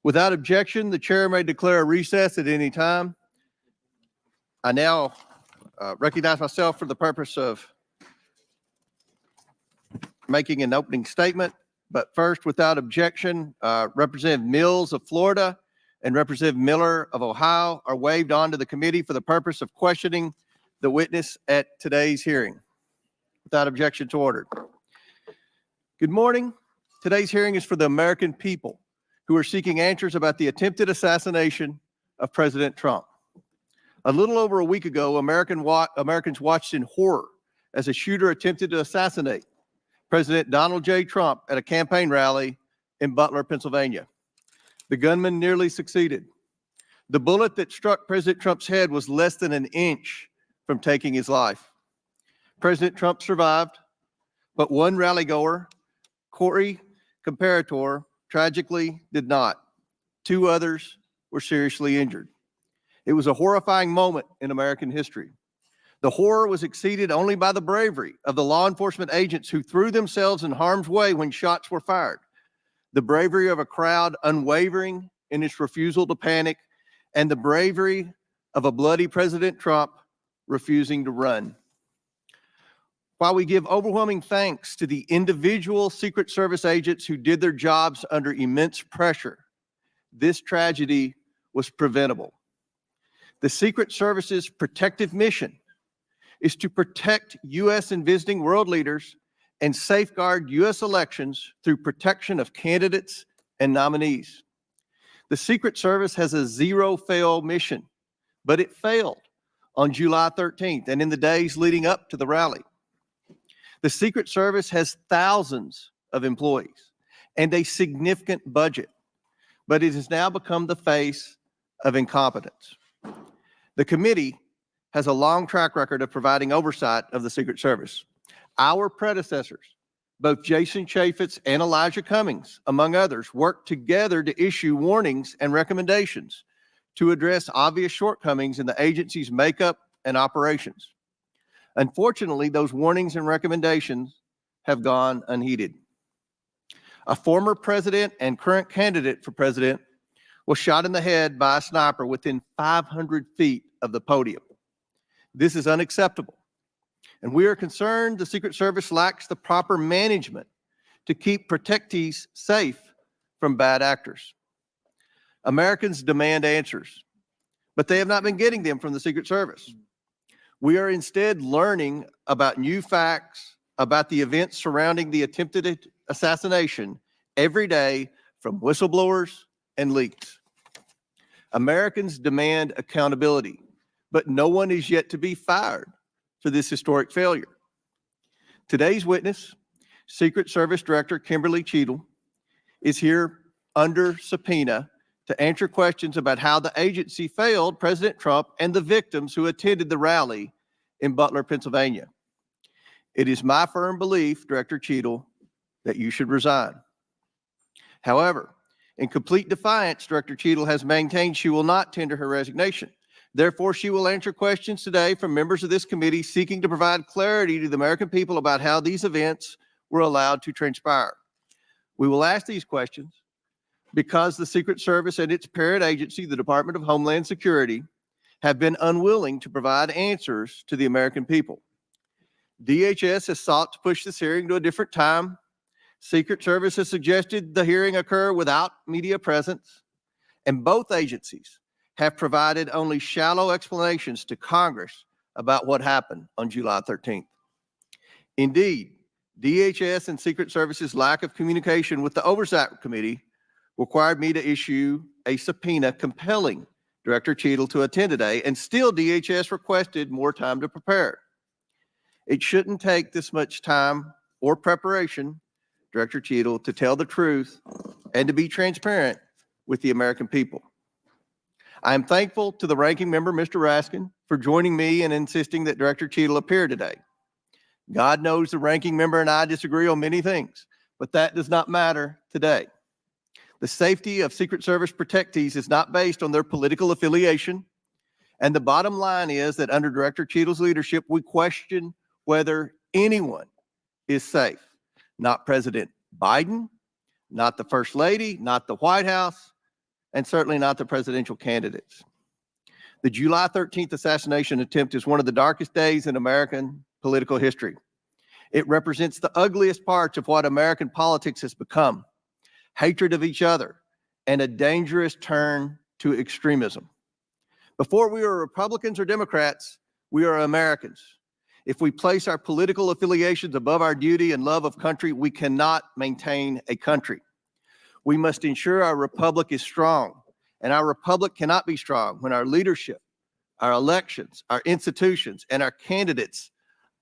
Without objection, the chair may declare a recess at any time. I now recognize myself for the purpose of making an opening statement. But first, without objection, Representative Mills of Florida and Representative Miller of Ohio are waived onto the committee for the purpose of questioning the witness at today's hearing. Without objection to order. Good morning. Today's hearing is for the American people who are seeking answers about the attempted assassination of President Trump. A little over a week ago, Americans watched in horror as a shooter attempted to assassinate President Donald J. Trump at a campaign rally in Butler, Pennsylvania. The gunman nearly succeeded. The bullet that struck President Trump's head was less than an inch from taking his life. President Trump survived, but one rallygoer, Corey Comparator, tragically did not. Two others were seriously injured. It was a horrifying moment in American history. The horror was exceeded only by the bravery of the law enforcement agents who threw themselves in harm's way when shots were fired. The bravery of a crowd unwavering in its refusal to panic, and the bravery of a bloody President Trump refusing to run. While we give overwhelming thanks to the individual Secret Service agents who did their jobs under immense pressure, this tragedy was preventable. The Secret Service's protective mission is to protect U.S. and visiting world leaders and safeguard U.S. elections through protection of candidates and nominees. The Secret Service has a zero-fail mission, but it failed on July 13th and in the days leading up to the rally. The Secret Service has thousands of employees and a significant budget, but it has now become the face of incompetence. The committee has a long track record of providing oversight of the Secret Service. Our predecessors, both Jason Chaffetz and Elijah Cummings, among others, worked together to issue warnings and recommendations to address obvious shortcomings in the agency's makeup and operations. Unfortunately, those warnings and recommendations have gone unheeded. A former president and current candidate for president was shot in the head by a sniper within 500 feet of the podium. This is unacceptable, and we are concerned the Secret Service lacks the proper management to keep protectees safe from bad actors. Americans demand answers, but they have not been getting them from the Secret Service. We are instead learning about new facts about the events surrounding the attempted assassination every day from whistleblowers and leaks. Americans demand accountability, but no one is yet to be fired for this historic failure. Today's witness, Secret Service Director Kimberly Cheatle, is here under subpoena to answer questions about how the agency failed President Trump and the victims who attended the rally in Butler, Pennsylvania. It is my firm belief, Director Cheatle, that you should resign. However, in complete defiance, Director Cheatle has maintained she will not tender her resignation. Therefore, she will answer questions today from members of this committee seeking to provide clarity to the American people about how these events were allowed to transpire. We will ask these questions because the Secret Service and its parent agency, the Department of Homeland Security, have been unwilling to provide answers to the American people. DHS has sought to push this hearing to a different time. Secret Service has suggested the hearing occur without media presence, and both agencies have provided only shallow explanations to Congress about what happened on July 13th. Indeed, DHS and Secret Service's lack of communication with the Oversight Committee required me to issue a subpoena compelling Director Cheatle to attend today, and still DHS requested more time to prepare. It shouldn't take this much time or preparation, Director Cheatle, to tell the truth and to be transparent with the American people. I am thankful to the ranking member, Mr. Raskin, for joining me and insisting that Director Cheatle appear today. God knows the ranking member and I disagree on many things, but that does not matter today. The safety of Secret Service protectees is not based on their political affiliation, and the bottom line is that under Director Cheatle's leadership, we question whether anyone is safe. Not President Biden, not the First Lady, not the White House, and certainly not the presidential candidates. The July 13th assassination attempt is one of the darkest days in American political history. It represents the ugliest parts of what American politics has become: hatred of each other and a dangerous turn to extremism. Before we were Republicans or Democrats, we are Americans. If we place our political affiliations above our duty and love of country, we cannot maintain a country. We must ensure our republic is strong, and our republic cannot be strong when our leadership, our elections, our institutions, and our candidates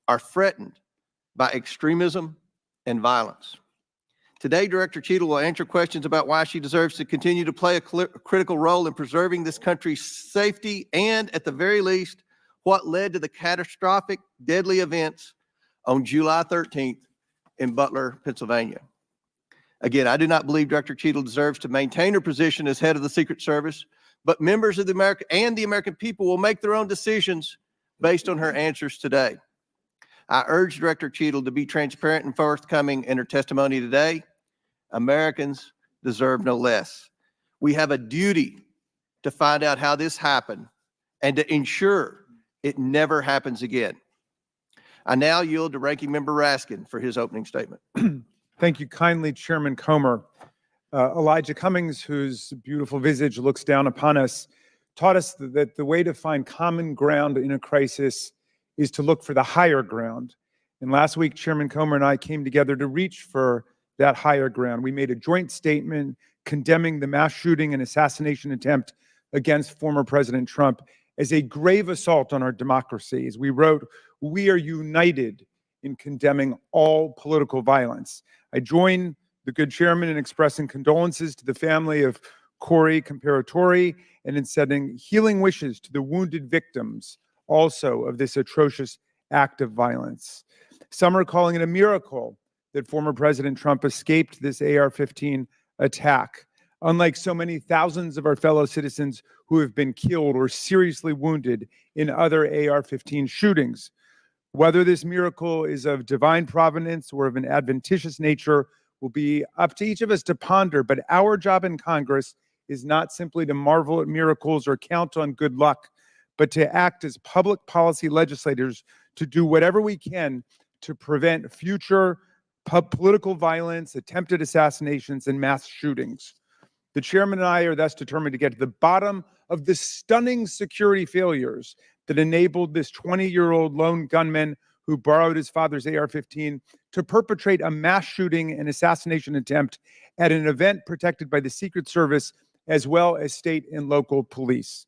are threatened by extremism and violence. Today, Director Cheatle will answer questions about why she deserves to continue to play a critical role in preserving this country's safety and, at the very least, what led to the catastrophic, deadly events on July 13th in Butler, Pennsylvania. Again, I do not believe Director Cheatle deserves to maintain her position as head of the Secret Service, but members of the American people will make their own decisions based on her answers today. I urge Director Cheatle to be transparent and forthcoming in her testimony today. Americans deserve no less. We have a duty to find out how this happened and to ensure it never happens again. I now yield to Ranking Member Raskin for his opening statement. Thank you kindly, Chairman Comer. Elijah Cummings, whose beautiful visage looks down upon us, taught us that the way to find common ground in a crisis is to look for the higher ground. And last week, Chairman Comer and I came together to reach for that higher ground. We made a joint statement condemning the mass shooting and assassination attempt against former President Trump as a grave assault on our democracy. As we wrote, "We are united in condemning all political violence." I join the good chairman in expressing condolences to the family of Corey Comparatori and in sending healing wishes to the wounded victims also of this atrocious act of violence. Some are calling it a miracle that former President Trump escaped this AR-15 attack, unlike so many thousands of our fellow citizens who have been killed or seriously wounded in other AR-15 shootings. Whether this miracle is of divine providence or of an adventitious nature will be up to each of us to ponder, but our job in Congress is not simply to marvel at miracles or count on good luck, but to act as public policy legislators to do whatever we can to prevent future political violence, attempted assassinations, and mass shootings. The chairman and I are thus determined to get to the bottom of the stunning security failures that enabled this 20-year-old lone gunman who borrowed his father's AR-15 to perpetrate a mass shooting and assassination attempt at an event protected by the Secret Service as well as state and local police.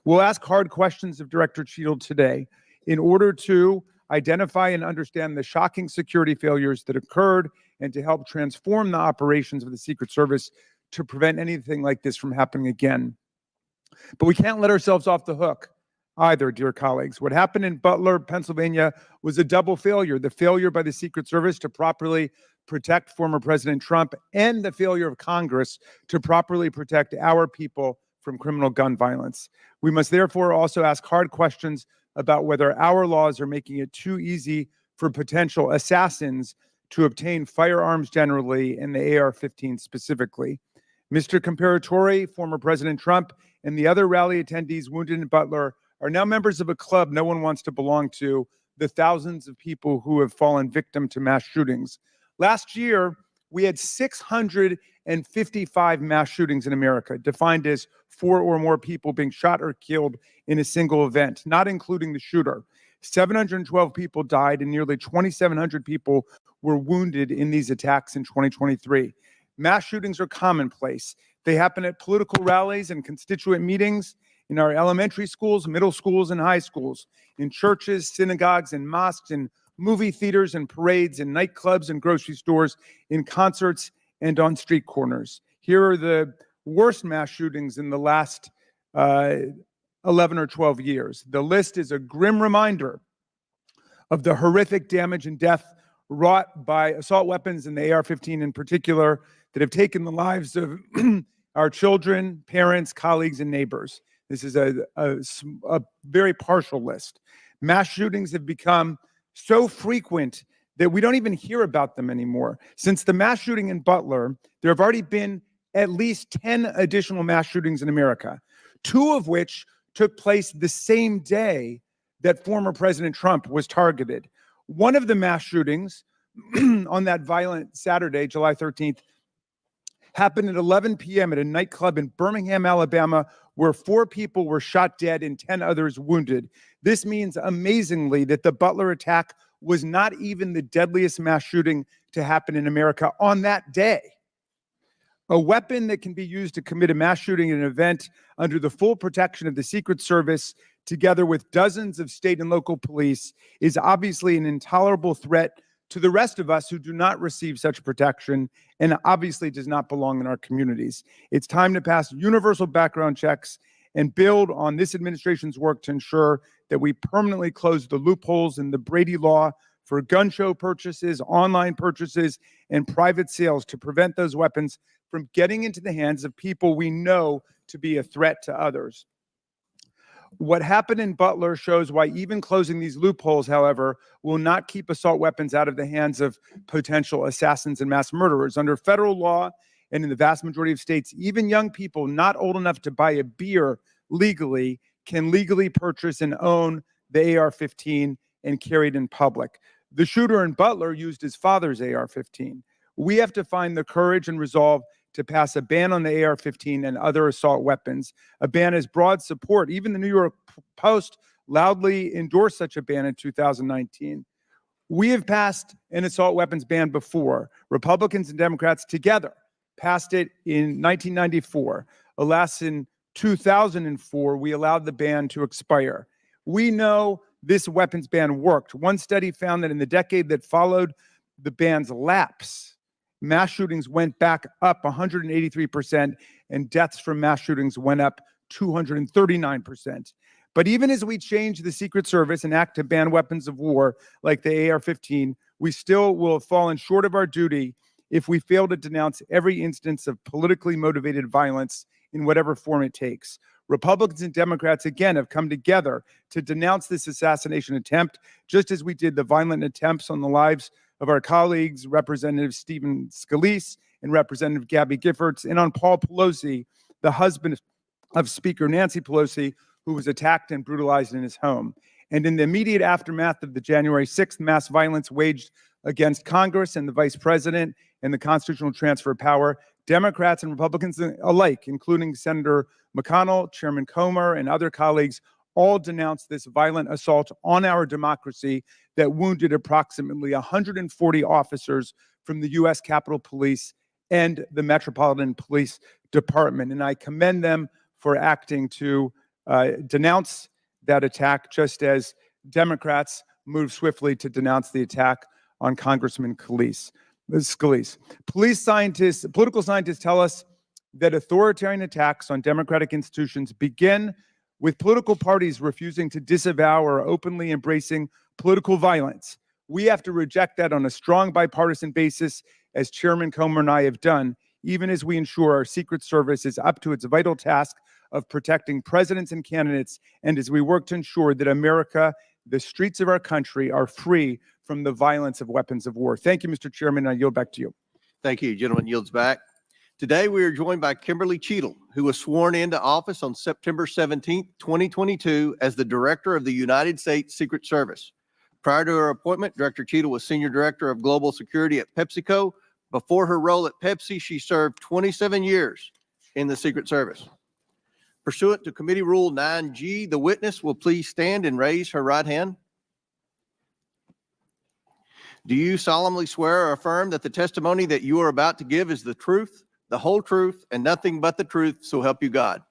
We'll ask hard questions of Director Cheatle today in order to identify and understand the shocking security failures that occurred and to help transform the operations of the Secret Service to prevent anything like this from happening again. But we can't let ourselves off the hook either, dear colleagues. What happened in Butler, Pennsylvania was a double failure: the failure by the Secret Service to properly protect former President Trump and the failure of Congress to properly protect our people from criminal gun violence. We must therefore also ask hard questions about whether our laws are making it too easy for potential assassins to obtain firearms generally and the AR-15 specifically. Mr. Comparatori, former President Trump, and the other rally attendees wounded in Butler are now members of a club no one wants to belong to, the thousands of people who have fallen victim to mass shootings. Last year, we had 655 mass shootings in America, defined as 4 or more people being shot or killed in a single event, not including the shooter. 712 people died and nearly 2,700 people were wounded in these attacks in 2023. Mass shootings are commonplace. They happen at political rallies and constituent meetings, in our elementary schools, middle schools, and high schools, in churches, synagogues, and mosques, in movie theaters and parades, in nightclubs and grocery stores, in concerts, and on street corners. Here are the worst mass shootings in the last 11 or 12 years. The list is a grim reminder of the horrific damage and death wrought by assault weapons and the AR-15 in particular that have taken the lives of our children, parents, colleagues, and neighbors. This is a very partial list. Mass shootings have become so frequent that we don't even hear about them anymore. Since the mass shooting in Butler, there have already been at least 10 additional mass shootings in America, 2 of which took place the same day that former President Trump was targeted. One of the mass shootings on that violent Saturday, July 13th, happened at 11 p.m. at a nightclub in Birmingham, Alabama, where 4 people were shot dead and 10 others wounded. This means, amazingly, that the Butler attack was not even the deadliest mass shooting to happen in America on that day. A weapon that can be used to commit a mass shooting at an event under the full protection of the Secret Service, together with dozens of state and local police, is obviously an intolerable threat to the rest of us who do not receive such protection and obviously does not belong in our communities. It's time to pass universal background checks and build on this administration's work to ensure that we permanently close the loopholes in the Brady law for gun show purchases, online purchases, and private sales to prevent those weapons from getting into the hands of people we know to be a threat to others. What happened in Butler shows why even closing these loopholes, however, will not keep assault weapons out of the hands of potential assassins and mass murderers. Under federal law, and in the vast majority of states, even young people not old enough to buy a beer legally can legally purchase and own the AR-15 and carry it in public. The shooter in Butler used his father's AR-15. We have to find the courage and resolve to pass a ban on the AR-15 and other assault weapons. A ban has broad support. Even the New York Post loudly endorsed such a ban in 2019. We have passed an assault weapons ban before. Republicans and Democrats together passed it in 1994. Alas, in 2004, we allowed the ban to expire. We know this weapons ban worked. One study found that in the decade that followed the ban's lapse, mass shootings went back up 183%, and deaths from mass shootings went up 239%. But even as we change the Secret Service and act to ban weapons of war like the AR-15, we still will have fallen short of our duty if we fail to denounce every instance of politically motivated violence in whatever form it takes. Republicans and Democrats, again, have come together to denounce this assassination attempt, just as we did the violent attempts on the lives of our colleagues, Representative Stephen Scalise and Representative Gabby Giffords, and on Paul Pelosi, the husband of Speaker Nancy Pelosi, who was attacked and brutalized in his home. And in the immediate aftermath of the January 6th mass violence waged against Congress and the Vice President and the constitutional transfer of power, Democrats and Republicans alike, including Senator McConnell, Chairman Comer, and other colleagues, all denounced this violent assault on our democracy that wounded approximately 140 officers from the U.S. Capitol Police and the Metropolitan Police Department. And I commend them for acting to denounce that attack, just as Democrats moved swiftly to denounce the attack on Congressman Scalise. Political scientists tell us that authoritarian attacks on democratic institutions begin with political parties refusing to disavow or openly embracing political violence. We have to reject that on a strong bipartisan basis, as Chairman Comer and I have done, even as we ensure our Secret Service is up to its vital task of protecting presidents and candidates, and as we work to ensure that America, the streets of our country, are free from the violence of weapons of war. Thank you, Mr. Chairman. I yield back to you. Thank you. Gentleman yields back. Today, we are joined by Kimberly Cheatle, who was sworn into office on September 17, 2022, as the Director of the United States Secret Service. Prior to her appointment, Director Cheatle was Senior Director of Global Security at PepsiCo. Before her role at Pepsi, she served 27 years in the Secret Service. Pursuant to Committee Rule 9G, the witness will please stand and raise her right hand. Do you solemnly swear or affirm that the testimony that you are about to give is the truth, the whole truth, and nothing but the truth, so help you God?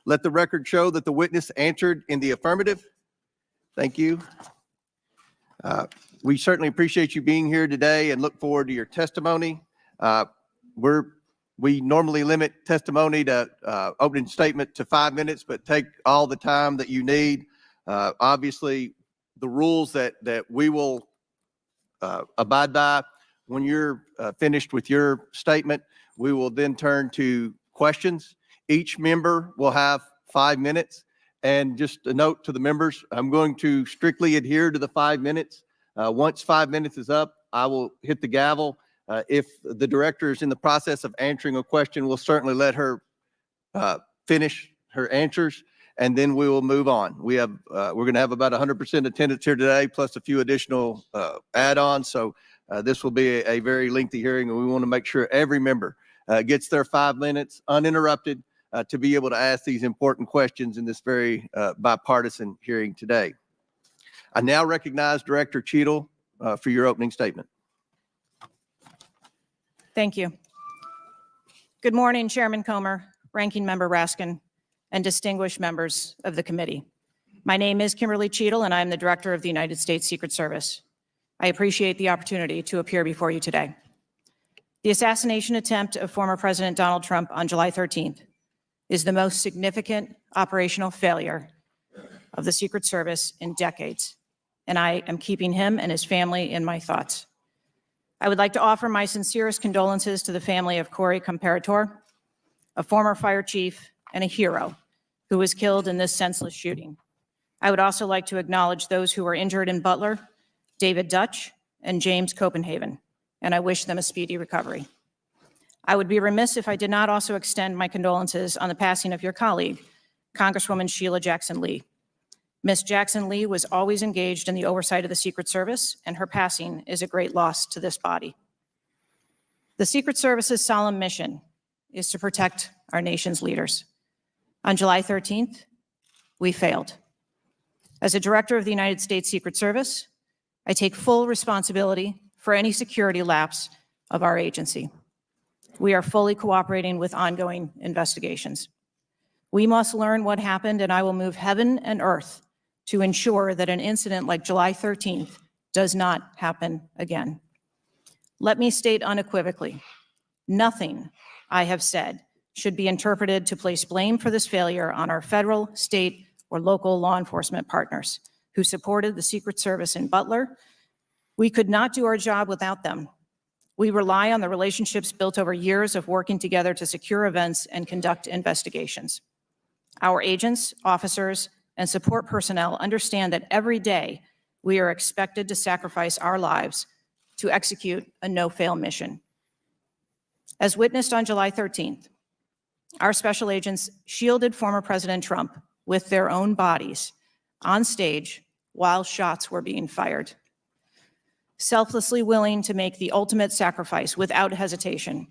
Let the record show that the witness answered in the affirmative. Thank you. We certainly appreciate you being here today and look forward to your testimony. We normally limit testimony to opening statement to 5 minutes, but take all the time that you need. Obviously, the rules that we will abide by. When you're finished with your statement, we will then turn to questions. Each member will have 5 minutes. And just a note to the members, I'm going to strictly adhere to the 5 minutes. Once 5 minutes is up, I will hit the gavel. If the director is in the process of answering a question, we'll certainly let her finish her answers, and then we will move on. We're going to have about 100% attendance here today, plus a few additional add-ons. So this will be a very lengthy hearing, and we want to make sure every member gets their 5 minutes uninterrupted to be able to ask these important questions in this very bipartisan hearing today. I now recognize Director Cheatle for your opening statement. Thank you. Good morning, Chairman Comer, Ranking Member Raskin, and distinguished members of the committee. My name is Kimberly Cheatle, and I am the Director of the United States Secret Service. I appreciate the opportunity to appear before you today. The assassination attempt of former President Donald Trump on July 13th is the most significant operational failure of the Secret Service in decades, and I am keeping him and his family in my thoughts. I would like to offer my sincerest condolences to the family of Corey Comparator, a former fire chief and a hero who was killed in this senseless shooting. I would also like to acknowledge those who were injured in Butler, David Dutch and James Copenhagen, and I wish them a speedy recovery. I would be remiss if I did not also extend my condolences on the passing of your colleague, Congresswoman Sheila Jackson Lee. Ms. Jackson Lee was always engaged in the oversight of the Secret Service, and her passing is a great loss to this body. The Secret Service's solemn mission is to protect our nation's leaders. On July 13th, we failed. As a director of the United States Secret Service, I take full responsibility for any security lapse of our agency. We are fully cooperating with ongoing investigations. We must learn what happened, and I will move heaven and earth to ensure that an incident like July 13th does not happen again. Let me state unequivocally, nothing I have said should be interpreted to place blame for this failure on our federal, state, or local law enforcement partners who supported the Secret Service in Butler. We could not do our job without them. We rely on the relationships built over years of working together to secure events and conduct investigations. Our agents, officers, and support personnel understand that every day we are expected to sacrifice our lives to execute a no-fail mission. As witnessed on July 13th, our special agents shielded former President Trump with their own bodies on stage while shots were being fired, selflessly willing to make the ultimate sacrifice without hesitation.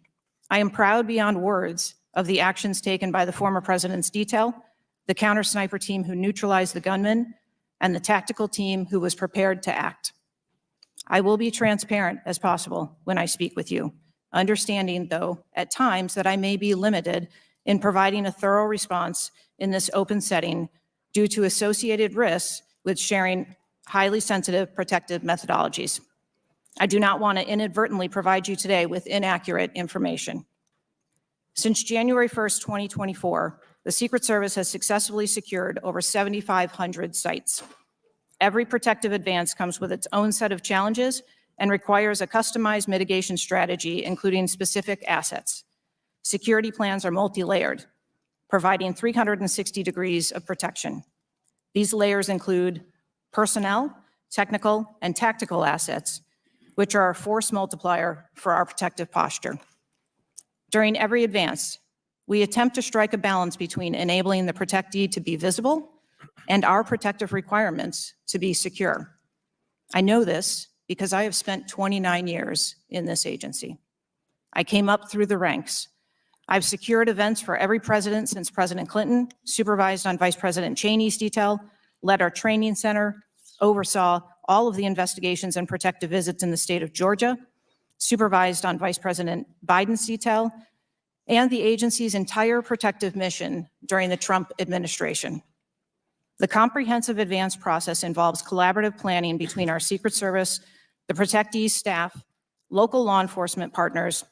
I am proud beyond words of the actions taken by the former president's detail, the counter-sniper team who neutralized the gunman, and the tactical team who was prepared to act. I will be transparent as possible when I speak with you, understanding, though, at times that I may be limited in providing a thorough response in this open setting due to associated risks with sharing highly sensitive protective methodologies. I do not want to inadvertently provide you today with inaccurate information. Since January 1st, 2024, the Secret Service has successfully secured over 7,500 sites. Every protective advance comes with its own set of challenges and requires a customized mitigation strategy, including specific assets. Security plans are multi-layered, providing 360 degrees of protection. These layers include personnel, technical, and tactical assets, which are a force multiplier for our protective posture. During every advance, we attempt to strike a balance between enabling the protectee to be visible and our protective requirements to be secure. I know this because I have spent 29 years in this agency. I came up through the ranks. I've secured events for every president since President Clinton, supervised on Vice President Cheney's detail, led our training center, oversaw all of the investigations and protective visits in the state of Georgia, supervised on Vice President Biden's detail, and the agency's entire protective mission during the Trump administration. The comprehensive advance process involves collaborative planning between our Secret Service, the protectee's staff, local law enforcement partners,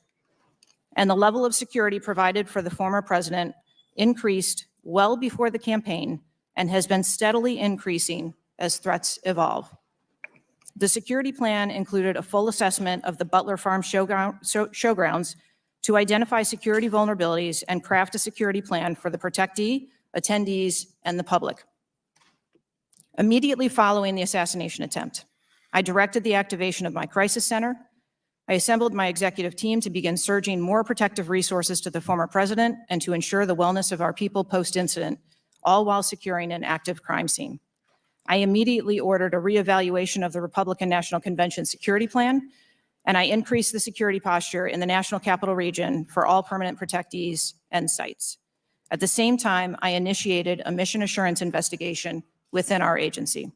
and the level of security provided for the former president increased well before the campaign and has been steadily increasing as threats evolve. The security plan included a full assessment of the Butler Farm showgrounds to identify security vulnerabilities and craft a security plan for the protectee, attendees, and the public. Immediately following the assassination attempt, I directed the activation of my crisis center, I assembled my executive team to begin surging more protective resources to the former president and to ensure the wellness of our people post-incident, all while securing an active crime scene. I immediately ordered a reevaluation of the Republican National Convention security plan, and I increased the security posture in the National Capital Region for all permanent protectees and sites. At the same time, I initiated a mission assurance investigation within our agency.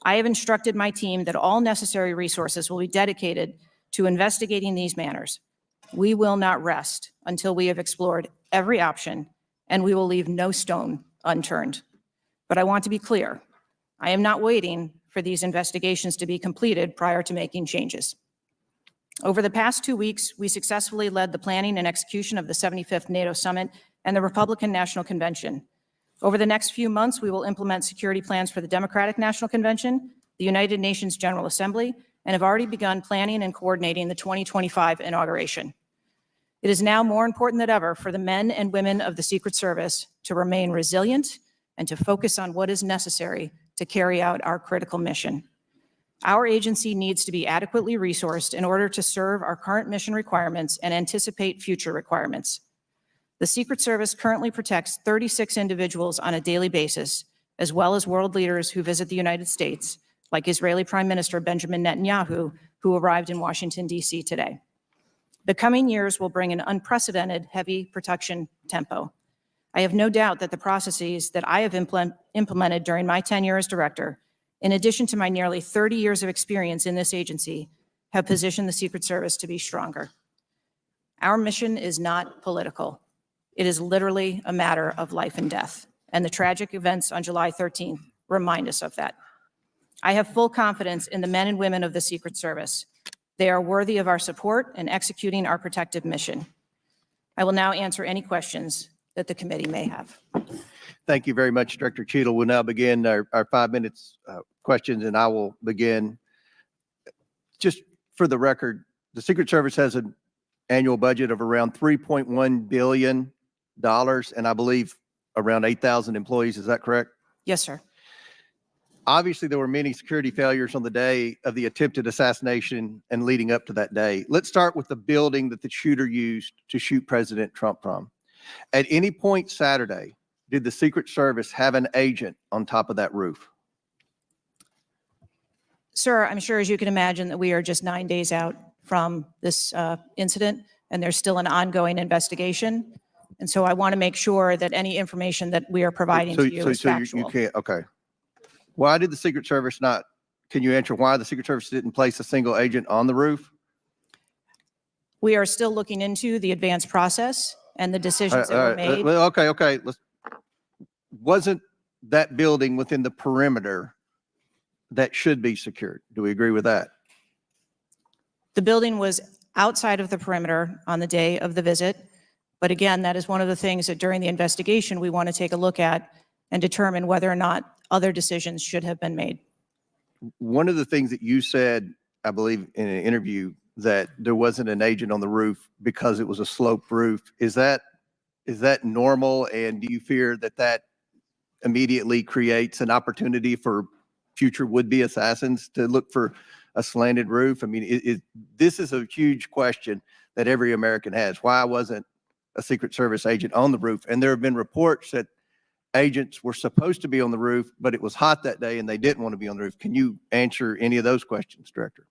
I have instructed my team that all necessary resources will be dedicated to investigating these matters. We will not rest until we have explored every option, and we will leave no stone unturned. But I want to be clear, I am not waiting for these investigations to be completed prior to making changes. Over the past 2 weeks, we successfully led the planning and execution of the 75th NATO Summit and the Republican National Convention. Over the next few months, we will implement security plans for the Democratic National Convention, the United Nations General Assembly, and have already begun planning and coordinating the 2025 inauguration. It is now more important than ever for the men and women of the Secret Service to remain resilient and to focus on what is necessary to carry out our critical mission. Our agency needs to be adequately resourced in order to serve our current mission requirements and anticipate future requirements. The Secret Service currently protects 36 individuals on a daily basis, as well as world leaders who visit the United States, like Israeli Prime Minister Benjamin Netanyahu, who arrived in Washington, D.C. today. The coming years will bring an unprecedented heavy protection tempo. I have no doubt that the processes that I have implemented during my tenure as director, in addition to my nearly 30 years of experience in this agency, have positioned the Secret Service to be stronger. Our mission is not political. It is literally a matter of life and death, and the tragic events on July 13th remind us of that. I have full confidence in the men and women of the Secret Service. They are worthy of our support in executing our protective mission. I will now answer any questions that the committee may have. Thank you very much, Director Cheatle. We'll now begin our 5 minutes questions, and I will begin. Just for the record, the Secret Service has an annual budget of around $3.1 billion, and I believe around 8,000 employees. Is that correct? Yes, sir. Obviously, there were many security failures on the day of the attempted assassination and leading up to that day. Let's start with the building that the shooter used to shoot President Trump from. At any point Saturday, did the Secret Service have an agent on top of that roof? Sir, I'm sure, as you can imagine, that we are just 9 days out from this incident, and there's still an ongoing investigation. And so I want to make sure that any information that we are providing to you is factual. You can't, okay. Why did the Secret Service not, can you answer why the Secret Service didn't place a single agent on the roof? We are still looking into the advanced process and the decisions that were made. Okay. Wasn't that building within the perimeter that should be secured? Do we agree with that? The building was outside of the perimeter on the day of the visit. But again, that is one of the things that during the investigation, we want to take a look at and determine whether or not other decisions should have been made. One of the things that you said, I believe in an interview, that there wasn't an agent on the roof because it was a sloped roof. Is that normal? And do you fear that that immediately creates an opportunity for future would-be assassins to look for a slanted roof? I mean, this is a huge question that every American has. Why wasn't a Secret Service agent on the roof? And there have been reports that agents were supposed to be on the roof, but it was hot that day and they didn't want to be on the roof. Can you answer any of those questions, Director?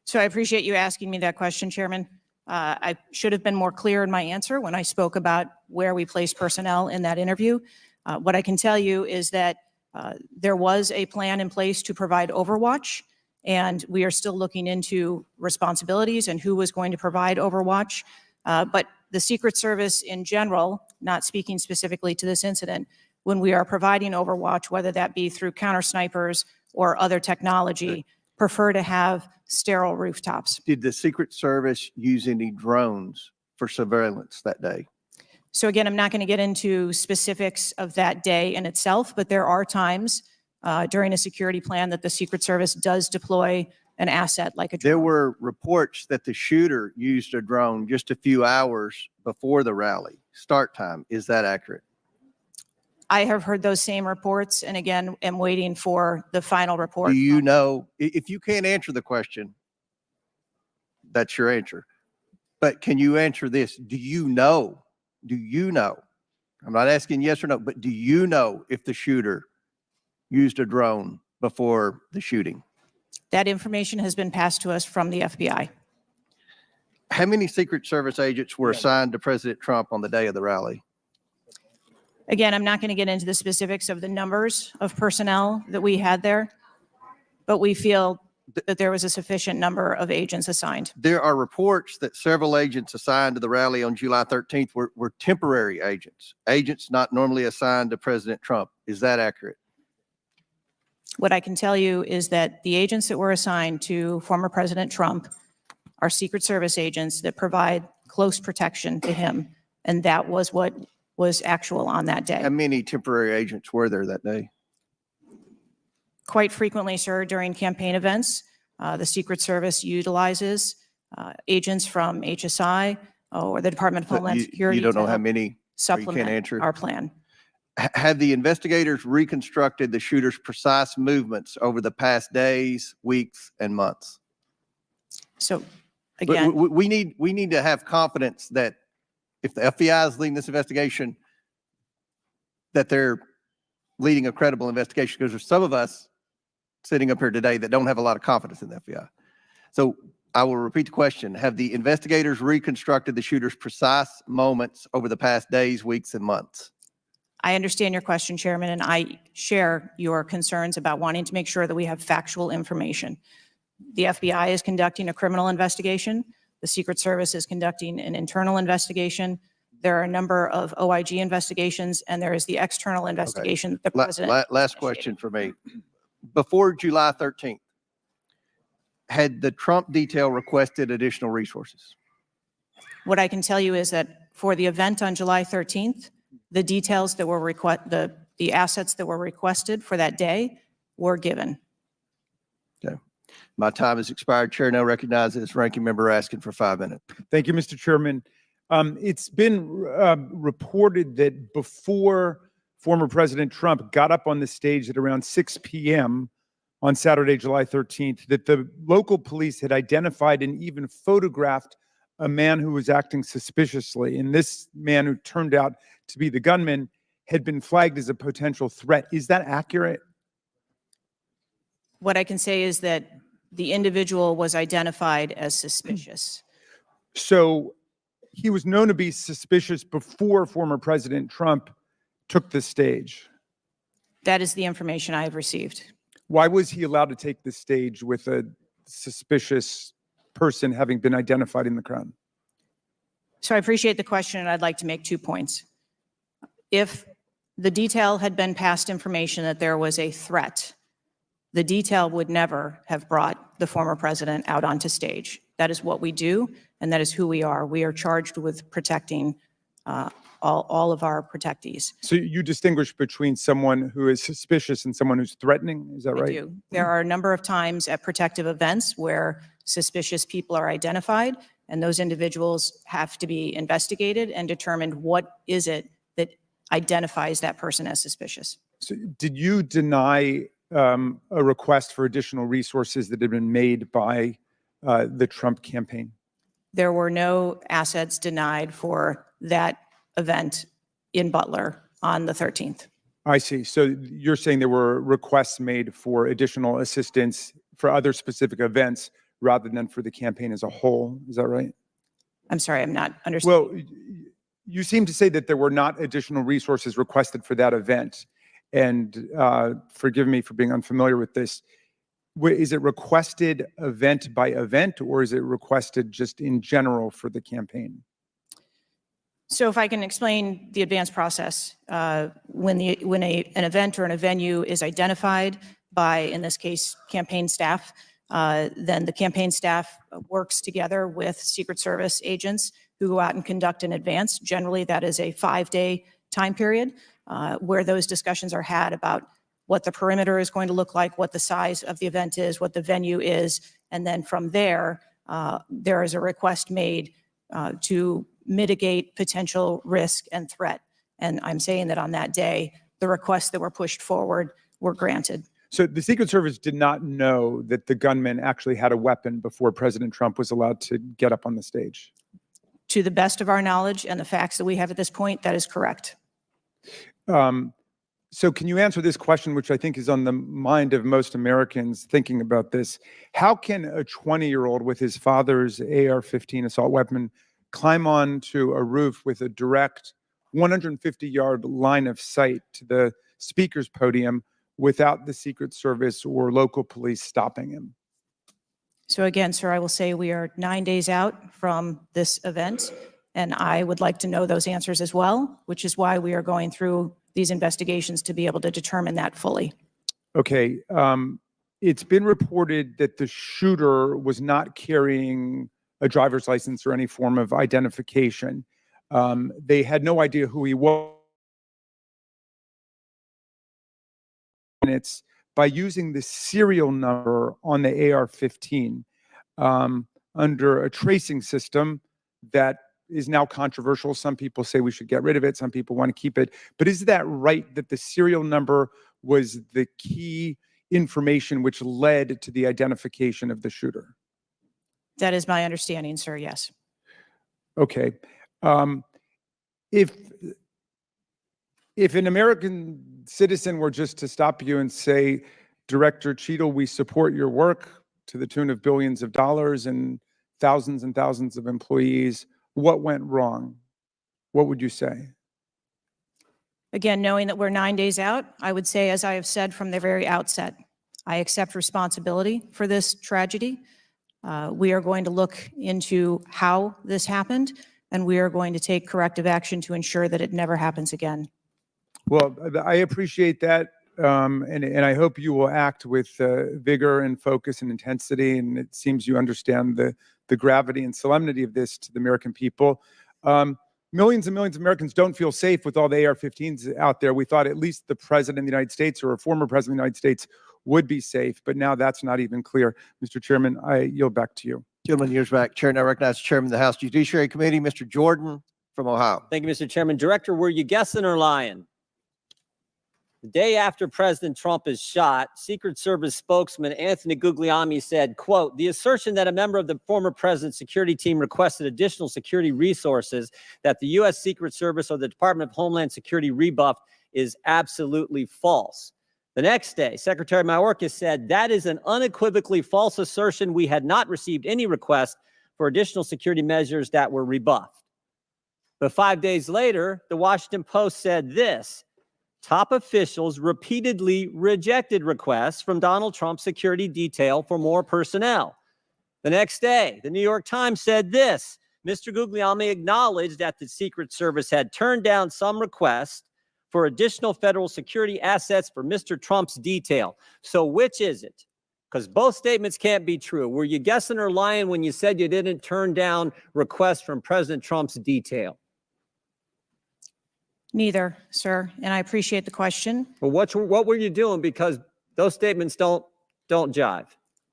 So I appreciate you asking me that question, Chairman. I should have been more clear in my answer when I spoke about where we placed personnel in that interview. What I can tell you is that there was a plan in place to provide overwatch, and we are still looking into responsibilities and who was going to provide overwatch. But the Secret Service in general, not speaking specifically to this incident, when we are providing overwatch, whether that be through counter snipers or other technology, prefer to have sterile rooftops. Did the Secret Service use any drones for surveillance that day? So again, I'm not going to get into specifics of that day in itself, but there are times during a security plan that the Secret Service does deploy an asset like a drone. There were reports that the shooter used a drone just a few hours before the rally start time. Is that accurate? I have heard those same reports, and again, am waiting for the final report. Do you know, if you can't answer the question, That's your answer. But can you answer this? Do you know? I'm not asking yes or no, but do you know if the shooter used a drone before the shooting? That information has been passed to us from the FBI. How many Secret Service agents were assigned to President Trump on the day of the rally? Again, I'm not going to get into the specifics of the numbers of personnel that we had there, but we feel that there was a sufficient number of agents assigned. There are reports that several agents assigned to the rally on July 13th were temporary agents not normally assigned to President Trump. Is that accurate? What I can tell you is that the agents that were assigned to former President Trump are Secret Service agents that provide close protection to him, and that was what was actual on that day. How many temporary agents were there that day? Quite frequently, sir, during campaign events, the Secret Service utilizes agents from HSI or the Department of Homeland Security. You don't to know how help many? Or you can't supplement answer? our plan. Have the investigators reconstructed the shooter's precise movements over the past days, weeks, and months? So again, We need to have confidence that if the FBI is leading this investigation, that they're leading a credible investigation, because there's some of us sitting up here today that don't have a lot of confidence in the FBI. So I will repeat the question. Have the investigators reconstructed the shooter's precise moments over the past days, weeks, and months? I understand your question, Chairman, and I share your concerns about wanting to make sure that we have factual information. The FBI is conducting a criminal investigation. The Secret Service is conducting an internal investigation. There are a number of OIG investigations, and there is the external investigation that the president. Last question for me. Before July 13th, had the Trump detail requested additional resources? What I can tell you is that for the event on July 13th, the details that were the assets that were requested for that day were given. Okay. My time has expired. Chair now recognizes Ranking Member Raskin for 5 minutes. Thank you, Mr. Chairman. It's been reported that before former President Trump got up on the stage at around 6 p.m. on Saturday, July 13th, that the local police had identified and even photographed a man who was acting suspiciously. And this man, who turned out to be the gunman, had been flagged as a potential threat. Is that accurate? What I can say is that the individual was identified as suspicious. So he was known to be suspicious before former President Trump took the stage. That is the information I have received. Why was he allowed to take the stage with a suspicious person having been identified in the crowd? So I appreciate the question, and I'd like to make 2 points. If the detail had been passed information that there was a threat, the detail would never have brought the former president out onto stage. That is what we do, and that is who we are. We are charged with protecting all of our protectees. So you distinguish between someone who is suspicious and someone who's threatening, is that right? I do. There are a number of times at protective events where suspicious people are identified, and those individuals have to be investigated and determined what is it that identifies that person as suspicious. So did you deny a request for additional resources that had been made by the Trump campaign? There were no assets denied for that event in Butler on the 13th. I see. So you're saying there were requests made for additional assistance for other specific events rather than for the campaign as a whole. Is that right? I'm sorry, I'm not understanding. Well, you seem to say that there were not additional resources requested for that event. And forgive me for being unfamiliar with this. Is it requested event by event, or is it requested just in general for the campaign? So if I can explain the advance process, when an event or a venue is identified by, in this case, campaign staff, then the campaign staff works together with Secret Service agents who go out and conduct an advance. Generally, that is a 5-day time period where those discussions are had about what the perimeter is going to look like, what the size of the event is, what the venue is, and then from there, there is a request made to mitigate potential risk and threat. And I'm saying that on that day, the requests that were pushed forward were granted. So the Secret Service did not know that the gunman actually had a weapon before President Trump was allowed to get up on the stage. To the best of our knowledge and the facts that we have at this point, that is correct. So can you answer this question, which I think is on the mind of most Americans thinking about this? How can a 20-year-old with his father's AR-15 assault weapon climb onto a roof with a direct 150-yard line of sight to the speaker's podium without the Secret Service or local police stopping him? So again, sir, I will say we are 9 days out from this event, and I would like to know those answers as well, which is why we are going through these investigations to be able to determine that fully. Okay. It's been reported that the shooter was not carrying a driver's license or any form of identification. They had no idea who he was. And it's by using the serial number on the AR-15 under a tracing system that is now controversial. Some people say we should get rid of it. Some people want to keep it. But is that right, that the serial number was the key information which led to the identification of the shooter? That is my understanding, sir, yes. Okay. If an American citizen were just to stop you and say, Director Cheatle, we support your work to the tune of billions of dollars and thousands of employees, what went wrong? What would you say? Again, knowing that we're 9 days out, I would say, as I have said from the very outset, I accept responsibility for this tragedy. We are going to look into how this happened, and we are going to take corrective action to ensure that it never happens again. Well, I appreciate that, and I hope you will act with vigor and focus and intensity, and it seems you understand the gravity and solemnity of this to the American people. Millions and millions of Americans don't feel safe with all the AR-15s out there. We thought at least the president of the United States or a former president of the United States would be safe, but now that's not even clear. Mr. Chairman, I yield back to you. Gentleman yields back. Chair now recognizes Chairman of the House Judiciary Committee, Mr. Jordan from Ohio. Thank you, Mr. Chairman. Director, were you guessing or lying? The day after President Trump is shot, Secret Service spokesman Anthony Guglielmi said, quote, the assertion that a member of the former president's security team requested additional security resources that the U.S. Secret Service or the Department of Homeland Security rebuffed is absolutely false. The next day, Secretary Mayorkas said that is an unequivocally false assertion. We had not received any request for additional security measures that were rebuffed. But 5 days later, the Washington Post said this: top officials repeatedly rejected requests from Donald Trump's security detail for more personnel. The next day, the New York Times said this: Mr. Guglielmi acknowledged that the Secret Service had turned down some requests for additional federal security assets for Mr. Trump's detail. So which is it? Because both statements can't be true. Were you guessing or lying when you said you didn't turn down requests from President Trump's detail? Neither, sir, and I appreciate the question. Well, what were you doing? Because those statements don't jive.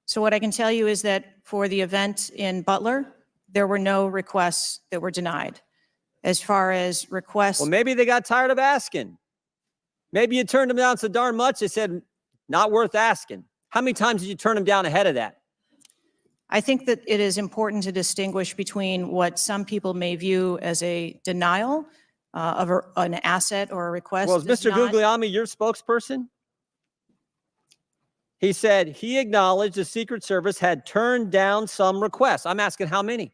So what I can tell you is that for the event in Butler, there were no requests that were denied. As far as requests... Well, maybe they got tired of asking. Maybe you turned them down so darn much, they said, not worth asking. How many times did you turn them down ahead of that? I think that it is important to distinguish between what some people may view as a denial of an asset or a request. Well, is Mr. Guglielmi your spokesperson? He said he acknowledged the Secret Service had turned down some requests. I'm asking how many?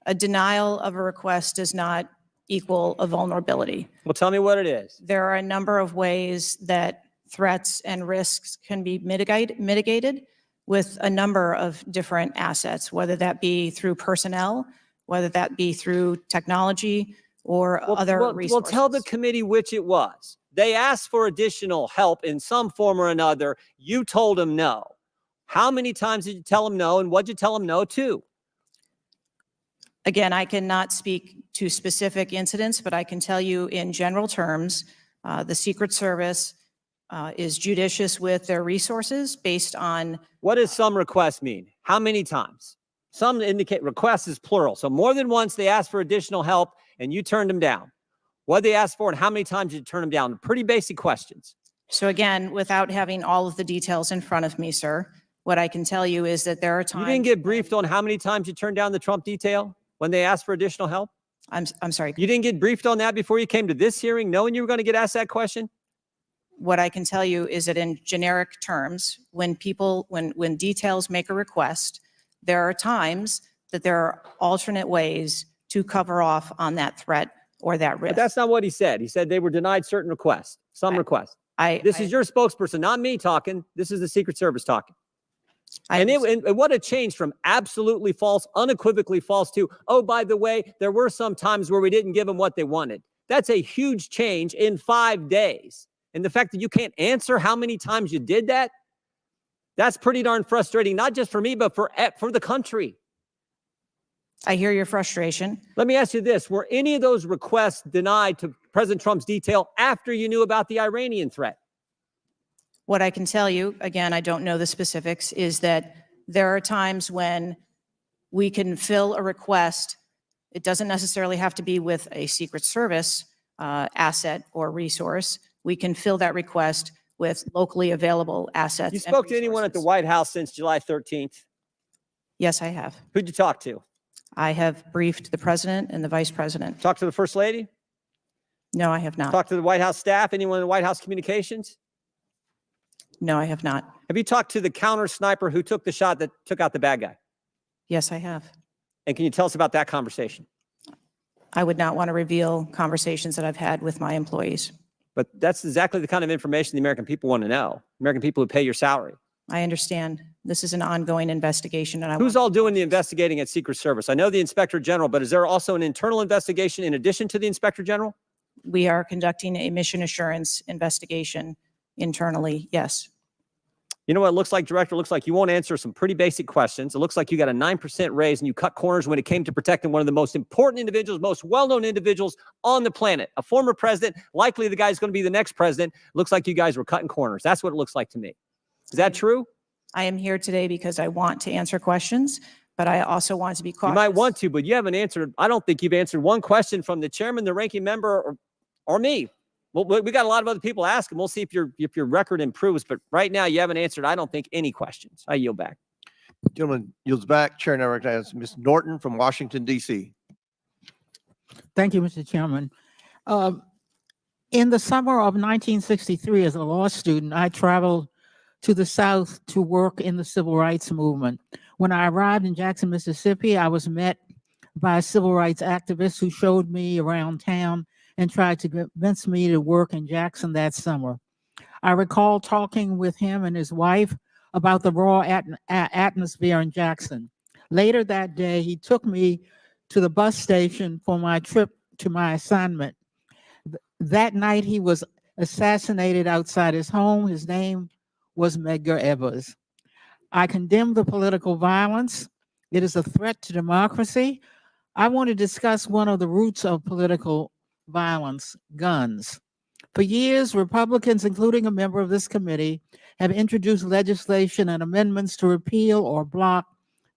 A denial of a request does not equal a vulnerability. Well, tell me what it is. There are a number of ways that threats and risks can be mitigated with a number of different assets, whether that be through personnel, whether that be through technology, or other resources. Well, tell the committee which it was. They asked for additional help in some form or another. You told them no. How many times did you tell them no, and what did you tell them no to? Again, I cannot speak to specific incidents, but I can tell you in general terms, the Secret Service is judicious with their resources based on... What does some requests mean? How many times? Some indicate requests is plural. So more than once they asked for additional help and you turned them down. What did they ask for and how many times did you turn them down? Pretty basic questions. So again, without having all of the details in front of me, sir, what I can tell you is that there are times. You didn't get briefed on how many times you turned down the Trump detail when they asked for additional help? I'm sorry. You didn't get briefed on that before you came to this hearing, knowing you were going to get asked that question? What I can tell you is that in generic terms, when details make a request, there are times that there are alternate ways to cover off on that threat or that risk. But that's not what he said. He said they were denied certain requests, some requests. This is your spokesperson, not me talking. This is the Secret Service talking. And what a change from absolutely false, unequivocally false to, oh, by the way, there were some times where we didn't give them what they wanted. That's a huge change in 5 days. And the fact that you can't answer how many times you did that, that's pretty darn frustrating, not just for me, but for the country. I hear your frustration. Let me ask you this. Were any of those requests denied to President Trump's detail after you knew about the Iranian threat? What I can tell you, again, I don't know the specifics, is that there are times when we can fill a request. It doesn't necessarily have to be with a Secret Service asset or resource. We can fill that request with locally available assets. You spoke to anyone at the White House since July 13th? Yes, I have. Who'd you talk to? I have briefed the president and the vice president. Talk to the First Lady? No, I have not. Talk to the White House staff? Anyone in the White House communications? No, I have not. Have you talked to the counter sniper who took the shot that took out the bad guy? Yes, I have. And can you tell us about that conversation? I would not want to reveal conversations that I've had with my employees. But that's exactly the kind of information the American people want to know. American people who pay your salary. I understand. This is an ongoing investigation. And Who's all doing the investigating at Secret Service? I know the Inspector General, but is there also an internal investigation in addition to the Inspector General? We are conducting a mission assurance investigation internally, yes. You know what it looks like, Director? It looks like you won't answer some pretty basic questions. It looks like you got a 9% raise and you cut corners when it came to protecting one of the most important individuals, most well-known individuals on the planet. A former president, likely the guy's going to be the next president. Looks like you guys were cutting corners. That's what it looks like to me. Is that true? I am here today because I want to answer questions, but I also want to be cautious. You might want to, but you haven't answered. I don't think you've answered one question from the chairman, the ranking member, or me. Well, we got a lot of other people asking. We'll see if your record improves. But right now, you haven't answered, I don't think, any questions. I yield back. Gentleman yields back. Chair now recognizes Ms. Norton from Washington, D.C. Thank you, Mr. Chairman. In the summer of 1963, as a law student, I traveled to the South to work in the civil rights movement. When I arrived in Jackson, Mississippi, I was met by a civil rights activist who showed me around town and tried to convince me to work in Jackson that summer. I recall talking with him and his wife about the raw atmosphere in Jackson. Later that day, he took me to the bus station for my trip to my assignment. That night, he was assassinated outside his home. His name was Medgar Evers. I condemn the political violence. It is a threat to democracy. I want to discuss one of the roots of political violence, guns. For years, Republicans, including a member of this committee, have introduced legislation and amendments to repeal or block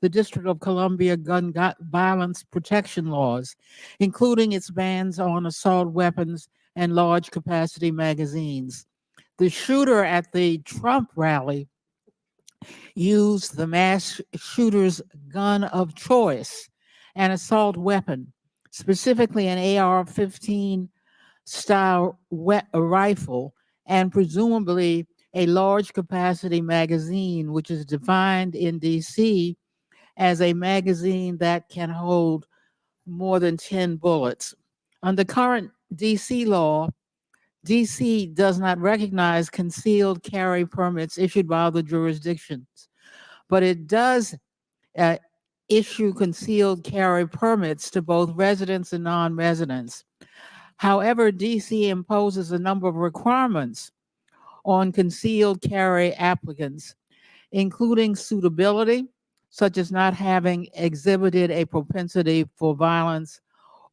the District of Columbia gun violence protection laws, including its bans on assault weapons and large capacity magazines. The shooter at the Trump rally used the mass shooter's gun of choice, an assault weapon, specifically an AR-15 style rifle, and presumably a large capacity magazine, which is defined in DC as a magazine that can hold more than 10 bullets. Under current DC law, DC does not recognize concealed carry permits issued by other jurisdictions, but it does issue concealed carry permits to both residents and non-residents. However, DC imposes a number of requirements on concealed carry applicants, including suitability, such as not having exhibited a propensity for violence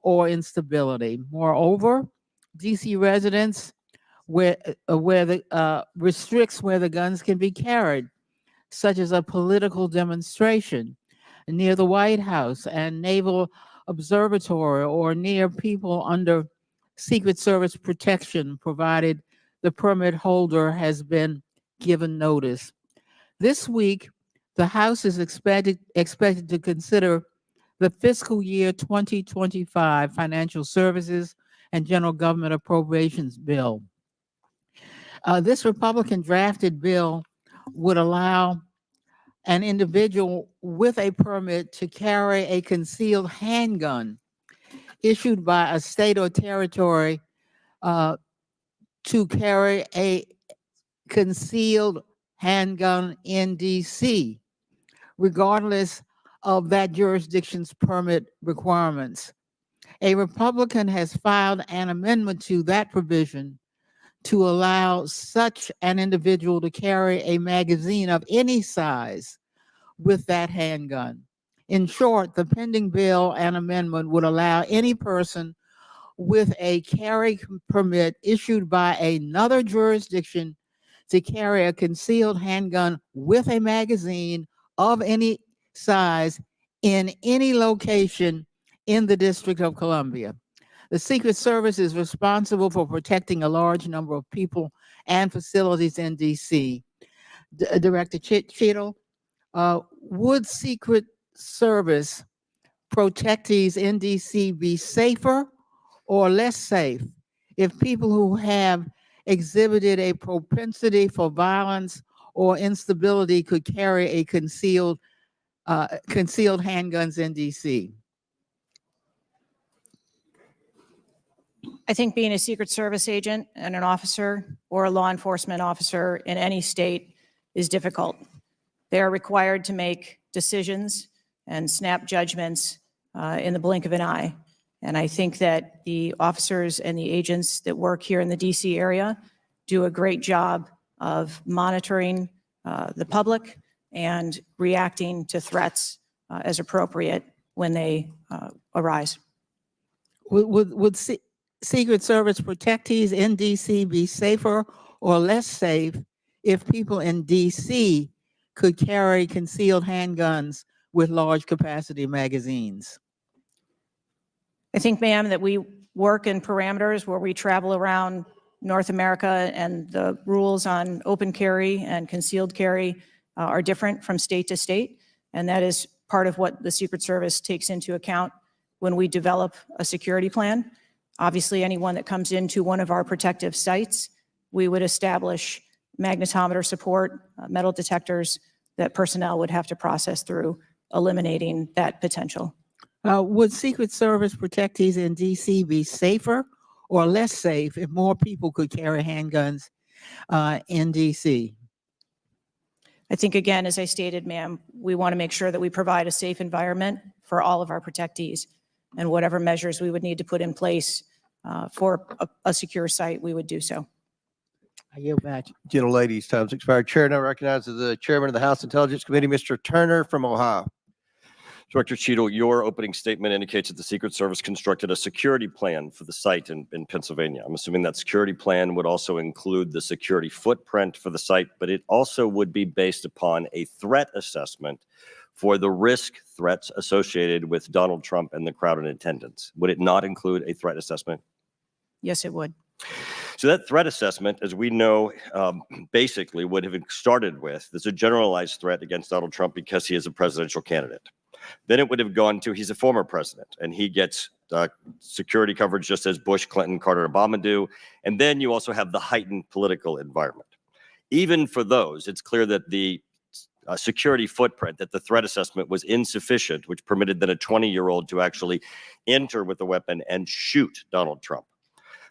or instability. Moreover, DC residents restricts where the guns can be carried, such as a political demonstration near the White House and Naval Observatory, or near people under Secret Service protection provided the permit holder has been given notice. This week, the House is expected to consider the fiscal year 2025 Financial Services and General Government Appropriations Bill. This Republican drafted bill would allow an individual with a permit to carry a concealed handgun issued by a state or territory to carry a concealed handgun in DC, regardless of that jurisdiction's permit requirements. A Republican has filed an amendment to that provision to allow such an individual to carry a magazine of any size with that handgun. In short, the pending bill and amendment would allow any person with a carry permit issued by another jurisdiction to carry a concealed handgun with a magazine of any size in any location in the District of Columbia. The Secret Service is responsible for protecting a large number of people and facilities in DC. Director Cheatle, would Secret Service protectees in DC be safer or less safe if people who have exhibited a propensity for violence or instability could carry a concealed handguns in DC? I think being a Secret Service agent and an officer or a law enforcement officer in any state is difficult. They are required to make decisions and snap judgments in the blink of an eye. And I think that the officers and the agents that work here in the DC area do a great job of monitoring the public and reacting to threats as appropriate when they arise. Would Secret Service protectees in DC be safer or less safe if people in DC could carry concealed handguns with large capacity magazines? I think, ma'am, that we work in parameters where we travel around North America, and the rules on open carry and concealed carry are different from state to state. And that is part of what the Secret Service takes into account when we develop a security plan. Obviously, anyone that comes into one of our protective sites, we would establish magnetometer support, metal detectors that personnel would have to process through, eliminating that potential. Would Secret Service protectees in DC be safer or less safe if more people could carry handguns in DC? I think, again, as I stated, ma'am, we want to make sure that we provide a safe environment for all of our protectees, and whatever measures we would need to put in place for a secure site, we would do so. I yield back. Gentlelady's time's expired. Chair now recognizes the chairman of the House Intelligence Committee, Mr. Turner from Ohio. Director Cheatle, your opening statement indicates that the Secret Service constructed a security plan for the site in Pennsylvania. I'm assuming that security plan would also include the security footprint for the site, but it also would be based upon a threat assessment for the risk threats associated with Donald Trump and the crowd in attendance. Would it not include a threat assessment? Yes, it would. So that threat assessment, as we know, basically would have started with, there's a generalized threat against Donald Trump because he is a presidential candidate. Then it would have gone to, he's a former president and he gets security coverage just as Bush, Clinton, Carter, and Obama do. And then you also have the heightened political environment. Even for those, it's clear that the security footprint, that the threat assessment was insufficient, which permitted then a 20-year-old to actually enter with a weapon and shoot Donald Trump.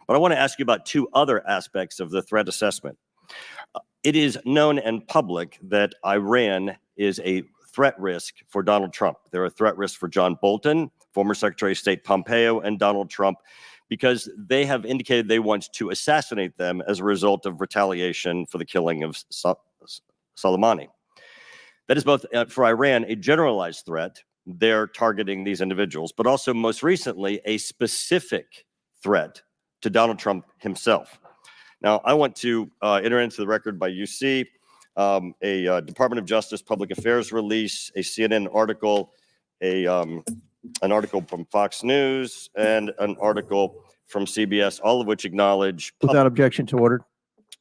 But I want to ask you about two other aspects of the threat assessment. It is known and public that Iran is a threat risk for Donald Trump. They're a threat risk for John Bolton, former Secretary of State Pompeo, and Donald Trump, because they have indicated they want to assassinate them as a result of retaliation for the killing of Soleimani. That is both for Iran a generalized threat. They're targeting these individuals, but also most recently a specific threat to Donald Trump himself. Now, I want to enter into the record by UC a Department of Justice Public Affairs release, a CNN article, an article from Fox News, and an article from CBS, all of which acknowledge Without objection to order.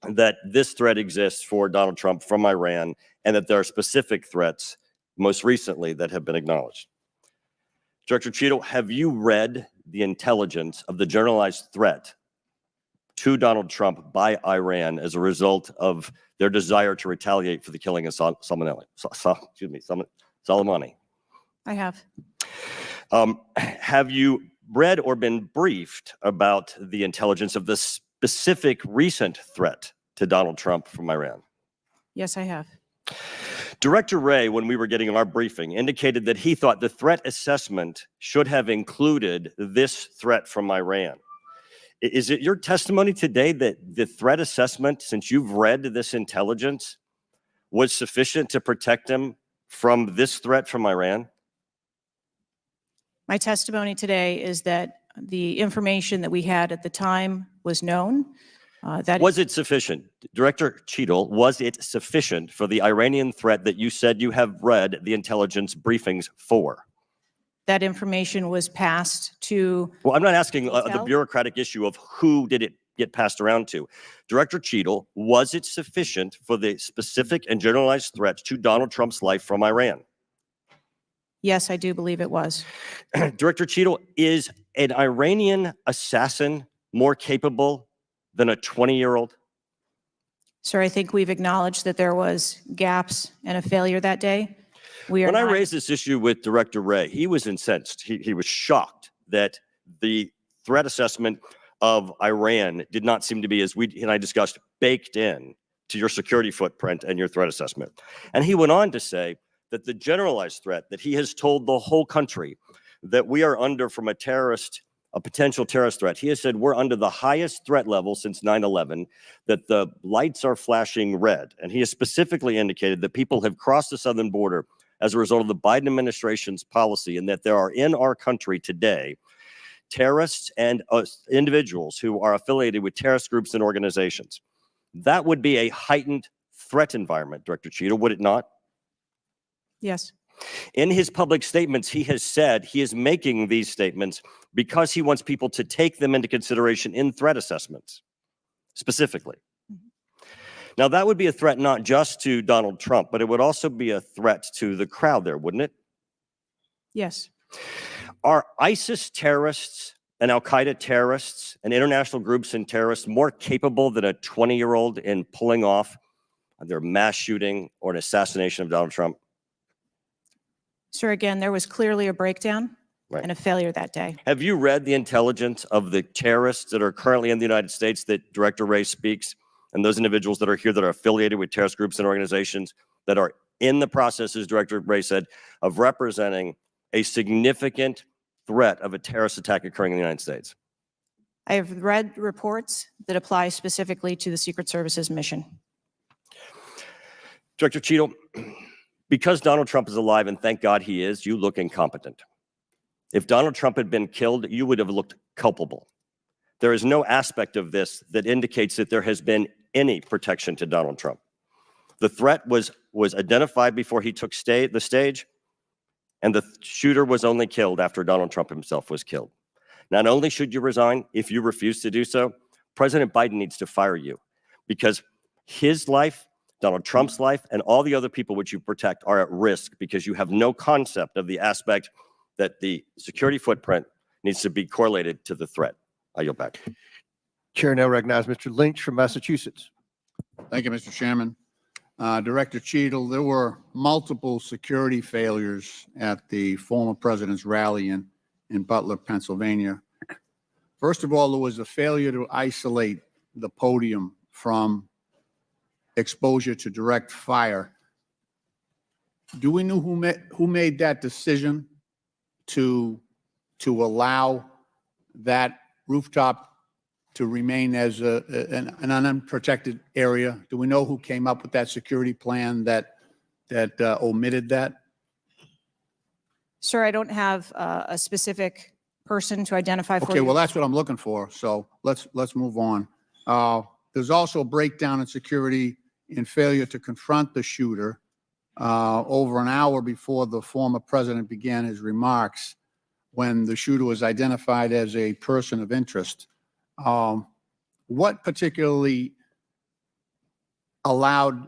that this threat exists for Donald Trump from Iran, and that there are specific threats, most recently, that have been acknowledged. Director Cheatle, have you read the intelligence of the generalized threat to Donald Trump by Iran as a result of their desire to retaliate for the killing of Soleimani? I have. Have you read or been briefed about the intelligence of the specific recent threat to Donald Trump from Iran? Yes, I have. Director Wray, when we were getting our briefing, indicated that he thought the threat assessment should have included this threat from Iran. Is it your testimony today that the threat assessment, since you've read this intelligence, was sufficient to protect him from this threat from Iran? My testimony today is that the information that we had at the time was known. Was it sufficient? Director Cheatle, was it sufficient for the Iranian threat that you said you have read the intelligence briefings for? That information was passed to. Well, I'm not asking the Intel? bureaucratic issue of who did it get passed around to. Director Cheatle, was it sufficient for the specific and generalized threats to Donald Trump's life from Iran? Yes, I do believe it was. Director Cheatle, is an Iranian assassin more capable than a 20-year-old? Sir, I think we've acknowledged that there was gaps and a failure that day. When I raised this issue with Director Wray, he was incensed. He was shocked that the threat assessment of Iran did not seem to be, as we and I discussed, baked in to your security footprint and your threat assessment. And he went on to say that the generalized threat that he has told the whole country that we are under from a potential terrorist threat. He has said we're under the highest threat level since 9/11, that the lights are flashing red. And he has specifically indicated that people have crossed the southern border as a result of the Biden administration's policy, and that there are in our country today terrorists and individuals who are affiliated with terrorist groups and organizations. That would be a heightened threat environment, Director Cheatle, would it not? Yes. In his public statements, he has said he is making these statements because he wants people to take them into consideration in threat assessments, specifically. Now, that would be a threat not just to Donald Trump, but it would also be a threat to the crowd there, wouldn't it? Yes. Are ISIS terrorists and Al-Qaeda terrorists and international groups and terrorists more capable than a 20-year-old in pulling off their mass shooting or an assassination of Donald Trump? Sir, again, there was clearly a breakdown Right. and a failure that day. Have you read the intelligence of the terrorists that are currently in the United States that Director Wray speaks, and those individuals that are here that are affiliated with terrorist groups and organizations that are in the process, as Director Wray said, of representing a significant threat of a terrorist attack occurring in the United States? I have read reports that apply specifically to the Secret Service's mission. Director Cheatle, because Donald Trump is alive, and thank God he is, you look incompetent. If Donald Trump had been killed, you would have looked culpable. There is no aspect of this that indicates that there has been any protection to Donald Trump. The threat was identified before he took the stage, and the shooter was only killed after Donald Trump himself was killed. Not only should you resign, if you refuse to do so, President Biden needs to fire you, because his life, Donald Trump's life, and all the other people which you protect are at risk because you have no concept of the aspect that the security footprint needs to be correlated to the threat. I yield back. Chair now recognizes Mr. Lynch from Massachusetts. Thank you, Mr. Chairman. Director Cheatle, there were multiple security failures at the former president's rally in Butler, Pennsylvania. First of all, there was a failure to isolate the podium from exposure to direct fire. Do we know who made that decision to allow that rooftop to remain as an unprotected area? Do we know who came up with that security plan that omitted that? Sir, I don't have a specific person to identify for Okay, you. well, that's what I'm looking for. So let's move on. There's also a breakdown in security and failure to confront the shooter over an hour before the former president began his remarks, when the shooter was identified as a person of interest. What particularly allowed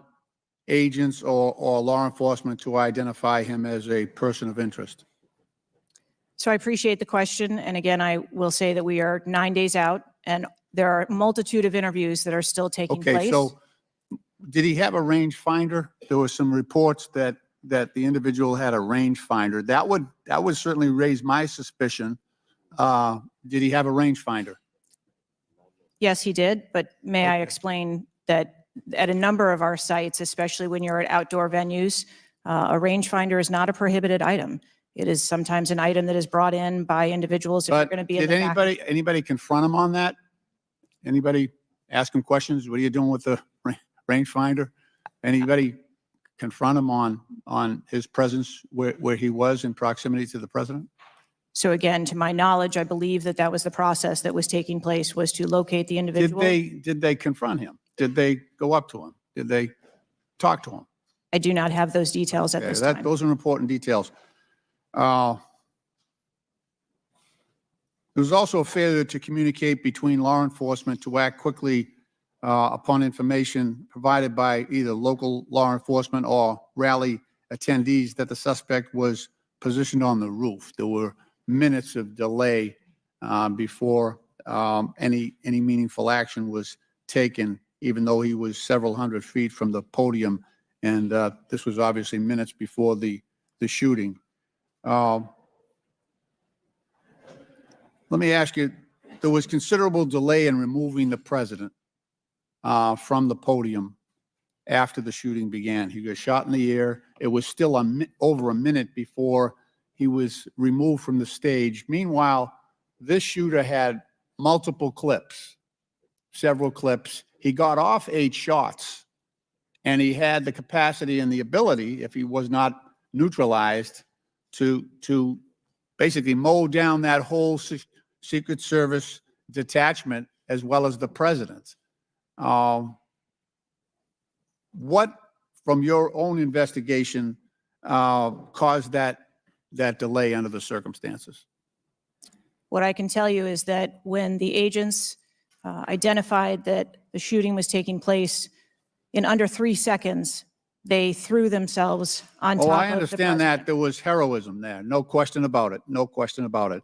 agents or law enforcement to identify him as a person of interest? So I appreciate the question. And again, I will say that we are 9 days out and there are a multitude of interviews that are still taking Okay, place. so did he have a rangefinder? There were some reports that the individual had a rangefinder. That would certainly raise my suspicion. Did he have a rangefinder? Yes, he did. But may I explain that at a number of our sites, especially when you're at outdoor venues, a rangefinder is not a prohibited item. It is sometimes an item that is brought in by individuals if they're But going to be in did the back. anybody confront him on that? Anybody ask him questions? What are you doing with the rangefinder? Anybody confront him on his presence where he was in proximity to the president? So again, to my knowledge, I believe that that was the process that was taking place, was to locate the individual. Did they confront him? Did they go up to him? Did they talk to him? I do not have those details at Okay, this time. those are important details. There was also a failure to communicate between law enforcement to act quickly upon information provided by either local law enforcement or rally attendees that the suspect was positioned on the roof. There were minutes of delay before any meaningful action was taken, even though he was several hundred feet from the podium. And this was obviously minutes before the shooting. Let me ask you, there was considerable delay in removing the president from the podium after the shooting began. He got shot in the air. It was still over a minute before he was removed from the stage. Meanwhile, this shooter had multiple clips, several clips. He got off 8 shots, and he had the capacity and the ability, if he was not neutralized, to basically mow down that whole Secret Service detachment as well as the president. What, from your own investigation, caused that delay under the circumstances? What I can tell you is that when the agents identified that the shooting was taking place, in under 3 seconds, they threw themselves on top of the I understand that president. there was heroism there. No question about it. No question about it.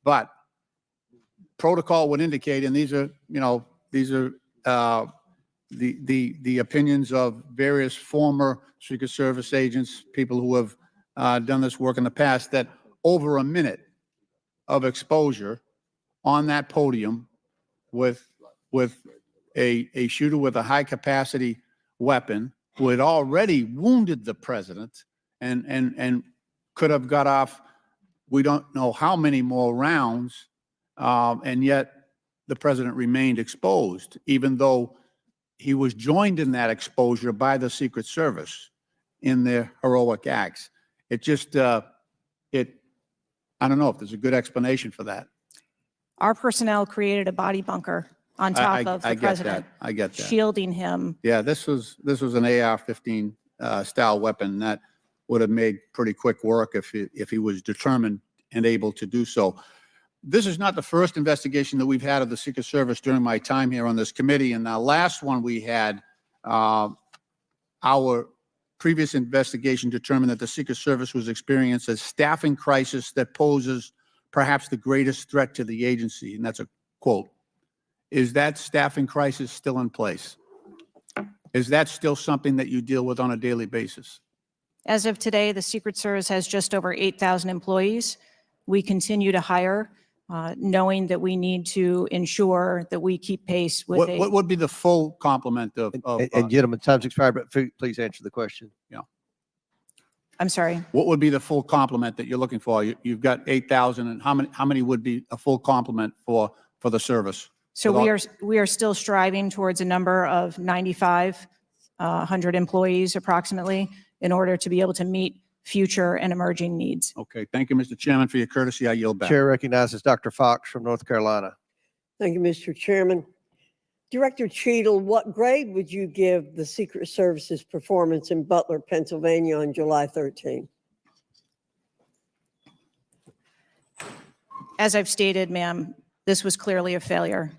But protocol would indicate, and these are the opinions of various former Secret Service agents, people who have done this work in the past, that over a minute of exposure on that podium with a shooter with a high capacity weapon who had already wounded the president and could have got off, we don't know how many more rounds, and yet the president remained exposed, even though he was joined in that exposure by the Secret Service in their heroic acts. It just, I don't know if there's a good explanation for that. Our personnel created a body bunker on top of the president, I get that. shielding him. Yeah, this was an AR-15 style weapon that would have made pretty quick work if he was determined and able to do so. This is not the first investigation that we've had of the Secret Service during my time here on this committee. And the last one we had, our previous investigation determined that the Secret Service was experiencing a staffing crisis that poses perhaps the greatest threat to the agency. And that's a quote. Is that staffing crisis still in place? Is that still something that you deal with on a daily basis? As of today, the Secret Service has just over 8,000 employees. We continue to hire, knowing that we need to ensure that we keep pace with What would be the full complement of And gentlemen, time's expired, but please answer the question. I'm sorry. what would be the full complement that you're looking for? You've got 8,000, and how many would be a full complement for the service? So we are still striving towards a number of 9,500 employees approximately in order to be able to meet future and emerging needs. Okay, thank you, Mr. Chairman, for your courtesy. I yield back. Chair recognizes Dr. Foxx from North Carolina. Thank you, Mr. Chairman. Director Cheatle, what grade would you give the Secret Service's performance in Butler, Pennsylvania on July 13? As I've stated, ma'am, this was clearly a failure.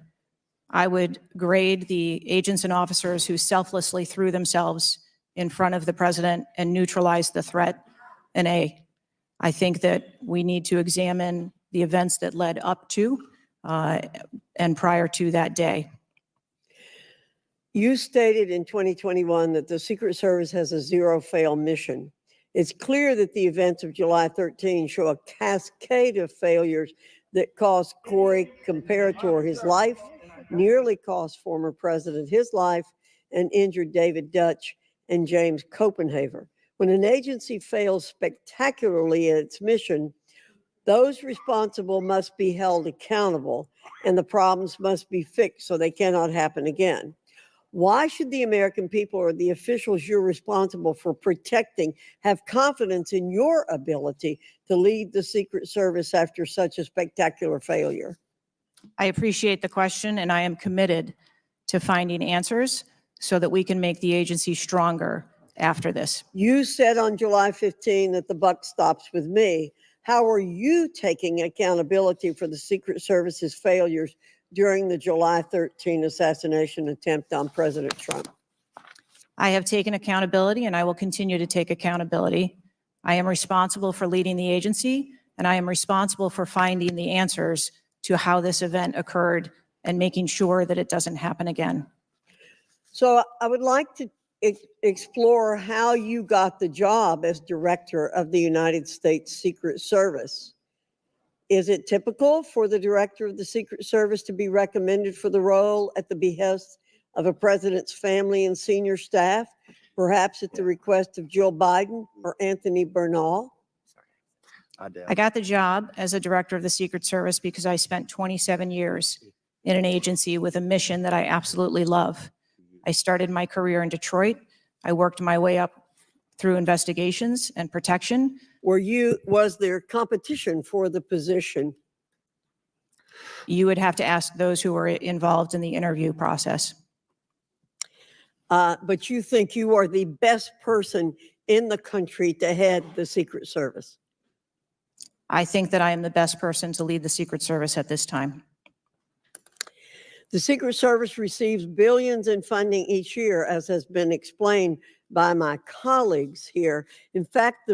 I would grade the agents and officers who selflessly threw themselves in front of the president and neutralized the threat an A. I think that we need to examine the events that led up to and prior to that day. You stated in 2021 that the Secret Service has a zero-fail mission. It's clear that the events of July 13 show a cascade of failures that cost Corey Comparator his life, nearly cost former president his life, and injured David Dutch and James Copenhaver. When an agency fails spectacularly at its mission, those responsible must be held accountable, and the problems must be fixed so they cannot happen again. Why should the American people or the officials you're responsible for protecting have confidence in your ability to lead the Secret Service after such a spectacular failure? I appreciate the question, and I am committed to finding answers so that we can make the agency stronger after this. You said on July 15 that the buck stops with me. How are you taking accountability for the Secret Service's failures during the July 13 assassination attempt on President Trump? I have taken accountability, and I will continue to take accountability. I am responsible for leading the agency, and I am responsible for finding the answers to how this event occurred and making sure that it doesn't happen again. So I would like to explore how you got the job as director of the United States Secret Service. Is it typical for the director of the Secret Service to be recommended for the role at the behest of a president's family and senior staff, perhaps at the request of Jill Biden or Anthony Bernal? I got the job as a director of the Secret Service because I spent 27 years in an agency with a mission that I absolutely love. I started my career in Detroit. I worked my way up through investigations and protection. Was there competition for the position? You would have to ask those who were involved in the interview process. But you think you are the best person in the country to head the Secret Service? I think that I am the best person to lead the Secret Service at this time. The Secret Service receives billions in funding each year, as has been explained by my colleagues here. In fact,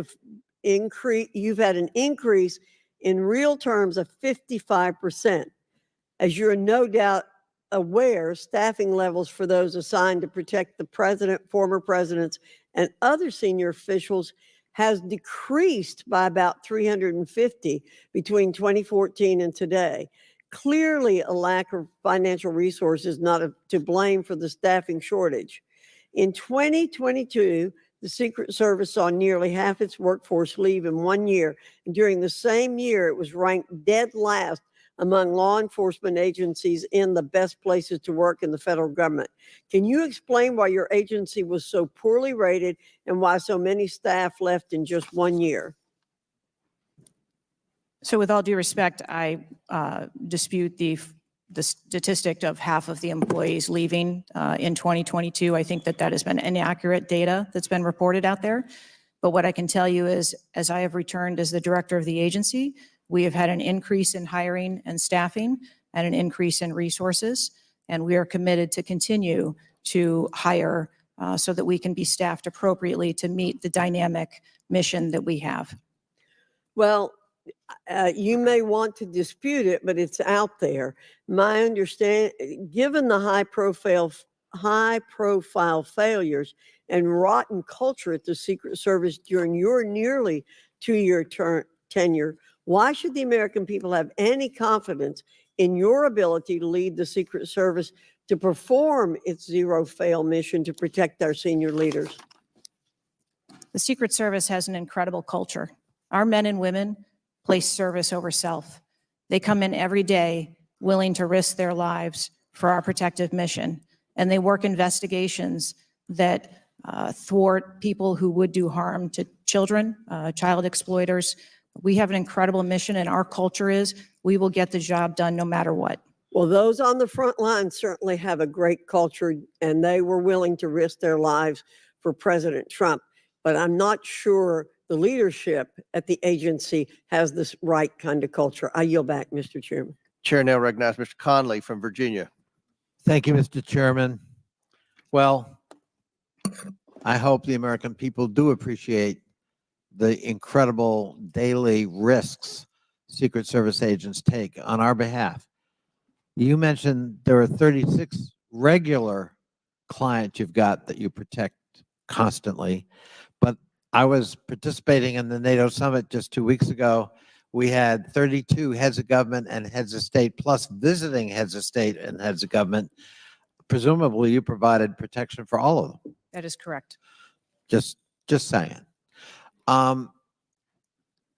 you've had an increase in real terms of 55%. As you're no doubt aware, staffing levels for those assigned to protect the president, former presidents, and other senior officials has decreased by about 350 between 2014 and today. Clearly, a lack of financial resources not to blame for the staffing shortage. In 2022, the Secret Service saw nearly half its workforce leave in 1 year. And during the same year, it was ranked dead last among law enforcement agencies in the best places to work in the federal government. Can you explain why your agency was so poorly rated and why so many staff left in just 1 year? So with all due respect, I dispute the statistic of half of the employees leaving in 2022. I think that has been inaccurate data that's been reported out there. But what I can tell you is, as I have returned as the director of the agency, we have had an increase in hiring and staffing and an increase in resources. And we are committed to continue to hire so that we can be staffed appropriately to meet the dynamic mission that we have. Well, you may want to dispute it, but it's out there. My understanding, given the high profile failures and rotten culture at the Secret Service during your nearly 2-year tenure, why should the American people have any confidence in your ability to lead the Secret Service to perform its zero-fail mission to protect our senior leaders? The Secret Service has an incredible culture. Our men and women place service over self. They come in every day willing to risk their lives for our protective mission. And they work investigations that thwart people who would do harm to children, child exploiters. We have an incredible mission, and our culture is we will get the job done no matter what. Well, those on the front line certainly have a great culture, and they were willing to risk their lives for President Trump. But I'm not sure the leadership at the agency has this right kind of culture. I yield back, Mr. Chairman. Chair now recognizes Mr. Connolly from Virginia. Thank you, Mr. Chairman. Well, I hope the American people do appreciate the incredible daily risks Secret Service agents take on our behalf. You mentioned there are 36 regular clients you've got that you protect constantly, but I was participating in the NATO summit just 2 weeks ago. We had 32 heads of government and heads of state, plus visiting heads of state and heads of government. Presumably, you provided protection for all of them. That is correct. Just saying.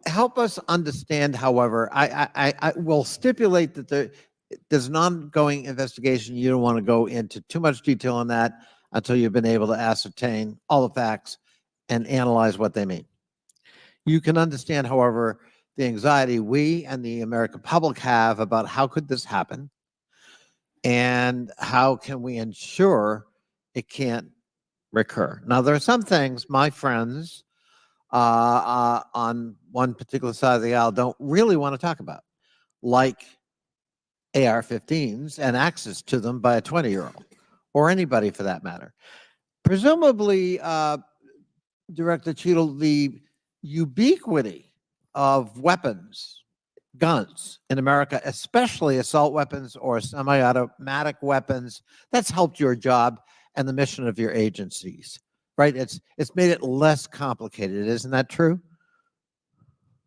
Help us understand, however, I will stipulate that there's an ongoing investigation. You don't want to go into too much detail on that until you've been able to ascertain all the facts and analyze what they mean. You can understand, however, the anxiety we and the American public have about how could this happen and how can we ensure it can't recur. Now, there are some things my friends on one particular side of the aisle don't really want to talk about, like AR-15s and access to them by a 20-year-old or anybody for that matter. Presumably, Director Cheatle, the ubiquity of weapons, guns in America, especially assault weapons or semi-automatic weapons, that's helped your job and the mission of your agencies, right? It's made it less complicated. Isn't that true?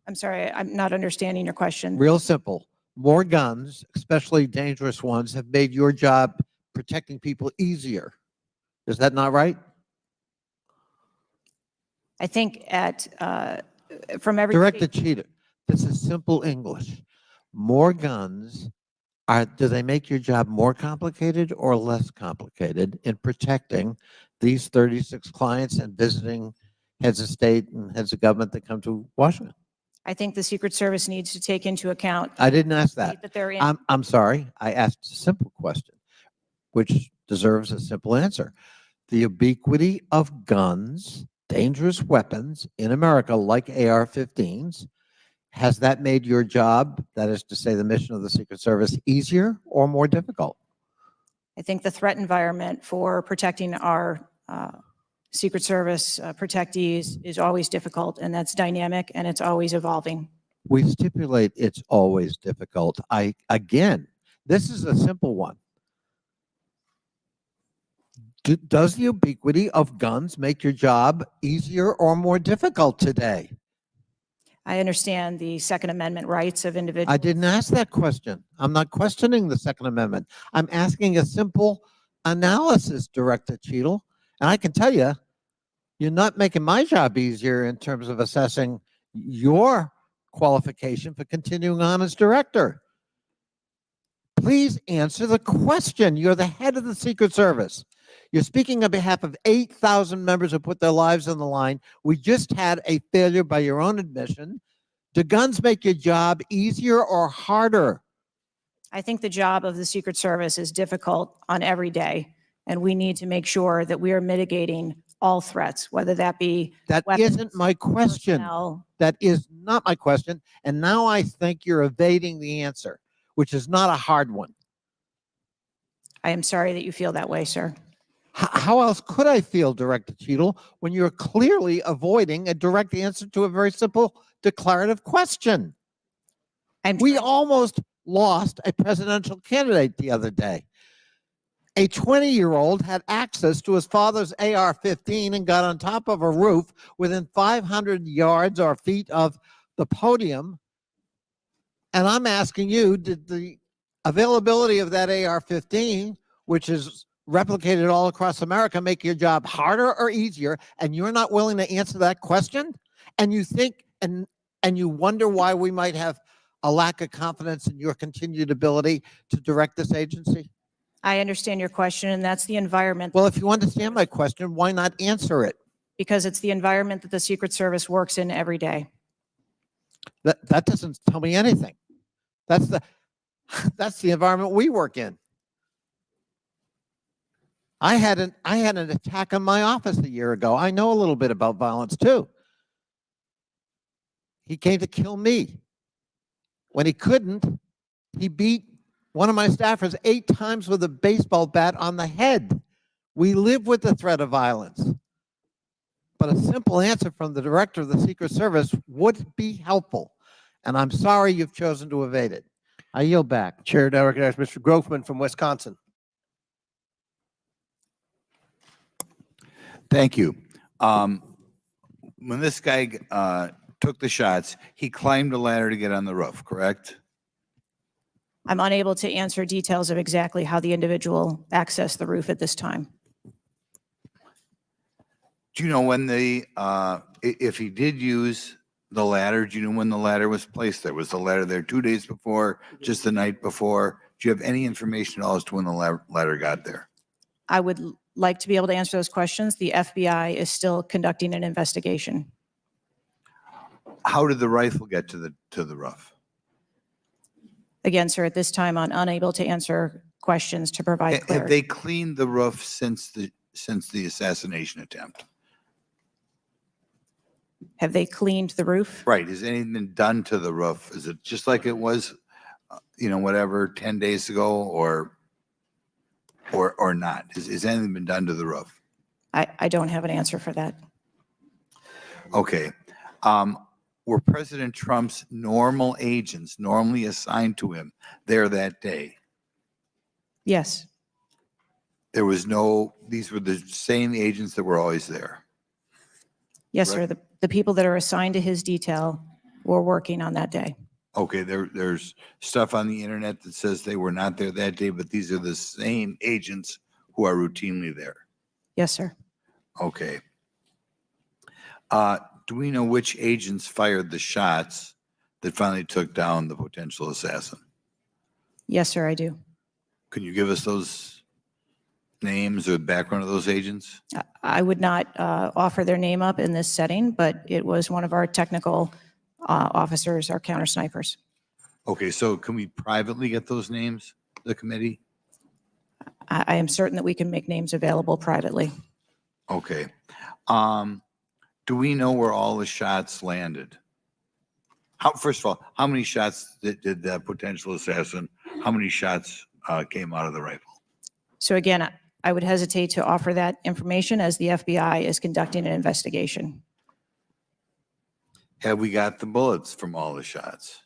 I'm sorry, I'm not understanding your question. Real simple. More guns, especially dangerous ones, have made your job protecting people easier. Is that not right? I think from every Director Cheatle, this is simple English. More guns, do they make your job more complicated or less complicated in protecting these 36 clients and visiting heads of state and heads of government that come to Washington? I think the Secret Service needs to take into account. I didn't ask that. That they're in. I'm sorry. I asked a simple question, which deserves a simple answer. The ubiquity of guns, dangerous weapons in America, like AR-15s, has that made your job, that is to say the mission of the Secret Service, easier or more difficult? I think the threat environment for protecting our Secret Service protectees is always difficult, and that's dynamic and it's always evolving. We stipulate it's always difficult. Again, this is a simple one. Does the ubiquity of guns make your job easier or more difficult today? I understand the Second Amendment rights of individuals. I didn't ask that question. I'm not questioning the Second Amendment. I'm asking a simple analysis, Director Cheatle. And I can tell you, you're not making my job easier in terms of assessing your qualification for continuing on as director. Please answer the question. You're the head of the Secret Service. You're speaking on behalf of 8,000 members who put their lives on the line. We just had a failure by your own admission. Do guns make your job easier or harder? I think the job of the Secret Service is difficult on every day, and we need to make sure that we are mitigating all threats, whether that be That weapons, isn't my question. personnel. That is not my question. And now I think you're evading the answer, which is not a hard one. I am sorry that you feel that way, sir. How else could I feel, Director Cheatle, when you're clearly avoiding a direct answer to a very simple declarative question? We almost lost a presidential candidate the other day. A 20-year-old had access to his father's AR-15 and got on top of a roof within 500 yards or feet of the podium. And I'm asking you, did the availability of that AR-15, which is replicated all across America, make your job harder or easier? And you're not willing to answer that question? And you think and you wonder why we might have a lack of confidence in your continued ability to direct this agency? I understand your question, and that's the environment. Well, if you understand my question, why not answer it? Because it's the environment that the Secret Service works in every day. That doesn't tell me anything. That's the environment we work in. I had an attack on my office a year ago. I know a little bit about violence too. He came to kill me. When he couldn't, he beat one of my staffers 8 times with a baseball bat on the head. We live with the threat of violence. But a simple answer from the director of the Secret Service would be helpful. And I'm sorry you've chosen to evade it. I yield back. Chair now recognizes Mr. Grothman from Wisconsin. Thank you. When this guy took the shots, he climbed a ladder to get on the roof, correct? I'm unable to answer details of exactly how the individual accessed the roof at this time. Do you know when if he did use the ladder, do you know when the ladder was placed there? Was the ladder there 2 days before, just the night before? Do you have any information at all as to when the ladder got there? I would like to be able to answer those questions. The FBI is still conducting an investigation. How did the rifle get to the roof? Again, sir, at this time, I'm unable to answer questions to provide Have clarity. they cleaned the roof since the assassination attempt? Have they cleaned the roof? Right. Has anything been done to the roof? Is it just like it was, whatever, 10 days ago or not? Has anything been done to the roof? I don't have an answer for that. Okay. Were President Trump's normal agents normally assigned to him there that day? Yes, These were the same agents that were always there. yes, sir. The people that are assigned to his detail were working on that day. Okay, there's stuff on the internet that says they were not there that day, but these are the same agents who are routinely there. Yes, sir. Okay. Do we know which agents fired the shots that finally took down the potential assassin? Yes, sir, I do. Can you give us those names or background of those agents? I would not offer their name up in this setting, but it was one of our technical officers, our counter snipers. Okay, so can we privately get those names, the committee? I am certain that we can make names available privately. Okay. Do we know where all the shots landed? First of all, how many shots did that potential assassin, how many shots came out of the rifle? So again, I would hesitate to offer that information as the FBI is conducting an investigation. Have we got the bullets from all the shots?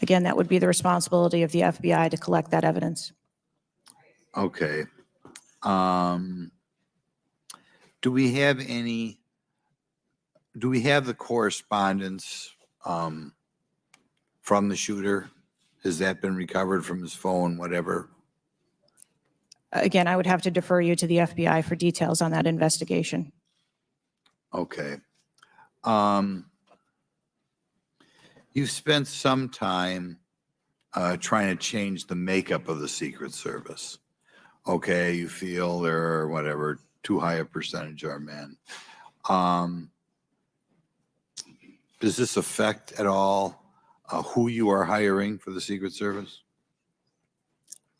Again, that would be the responsibility of the FBI to collect that evidence. Okay. Do we have the correspondence from the shooter? Has that been recovered from his phone, whatever? Again, I would have to defer you to the FBI for details on that investigation. Okay. You've spent some time trying to change the makeup of the Secret Service. Okay, you feel there are, whatever, too high a percentage are men. Does this affect at all who you are hiring for the Secret Service?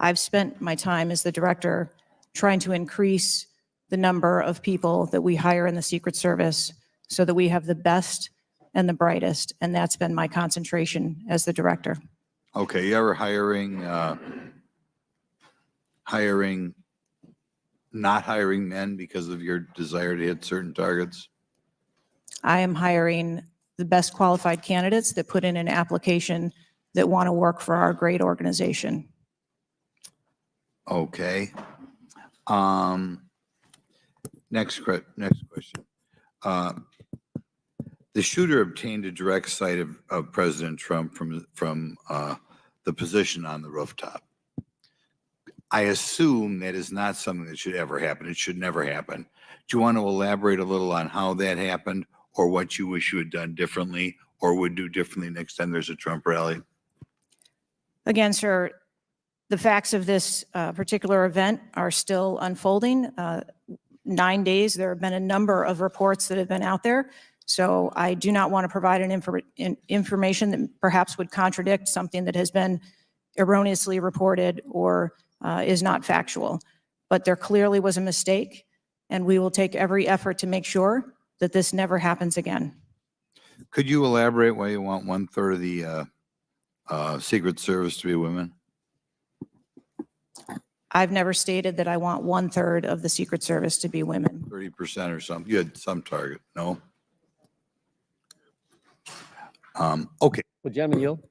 I've spent my time as the director trying to increase the number of people that we hire in the Secret Service so that we have the best and the brightest, and that's been my concentration as the director. Okay, you ever not hiring men because of your desire to hit certain targets? I am hiring the best qualified candidates that put in an application that want to work for our great organization. Okay. Next question. The shooter obtained a direct sight of President Trump from the position on the rooftop. I assume that is not something that should ever happen. It should never happen. Do you want to elaborate a little on how that happened, or what you wish you had done differently or would do differently next time there's a Trump rally? Again, sir, the facts of this particular event are still unfolding. 9 days, there have been a number of reports that have been out there. So I do not want to provide information that perhaps would contradict something that has been erroneously reported or is not factual. But there clearly was a mistake, and we will take every effort to make sure that this never happens again. Could you elaborate why you want 1/3 of the Secret Service to be women? I've never stated that I want 1/3 of the Secret Service to be women. 30% or something. You had some target, no? Okay, Would gentlemen yield?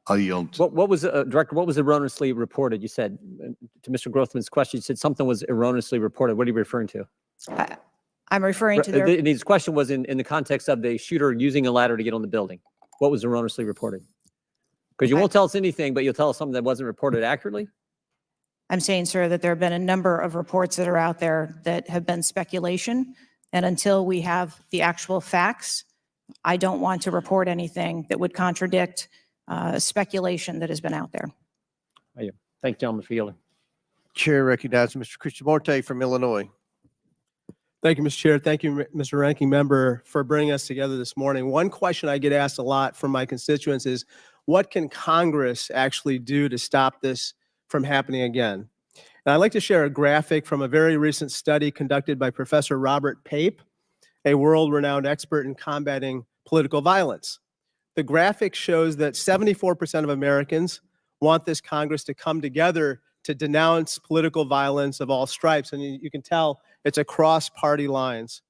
I'll yield. What was, Director, what was erroneously reported? You said, to Mr. Grothman's question, you said something was erroneously reported. What are you referring to? I'm referring to their, His question was in the context of the shooter using a ladder to get on the building. What was erroneously reported? Because you won't tell us anything, but you'll tell us something that wasn't reported accurately? I'm saying, sir, that there have been a number of reports that are out there that have been speculation. And until we have the actual facts, I don't want to report anything that would contradict speculation that has been out there. Thank you, gentlemen, for yielding. Chair recognizes Mr. Krishnamurti from Illinois. Thank you, Mr. Chair. Thank you, Mr. Ranking Member, for bringing us together this morning. One question I get asked a lot from my constituents is, what can Congress actually do to stop this from happening again? And I'd like to share a graphic from a very recent study conducted by Professor Robert Pape, a world-renowned expert in combating political violence. The graphic shows that 74% of Americans want this Congress to come together to denounce political violence of all stripes. And you can tell it's across party lines.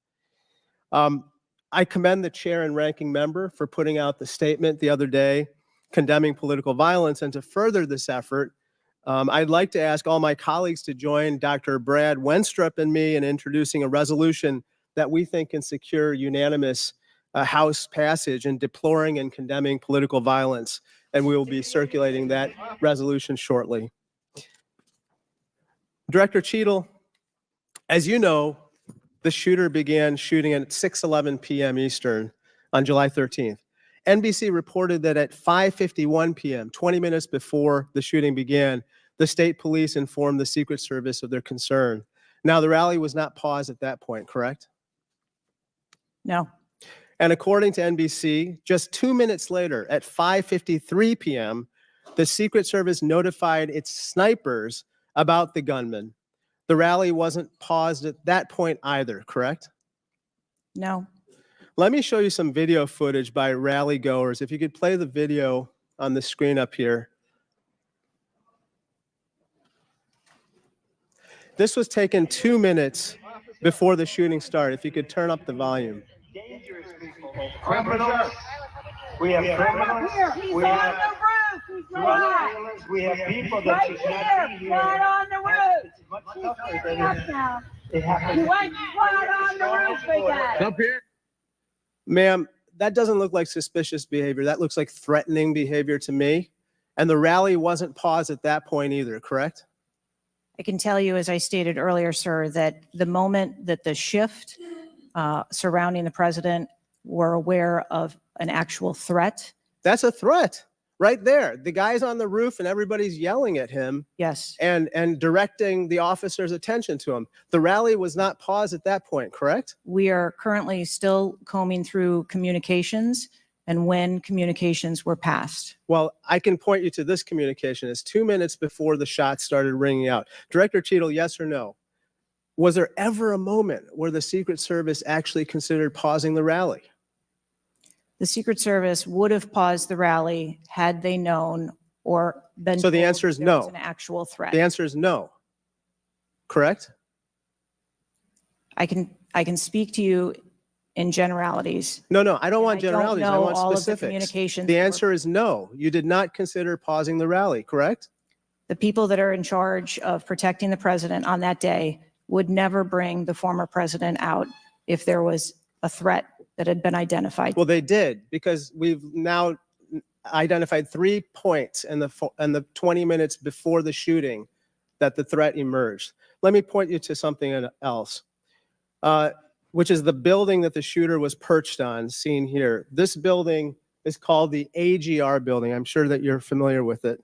I commend the chair and ranking member for putting out the statement the other day condemning political violence. And to further this effort, I'd like to ask all my colleagues to join Dr. Brad Wenstrup and me in introducing a resolution that we think can secure unanimous House passage in deploring and condemning political violence. And we will be circulating that resolution shortly. Director Cheatle, as you know, the shooter began shooting at 6:11 p.m. Eastern on July 13th. NBC reported that at 5:51 p.m., 20 minutes before the shooting began, the state police informed the Secret Service of their concern. Now, the rally was not paused at that point, correct? No. And according to NBC, just 2 minutes later, at 5:53 p.m., the Secret Service notified its snipers about the gunman. The rally wasn't paused at that point either, correct? No. Let me show you some video footage by rally goers. If you could play the video on the screen up here. This was taken 2 minutes before the shooting started. If you could turn up the volume. Dangerous people, criminals. We have criminals. We have drug dealers. We have people that should not be here. Right on the roof. It's much tougher than Now. it happens. You went right on the roof, big guy. Up here. Ma'am, that doesn't look like suspicious behavior. That looks like threatening behavior to me. And the rally wasn't paused at that point either, correct? I can tell you, as I stated earlier, sir, that the moment that the shift surrounding the president were aware of an actual threat. That's a threat right there. The guy's on the roof and everybody's yelling at him. Yes. And directing the officer's attention to him. The rally was not paused at that point, correct? We are currently still combing through communications and when communications were passed. Well, I can point you to this communication. It's 2 minutes before the shots started ringing out. Director Cheatle, yes or no? Was there ever a moment where the Secret Service actually considered pausing the rally? The Secret Service would have paused the rally had they known or been So the told answer is there was no. an actual threat. The answer is no. Correct? I can speak to you in generalities. No, I don't want I don't generalities. I know want all of the specifics. communications The that were- answer is no. You did not consider pausing the rally, correct? The people that are in charge of protecting the president on that day would never bring the former president out if there was a threat that had been identified. Well, they did, because we've now identified 3 points in the 20 minutes before the shooting that the threat emerged. Let me point you to something else, which is the building that the shooter was perched on, seen here. This building is called the AGR building. I'm sure that you're familiar with it.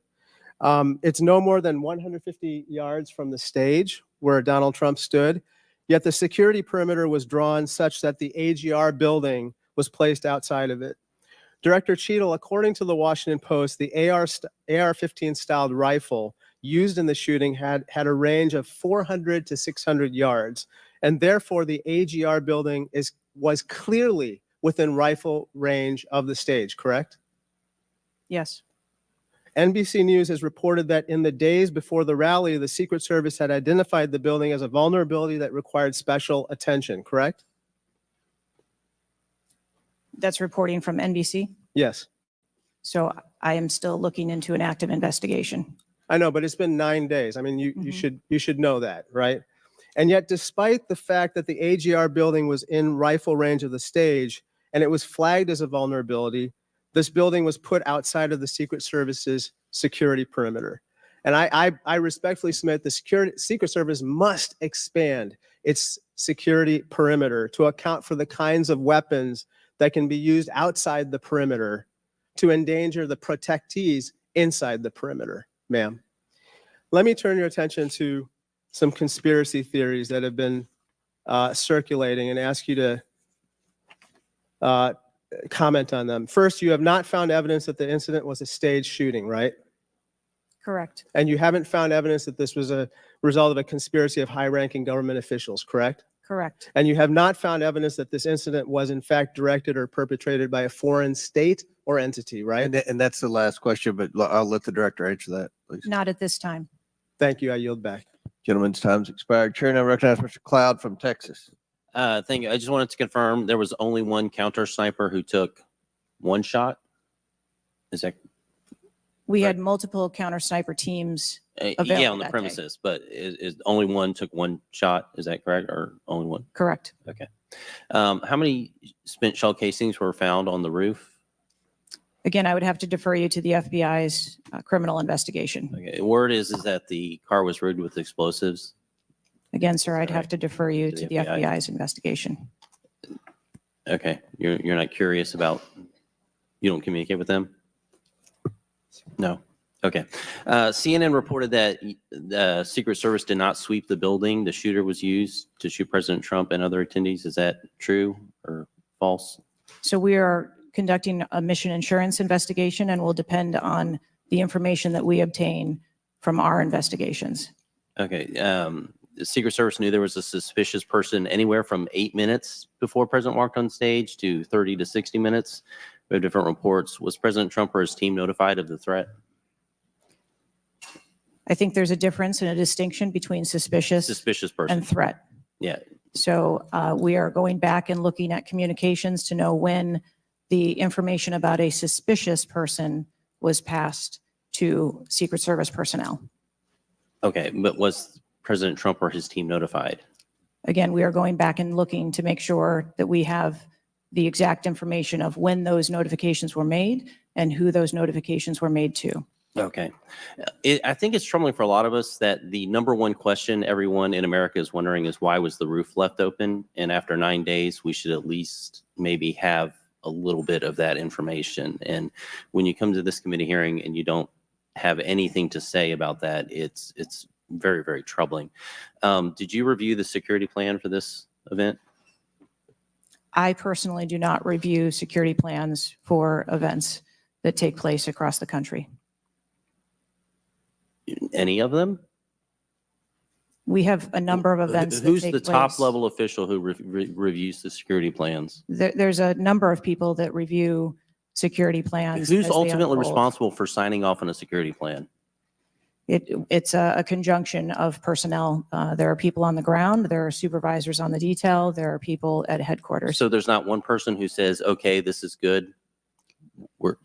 It's no more than 150 yards from the stage where Donald Trump stood, yet the security perimeter was drawn such that the AGR building was placed outside of it. Director Cheatle, according to the Washington Post, the AR-15 styled rifle used in the shooting had a range of 400 to 600 yards, and therefore the AGR building was clearly within rifle range of the stage, correct? Yes. NBC News has reported that in the days before the rally, the Secret Service had identified the building as a vulnerability that required special attention, correct? That's reporting from NBC. Yes. So I am still looking into an active investigation. I know, but it's been 9 days. I mean, you should know that, right? And yet, despite the fact that the AGR building was in rifle range of the stage and it was flagged as a vulnerability, this building was put outside of the Secret Service's security perimeter. And I respectfully submit the Secret Service must expand its security perimeter to account for the kinds of weapons that can be used outside the perimeter to endanger the protectees inside the perimeter, ma'am. Let me turn your attention to some conspiracy theories that have been circulating and ask you to comment on them. First, you have not found evidence that the incident was a staged shooting, right? Correct. And you haven't found evidence that this was a result of a conspiracy of high-ranking government officials, correct? Correct. And you have not found evidence that this incident was in fact directed or perpetrated by a foreign state or entity, right? And that's the last question, but I'll let the director answer that, please. Not at this time. Thank you. I yield back. Gentleman's time's expired. Chair now recognizes Mr. Cloud from Texas. Thank you. I just wanted to confirm there was only one counter sniper who took one shot. Is that We had multiple counter sniper teams available yeah, on the that day. premises, but is only one took one shot? Is that correct, or only one? Correct. Okay. How many spent shell casings were found on the roof? Again, I would have to defer you to the FBI's criminal investigation. Okay. Word is that the car was rigged with explosives. Again, sir, I'd All have right. to defer you To to the the FBI. FBI's investigation. Okay. You're not curious about, you don't communicate with them? No. Okay. CNN reported that the Secret Service did not sweep the building. The shooter was used to shoot President Trump and other attendees. Is that true or false? So we are conducting a mission insurance investigation and will depend on the information that we obtain from our investigations. Okay. The Secret Service knew there was a suspicious person anywhere from 8 minutes before President walked on stage to 30 to 60 minutes. We have different reports. Was President Trump or his team notified of the threat? I think there's a difference and a distinction between suspicious Person. and threat. Yeah. So we are going back and looking at communications to know when the information about a suspicious person was passed to Secret Service personnel. Okay. But was President Trump or his team notified? Again, we are going back and looking to make sure that we have the exact information of when those notifications were made and who those notifications were made to. Okay. I think it's troubling for a lot of us that the number one question everyone in America is wondering is why was the roof left open? And after 9 days, we should at least maybe have a little bit of that information. And when you come to this committee hearing and you don't have anything to say about that, it's very, very troubling. Did you review the security plan for this event? I personally do not review security plans for events that take place across the country. Any of them? We have a number of events that Who's take the place. top level official who reviews the security plans? There's a number of people that review security plans. Who's as they ultimately unfold. responsible for signing off on a security plan? It's a conjunction of personnel. There are people on the ground, there are supervisors on the detail, there are people at headquarters. So there's not one person who says, okay, this is good.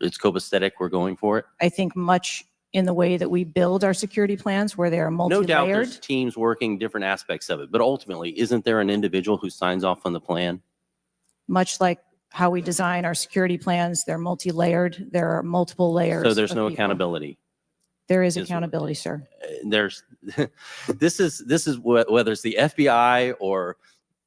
It's copacetic. We're going for it. I think much in the way that we build our security plans where they are No doubt there's multi-layered. teams working different aspects of it, but ultimately, isn't there an individual who signs off on the plan? Much like how we design our security plans, they're multi-layered. There are multiple layers. So there's of no people. accountability. There is is- accountability, sir. There's this is whether it's the FBI or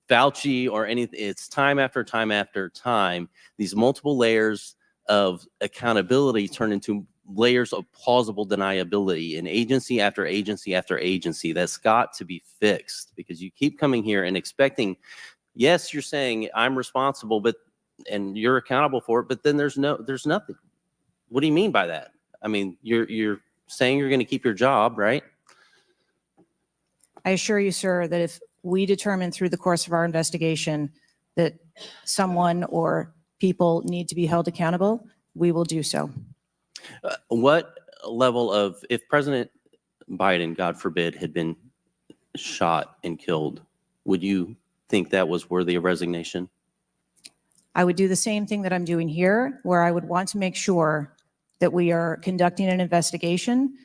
Fauci or anything, it's time after time after time, these multiple layers of accountability turn into layers of plausible deniability in agency after agency after agency. That's got to be fixed, because you keep coming here and expecting, yes, you're saying I'm responsible, but and you're accountable for it, but then there's nothing. What do you mean by that? I mean, you're saying you're going to keep your job, right? I assure you, sir, that if we determine through the course of our investigation that someone or people need to be held accountable, we will do so. What level of, if President Biden, God forbid, had been shot and killed, would you think that was worthy of resignation? I would do the same thing that I'm doing here, where I would want to make sure that we are conducting an investigation,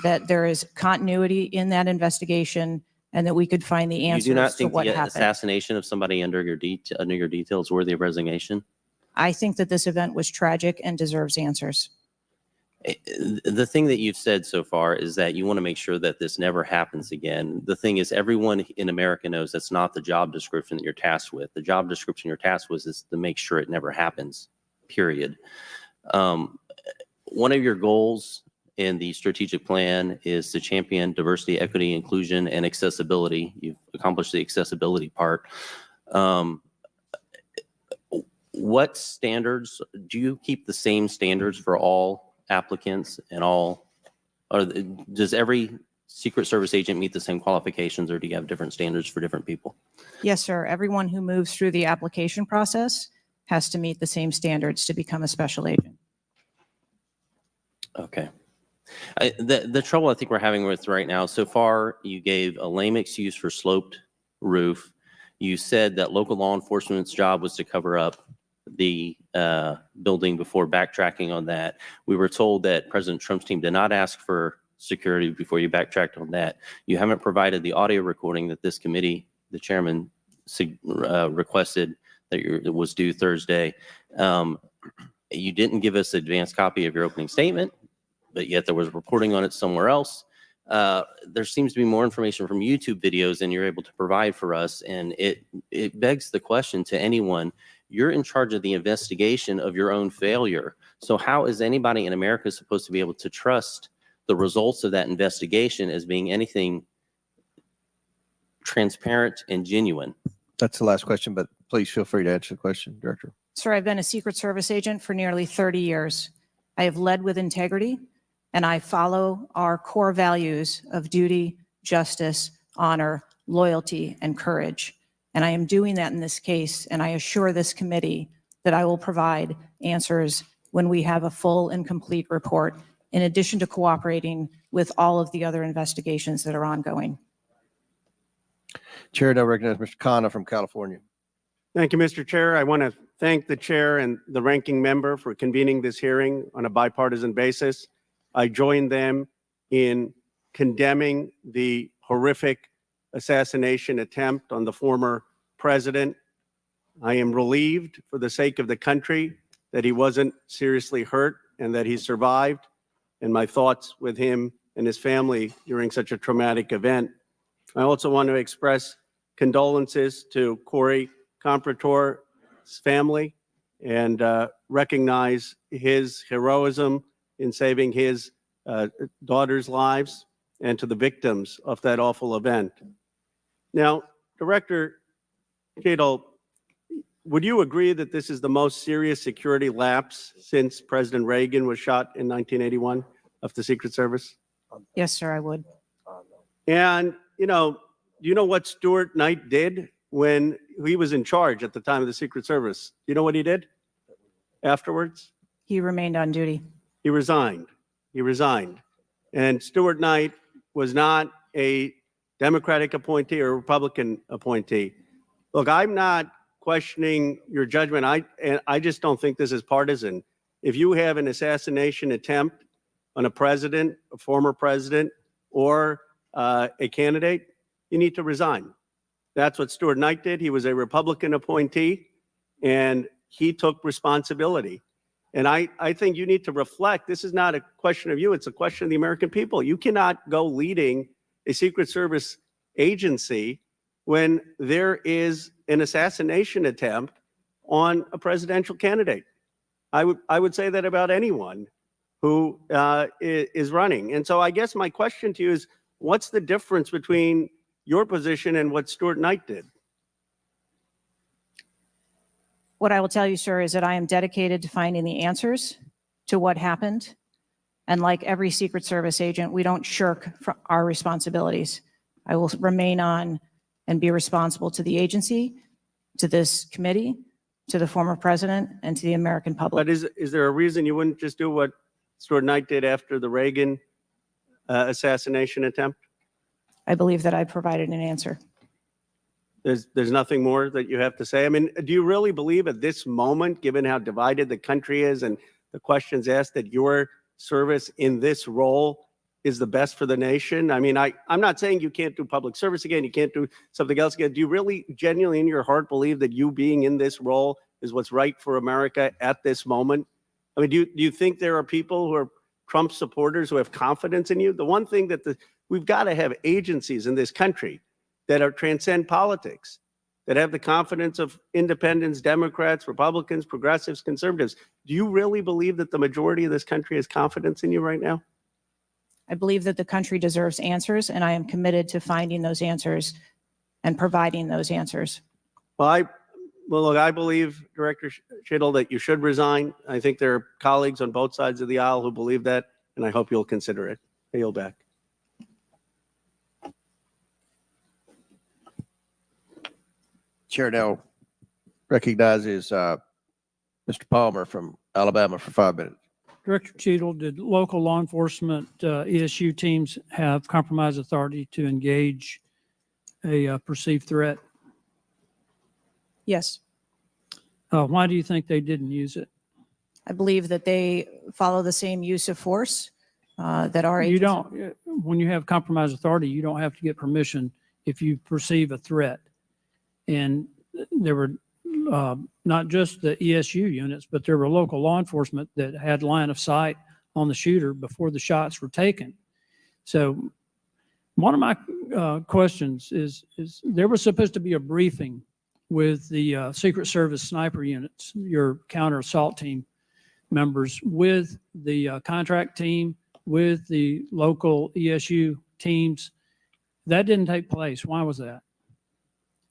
that there is continuity in that investigation, and that we could find the You do answers not to think what the happened. assassination of somebody under your details worthy of resignation? I think that this event was tragic and deserves answers. The thing that you've said so far is that you want to make sure that this never happens again. The thing is, everyone in America knows that's not the job description that you're tasked with. The job description you're tasked with is to make sure it never happens, period. One of your goals in the strategic plan is to champion diversity, equity, inclusion, and accessibility. You've accomplished the accessibility part. What standards, do you keep the same standards for all applicants and all, or does every Secret Service agent meet the same qualifications, or do you have different standards for different people? Yes, sir. Everyone who moves through the application process has to meet the same standards to become a special agent. Okay. The trouble I think we're having with right now, so far, you gave a lame excuse for sloped roof. You said that local law enforcement's job was to cover up the building before backtracking on that. We were told that President Trump's team did not ask for security before you backtracked on that. You haven't provided the audio recording that this committee, the chairman, requested that was due Thursday. You didn't give us an advanced copy of your opening statement, but yet there was reporting on it somewhere else. There seems to be more information from YouTube videos than you're able to provide for us, and it begs the question to anyone, you're in charge of the investigation of your own failure. So how is anybody in America supposed to be able to trust the results of that investigation as being anything transparent and genuine? That's the last question, but please feel free to answer the question, Director. Sir, I've been a Secret Service agent for nearly 30 years. I have led with integrity, and I follow our core values of duty, justice, honor, loyalty, and courage. And I am doing that in this case, and I assure this committee that I will provide answers when we have a full and complete report, in addition to cooperating with all of the other investigations that are ongoing. Chair now recognizes Mr. Khanna from California. Thank you, Mr. Chair. I want to thank the chair and the ranking member for convening this hearing on a bipartisan basis. I join them in condemning the horrific assassination attempt on the former president. I am relieved for the sake of the country that he wasn't seriously hurt and that he survived, and my thoughts with him and his family during such a traumatic event. I also want to express condolences to Corey Comprator's family and recognize his heroism in saving his daughter's lives, and to the victims of that awful event. Now, Director Cheatle, would you agree that this is the most serious security lapse since President Reagan was shot in 1981 of the Secret Service? Yes, sir, I would. And, you know what Stuart Knight did when he was in charge at the time of the Secret Service? You know what he did afterwards? He remained on duty. He resigned. He resigned. And Stuart Knight was not a Democratic appointee or a Republican appointee. Look, I'm not questioning your judgment. I just don't think this is partisan. If you have an assassination attempt on a president, a former president, or a candidate, you need to resign. That's what Stuart Knight did. He was a Republican appointee, and he took responsibility. And I think you need to reflect. This is not a question of you. It's a question of the American people. You cannot go leading a Secret Service agency when there is an assassination attempt on a presidential candidate. I would say that about anyone who is running. And so I guess my question to you is, what's the difference between your position and what Stuart Knight did? What I will tell you, sir, is that I am dedicated to finding the answers to what happened. And like every Secret Service agent, we don't shirk from our responsibilities. I will remain on and be responsible to the agency, to this committee, to the former president, and to the American public. But is there a reason you wouldn't just do what Stuart Knight did after the Reagan assassination attempt? I believe that I provided an answer. There's nothing more that you have to say? I mean, do you really believe at this moment, given how divided the country is and the questions asked, that your service in this role is the best for the nation? I mean, I'm not saying you can't do public service again, you can't do something else again. Do you really genuinely in your heart believe that you being in this role is what's right for America at this moment? I mean, do you think there are people who are Trump supporters who have confidence in you? The one thing that we've got to have agencies in this country that are transcend politics, that have the confidence of independents, Democrats, Republicans, progressives, conservatives. Do you really believe that the majority of this country has confidence in you right now? I believe that the country deserves answers, and I am committed to finding those answers and providing those answers. Well, look, I believe, Director Cheatle, that you should resign. I think there are colleagues on both sides of the aisle who believe that, and I hope you'll consider it. I yield back. Chair now recognizes Mr. Palmer from Alabama for 5 minutes. Director Cheatle, did local law enforcement ESU teams have compromise authority to engage a perceived threat? Yes, Why do you think they didn't use it? I believe that they follow the same use of force that our You agency. don't, when you have compromise authority, you don't have to get permission if you perceive a threat. And there were not just the ESU units, but there were local law enforcement that had line of sight on the shooter before the shots were taken. So one of my questions is there was supposed to be a briefing with the Secret Service sniper units, your counter assault team members, with the contract team, with the local ESU teams. That didn't take place. Why was that?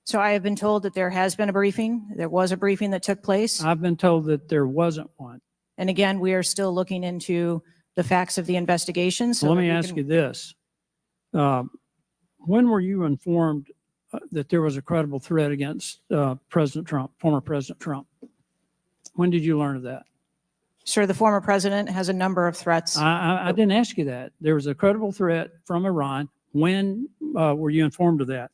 So I have been told that there has been a briefing. There was a briefing that took place. I've been told that there wasn't one. And again, we are still looking into the facts of the investigation. So Let that me we ask can- you this. When were you informed that there was a credible threat against President Trump, former President Trump? When did you learn of that? Sir, the former president has a number of threats. I didn't ask you that. There was a credible threat from Iran. When were you informed of that?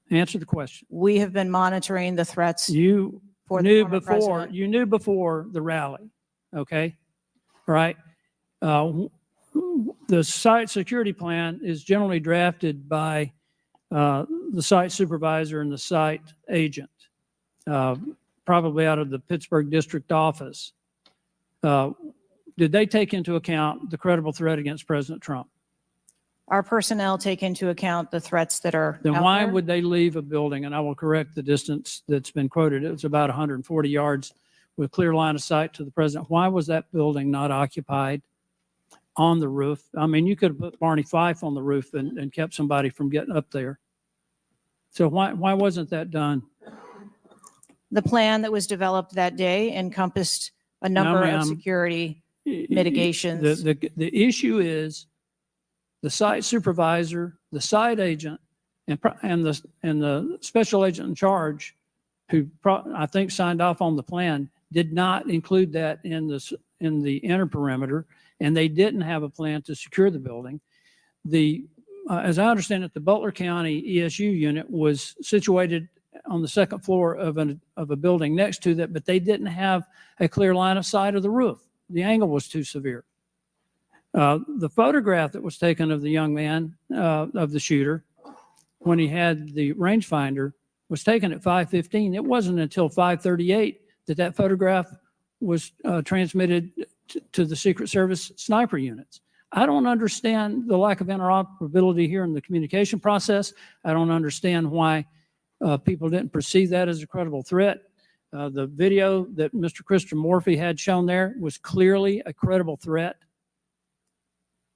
Answer the question. We have been monitoring the threats. You For the knew former before, president. you knew before the rally, okay? Right? The site security plan is generally drafted by the site supervisor and the site agent, probably out of the Pittsburgh district office. Did they take into account the credible threat against President Trump? Our personnel take into account the threats that are Then out why there. would they leave a building? And I will correct the distance that's been quoted. It was about 140 yards with clear line of sight to the president. Why was that building not occupied on the roof? I mean, you could have put Barney Fife on the roof and kept somebody from getting up there. So why wasn't that done? The plan that was developed that day encompassed a number ma'am. of security mitigations. The issue is the site supervisor, the site agent, and the special agent in charge, who I think signed off on the plan, did not include that in the inner perimeter, and they didn't have a plan to secure the building. As I understand it, the Butler County ESU unit was situated on the second floor of a building next to that, but they didn't have a clear line of sight of the roof. The angle was too severe. The photograph that was taken of the young man, of the shooter, when he had the rangefinder, was taken at 5:15. It wasn't until 5:38 that photograph was transmitted to the Secret Service sniper units. I don't understand the lack of interoperability here in the communication process. I don't understand why people didn't perceive that as a credible threat. The video that Mr. Christopher Morphy had shown there was clearly a credible threat.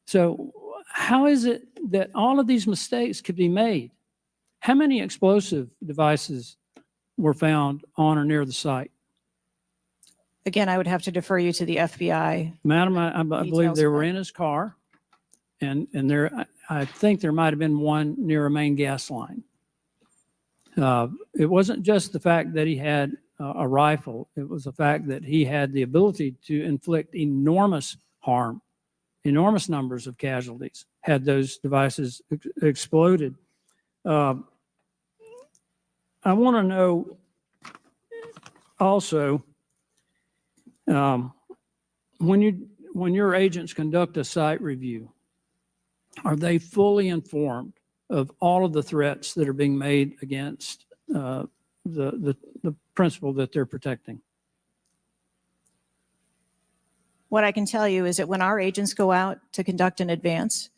So how is it that all of these mistakes could be made? How many explosive devices were found on or near the site? Again, I would have to defer you to the FBI. Madam, I believe Details they of were that. in his car, and I think there might have been one near a main gas line. It wasn't just the fact that he had a rifle. It was the fact that he had the ability to inflict enormous harm, enormous numbers of casualties had those devices exploded. I want to know also, when your agents conduct a site review, are they fully informed of all of the threats that are being made against the principle that they're protecting? What I can tell you is that when our agents go out to conduct an advance,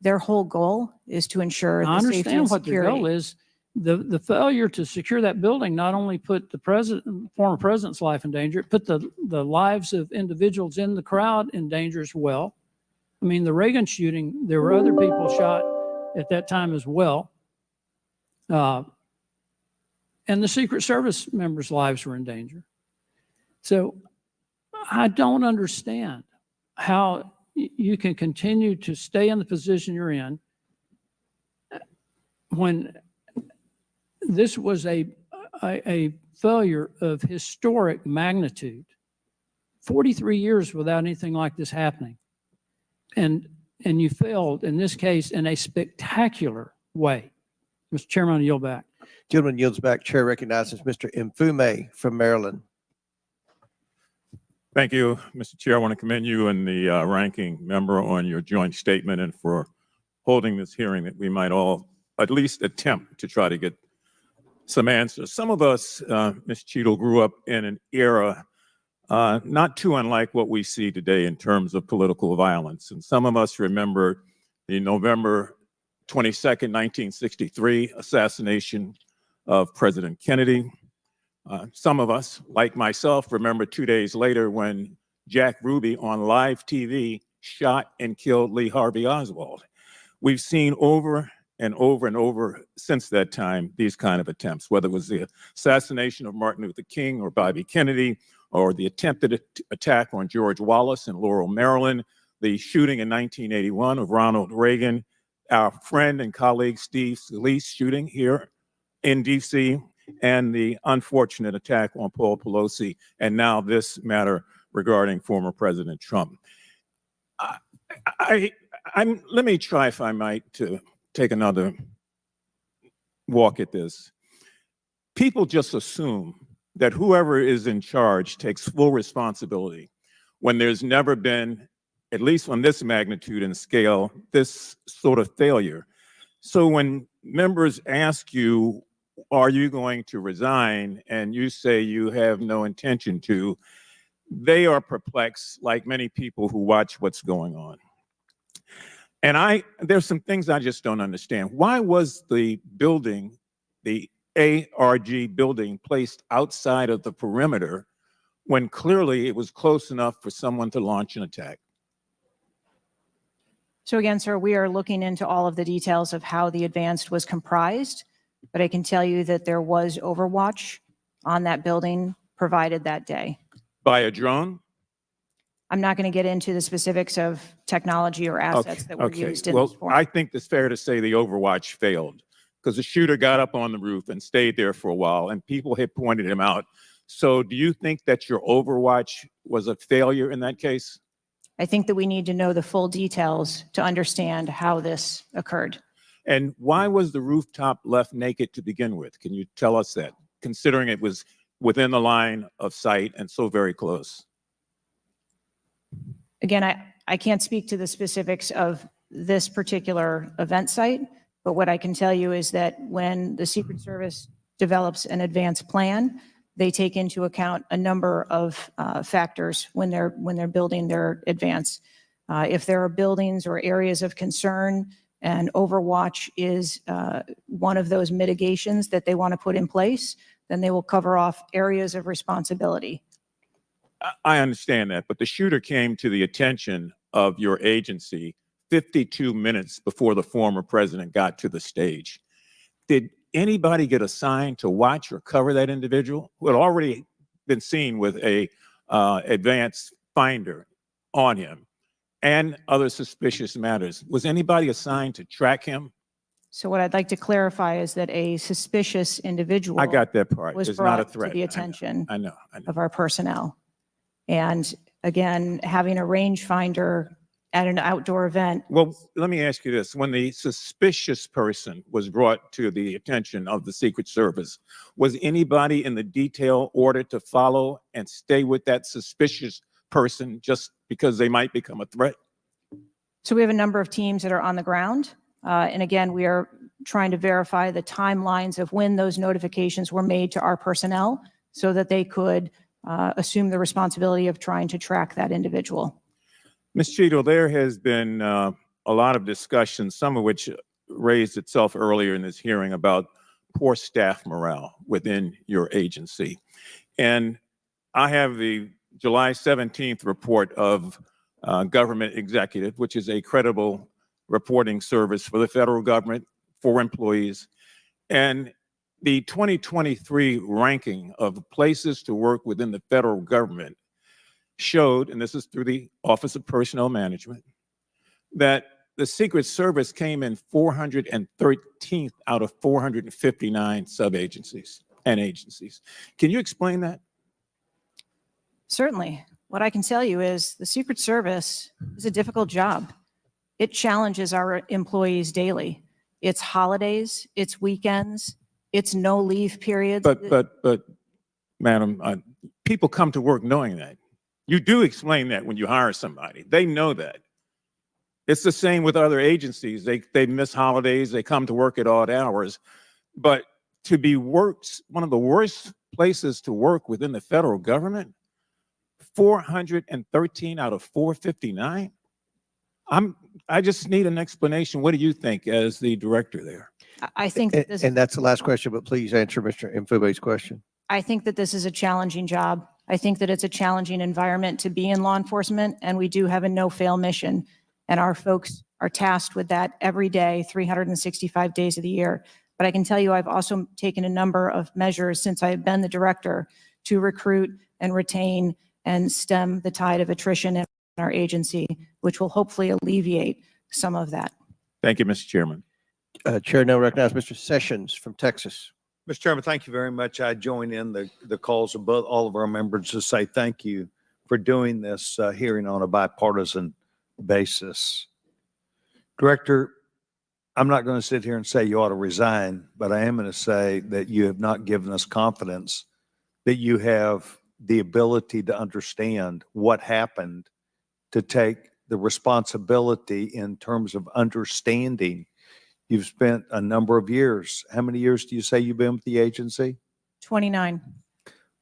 their whole goal is to ensure I the safety and understand what the goal security. is. The failure to secure that building not only put the former president's life in danger, it put the lives of individuals in the crowd in danger as well. I mean, the Reagan shooting, there were other people shot at that time as well. And the Secret Service members' lives were in danger. So I don't understand how you can continue to stay in the position you're in when this was a failure of historic magnitude. 43 years without anything like this happening. And you failed in this case in a spectacular way. Mr. Chairman, I yield back. Gentleman yields back. Chair recognizes Mr. Mfume from Maryland. Thank you, Mr. Chair. I want to commend you and the ranking member on your joint statement and for holding this hearing that we might all at least attempt to try to get some answers. Some of us, Ms. Cheatle, grew up in an era not too unlike what we see today in terms of political violence. And some of us remember the November 22nd, 1963 assassination of President Kennedy. Some of us, like myself, remember 2 days later when Jack Ruby on live TV shot and killed Lee Harvey Oswald. We've seen over and over and over since that time these kind of attempts, whether it was the assassination of Martin Luther King or Bobby Kennedy, or the attempted attack on George Wallace in Laurel, Maryland, the shooting in 1981 of Ronald Reagan, our friend and colleague Steve Scalise shooting here in DC, and the unfortunate attack on Paul Pelosi, and now this matter regarding former President Trump. Let me try, if I might, to take another walk at this. People just assume that whoever is in charge takes full responsibility when there's never been, at least on this magnitude and scale, this sort of failure. So when members ask you, are you going to resign, and you say you have no intention to, they are perplexed, like many people who watch what's going on. And there's some things I just don't understand. Why was the building, the ARG building, placed outside of the perimeter when clearly it was close enough for someone to launch an attack? So again, sir, we are looking into all of the details of how the advance was comprised, but I can tell you that there was overwatch on that building provided that day. By a drone? I'm not going to get into the specifics of technology or assets that were used in this Well, forum. I think it's fair to say the overwatch failed because the shooter got up on the roof and stayed there for a while, and people had pointed him out. So do you think that your overwatch was a failure in that case? I think that we need to know the full details to understand how this occurred. And why was the rooftop left naked to begin with? Can you tell us that, considering it was within the line of sight and so very close? Again, I can't speak to the specifics of this particular event site, but what I can tell you is that when the Secret Service develops an advance plan, they take into account a number of factors when they're building their advance. If there are buildings or areas of concern, and overwatch is one of those mitigations that they want to put in place, then they will cover off areas of responsibility. I understand that, but the shooter came to the attention of your agency 52 minutes before the former president got to the stage. Did anybody get assigned to watch or cover that individual who had already been seen with a advanced finder on him and other suspicious matters? Was anybody assigned to track him? So what I'd like to clarify is that a suspicious individual I got that part. was It's not a brought threat. to the attention I know. of our personnel. And again, having a rangefinder at an outdoor event. Well, let me ask you this. When the suspicious person was brought to the attention of the Secret Service, was anybody in the detail ordered to follow and stay with that suspicious person just because they might become a threat? So we have a number of teams that are on the ground. And again, we are trying to verify the timelines of when those notifications were made to our personnel so that they could assume the responsibility of trying to track that individual. Ms. Cheatle, there has been a lot of discussion, some of which raised itself earlier in this hearing about poor staff morale within your agency. And I have the July 17th report of Government Executive, which is a credible reporting service for the federal government for employees. And the 2023 ranking of places to work within the federal government showed, and this is through the Office of Personnel Management, that the Secret Service came in 413th out of 459 sub-agencies and agencies. Can you explain that? Certainly. What I can tell you is the Secret Service is a difficult job. It challenges our employees daily. It's holidays, it's weekends, it's no leave periods. But, Madam, people come to work knowing that. You do explain that when you hire somebody. They know that. It's the same with other agencies. They miss holidays. They come to work at odd hours. But to be one of the worst places to work within the federal government, 413 out of 459? I just need an explanation. What do you think as the director there? I think that this, And that's the last question, but please answer Mr. Mfume's question. I think that this is a challenging job. I think that it's a challenging environment to be in law enforcement, and we do have a no-fail mission. And our folks are tasked with that every day, 365 days of the year. But I can tell you, I've also taken a number of measures since I've been the director to recruit and retain and stem the tide of attrition in our agency, which will hopefully alleviate some of that. Thank you, Mr. Chairman. Chair now recognizes Mr. Sessions from Texas. Mr. Chairman, thank you very much. I join in the calls of all of our members to say thank you for doing this hearing on a bipartisan basis. Director, I'm not going to sit here and say you ought to resign, but I am going to say that you have not given us confidence that you have the ability to understand what happened, to take the responsibility in terms of understanding. You've spent a number of years. How many years do you say you've been with the agency? 29.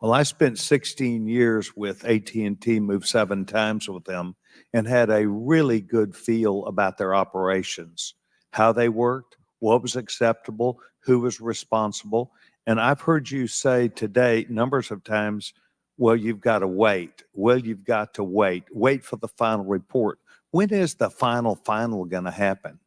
Well, I spent 16 years with AT&T, moved 7 times with them, and had a really good feel about their operations, how they worked, what was acceptable, who was responsible. And I've heard you say today numbers of times, well, you've got to wait. Well, you've got to wait. Wait for the final report. When is the final going to happen?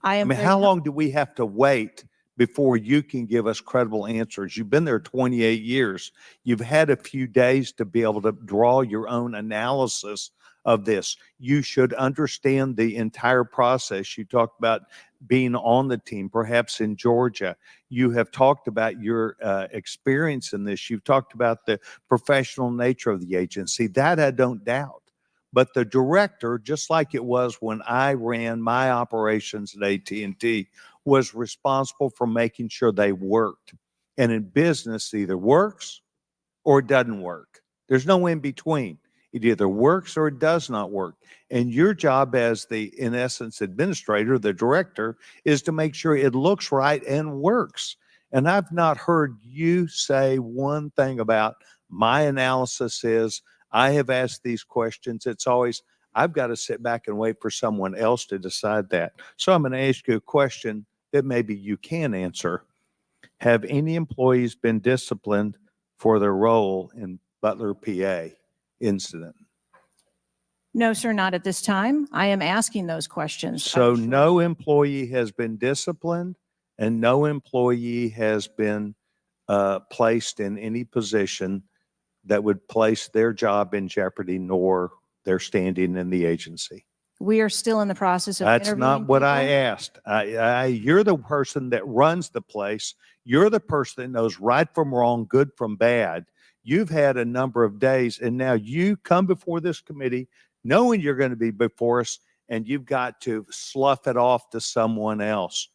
I mean, how long do we have to wait before you can give us credible answers? You've been there 28 years. You've had a few days to be able to draw your own analysis of this. You should understand the entire process. You talked about being on the team, perhaps in Georgia. You have talked about your experience in this. You've talked about the professional nature of the agency. That I don't doubt. But the director, just like it was when I ran my operations at AT&T, was responsible for making sure they worked. And in business, it either works or it doesn't work. There's no in between. It either works or it does not work. And your job as the, in essence, administrator, the director, is to make sure it looks right and works. And I've not heard you say one thing about my analysis is, I have asked these questions. It's always, I've got to sit back and wait for someone else to decide that. So I'm going to ask you a question that maybe you can answer. Have any employees been disciplined for their role in Butler, PA incident? No, sir, not at this time. I am asking those questions. So no employee has been disciplined and no employee has been placed in any position that would place their job in jeopardy nor their standing in the agency. We are still in the process of That's interviewing not what I people. asked. You're the person that runs the place. You're the person that knows right from wrong, good from bad. You've had a number of days, and now you come before this committee knowing you're going to be before us, and you've got to slough it off to someone else.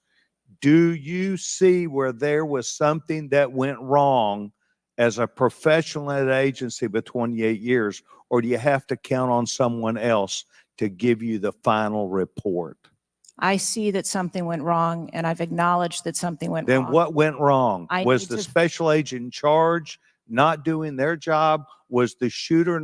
Do you see where there was something that went wrong as a professional at an agency with 28 years, or do you have to count on someone else to give you the final report? I see that something went wrong, and I've acknowledged that something went Then wrong. what went wrong? I Was need the to- special agent in charge not doing their job? Was the shooter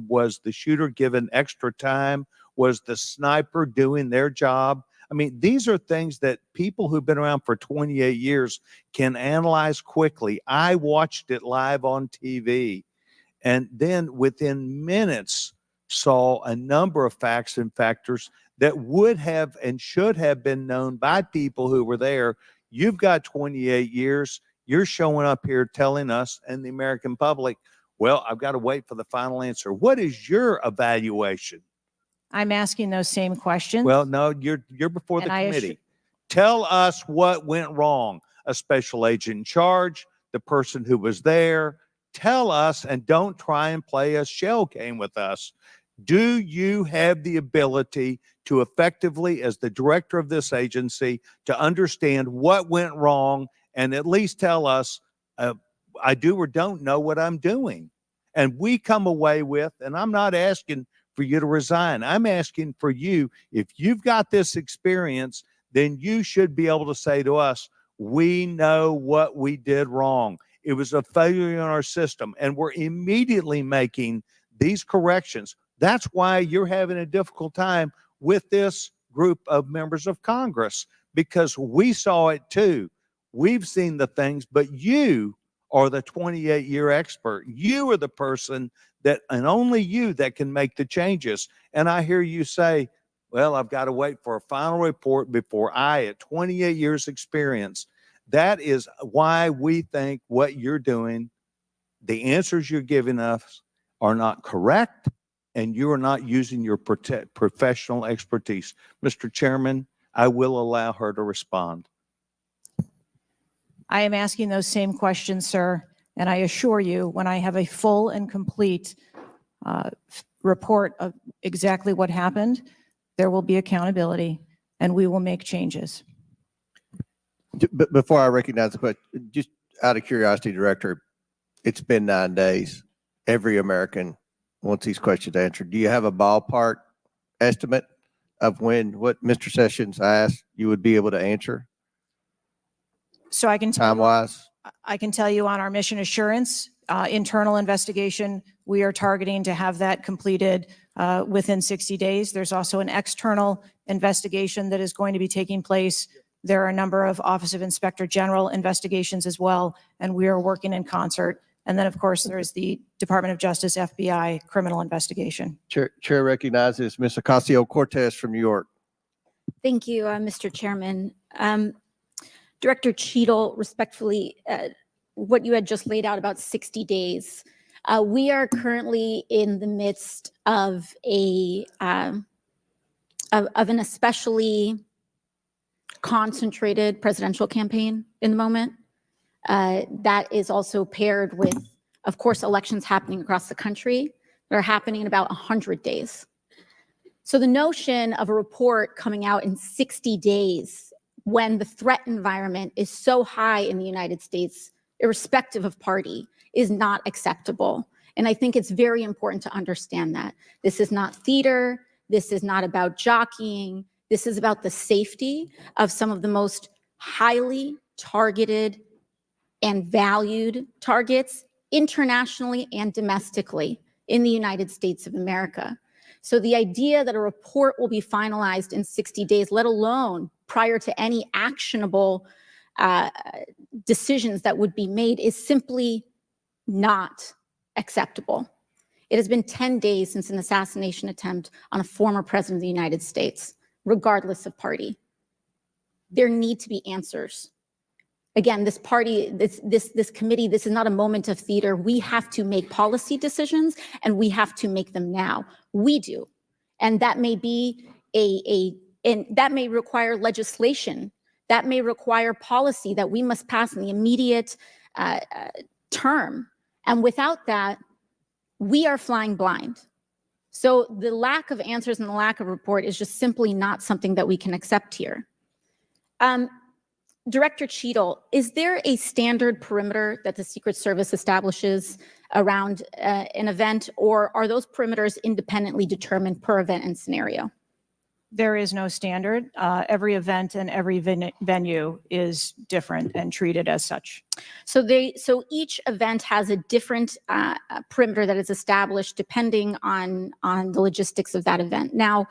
was the shooter given extra time? Was the sniper doing their job? I mean, these are things that people who've been around for 28 years can analyze quickly. I watched it live on TV, and then within minutes saw a number of facts and factors that would have and should have been known by people who were there. You've got 28 years. You're showing up here telling us and the American public, well, I've got to wait for the final answer. What is your evaluation? I'm asking those same questions. Well, no, you're before the And I committee. Tell us what went wrong. A special agent in charge, the person who was there. Tell us, and don't try and play a shell game with us. Do you have the ability to effectively, as the director of this agency, to understand what went wrong and at least tell us, I do or don't know what I'm doing? And we come away with, and I'm not asking for you to resign. I'm asking for you, if you've got this experience, then you should be able to say to us, we know what we did wrong. It was a failure in our system, and we're immediately making these corrections. That's why you're having a difficult time with this group of members of Congress, because we saw it too. We've seen the things, but you are the 28-year expert. You are the person that, and only you, that can make the changes. And I hear you say, well, I've got to wait for a final report before I, at 28 years experience. That is why we think what you're doing, the answers you're giving us are not correct, and you are not using your professional expertise. Mr. Chairman, I will allow her to respond. I am asking those same questions, sir, and I assure you, when I have a full and complete report of exactly what happened, there will be accountability, and we will make changes. Before I recognize the question, just out of curiosity, Director, it's been 9 days. Every American wants these questions answered. Do you have a ballpark estimate of when what Mr. Sessions asked you would be able to answer? So I can tell you, Time-wise? I can tell you on our mission assurance internal investigation, we are targeting to have that completed within 60 days. There's also an external investigation that is going to be taking place. There are a number of Office of Inspector General investigations as well, and we are working in concert. And then, of course, there's the Department of Justice, FBI criminal investigation. Chair recognizes Ms. Ocasio-Cortez from New York. Thank you, Mr. Chairman. Director Cheatle, respectfully, what you had just laid out about 60 days. We are currently in the midst of an especially concentrated presidential campaign in the moment. That is also paired with, of course, elections happening across the country that are happening in about 100 days. So the notion of a report coming out in 60 days when the threat environment is so high in the United States, irrespective of party, is not acceptable. And I think it's very important to understand that. This is not theater. This is not about jockeying. This is about the safety of some of the most highly targeted and valued targets internationally and domestically in the United States of America. So the idea that a report will be finalized in 60 days, let alone prior to any actionable decisions that would be made, is simply not acceptable. It has been 10 days since an assassination attempt on a former president of the United States, regardless of party. There need to be answers. Again, this party, this committee, this is not a moment of theater. We have to make policy decisions, and we have to make them now. We do. And that may be and that may require legislation. That may require policy that we must pass in the immediate term. And without that, we are flying blind. So the lack of answers and the lack of report is just simply not something that we can accept here. Director Cheatle, is there a standard perimeter that the Secret Service establishes around an event, or are those perimeters independently determined per event and scenario? There is no standard. Every event and every venue is different and treated as such. So each event has a different perimeter that is established depending on the logistics of that event. Now,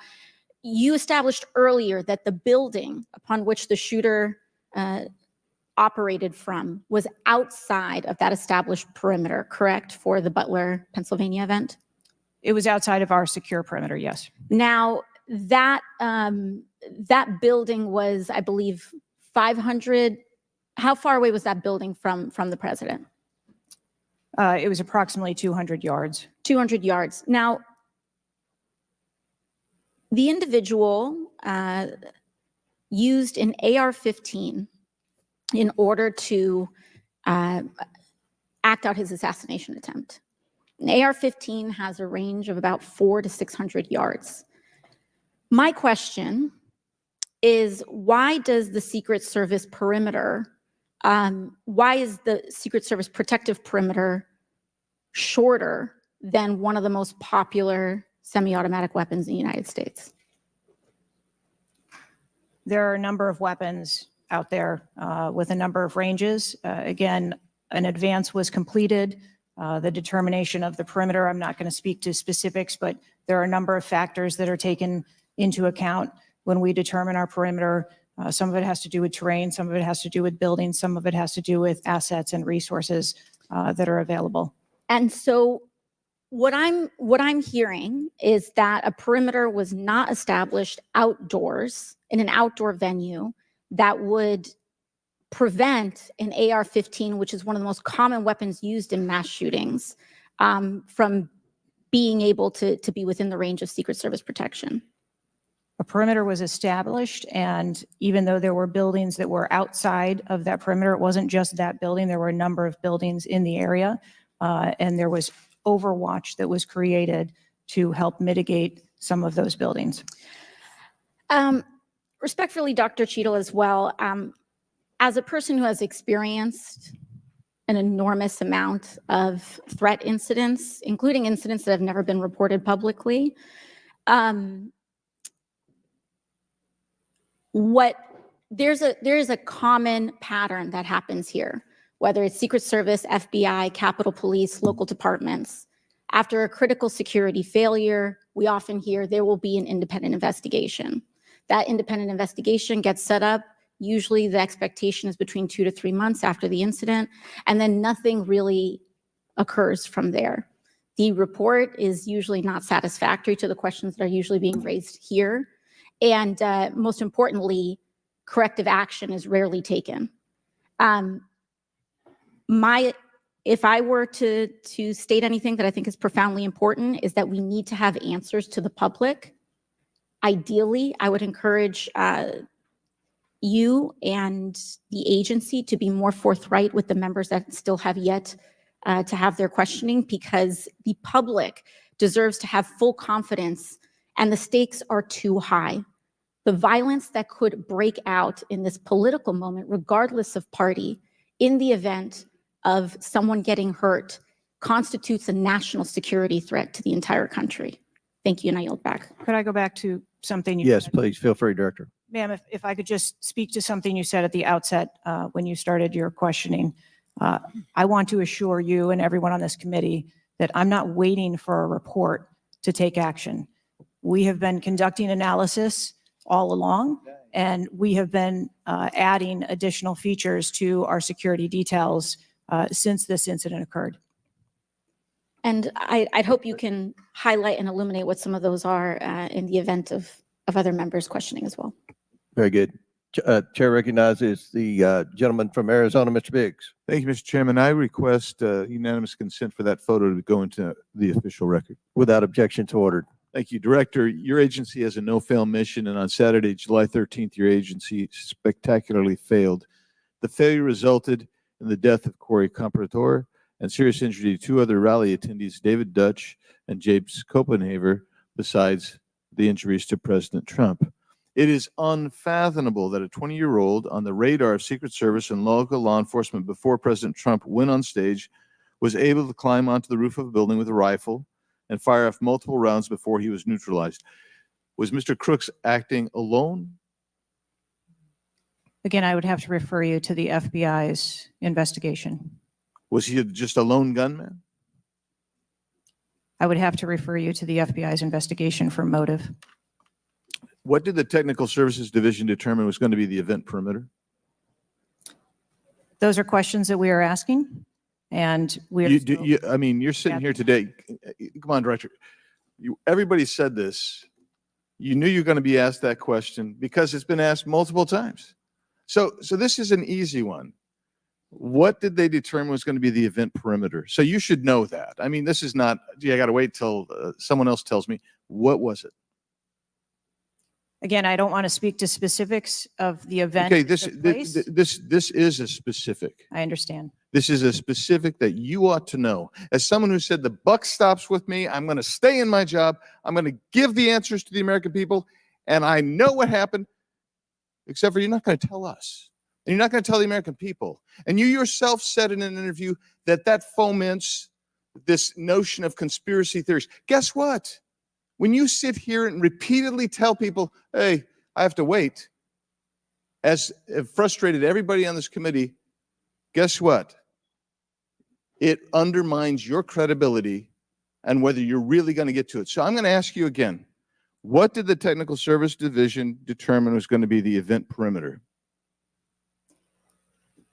you established earlier that the building upon which the shooter operated from was outside of that established perimeter, correct, for the Butler, Pennsylvania event? It was outside of our secure perimeter, yes. Now, that building was, I believe, 500. How far away was that building from the president? It was approximately 200 yards. 200 yards. Now, the individual used an AR-15 in order to act out his assassination attempt. An AR-15 has a range of about 400 to 600 yards. My question is, why does the Secret Service perimeter, why is the Secret Service protective perimeter shorter than one of the most popular semi-automatic weapons in the United States? There are a number of weapons out there with a number of ranges. Again, an advance was completed. The determination of the perimeter, I'm not going to speak to specifics, but there are a number of factors that are taken into account when we determine our perimeter. Some of it has to do with terrain, some of it has to do with buildings, some of it has to do with assets and resources that are available. And so what I'm hearing is that a perimeter was not established outdoors in an outdoor venue that would prevent an AR-15, which is one of the most common weapons used in mass shootings, from being able to be within the range of Secret Service protection. A perimeter was established, and even though there were buildings that were outside of that perimeter, it wasn't just that building. There were a number of buildings in the area, and there was overwatch that was created to help mitigate some of those buildings. Respectfully, Dr. Cheatle, as well, as a person who has experienced an enormous amount of threat incidents, including incidents that have never been reported publicly, there is a common pattern that happens here, whether it's Secret Service, FBI, Capitol Police, local departments. After a critical security failure, we often hear there will be an independent investigation. That independent investigation gets set up. Usually the expectation is between 2 to 3 months after the incident, and then nothing really occurs from there. The report is usually not satisfactory to the questions that are usually being raised here. And most importantly, corrective action is rarely taken. If I were to state anything that I think is profoundly important, is that we need to have answers to the public. Ideally, I would encourage you and the agency to be more forthright with the members that still have yet to have their questioning, because the public deserves to have full confidence, and the stakes are too high. The violence that could break out in this political moment, regardless of party, in the event of someone getting hurt, constitutes a national security threat to the entire country. Thank you, and I yield back. Could I go back to something you Yes, said? please. Feel free, Director. Ma'am, if I could just speak to something you said at the outset when you started your questioning. I want to assure you and everyone on this committee that I'm not waiting for a report to take action. We have been conducting analysis all along, and we have been adding additional features to our security details since this incident occurred. And I'd hope you can highlight and illuminate what some of those are in the event of other members questioning as well. Very good. Chair recognizes the gentleman from Arizona, Mr. Biggs. Thank you, Mr. Chairman. I request unanimous consent for that photo to go into the official record. Without objection to ordered. Thank you, Director. Your agency has a no-fail mission, and on Saturday, July 13th, your agency spectacularly failed. The failure resulted in the death of Corey Comprador, and serious injury to 2 other rally attendees, David Dutch and James Copenhaver, besides the injuries to President Trump. It is unfathomable that a 20-year-old on the radar of Secret Service and local law enforcement before President Trump went on stage was able to climb onto the roof of a building with a rifle and fire off multiple rounds before he was neutralized. Was Mr. Crooks acting alone? Again, I would have to refer you to the FBI's investigation. Was he just a lone gunman? I would have to refer you to the FBI's investigation for motive. What did the Technical Services Division determine was going to be the event perimeter? Those are questions that we are asking, and we are. I mean, you're sitting here today. Come on, Director. Everybody said this. You knew you were going to be asked that question because it's been asked multiple times. So this is an easy one. What did they determine was going to be the event perimeter? So you should know that. I mean, this is not, gee, I got to wait till someone else tells me. What was it? Again, I don't want to speak to specifics of the event. Okay, that took place. this is a specific. I understand. This is a specific that you ought to know. As someone who said the buck stops with me, I'm going to stay in my job. I'm going to give the answers to the American people, and I know what happened, except for you're not going to tell us. And you're not going to tell the American people. And you yourself said in an interview that foments this notion of conspiracy theories. Guess what? When you sit here and repeatedly tell people, hey, I have to wait, as it frustrated everybody on this committee, guess what? It undermines your credibility and whether you're really going to get to it. So I'm going to ask you again, what did the Technical Service Division determine was going to be the event perimeter?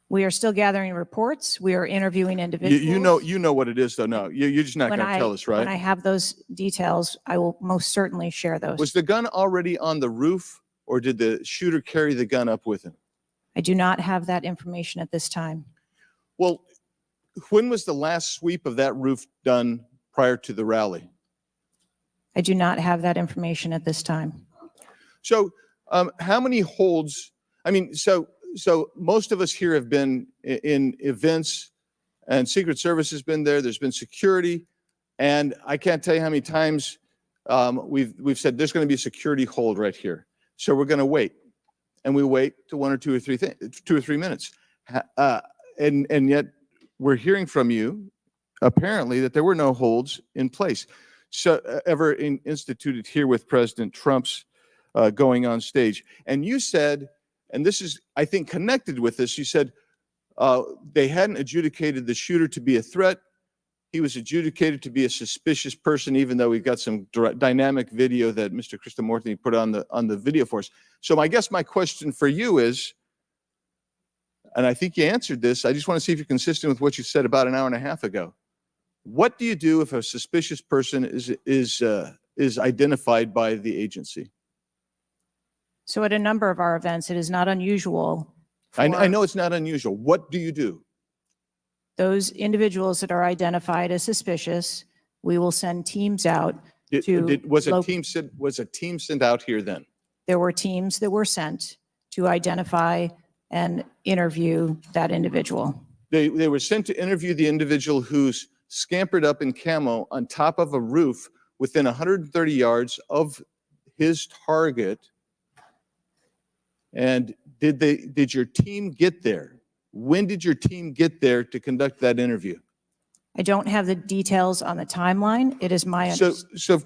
We are still gathering reports. We are interviewing individuals. You know what it is, though. No, you're just not going to tell us, right? When I have those details, I will most certainly share those. Was the gun already on the roof, or did the shooter carry the gun up with him? I do not have that information at this time. Well, when was the last sweep of that roof done prior to the rally? I do not have that information at this time. So how many holds? I mean, so most of us here have been in events, and Secret Service has been there. There's been security, and I can't tell you how many times we've said there's going to be a security hold right here. So we're going to wait, and we wait to 1 or 2 or 3 minutes, and yet we're hearing from you apparently that there were no holds in place. So ever instituted here with President Trump's going on stage, and you said. And this is, I think, connected with this. You said they hadn't adjudicated the shooter to be a threat. He was adjudicated to be a suspicious person, even though we've got some dynamic video that Mr. Krishnamurthy put on the video for us. So I guess my question for you is, and I think you answered this, I just want to see if you're consistent with what you said about an hour and a half ago. What do you do if a suspicious person is identified by the agency? So at a number of our events, it is not unusual. I know it's not unusual. What do you do? Those individuals that are identified as suspicious, we will send teams out Was a team sent out here then? There were teams that were sent to identify and interview that individual. They were sent to interview the individual who's scampered up in camo on top of a roof within 130 yards of his target. And did your team get there? When did your team get there to conduct that interview? I don't have the details on the timeline. It is my So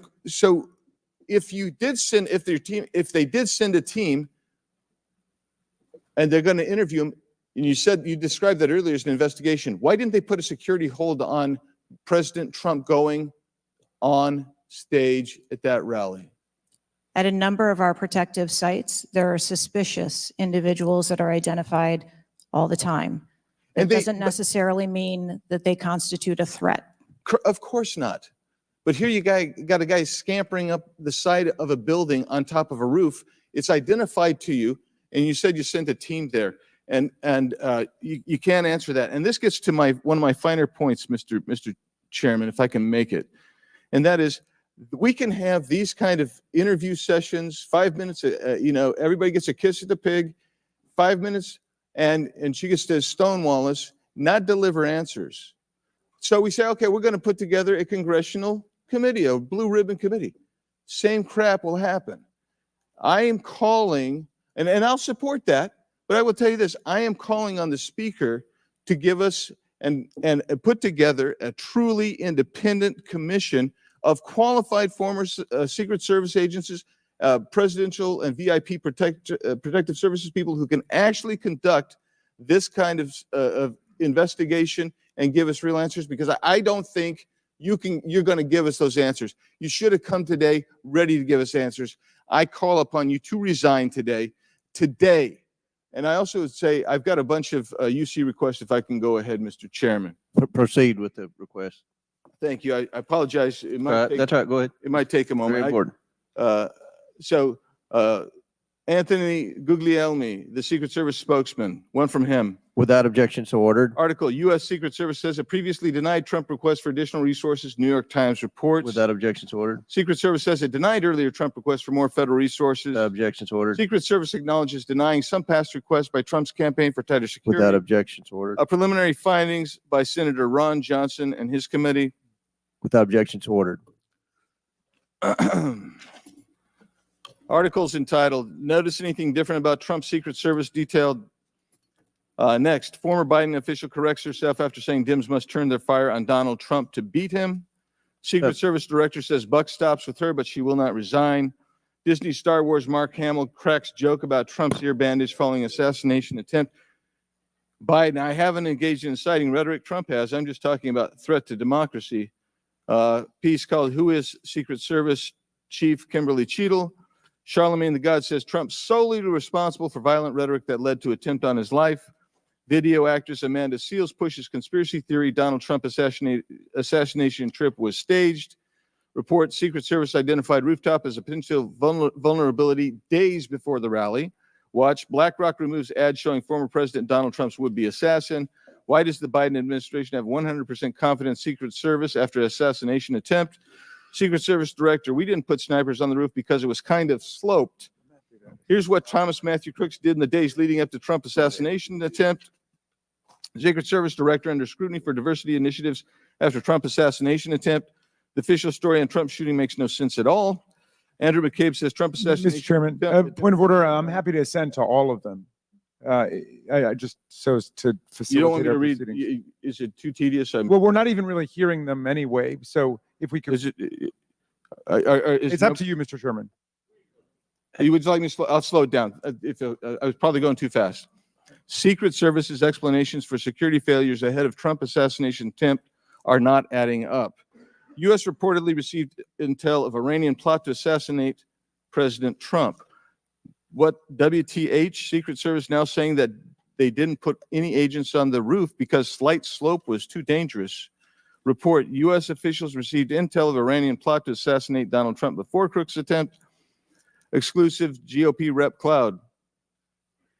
if they did send a team and they're going to interview him, and you described that earlier as an investigation, why didn't they put a security hold on President Trump going on stage at that rally? At a number of our protective sites, there are suspicious individuals that are identified all the time. That doesn't necessarily mean that they constitute a threat. Of course not. But here you got a guy scampering up the side of a building on top of a roof. It's identified to you, and you said you sent a team there, and you can't answer that. And this gets to one of my finer points, Mr. Chairman, if I can make it, and that is, we can have these kind of interview sessions, 5 minutes, everybody gets a kiss at the pig, 5 minutes, and she gets to stonewall us, not deliver answers. So we say, okay, we're going to put together a congressional committee, a blue ribbon committee. Same crap will happen. I am calling, and I'll support that, but I will tell you this, I am calling on the speaker to give us and put together a truly independent commission of qualified former Secret Service agents, presidential and VIP protective services people who can actually conduct this kind of investigation and give us real answers, because I don't think you're going to give us those answers. You should have come today ready to give us answers. I call upon you to resign today. And I also would say I've got a bunch of UC requests, if I can go ahead, Mr. Chairman. Proceed with the request. Thank you. I apologize. It might take, That's all right. Go ahead. It might take a moment. Very important. Anthony Guglielmi, the Secret Service spokesman, one from him. Without objection, so ordered. Article, U.S. Secret Service says it previously denied Trump requests for additional resources, New York Times reports. Without objection, so ordered. Secret Service says it denied earlier Trump requests for more federal resources. Without objection, so ordered. Secret Service acknowledges denying some past requests by Trump's campaign for tighter security. Without objection, so ordered. Preliminary findings by Senator Ron Johnson and his committee. Without objection, so ordered. Articles entitled, Notice Anything Different About Trump's Secret Service detailed. Next, former Biden official corrects herself after saying Dems must turn their fire on Donald Trump to beat him. Secret Service director says buck stops with her, but she will not resign. Disney Star Wars Mark Hamill cracks joke about Trump's ear bandage following assassination attempt. Biden, I haven't engaged in inciting rhetoric. Trump has. I'm just talking about threat to democracy. Piece called Who is Secret Service Chief Kimberly Cheatle? Charlemagne the God says Trump solely responsible for violent rhetoric that led to attempt on his life. Video actress Amanda Seales pushes conspiracy theory Donald Trump assassination trip was staged. Report, Secret Service identified rooftop as a potential vulnerability days before the rally. Watch, BlackRock removes ad showing former President Donald Trump's would-be assassin. Why does the Biden administration have 100% confidence Secret Service after assassination attempt? Secret Service director, we didn't put snipers on the roof because it was kind of sloped. Here's what Thomas Matthew Crooks did in the days leading up to Trump assassination attempt. Secret Service director under scrutiny for diversity initiatives after Trump assassination attempt. The official story on Trump shooting makes no sense at all. Andrew McCabe says Trump assassination. Mr. Chairman, point of order. I'm happy to assent to all of them. I just so as to facilitate. You don't want me our to read? proceedings. Is it too tedious? Well, we're not even really hearing them anyway. So if we could, it's up to you, Mr. Chairman. You would like me to slow? I'll slow it down. I was probably going too fast. Secret Service's explanations for security failures ahead of Trump assassination attempt are not adding up. U.S. reportedly received intel of Iranian plot to assassinate President Trump. What WTH? Secret Service now saying that they didn't put any agents on the roof because slight slope was too dangerous. Report, U.S. officials received intel of Iranian plot to assassinate Donald Trump before Crooks' attempt. Exclusive GOP rep Cloud.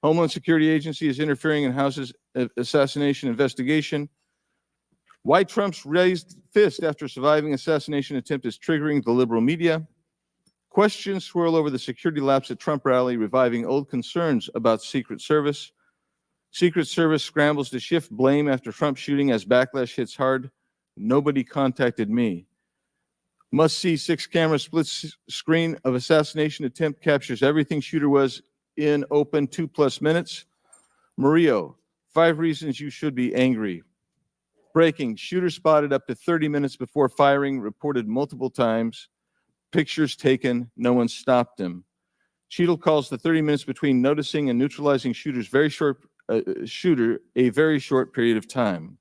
Homeland Security Agency is interfering in House's assassination investigation. Why Trump's raised fist after surviving assassination attempt is triggering the liberal media. Questions swirl over the security lapse at Trump rally, reviving old concerns about Secret Service. Secret Service scrambles to shift blame after Trump shooting as backlash hits hard. Nobody contacted me. Must see 6-camera split screen of assassination attempt captures everything shooter was in open 2+ minutes. Murillo, 5 reasons you should be angry. Breaking, shooter spotted up to 30 minutes before firing, reported multiple times. Pictures taken, no one stopped him. Cheatle calls the 30 minutes between noticing and neutralizing shooter a very short period of time.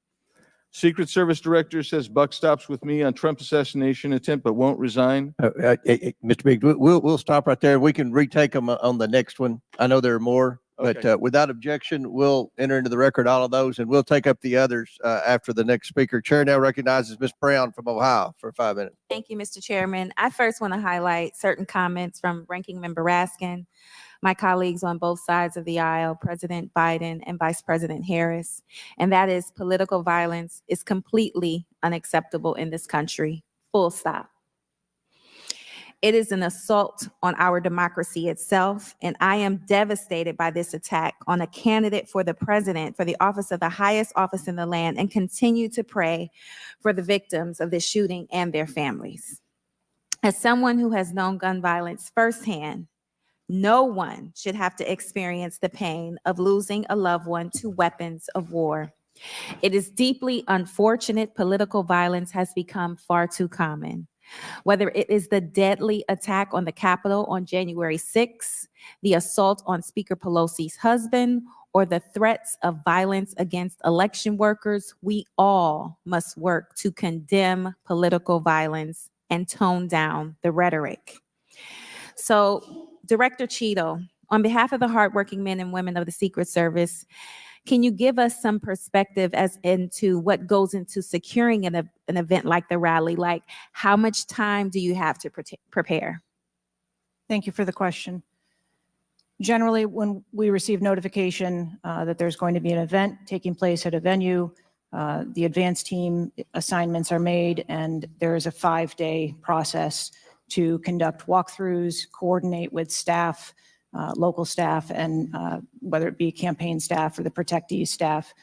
Secret Service director says buck stops with me on Trump assassination attempt, but won't resign. Mr. Biggs, we'll stop right there. We can retake them on the next one. I know there are more, Okay. but without objection, we'll enter into the record all of those, and we'll take up the others after the next speaker. Chair now recognizes Ms. Brown from Ohio for 5 minutes. Thank you, Mr. Chairman. I first want to highlight certain comments from Ranking Member Raskin, my colleagues on both sides of the aisle, President Biden and Vice President Harris, and that is political violence is completely unacceptable in this country, full stop. It is an assault on our democracy itself, and I am devastated by this attack on a candidate for the president, for the office of the highest office in the land, and continue to pray for the victims of this shooting and their families. As someone who has known gun violence firsthand, no one should have to experience the pain of losing a loved one to weapons of war. It is deeply unfortunate political violence has become far too common. Whether it is the deadly attack on the Capitol on January 6th, the assault on Speaker Pelosi's husband, or the threats of violence against election workers, we all must work to condemn political violence and tone down the rhetoric. So, Director Cheatle, on behalf of the hardworking men and women of the Secret Service, can you give us some perspective as into what goes into securing an event like the rally? Like, how much time do you have to prepare? Thank you for the question. Generally, when we receive notification that there's going to be an event taking place at a venue, the advance team assignments are made, and there is a 5-day process to conduct walkthroughs, coordinate with staff, local staff, and whether it be campaign staff or the protectee staff,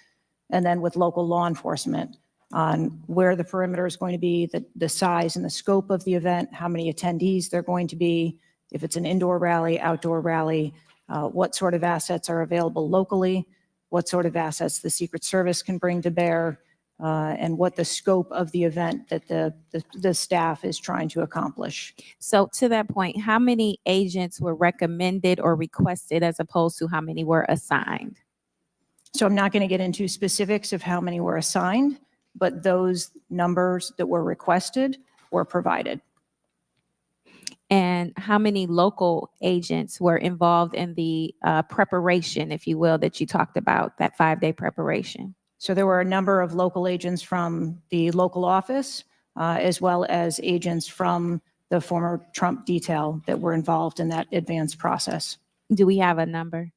and then with local law enforcement on where the perimeter is going to be, the size and the scope of the event, how many attendees there are going to be, if it's an indoor rally, outdoor rally, what sort of assets are available locally, what sort of assets the Secret Service can bring to bear, and what the scope of the event that the staff is trying to accomplish. So to that point, how many agents were recommended or requested as opposed to how many were assigned? So I'm not going to get into specifics of how many were assigned, but those numbers that were requested were provided. And how many local agents were involved in the preparation, if you will, that you talked about, that 5-day preparation? So there were a number of local agents from the local office, as well as agents from the former Trump detail that were involved in that advanced process. Do we have a number?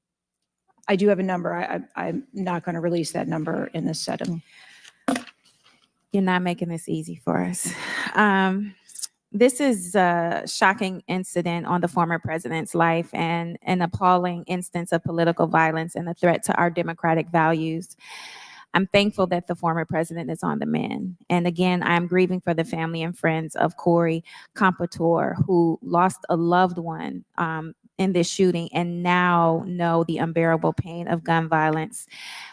I do have a number. I'm not going to release that number in this setting. You're not making this easy for us. This is a shocking incident on the former president's life and an appalling instance of political violence and a threat to our democratic values. I'm thankful that the former president is on the mend. And again, I'm grieving for the family and friends of Corey Compouture, who lost a loved one in this shooting and now know the unbearable pain of gun violence.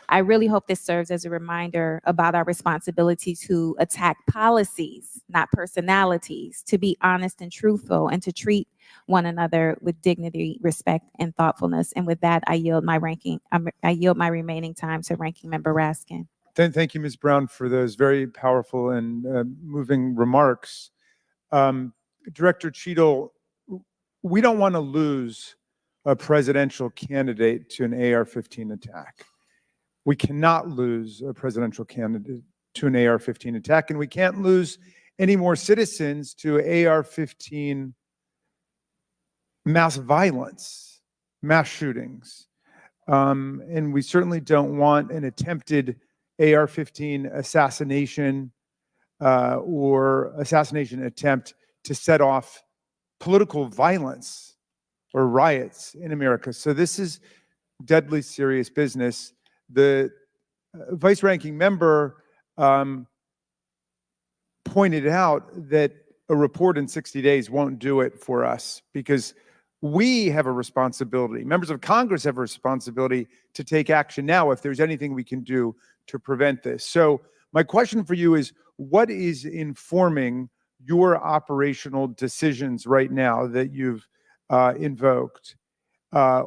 I really hope this serves as a reminder about our responsibility to attack policies, not personalities, to be honest and truthful, and to treat one another with dignity, respect, and thoughtfulness. And with that, I yield my remaining time to Ranking Member Raskin. Thank you, Ms. Brown, for those very powerful and moving remarks. Director Cheatle, we don't want to lose a presidential candidate to an AR-15 attack. We cannot lose a presidential candidate to an AR-15 attack, and we can't lose any more citizens to AR-15 mass violence, mass shootings. And we certainly don't want an attempted AR-15 assassination or assassination attempt to set off political violence or riots in America. So this is deadly serious business. The vice ranking member pointed out that a report in 60 days won't do it for us because we have a responsibility. Members of Congress have a responsibility to take action now if there's anything we can do to prevent this. So my question for you is, what is informing your operational decisions right now that you've invoked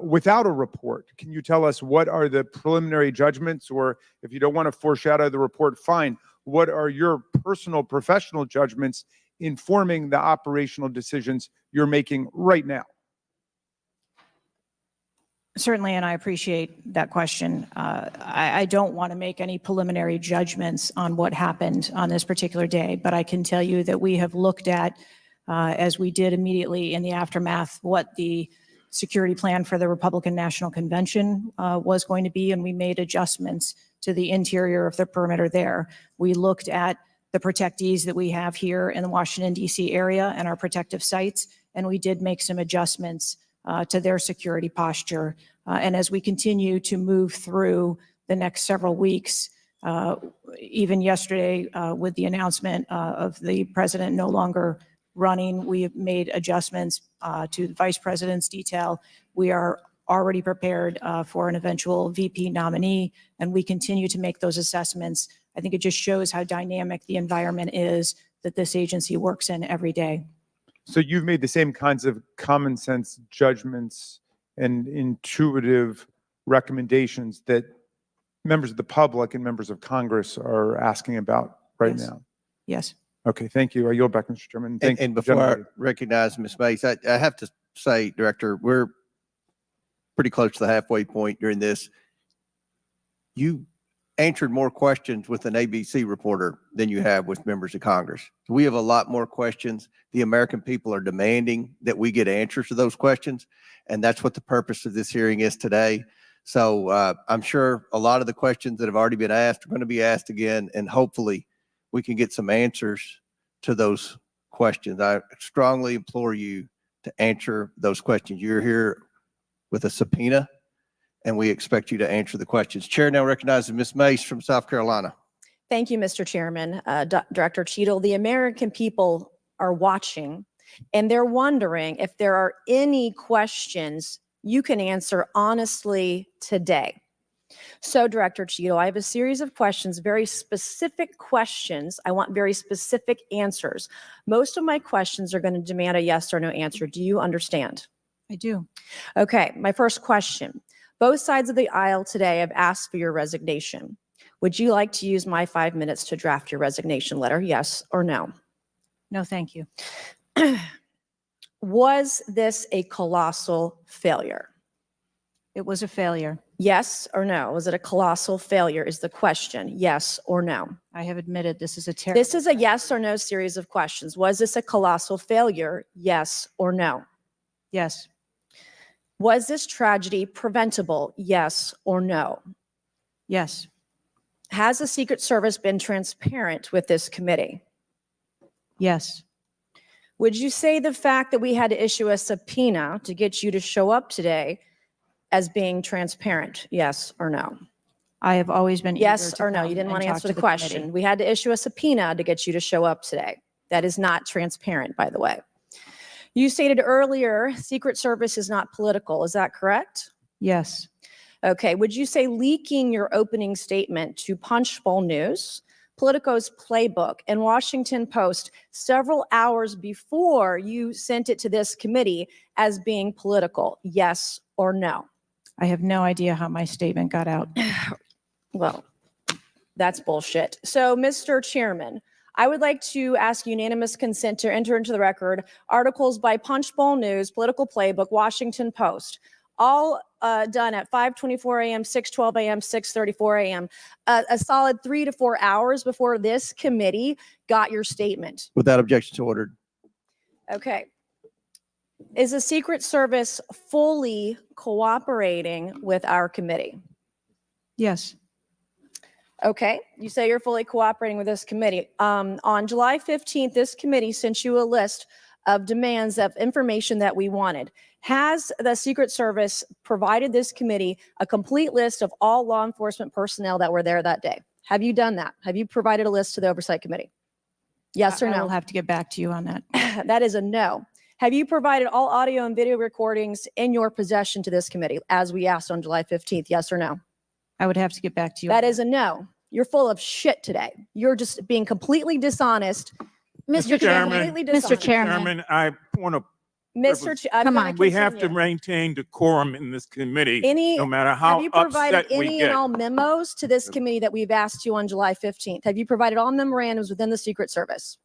without a report? Can you tell us what are the preliminary judgments, or if you don't want to foreshadow the report, fine. What are your personal professional judgments informing the operational decisions you're making right now? Certainly, and I appreciate that question. I don't want to make any preliminary judgments on what happened on this particular day, but I can tell you that we have looked at, as we did immediately in the aftermath, what the security plan for the Republican National Convention was going to be, and we made adjustments to the interior of the perimeter there. We looked at the protectees that we have here in the Washington, D.C. area and our protective sites, and we did make some adjustments to their security posture. And as we continue to move through the next several weeks, even yesterday with the announcement of the president no longer running, we have made adjustments to the vice president's detail. We are already prepared for an eventual VP nominee, and we continue to make those assessments. I think it just shows how dynamic the environment is that this agency works in every day. So you've made the same kinds of common sense judgments and intuitive recommendations that members of the public and members of Congress are asking about right Yes. now. Yes. Okay, thank you. I yield back, Mr. Chairman. And before I recognize Ms. Mace, I have to say, Director, we're pretty close to the halfway point during this. You answered more questions with an ABC reporter than you have with members of Congress. We have a lot more questions. The American people are demanding that we get answers to those questions, and that's what the purpose of this hearing is today. So I'm sure a lot of the questions that have already been asked are going to be asked again, and hopefully we can get some answers to those questions. I strongly implore you to answer those questions. You're here with a subpoena, and we expect you to answer the questions. Chair now recognizes Ms. Mace from South Carolina. Thank you, Mr. Chairman. Director Cheatle, the American people are watching, and they're wondering if there are any questions you can answer honestly today. So, Director Cheatle, I have a series of questions, very specific questions. I want very specific answers. Most of my questions are going to demand a yes or no answer. Do you understand? I do. Okay, my first question. Both sides of the aisle today have asked for your resignation. Would you like to use my 5 minutes to draft your resignation letter? Yes or no? No, thank you. Was this a colossal failure? It was a failure. Yes or no? Was it a colossal failure is the question. Yes or no? I have admitted this is a terrible. This is a yes or no series of questions. Was this a colossal failure? Yes or no? Yes. Was this tragedy preventable? Yes or no? Yes. Has the Secret Service been transparent with this committee? Yes. Would you say the fact that we had to issue a subpoena to get you to show up today as being transparent? Yes or no? I have always been. Yes or no? You didn't want to answer the question. We had to issue a subpoena to get you to show up today. That is not transparent, by the way. You stated earlier, Secret Service is not political. Is that correct? Yes. Okay. Would you say leaking your opening statement to Punchbowl News, Politico's Playbook, and Washington Post several hours before you sent it to this committee as being political? Yes or no? I have no idea how my statement got out. Well, that's bullshit. So, Mr. Chairman, I would like to ask unanimous consent to enter into the record articles by Punchbowl News, Political Playbook, Washington Post, all done at 5:24 a.m., 6:12 a.m., 6:34 a.m., a solid 3 to 4 hours before this committee got your statement. Without objection to ordered. Okay. Is the Secret Service fully cooperating with our committee? Yes. Okay, you say you're fully cooperating with this committee. On July 15th, this committee sent you a list of demands of information that we wanted. Has the Secret Service provided this committee a complete list of all law enforcement personnel that were there that day? Have you done that? Have you provided a list to the Oversight Committee? Yes or no? I will have to get back to you on that. That is a no. Have you provided all audio and video recordings in your possession to this committee, as we asked on July 15th? Yes or no? I would have to get back to you. That is a no. You're full of shit today. You're just being completely dishonest. Mr. Chairman, Mr. Chairman, I want to. Come on. We have to maintain decorum in this committee, no matter how have you provided upset we any get. and all memos to this committee that we've asked you on July 15th? Have you provided all memorandums within the Secret Service?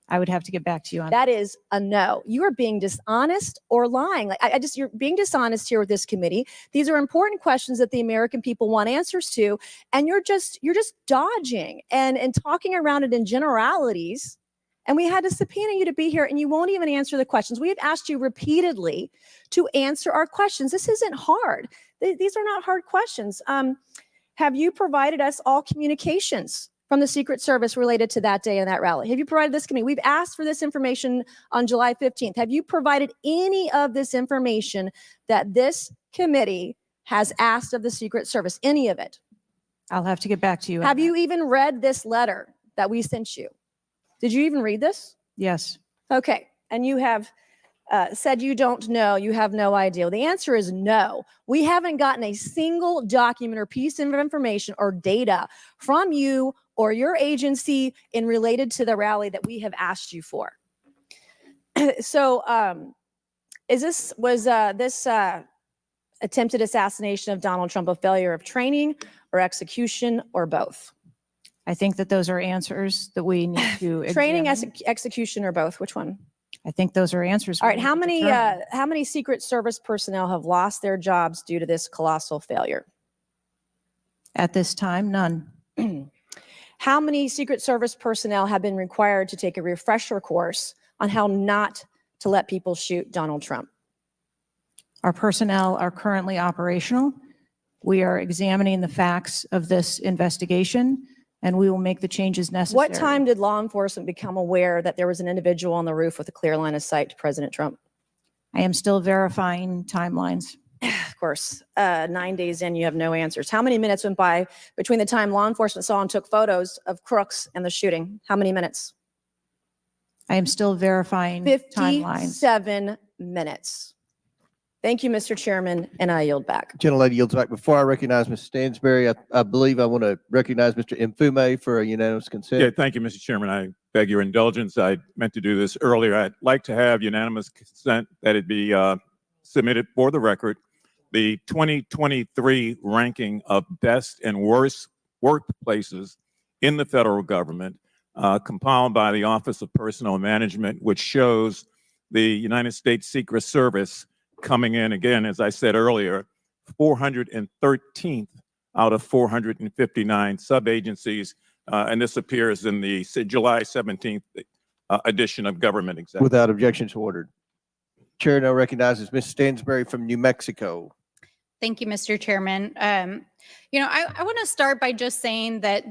I would have to get back to you on that. Is a no. You are being dishonest or lying. Like you're being dishonest here with this committee. These are important questions that the American people want answers to, and you're just dodging and talking around it in generalities. And we had to subpoena you to be here, and you won't even answer the questions. We have asked you repeatedly to answer our questions. This isn't hard. These are not hard questions. Have you provided us all communications from the Secret Service related to that day and that rally? Have you provided this committee? We've asked for this information on July 15th. Have you provided any of this information that this committee has asked of the Secret Service? Any of it? I'll have to get back to you. on Have that. you even read this letter that we sent you? Did you even read this? Yes. Okay. And you have said you don't know, you have no idea. Well, the answer is no. We haven't gotten a single document or piece of information or data from you or your agency in related to the rally that we have asked you for. So was this attempted assassination of Donald Trump a failure of training or execution or both? I think that those are answers that we need to Training, examine. execution, or both? Which one? I think those are answers. All we right. need How to many determine. Secret Service personnel have lost their jobs due to this colossal failure? At this time, none. How many Secret Service personnel have been required to take a refresher course on how not to let people shoot Donald Trump? Our personnel are currently operational. We are examining the facts of this investigation, and we will make the changes necessary. What time did law enforcement become aware that there was an individual on the roof with a clear line of sight to President Trump? I am still verifying timelines. Of course, 9 days in, you have no answers. How many minutes went by between the time law enforcement saw and took photos of crooks and the shooting? How many minutes? I am still verifying timelines. 57 minutes. Thank you, Mr. Chairman, and I yield back. Gentlelady yields back. Before I recognize Ms. Stansberry, I believe I want to recognize Mr. Mfume for a unanimous consent. Yeah, thank you, Mr. Chairman. I beg your indulgence. I meant to do this earlier. I'd like to have unanimous consent that it be submitted for the record. The 2023 ranking of best and worst workplaces in the federal government, compiled by the Office of Personnel Management, which shows the United States Secret Service coming in, again, as I said earlier, 413th out of 459 sub-agencies. And this appears in the July 17th edition of Government Executive. Without objection, so ordered. Chair now recognizes Ms. Stansberry from New Mexico. Thank you, Mr. Chairman. I want to start by just saying that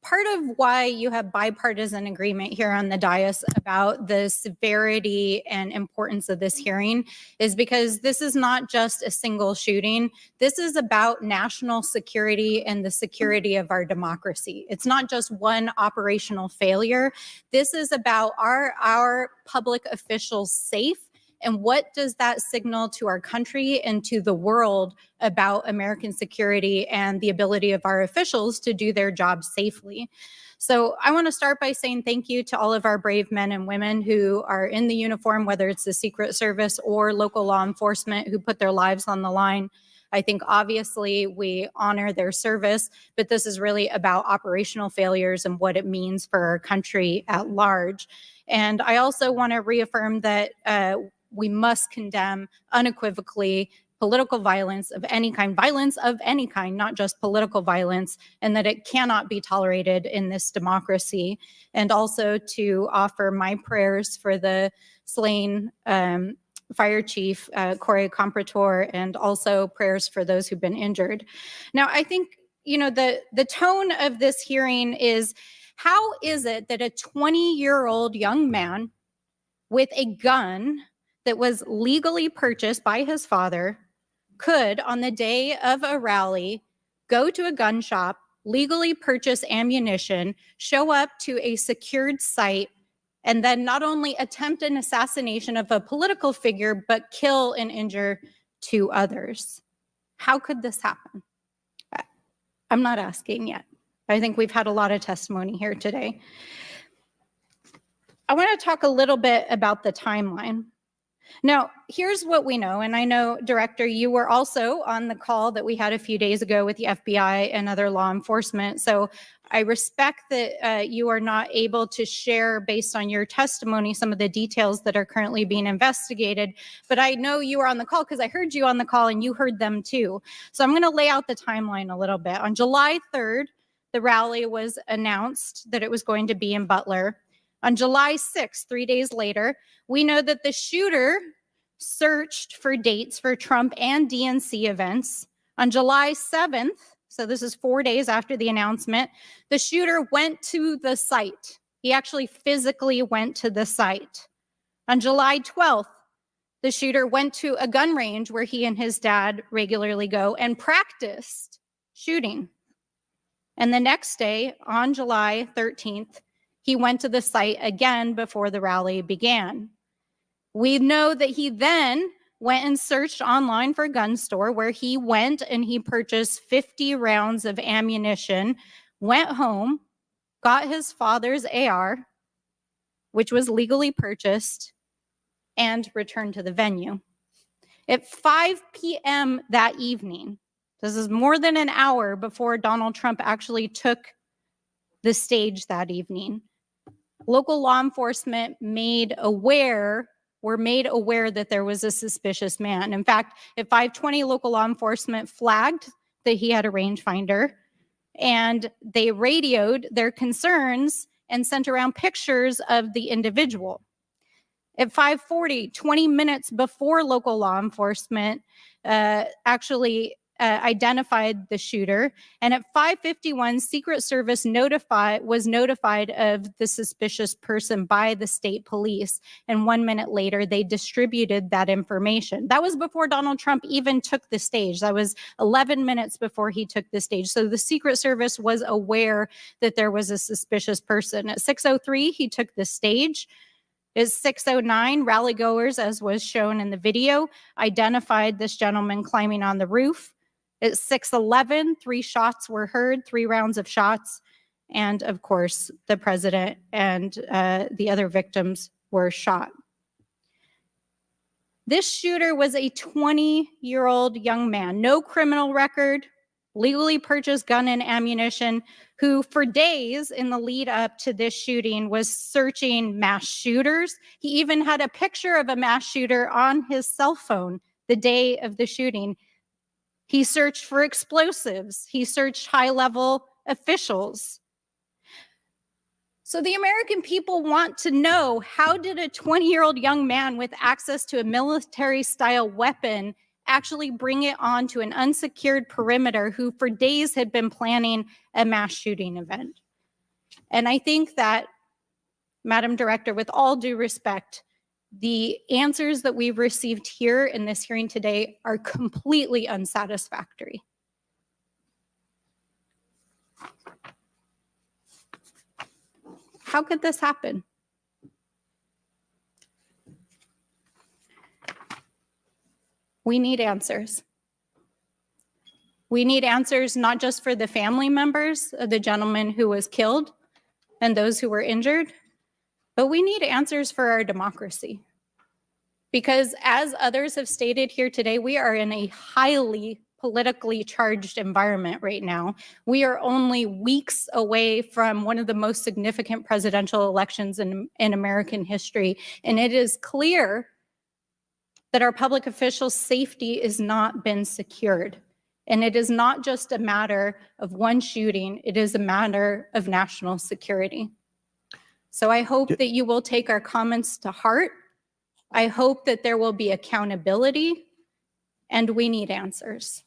part of why you have bipartisan agreement here on the dais about the severity and importance of this hearing is because this is not just a single shooting. This is about national security and the security of our democracy. It's not just one operational failure. This is about our public officials safe. And what does that signal to our country and to the world about American security and the ability of our officials to do their jobs safely? So I want to start by saying thank you to all of our brave men and women who are in the uniform, whether it's the Secret Service or local law enforcement, who put their lives on the line. I think obviously we honor their service, but this is really about operational failures and what it means for our country at large. And I also want to reaffirm that we must condemn unequivocally political violence of any kind, not just political violence, and that it cannot be tolerated in this democracy. And also to offer my prayers for the slain Fire Chief Corey Comprador, and also prayers for those who've been injured. Now, I think, the tone of this hearing is, how is it that a 20-year-old young man with a gun that was legally purchased by his father could, on the day of a rally, go to a gun shop, legally purchase ammunition, show up to a secured site, and then not only attempt an assassination of a political figure, but kill and injure two others? How could this happen? I'm not asking yet. I think we've had a lot of testimony here today. I want to talk a little bit about the timeline. Now, here's what we know, and I know, Director, you were also on the call that we had a few days ago with the FBI and other law enforcement, so I respect that you are not able to share, based on your testimony, some of the details that are currently being investigated, but I know you were on the call because I heard you on the call and you heard them too. So I'm going to lay out the timeline a little bit. On July 3rd, the rally was announced that it was going to be in Butler. On July 6th, 3 days later, we know that the shooter searched for dates for Trump and DNC events. On July 7th, so this is 4 days after the announcement, the shooter went to the site. He actually physically went to the site. On July 12th, the shooter went to a gun range where he and his dad regularly go and practiced shooting. And the next day, on July 13th, he went to the site again before the rally began. We know that he then went and searched online for a gun store where he went and he purchased 50 rounds of ammunition, went home, got his father's AR, which was legally purchased, and returned to the venue. At 5 p.m. that evening, this is more than an hour before Donald Trump actually took the stage that evening, local law enforcement were made aware that there was a suspicious man. In fact, at 5:20, local law enforcement flagged that he had a rangefinder, and they radioed their concerns and sent around pictures of the individual. At 5:40, 20 minutes before local law enforcement actually identified the shooter, and at 5:51, Secret Service was notified of the suspicious person by the state police, and 1 minute later, they distributed that information. That was before Donald Trump even took the stage. That was 11 minutes before he took the stage. So the Secret Service was aware that there was a suspicious person. At 6:03, he took the stage. At 6:09, rallygoers, as was shown in the video, identified this gentleman climbing on the roof. At 6:11, 3 shots were heard, 3 rounds of shots. And of course, the president and the other victims were shot. This shooter was a 20-year-old young man, no criminal record, legally purchased gun and ammunition, who for days in the lead up to this shooting was searching mass shooters. He even had a picture of a mass shooter on his cell phone the day of the shooting. He searched for explosives. He searched high-level officials. So the American people want to know, how did a 20-year-old young man with access to a military-style weapon actually bring it onto an unsecured perimeter who for days had been planning a mass shooting event? And I think that, Madam Director, with all due respect, the answers that we've received here in this hearing today are completely unsatisfactory. How could this happen? We need answers. We need answers not just for the family members of the gentleman who was killed and those who were injured, but we need answers for our democracy. Because as others have stated here today, we are in a highly politically charged environment right now. We are only weeks away from one of the most significant presidential elections in American history. And it is clear that our public officials' safety has not been secured. And it is not just a matter of one shooting, it is a matter of national security. So I hope that you will take our comments to heart. I hope that there will be accountability, and we need answers.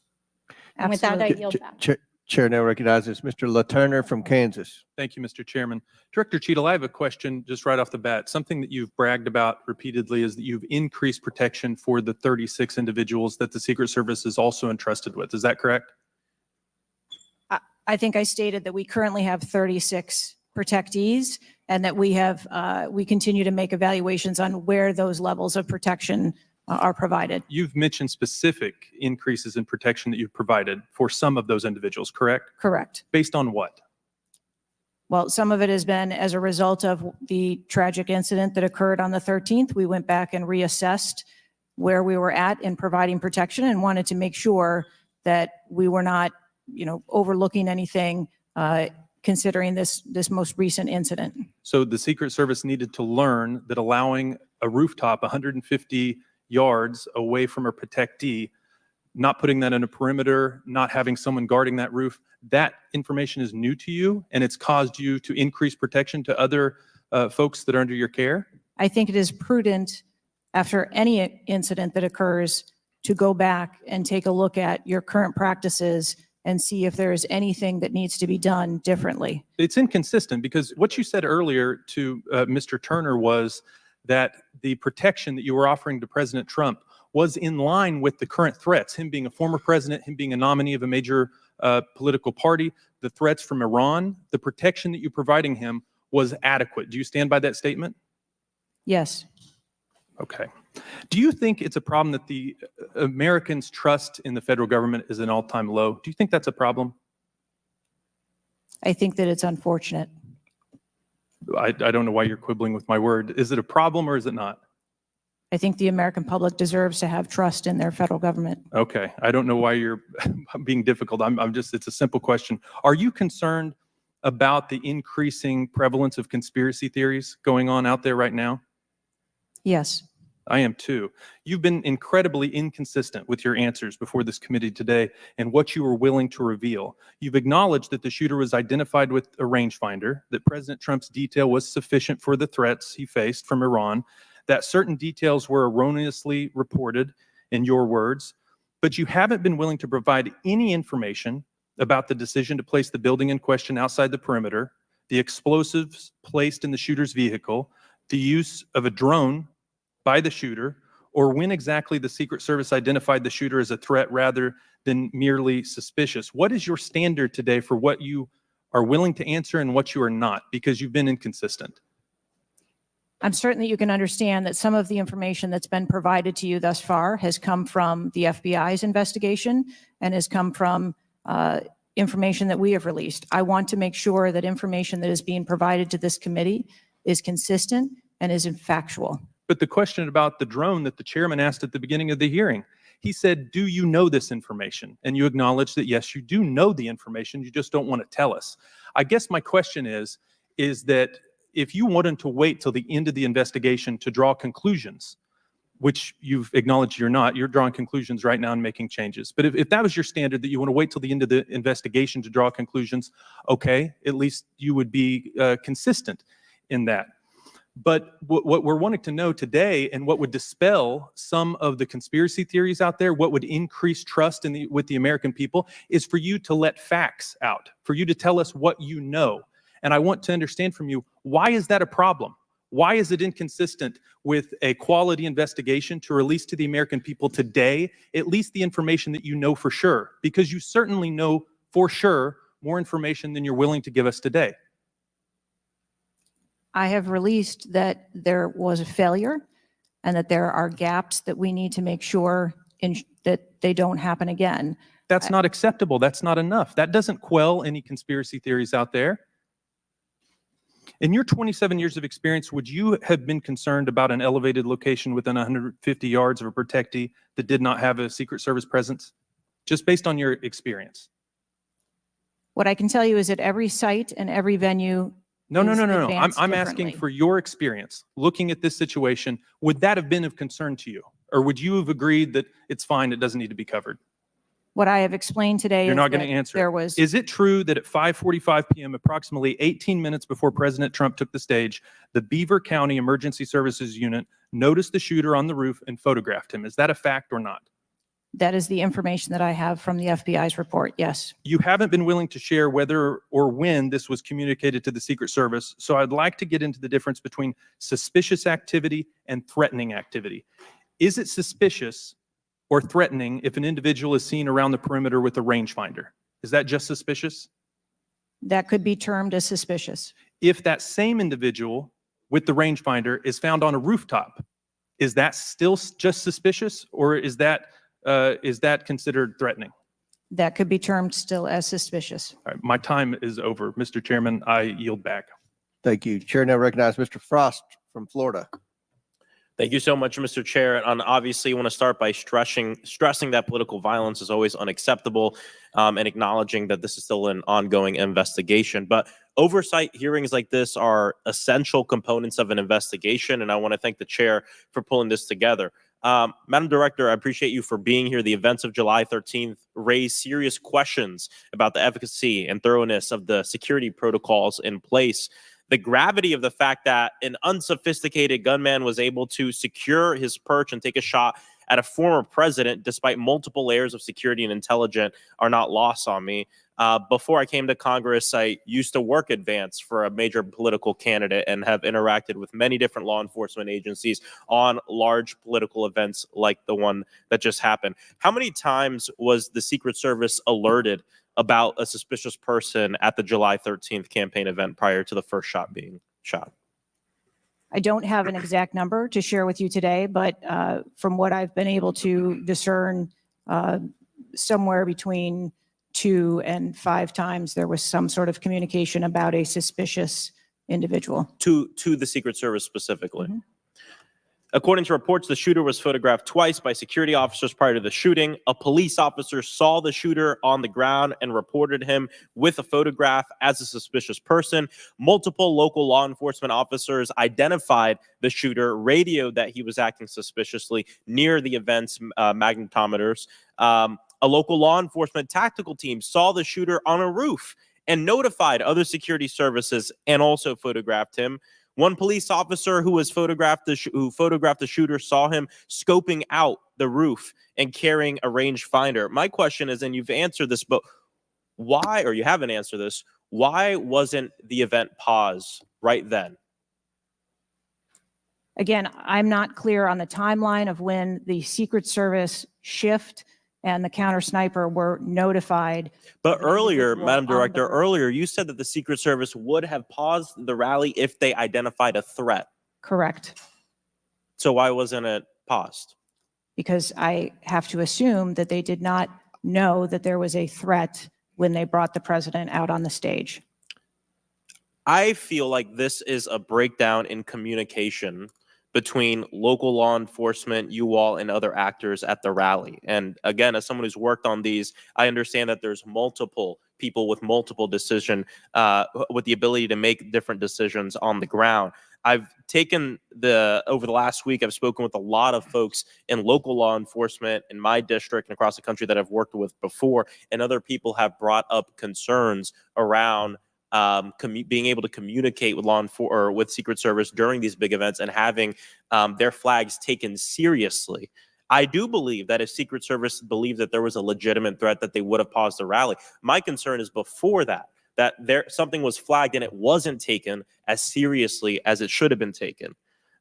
And with that, I yield back. Chair now recognizes Mr. LaTurner from Kansas. Thank you, Mr. Chairman. Director Cheatle, I have a question just right off the bat. Something that you've bragged about repeatedly is that you've increased protection for the 36 individuals that the Secret Service is also entrusted with. Is that correct? I think I stated that we currently have 36 protectees, and that we continue to make evaluations on where those levels of protection are provided. You've mentioned specific increases in protection that you've provided for some of those individuals, correct? Correct. Based on what? Well, some of it has been as a result of the tragic incident that occurred on the 13th. We went back and reassessed where we were at in providing protection and wanted to make sure that we were not, overlooking anything, considering this most recent incident. So the Secret Service needed to learn that allowing a rooftop 150 yards away from a protectee, not putting that in a perimeter, not having someone guarding that roof, that information is new to you, and it's caused you to increase protection to other folks that are under your care? I think it is prudent after any incident that occurs to go back and take a look at your current practices and see if there is anything that needs to be done differently. It's inconsistent because what you said earlier to Mr. Turner was that the protection that you were offering to President Trump was in line with the current threats, him being a former president, him being a nominee of a major political party, the threats from Iran, the protection that you're providing him was adequate. Do you stand by that statement? Yes. Okay. Do you think it's a problem that the Americans' trust in the federal government is an all-time low? Do you think that's a problem? I think that it's unfortunate. I don't know why you're quibbling with my word. Is it a problem or is it not? I think the American public deserves to have trust in their federal government. Okay. I don't know why you're being difficult. I'm just, it's a simple question. Are you concerned about the increasing prevalence of conspiracy theories going on out there right now? Yes. I am too. You've been incredibly inconsistent with your answers before this committee today and what you were willing to reveal. You've acknowledged that the shooter was identified with a rangefinder, that President Trump's detail was sufficient for the threats he faced from Iran, that certain details were erroneously reported, in your words, but you haven't been willing to provide any information about the decision to place the building in question outside the perimeter, the explosives placed in the shooter's vehicle, the use of a drone by the shooter, or when exactly the Secret Service identified the shooter as a threat rather than merely suspicious. What is your standard today for what you are willing to answer and what you are not? Because you've been inconsistent. I'm certain that you can understand that some of the information that's been provided to you thus far has come from the FBI's investigation and has come from information that we have released. I want to make sure that information that is being provided to this committee is consistent and is factual. But the question about the drone that the chairman asked at the beginning of the hearing, he said, do you know this information? And you acknowledge that, yes, you do know the information, you just don't want to tell us. I guess my question is that if you wanted to wait till the end of the investigation to draw conclusions, which you've acknowledged you're not, you're drawing conclusions right now and making changes. But if that was your standard, that you want to wait till the end of the investigation to draw conclusions, okay, at least you would be consistent in that. But what we're wanting to know today, and what would dispel some of the conspiracy theories out there, what would increase trust with the American people, is for you to let facts out, for you to tell us what you know. And I want to understand from you, why is that a problem? Why is it inconsistent with a quality investigation to release to the American people today, at least the information that you know for sure? Because you certainly know for sure more information than you're willing to give us today. I have released that there was a failure and that there are gaps that we need to make sure that they don't happen again. That's not acceptable. That's not enough. That doesn't quell any conspiracy theories out there. In your 27 years of experience, would you have been concerned about an elevated location within 150 yards of a protectee that did not have a Secret Service presence, just based on your experience? What I can tell you is that every site and every venue No. advanced I'm asking differently. for your experience. Looking at this situation, would that have been of concern to you? Or would you have agreed that it's fine, it doesn't need to be covered? What I have explained today You're is not going that to answer. there was. Is it true that at 5:45 p.m., approximately 18 minutes before President Trump took the stage, the Beaver County Emergency Services Unit noticed the shooter on the roof and photographed him? Is that a fact or not? That is the information that I have from the FBI's report, yes. You haven't been willing to share whether or when this was communicated to the Secret Service, so I'd like to get into the difference between suspicious activity and threatening activity. Is it suspicious or threatening if an individual is seen around the perimeter with a rangefinder? Is that just suspicious? That could be termed as suspicious. If that same individual with the rangefinder is found on a rooftop, is that still just suspicious, or is that considered threatening? That could be termed still as suspicious. All right, my time is over. Mr. Chairman, I yield back. Thank you. Chair now recognizes Mr. Frost from Florida. Thank you so much, Mr. Chair. And obviously, I want to start by stressing that political violence is always unacceptable, and acknowledging that this is still an ongoing investigation. But oversight hearings like this are essential components of an investigation, and I want to thank the chair for pulling this together. Madam Director, I appreciate you for being here. The events of July 13th raised serious questions about the efficacy and thoroughness of the security protocols in place. The gravity of the fact that an unsophisticated gunman was able to secure his perch and take a shot at a former president, despite multiple layers of security and intelligence, are not lost on me. Before I came to Congress, I used to work advance for a major political candidate and have interacted with many different law enforcement agencies on large political events like the one that just happened. How many times was the Secret Service alerted about a suspicious person at the July 13th campaign event prior to the first shot being shot? I don't have an exact number to share with you today, but from what I've been able to discern, somewhere between 2 and 5 times there was some sort of communication about a suspicious individual. To the Secret Service specifically. According to reports, the shooter was photographed twice by security officers prior to the shooting. A police officer saw the shooter on the ground and reported him with a photograph as a suspicious person. Multiple local law enforcement officers identified the shooter, radioed that he was acting suspiciously near the event's magnetometers. A local law enforcement tactical team saw the shooter on a roof and notified other security services and also photographed him. One police officer who photographed the shooter saw him scoping out the roof and carrying a rangefinder. My question is, and you've answered this, but why, or you haven't answered this, why wasn't the event paused right then? Again, I'm not clear on the timeline of when the Secret Service shift and the counter sniper were notified. But earlier, Madam Director, earlier you said that the Secret Service would have paused the rally if they identified a threat. Correct. So why wasn't it paused? Because I have to assume that they did not know that there was a threat when they brought the president out on the stage. I feel like this is a breakdown in communication between local law enforcement, you all, and other actors at the rally. And again, as someone who's worked on these, I understand that there's multiple people with multiple decision, with the ability to make different decisions on the ground. I've taken over the last week, I've spoken with a lot of folks in local law enforcement in my district and across the country that I've worked with before, and other people have brought up concerns around being able to communicate with with Secret Service during these big events and having their flags taken seriously. I do believe that if Secret Service believed that there was a legitimate threat, that they would have paused the rally. My concern is before that something was flagged and it wasn't taken as seriously as it should have been taken.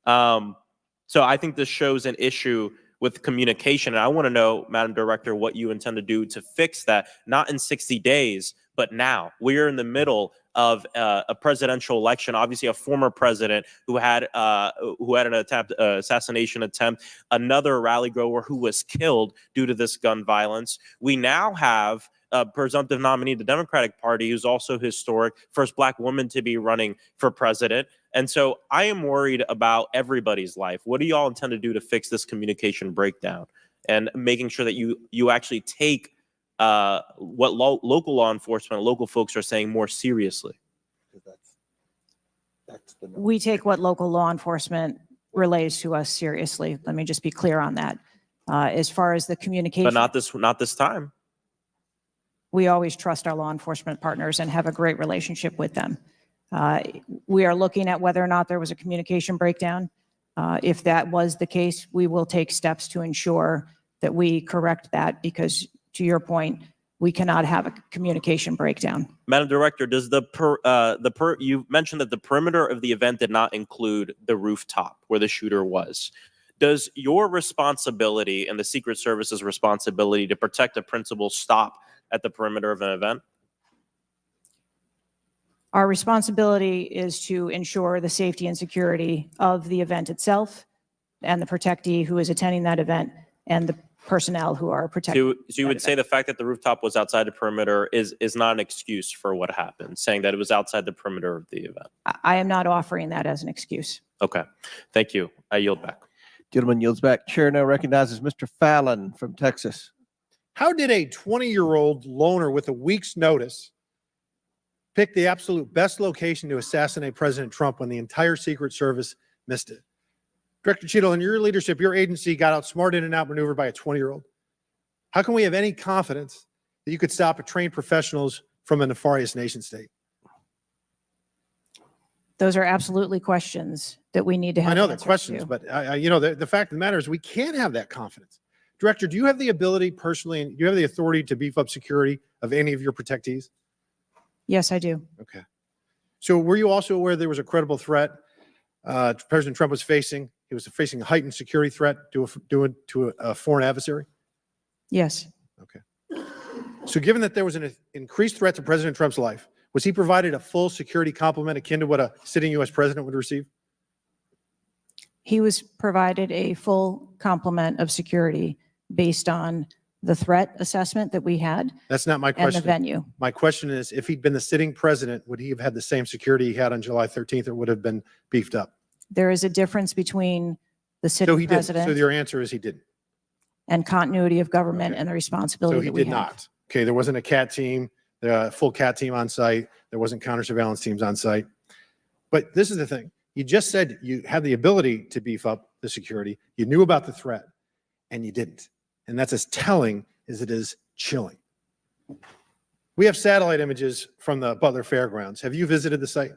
So I think this shows an issue with communication. And I want to know, Madam Director, what you intend to do to fix that, not in 60 days, but now. We're in the middle of a presidential election, obviously a former president who had an assassination attempt, another rally goer who was killed due to this gun violence. We now have a presumptive nominee of the Democratic Party who's also historic, first Black woman to be running for president. And so I am worried about everybody's life. What do y'all intend to do to fix this communication breakdown and making sure that you actually take what local law enforcement, local folks are saying more seriously? We take what local law enforcement relays to us seriously. Let me just be clear on that. As far as the communication. But not this time. We always trust our law enforcement partners and have a great relationship with them. We are looking at whether or not there was a communication breakdown. If that was the case, we will take steps to ensure that we correct that, because to your point, we cannot have a communication breakdown. Madam Director, does you mentioned that the perimeter of the event did not include the rooftop where the shooter was. Does your responsibility and the Secret Service's responsibility to protect a principal stop at the perimeter of an event? Our responsibility is to ensure the safety and security of the event itself and the protectee who is attending that event and the personnel who are protecting. So you would say the fact that the rooftop was outside the perimeter is not an excuse for what happened, saying that it was outside the perimeter of the event? I am not offering that as an excuse. Okay, thank you. I yield back. Gentleman yields back. Chair now recognizes Mr. Fallon from Texas. How did a 20-year-old loner with a week's notice pick the absolute best location to assassinate President Trump when the entire Secret Service missed it? Director Cheatle, in your leadership, your agency got outsmarted and outmaneuvered by a 20-year-old. How can we have any confidence that you could stop trained professionals from a nefarious nation state? Those are absolutely questions that we need to have. I know they're answers questions, to. but the fact of the matter is we can't have that confidence. Director, do you have the ability personally, and do you have the authority to beef up security of any of your protectees? Yes, I do. Okay. So were you also aware there was a credible threat President Trump was facing? He was facing a heightened security threat to a foreign adversary? Yes. Okay. So given that there was an increased threat to President Trump's life, was he provided a full security complement akin to what a sitting U.S. president would receive? He was provided a full complement of security based on the threat assessment that we had That's not my and question. the venue. My question is, if he'd been the sitting president, would he have had the same security he had on July 13th, or would have been beefed up? There is a difference between the So sitting he didn't. So president your answer is he didn't. and continuity of government and the responsibility So he that we did have. not. Okay, there wasn't a CAT team, a full CAT team on site. There wasn't counter surveillance teams on site. But this is the thing. You just said you had the ability to beef up the security. You knew about the threat, and you didn't. And that's as telling as it is chilling. We have satellite images from the Butler Fairgrounds. Have you visited the site?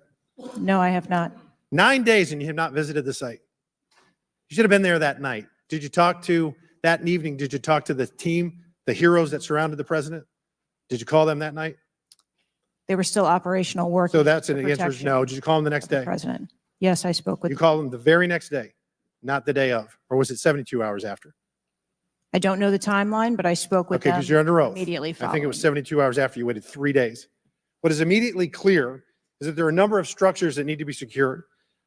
No, I have not. 9 days and you have not visited the site. You should have been there that night. Did you talk to, that evening, did you talk to the team, the heroes that surrounded the president? Did you call them that night? They were still operational work. So that's an answer is no. Did you call them the next day? President. Yes, I spoke with. You called them the very next day, not the day of, or was it 72 hours after? I don't know the timeline, but I spoke with Okay, them because you're under oath. immediately I following. think it was 72 hours after you waited 3 days. What is immediately clear is that there are a number of structures that need to be secured.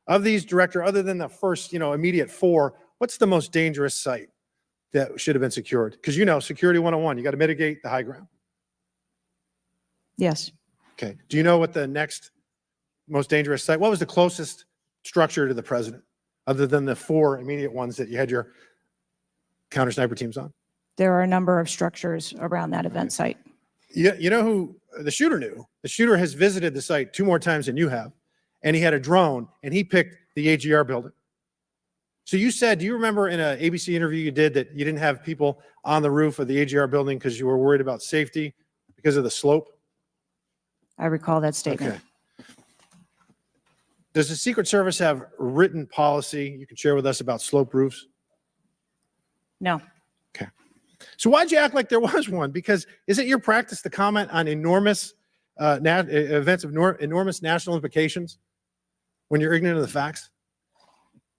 Of these, Director, other than the first, immediate four, what's the most dangerous site that should have been secured? Because security 101, you got to mitigate the high ground. Yes. Okay. Do you know what the next most dangerous site, what was the closest structure to the president, other than the four immediate ones that you had your counter sniper teams on? There are a number of structures around that event site. You know who the shooter knew? The shooter has visited the site 2 more times than you have, and he had a drone, and he picked the AGR building. So you said, do you remember in an ABC interview you did that you didn't have people on the roof of the AGR building because you were worried about safety because of the slope? I recall that statement. Okay. Does the Secret Service have written policy you can share with us about slope roofs? No. Okay. So why'd you act like there was one? Because is it your practice to comment on enormous events of enormous national implications when you're ignorant of the facts?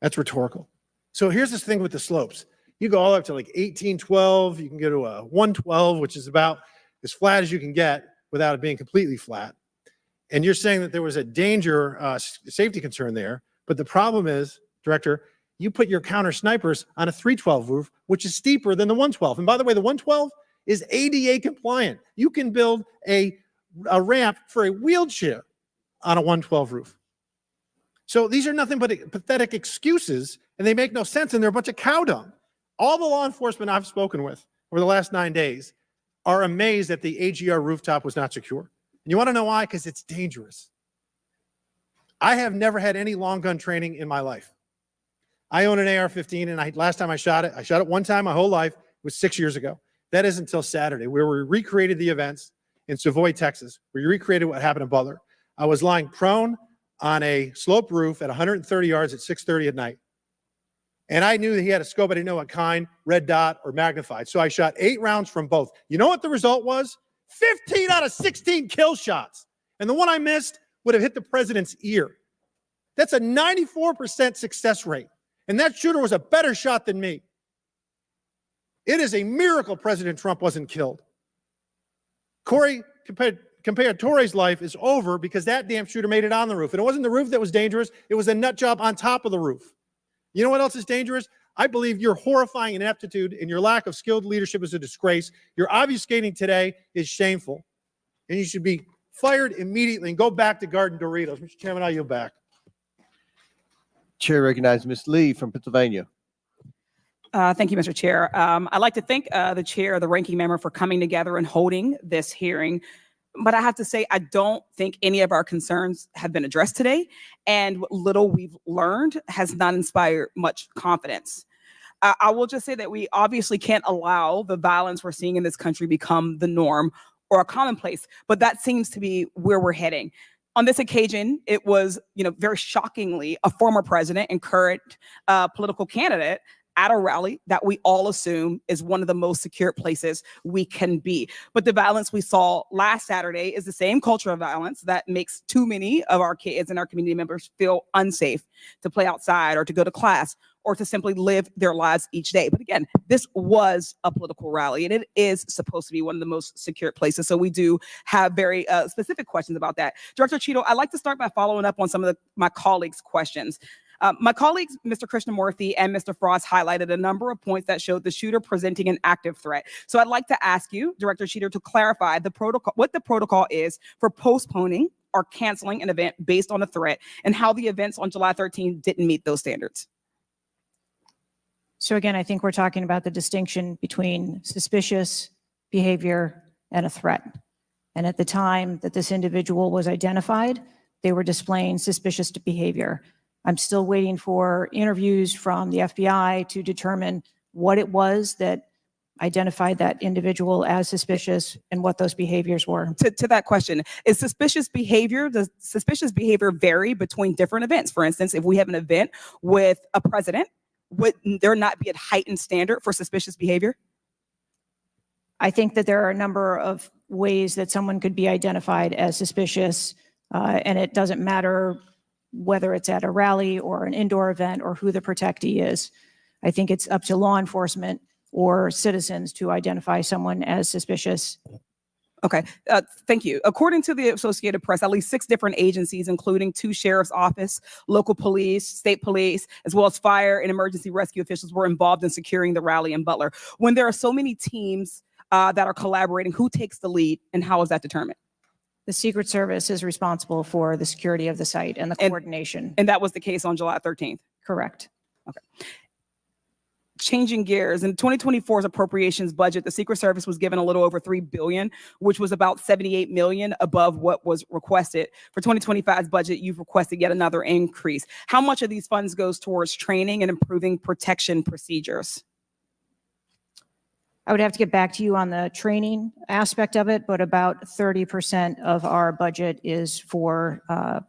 That's rhetorical. So here's this thing with the slopes. You go all up to like 1812. You can go to a 112, which is about as flat as you can get without it being completely flat. And you're saying that there was a danger, safety concern there. But the problem is, Director, you put your counter snipers on a 312 roof, which is steeper than the 112. And by the way, the 112 is ADA compliant. You can build a ramp for a wheelchair on a 112 roof. So these are nothing but pathetic excuses, and they make no sense, and they're a bunch of cow dung. All the law enforcement I've spoken with over the last 9 days are amazed that the AGR rooftop was not secure. And you want to know why? Because it's dangerous. I have never had any long gun training in my life. I own an AR-15, and last time I shot it one time my whole life. It was 6 years ago. That is until Saturday, where we recreated the events in Savoy, Texas. We recreated what happened in Butler. I was lying prone on a sloped roof at 130 yards at 6:30 at night. And I knew that he had a scope. I didn't know what kind, red dot or magnified. So I shot 8 rounds from both. You know what the result was? 15 out of 16 kill shots. And the one I missed would have hit the president's ear. That's a 94% success rate. And that shooter was a better shot than me. It is a miracle President Trump wasn't killed. Corey Comparatore life is over because that damn shooter made it on the roof. And it wasn't the roof that was dangerous. It was a nut job on top of the roof. You know what else is dangerous? I believe your horrifying ineptitude and your lack of skilled leadership is a disgrace. Your obfuscating today is shameful. And you should be fired immediately and go back to Garden Doritos. Mr. Chairman, I yield back. Chair recognizes Ms. Lee from Pennsylvania. Thank you, Mr. Chair. I'd like to thank the chair, the ranking member, for coming together and holding this hearing. But I have to say, I don't think any of our concerns have been addressed today. And what little we've learned has not inspired much confidence. I will just say that we obviously can't allow the violence we're seeing in this country become the norm or a commonplace. But that seems to be where we're heading. On this occasion, it was, very shockingly, a former president and current political candidate at a rally that we all assume is one of the most secure places we can be. But the violence we saw last Saturday is the same culture of violence that makes too many of our kids and our community members feel unsafe to play outside or to go to class or to simply live their lives each day. But again, this was a political rally, and it is supposed to be one of the most secure places. So we do have very specific questions about that. Director Cheatle, I'd like to start by following up on some of my colleagues' questions. My colleagues, Mr. Krishnamurthy and Mr. Frost, highlighted a number of points that showed the shooter presenting an active threat. So I'd like to ask you, Director Cheatle, to clarify what the protocol is for postponing or canceling an event based on a threat, and how the events on July 13th didn't meet those standards. So again, I think we're talking about the distinction between suspicious behavior and a threat. And at the time that this individual was identified, they were displaying suspicious behavior. I'm still waiting for interviews from the FBI to determine what it was that identified that individual as suspicious and what those behaviors were. To that question, does suspicious behavior vary between different events? For instance, if we have an event with a president, would there not be a heightened standard for suspicious behavior? I think that there are a number of ways that someone could be identified as suspicious, and it doesn't matter whether it's at a rally or an indoor event or who the protectee is. I think it's up to law enforcement or citizens to identify someone as suspicious. Okay, thank you. According to the Associated Press, at least 6 different agencies, including 2 sheriff's office, local police, state police, as well as fire and emergency rescue officials, were involved in securing the rally in Butler. When there are so many teams that are collaborating, who takes the lead and how is that determined? The Secret Service is responsible for the security of the site and the coordination. And that was the case on July 13th? Correct. Okay. Changing gears, in 2024's appropriations budget, the Secret Service was given a little over $3 billion, which was about $78 million above what was requested. For 2025's budget, you've requested yet another increase. How much of these funds goes towards training and improving protection procedures? I would have to get back to you on the training aspect of it, but about 30% of our budget is for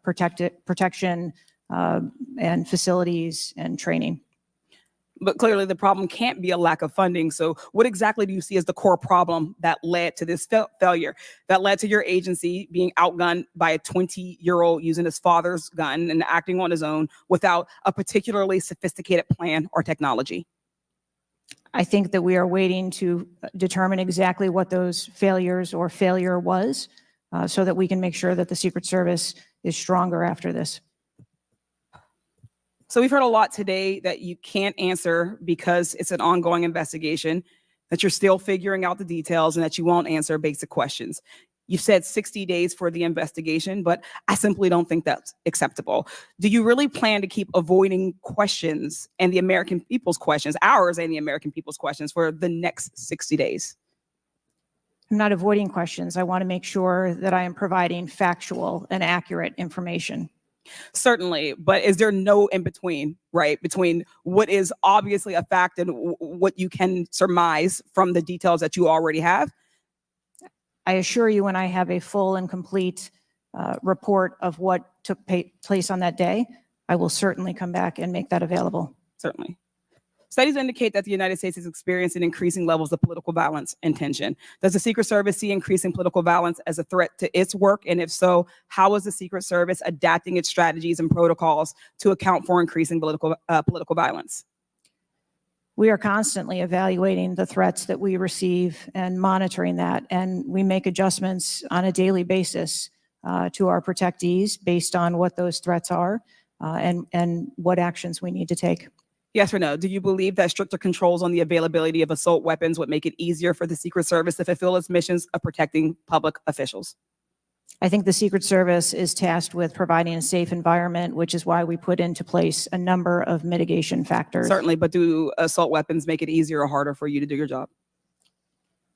protection and facilities and training. But clearly the problem can't be a lack of funding. So what exactly do you see as the core problem that led to this failure, that led to your agency being outgunned by a 20-year-old using his father's gun and acting on his own without a particularly sophisticated plan or technology? I think that we are waiting to determine exactly what those failures or failure was so that we can make sure that the Secret Service is stronger after this. So we've heard a lot today that you can't answer because it's an ongoing investigation, that you're still figuring out the details, and that you won't answer basic questions. You've said 60 days for the investigation, but I simply don't think that's acceptable. Do you really plan to keep avoiding questions and the American people's questions, ours and the American people's questions, for the next 60 days? I'm not avoiding questions. I want to make sure that I am providing factual and accurate information. Certainly, but is there no in between, right? Between what is obviously a fact and what you can surmise from the details that you already have? I assure you, when I have a full and complete report of what took place on that day, I will certainly come back and make that available. Certainly. Studies indicate that the United States is experiencing increasing levels of political violence and tension. Does the Secret Service see increasing political violence as a threat to its work? And if so, how is the Secret Service adapting its strategies and protocols to account for increasing political violence? We are constantly evaluating the threats that we receive and monitoring that, and we make adjustments on a daily basis to our protectees based on what those threats are and what actions we need to take. Yes or no? Do you believe that stricter controls on the availability of assault weapons would make it easier for the Secret Service to fulfill its missions of protecting public officials? I think the Secret Service is tasked with providing a safe environment, which is why we put into place a number of mitigation factors. Certainly, but do assault weapons make it easier or harder for you to do your job?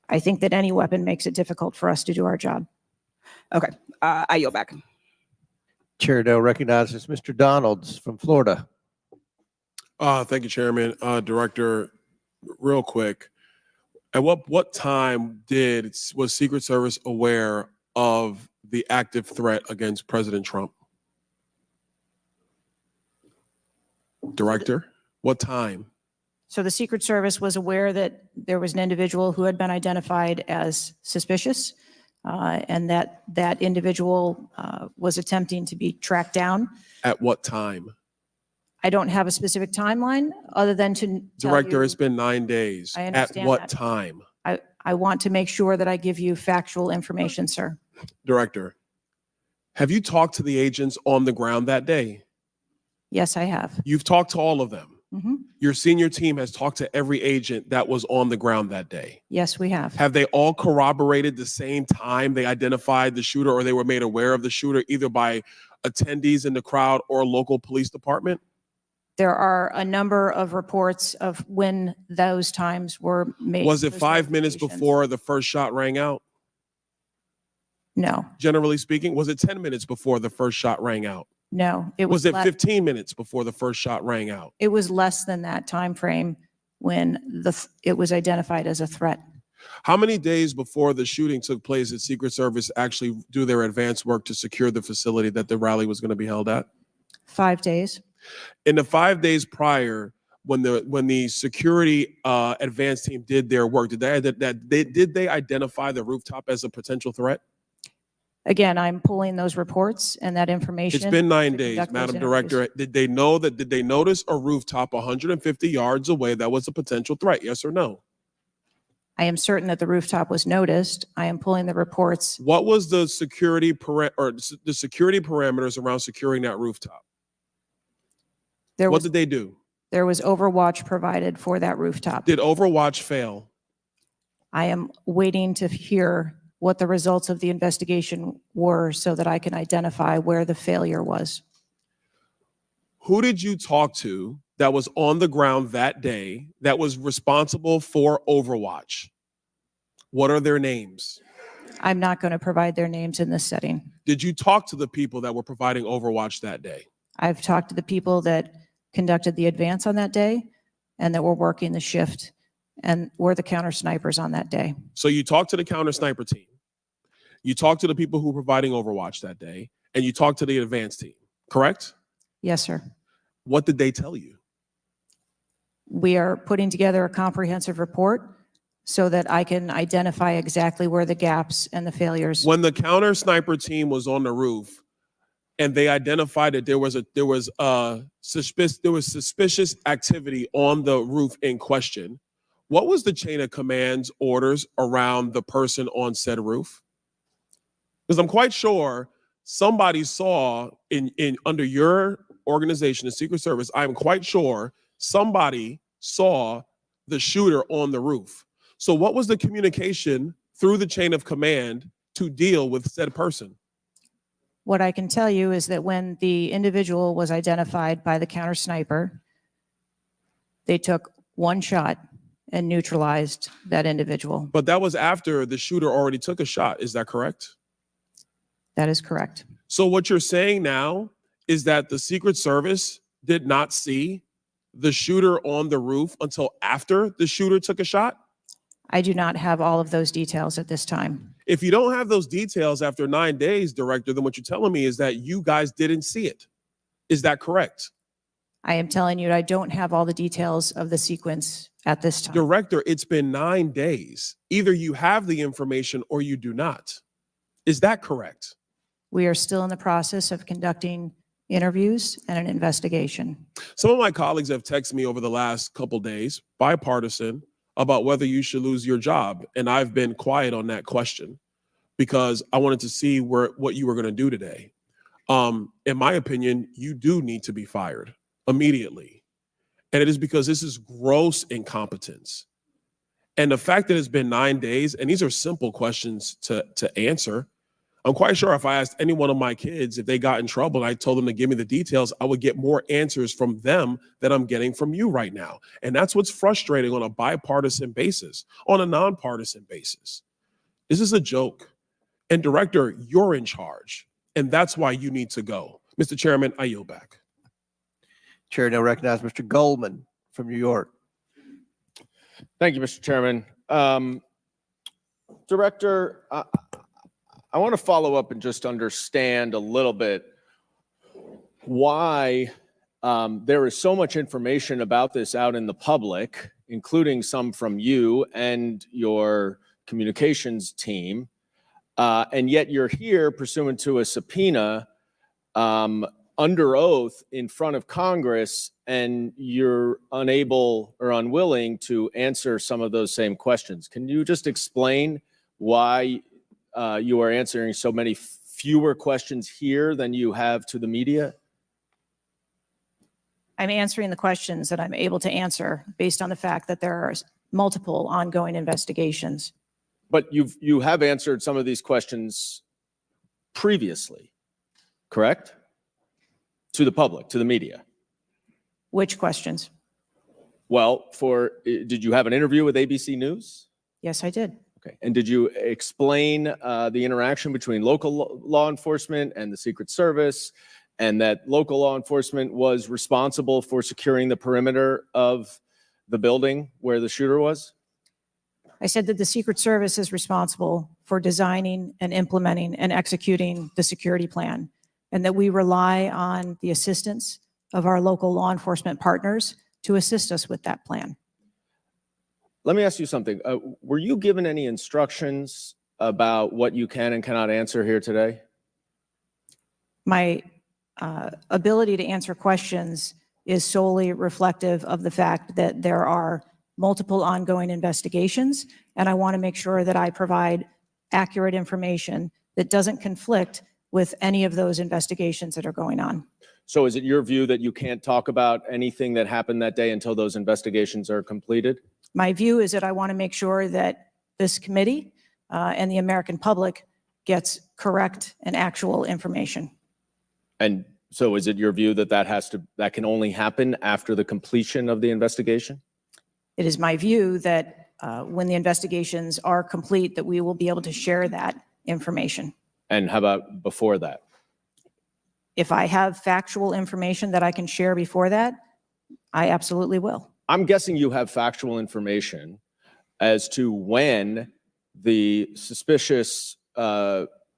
I think that any weapon makes it difficult for us to do our job. Okay, I yield back. Chair Dale recognizes Mr. Donalds from Florida. Thank you, Chairman. Director, real quick, at what time was Secret Service aware of the active threat against President Trump? Director, what time? So the Secret Service was aware that there was an individual who had been identified as suspicious, and that individual was attempting to be tracked down. At what time? I don't have a specific timeline other than to tell Director, you- it's been 9 days. I At understand what that. time? I want to make sure that I give you factual information, sir. Director, have you talked to the agents on the ground that day? Yes, I have. You've talked to all of them. Mhm. Your senior team has talked to every agent that was on the ground that day. Yes, we have. Have they all corroborated the same time they identified the shooter or they were made aware of the shooter, either by attendees in the crowd or local police department? There are a number of reports of when those times were made. Was it those 5 minutes notifications. before the first shot rang out? No, Generally speaking, was it 10 minutes before the first shot rang out? no. It Was it le- 15 minutes before the first shot rang out? It was less than that time frame when it was identified as a threat. How many days before the shooting took place did Secret Service actually do their advance work to secure the facility that the rally was going to be held at? 5 days. In the 5 days prior, when the security advance team did their work, did they identify the rooftop as a potential threat? Again, I'm pulling those reports and that information. It's been 9 to days, conduct those Madam interviews. Director. Did they notice a rooftop 150 yards away that was a potential threat? Yes or no? I am certain that the rooftop was noticed. I am pulling the reports. What was the security parameters around securing that rooftop? There What was, did they do? there was overwatch provided for that rooftop. Did Overwatch fail? I am waiting to hear what the results of the investigation were so that I can identify where the failure was. Who did you talk to that was on the ground that day that was responsible for Overwatch? What are their names? I'm not going to provide their names in this setting. Did you talk to the people that were providing Overwatch that day? I've talked to the people that conducted the advance on that day and that were working the shift and were the counter snipers on that day. So you talked to the counter sniper team. You talked to the people who were providing Overwatch that day, and you talked to the advance team, correct? Yes, sir. What did they tell you? We are putting together a comprehensive report so that I can identify exactly where the gaps and the failures. When the counter sniper team was on the roof and they identified that there was suspicious activity on the roof in question, what was the chain of command's orders around the person on said roof? Because I'm quite sure somebody saw in under your organization, the Secret Service, I'm quite sure somebody saw the shooter on the roof. So what was the communication through the chain of command to deal with said person? What I can tell you is that when the individual was identified by the counter sniper, they took one shot and neutralized that individual. But that was after the shooter already took a shot. Is that correct? That is correct. So what you're saying now is that the Secret Service did not see the shooter on the roof until after the shooter took a shot? I do not have all of those details at this time. If you don't have those details after 9 days, Director, then what you're telling me is that you guys didn't see it. Is that correct? I am telling you, I don't have all the details of the sequence at this time. Director, it's been 9 days. Either you have the information or you do not. Is that correct? We are still in the process of conducting interviews and an investigation. Some of my colleagues have texted me over the last couple days, bipartisan, about whether you should lose your job. And I've been quiet on that question because I wanted to see what you were going to do today. In my opinion, you do need to be fired immediately. And it is because this is gross incompetence. And the fact that it's been 9 days, and these are simple questions to answer. I'm quite sure if I asked any one of my kids if they got in trouble and I told them to give me the details, I would get more answers from them than I'm getting from you right now. And that's what's frustrating on a bipartisan basis, on a nonpartisan basis. This is a joke. And Director, you're in charge. And that's why you need to go. Mr. Chairman, I yield back. Chair now recognize Mr. Goldman from New York. Thank you, Mr. Chairman. Director, I want to follow up and just understand a little bit why there is so much information about this out in the public, including some from you and your communications team, and yet you're here pursuant to a subpoena under oath in front of Congress, and you're unable or unwilling to answer some of those same questions. Can you just explain why you are answering so many fewer questions here than you have to the media? I'm answering the questions that I'm able to answer based on the fact that there are multiple ongoing investigations. But you have answered some of these questions previously, correct? To the public, to the media. Which questions? Well, did you have an interview with ABC News? Yes, I did. Okay. And did you explain the interaction between local law enforcement and the Secret Service, and that local law enforcement was responsible for securing the perimeter of the building where the shooter was? I said that the Secret Service is responsible for designing and implementing and executing the security plan, and that we rely on the assistance of our local law enforcement partners to assist us with that plan. Let me ask you something. Were you given any instructions about what you can and cannot answer here today? My ability to answer questions is solely reflective of the fact that there are multiple ongoing investigations, and I want to make sure that I provide accurate information that doesn't conflict with any of those investigations that are going on. So is it your view that you can't talk about anything that happened that day until those investigations are completed? My view is that I want to make sure that this committee and the American public gets correct and actual information. And so is it your view that that can only happen after the completion of the investigation? It is my view that when the investigations are complete, that we will be able to share that information. And how about before that? If I have factual information that I can share before that, I absolutely will. I'm guessing you have factual information as to when the suspicious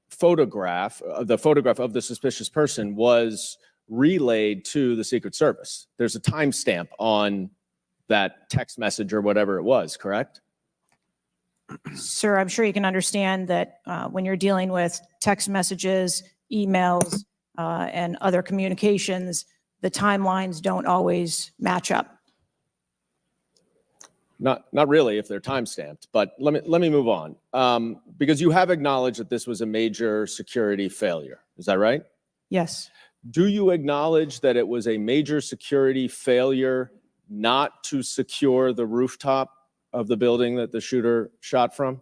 photograph of the suspicious person was relayed to the Secret Service. There's a timestamp on that text message or whatever it was, correct? Sir, I'm sure you can understand that when you're dealing with text messages, emails, and other communications, the timelines don't always match up. Not really if they're time-stamped, but let me move on. Because you have acknowledged that this was a major security failure. Is that right? Yes. Do you acknowledge that it was a major security failure not to secure the rooftop of the building that the shooter shot from?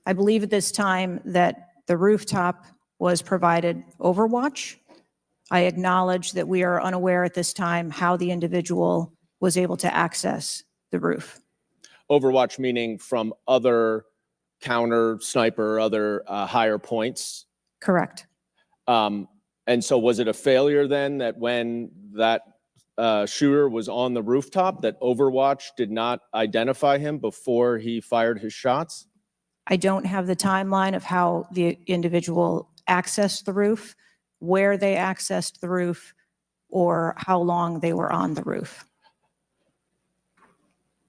I believe at this time that the rooftop was provided Overwatch. I acknowledge that we are unaware at this time how the individual was able to access the roof. Overwatch meaning from other counter sniper, other higher points? Correct. And so was it a failure then that when that shooter was on the rooftop, that Overwatch did not identify him before he fired his shots? I don't have the timeline of how the individual accessed the roof, where they accessed the roof, or how long they were on the roof.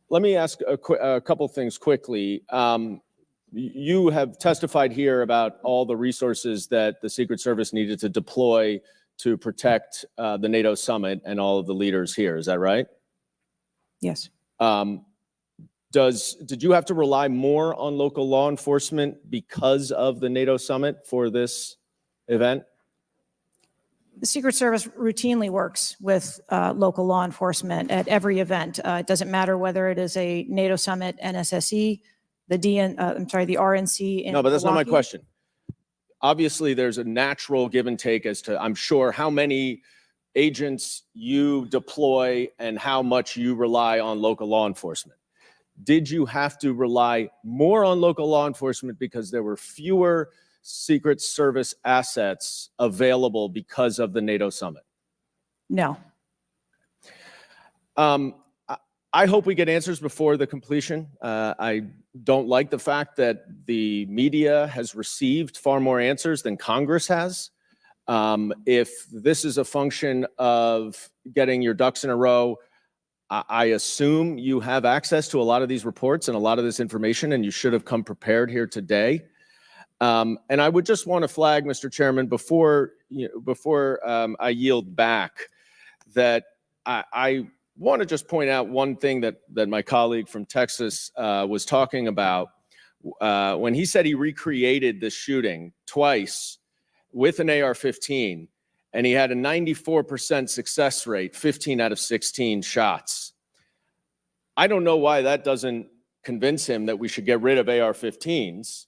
Let me ask a couple things quickly. You have testified here about all the resources that the Secret Service needed to deploy to protect the NATO summit and all of the leaders here. Is that right? Yes. Did you have to rely more on local law enforcement because of the NATO summit for this event? The Secret Service routinely works with local law enforcement at every event. It doesn't matter whether it is a NATO summit, NSSE, the RNC. In No, but that's not my Milwaukee. question. Obviously, there's a natural give and take as to, I'm sure, how many agents you deploy and how much you rely on local law enforcement. Did you have to rely more on local law enforcement because there were fewer Secret Service assets available because of the NATO summit? No. I hope we get answers before the completion. I don't like the fact that the media has received far more answers than Congress has. If this is a function of getting your ducks in a row, I assume you have access to a lot of these reports and a lot of this information, and you should have come prepared here today. And I would just want to flag, Mr. Chairman, before I yield back, that I want to just point out one thing that my colleague from Texas was talking about when he said he recreated the shooting twice with an AR-15, and he had a 94% success rate, 15 out of 16 shots. I don't know why that doesn't convince him that we should get rid of AR-15s,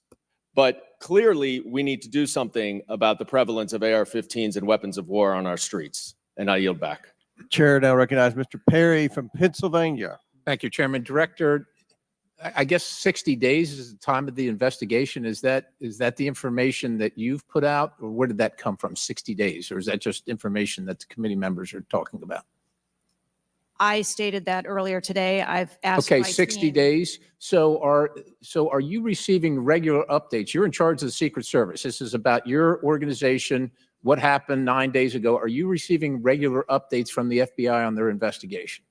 but clearly we need to do something about the prevalence of AR-15s and weapons of war on our streets. And I yield back. Chair now recognize Mr. Perry from Pennsylvania. Thank you, Chairman. Director, I guess 60 days is the time of the investigation. Is that the information that you've put out, or where did that come from, 60 days? Or is that just information that the committee members are talking about? I stated that earlier today. I've asked Okay, my 60 team- days. So are you receiving regular updates? You're in charge of the Secret Service. This is about your organization, what happened 9 days ago. Are you receiving regular updates from the FBI on their investigation?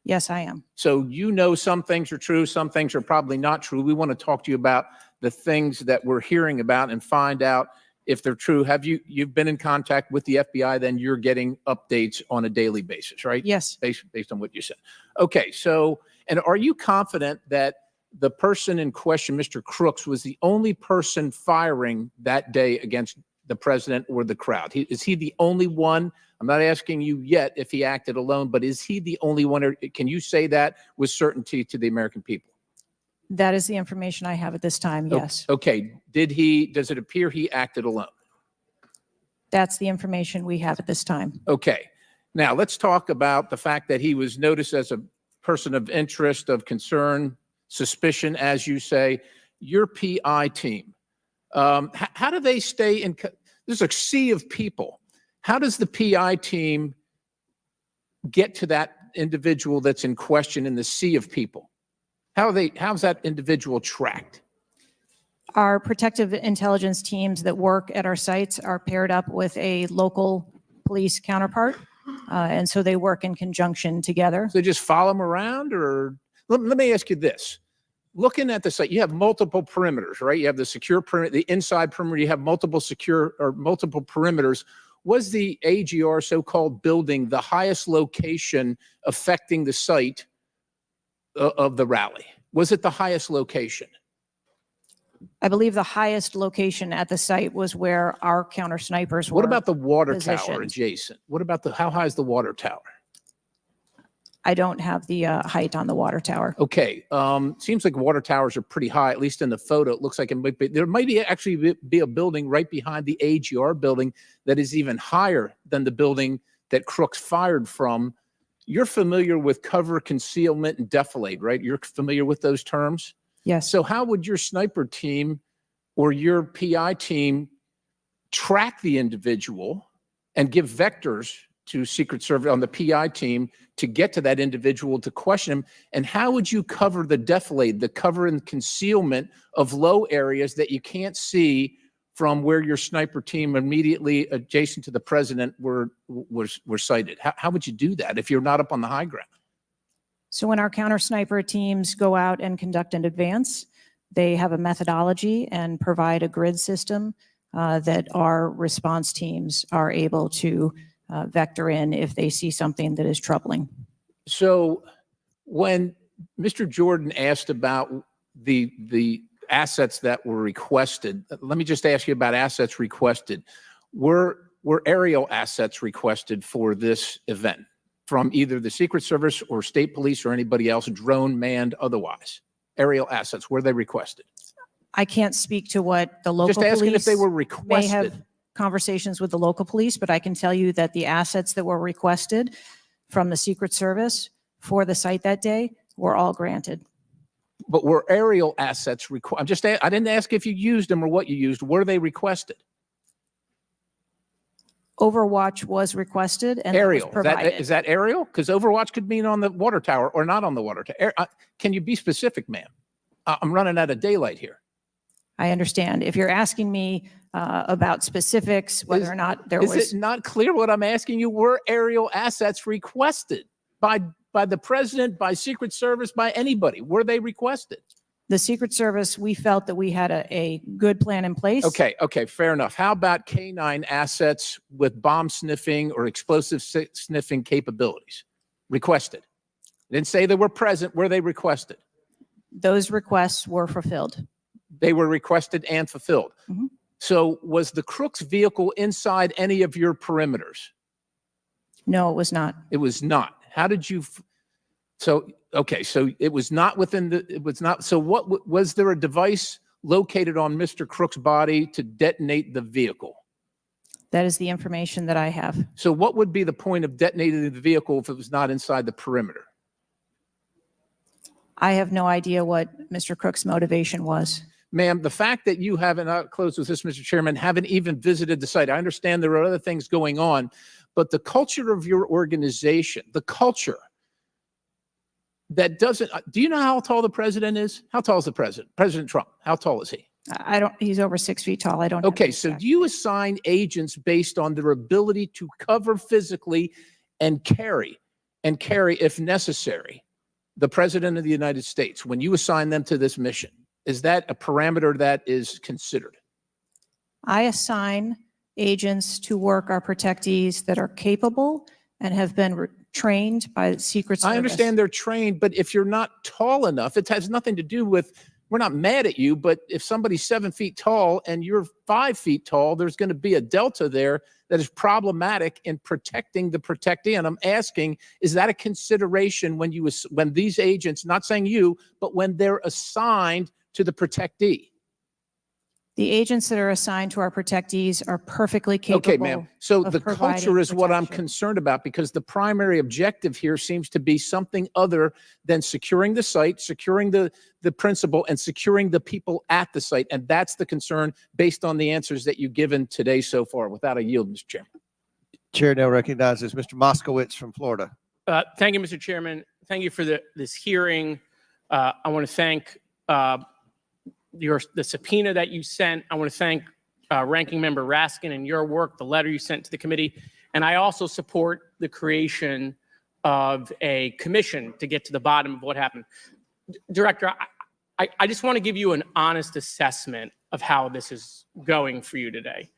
Yes, I am. So you know some things are true, some things are probably not true. We want to talk to you about the things that we're hearing about and find out if they're true. You've been in contact with the FBI, then you're getting updates on a daily basis, right? Yes. Based on what you said. Okay, so, and are you confident that the person in question, Mr. Crooks, was the only person firing that day against the president or the crowd? Is he the only one? I'm not asking you yet if he acted alone, but is he the only one? Or can you say that with certainty to the American people? That is the information I have at this time, yes. Okay. Does it appear he acted alone? That's the information we have at this time. Okay. Now let's talk about the fact that he was noticed as a person of interest, of concern, suspicion, as you say. Your PI team, how do they stay in? There's a sea of people. How does the PI team get to that individual that's in question in the sea of people? How's that individual tracked? Our protective intelligence teams that work at our sites are paired up with a local police counterpart. And so they work in conjunction together. So they just follow them around? Or let me ask you this. Looking at the site, you have multiple perimeters, right? You have the secure perimeter, the inside perimeter, you have multiple secure or multiple perimeters. Was the AGR so-called building the highest location affecting the site of the rally? Was it the highest location? I believe the highest location at the site was where our counter snipers were. What about the water tower positioned. adjacent? What about how high is the water tower? I don't have the height on the water tower. Okay, seems like water towers are pretty high, at least in the photo. It looks like there might be actually be a building right behind the AGR building that is even higher than the building that Crooks fired from. You're familiar with cover, concealment, and defilade, right? You're familiar with those terms? Yes. So how would your sniper team or your PI team track the individual and give vectors to Secret Service on the PI team to get to that individual to question him? And how would you cover the defilade, the cover and concealment of low areas that you can't see from where your sniper team immediately adjacent to the president were sighted? How would you do that if you're not up on the high ground? So when our counter sniper teams go out and conduct an advance, they have a methodology and provide a grid system that our response teams are able to vector in if they see something that is troubling. So when Mr. Jordan asked about the assets that were requested, let me just ask you about assets requested. Were aerial assets requested for this event from either the Secret Service or state police or anybody else, drone, manned, otherwise? Aerial assets, were they requested? I can't speak to what the local Just asking police if they were may have requested. conversations with the local police, but I can tell you that the assets that were requested from the Secret Service for the site that day were all granted. But were aerial assets required? I didn't ask if you used them or what you used. Were they requested? Overwatch was requested and that was Aerial, provided. is that aerial? Because Overwatch could mean on the water tower or not on the water tower. Can you be specific, ma'am? I'm running out of daylight here. I understand. If you're asking me about specifics, whether or not there Is was. it not clear what I'm asking you? Were aerial assets requested by the president, by Secret Service, by anybody? Were they requested? The Secret Service, we felt that we had a good plan in place. Okay, fair enough. How about K9 assets with bomb sniffing or explosive sniffing capabilities? Requested. Didn't say they were present. Were they requested? Those requests were fulfilled. They were requested and fulfilled. Mhm. So was the Crooks vehicle inside any of your perimeters? No, it was not. It was not. How did you? So it was not within the. It was not. So what was there a device located on Mr. Crook's body to detonate the vehicle? That is the information that I have. So what would be the point of detonating the vehicle if it was not inside the perimeter? I have no idea what Mr. Crook's motivation was. Ma'am, the fact that you haven't, I'll close with this, Mr. Chairman, haven't even visited the site. I understand there are other things going on, but the culture of your organization, the culture that doesn't, do you know how tall the president is? How tall is the president? President Trump, how tall is he? I don't, he's over 6 feet tall. I don't. have Okay, the so exact- do you assign agents based on their ability to cover physically and carry, if necessary, the president of the United States when you assign them to this mission? Is that a parameter that is considered? I assign agents to work our protectees that are capable and have been trained by the Secret Service. I understand they're trained, but if you're not tall enough, it has nothing to do with, we're not mad at you, but if somebody's 7 feet tall and you're 5 feet tall, there's going to be a delta there that is problematic in protecting the protectee. And I'm asking, is that a consideration when these agents, not saying you, but when they're assigned to the protectee? The agents that are assigned to our protectees are perfectly capable. Okay, ma'am. So of the providing culture is what I'm protection. concerned about, because the primary objective here seems to be something other than securing the site, securing the principal, and securing the people at the site. And that's the concern based on the answers that you've given today so far. Without a yield, Mr. Chairman. Chair now recognizes Mr. Moskowitz from Florida. Thank you, Mr. Chairman. Thank you for this hearing. I want to thank the subpoena that you sent. I want to thank Ranking Member Raskin and your work, the letter you sent to the committee. And I also support the creation of a commission to get to the bottom of what happened. Director, I just want to give you an honest assessment of how this is going for you today.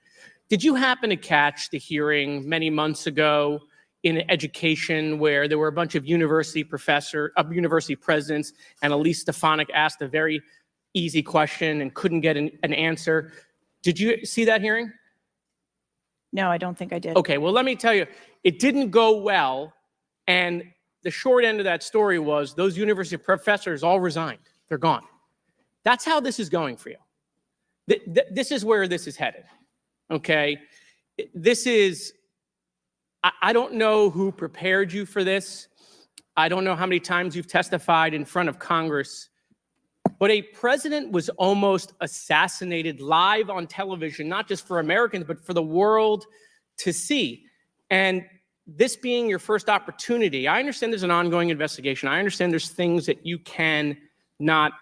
Did you happen to catch the hearing many months ago in education where there were a bunch of university presidents and Elise Stefanik asked a very easy question and couldn't get an answer? Did you see that hearing? No, I don't think I did. Okay, well, let me tell you, it didn't go well. And the short end of that story was those university professors all resigned. They're gone. That's how this is going for you. This is where this is headed. Okay? This is, I don't know who prepared you for this. I don't know how many times you've testified in front of Congress. But a president was almost assassinated live on television, not just for Americans, but for the world to see. And this being your first opportunity, I understand there's an ongoing investigation. I understand there's things that you can not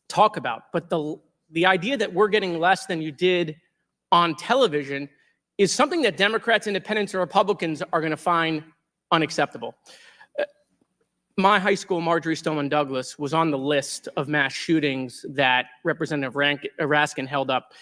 talk about. But the idea that we're getting less than you did on television is something that Democrats, Independents, or Republicans are going to find unacceptable. My high school, Marjorie Stoneman Douglas, was on the list of mass shootings that Representative Raskin held up.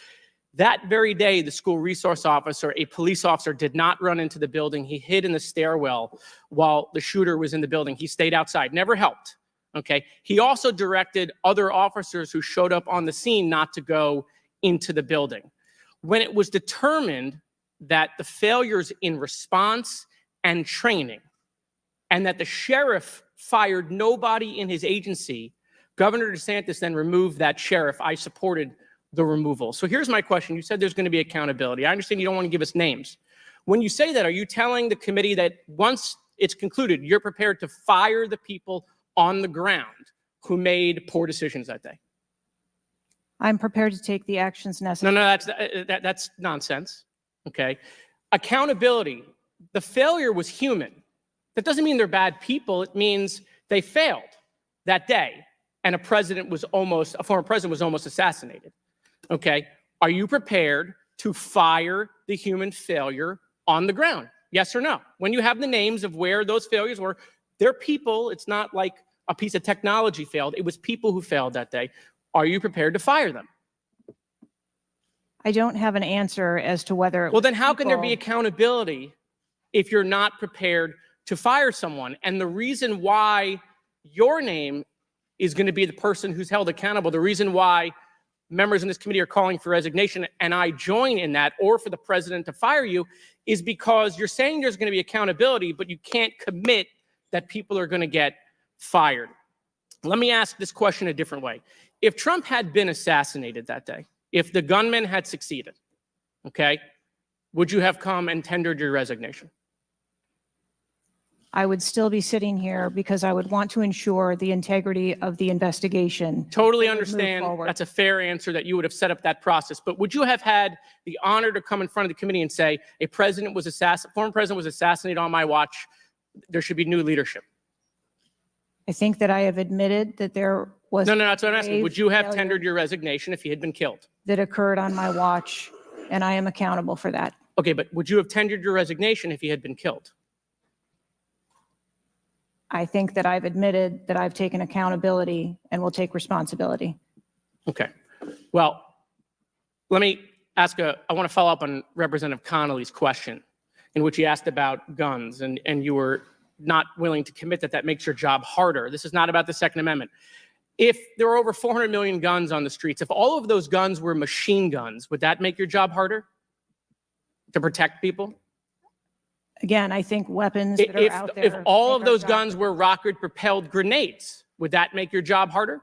That very day, the school resource officer, a police officer, did not run into the building. He hid in the stairwell while the shooter was in the building. He stayed outside, never helped. Okay. He also directed other officers who showed up on the scene not to go into the building. When it was determined that the failures in response and training, and that the sheriff fired nobody in his agency, Governor DeSantis then removed that sheriff. I supported the removal. So here's my question. You said there's going to be accountability. I understand you don't want to give us names. When you say that, are you telling the committee that once it's concluded, you're prepared to fire the people on the ground who made poor decisions that day? I'm prepared to take the actions necessary. No, that's nonsense. Okay. accountability, the failure was human. That doesn't mean they're bad people. It means they failed that day. And a former president was almost assassinated. Okay. Are you prepared to fire the human failure on the ground? Yes or no? When you have the names of where those failures were, they're people. It's not like a piece of technology failed. It was people who failed that day. Are you prepared to fire them? I don't have an answer as to whether. Well, then how can there be people- accountability if you're not prepared to fire someone? And the reason why your name is going to be the person who's held accountable, the reason why members in this committee are calling for resignation, and I join in that, or for the president to fire you, is because you're saying there's going to be accountability, but you can't commit that people are going to get fired. Let me ask this question a different way. If Trump had been assassinated that day, if the gunman had succeeded, okay, would you have come and tendered your resignation? I would still be sitting here because I would want to ensure the integrity of the investigation. Totally and would move understand. forward. That's a fair answer that you would have set up that process. But would you have had the honor to come in front of the committee and say, a former president was assassinated on my watch, there should be new leadership? I think that I have admitted that there was. No, that's what I'm asking. grave Would you have failure tendered your resignation if he had been killed? that occurred on my watch, and I am accountable for that. Okay, but would you have tendered your resignation if he had been killed? I think that I've admitted that I've taken accountability and will take responsibility. Okay. Well, let me ask I want to follow up on Representative Connolly's question, in which he asked about guns, and you were not willing to commit that makes your job harder. This is not about the Second Amendment. If there were over 400 million guns on the streets, if all of those guns were machine guns, would that make your job harder to protect people? Again, I think weapons that are out there. If all of make our those job- guns were rocket-propelled grenades, would that make your job harder?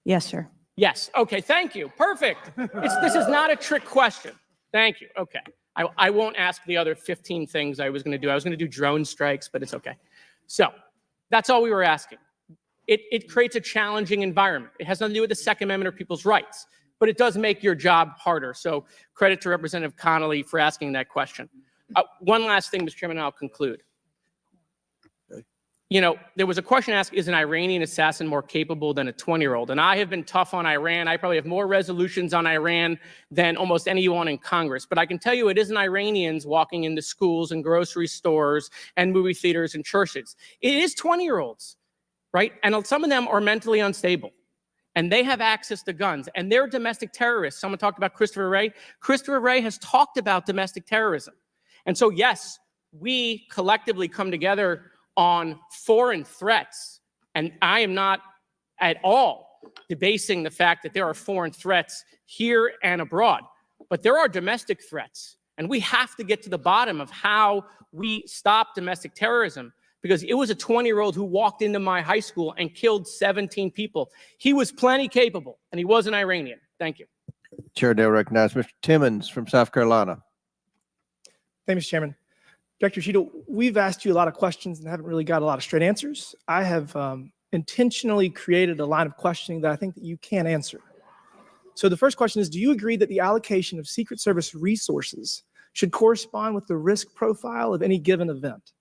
Yes, sir. Yes. Okay. Thank you. Perfect. This is not a trick question. Thank you. Okay. I won't ask the other 15 things I was going to do. I was going to do drone strikes, but it's okay. So that's all we were asking. It creates a challenging environment. It has nothing to do with the Second Amendment or people's rights, but it does make your job harder. So credit to Representative Connolly for asking that question. One last thing, Mr. Chairman, and I'll conclude. You know, there was a question asked, is an Iranian assassin more capable than a 20-year-old? And I have been tough on Iran. I probably have more resolutions on Iran than almost anyone in Congress. But I can tell you it isn't Iranians walking into schools and grocery stores and movie theaters and churches. It is 20-year-olds, right? And some of them are mentally unstable. And they have access to guns. And they're domestic terrorists. Someone talked about Christopher Wray. Christopher Wray has talked about domestic terrorism. And so, yes, we collectively come together on foreign threats. And I am not at all debasing the fact that there are foreign threats here and abroad. But there are domestic threats. And we have to get to the bottom of how we stop domestic terrorism. Because it was a 20-year-old who walked into my high school and killed 17 people. He was plenty capable, and he was an Iranian. Thank you. Chair now recognizes Mr. Timmons from South Carolina. Thank you, Mr. Chairman. Director Cheatle, we've asked you a lot of questions and haven't really got a lot of straight answers. I have intentionally created a line of questioning that I think that you can answer. So the first question is, do you agree that the allocation of Secret Service resources should correspond with the risk profile of any given event?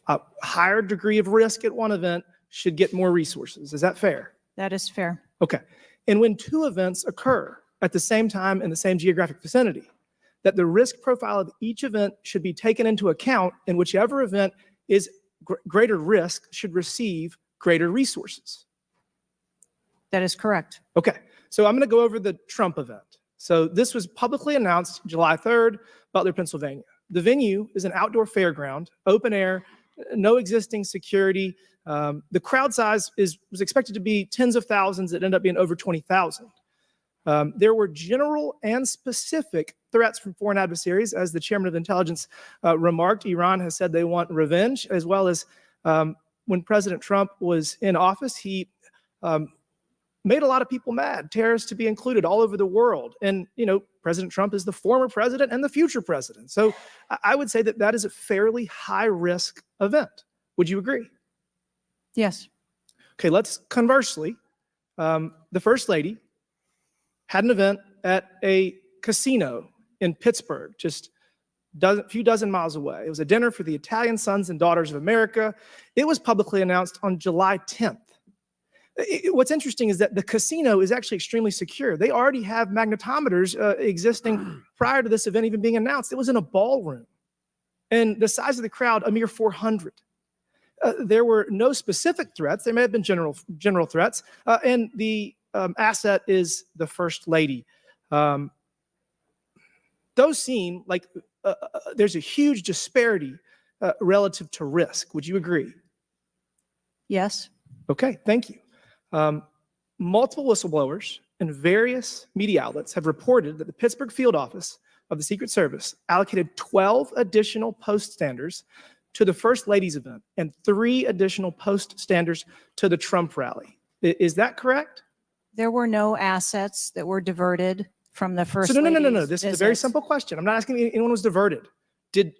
A higher degree of risk at one event should get more resources. Is that fair? That is fair. Okay. And when two events occur at the same time in the same geographic vicinity, that the risk profile of each event should be taken into account, and whichever event is greater risk should receive greater resources. That is correct. Okay. So I'm going to go over the Trump event. So this was publicly announced July 3rd, Butler, Pennsylvania. The venue is an outdoor fairground, open air, no existing security. The crowd size was expected to be tens of thousands. It ended up being over 20,000. There were general and specific threats from foreign adversaries. As the chairman of intelligence remarked, Iran has said they want revenge, as well as when President Trump was in office, he made a lot of people mad, terrorists to be included all over the world. And, you know, President Trump is the former president and the future president. So I would say that that is a fairly high risk event. Would you agree? Yes. Okay, let's conversely, the First Lady had an event at a casino in Pittsburgh, just a few dozen miles away. It was a dinner for the Italian Sons and Daughters of America. It was publicly announced on July 10th. What's interesting is that the casino is actually extremely secure. They already have magnetometers existing prior to this event even being announced. It was in a ballroom. And the size of the crowd, a mere 400. There were no specific threats. There may have been general threats. And the asset is the First Lady. Those seem like there's a huge disparity relative to risk. Would you agree? Yes. Okay, thank you. Multiple whistleblowers and various media outlets have reported that the Pittsburgh field office of the Secret Service allocated 12 additional post standers to the First Lady's event and 3 additional post standers to the Trump rally. Is that correct? There were no assets that were diverted from the First So no. Lady's This is a very visits. simple question. I'm not asking if anyone was diverted. Did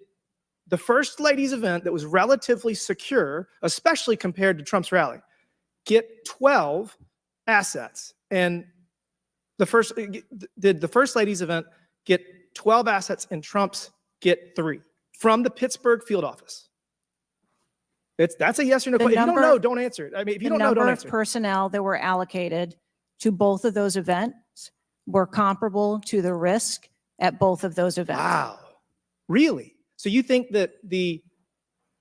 the First Lady's event that was relatively secure, especially compared to Trump's rally, get 12 assets? And did the First Lady's event get 12 assets and Trump's get 3 from the Pittsburgh field office? That's a yes or no question. If you don't know, don't answer it. I mean, if you don't know, don't The number answer of it. personnel that were allocated to both of those events were comparable to the risk at both of those events. Wow. Really? So you think that the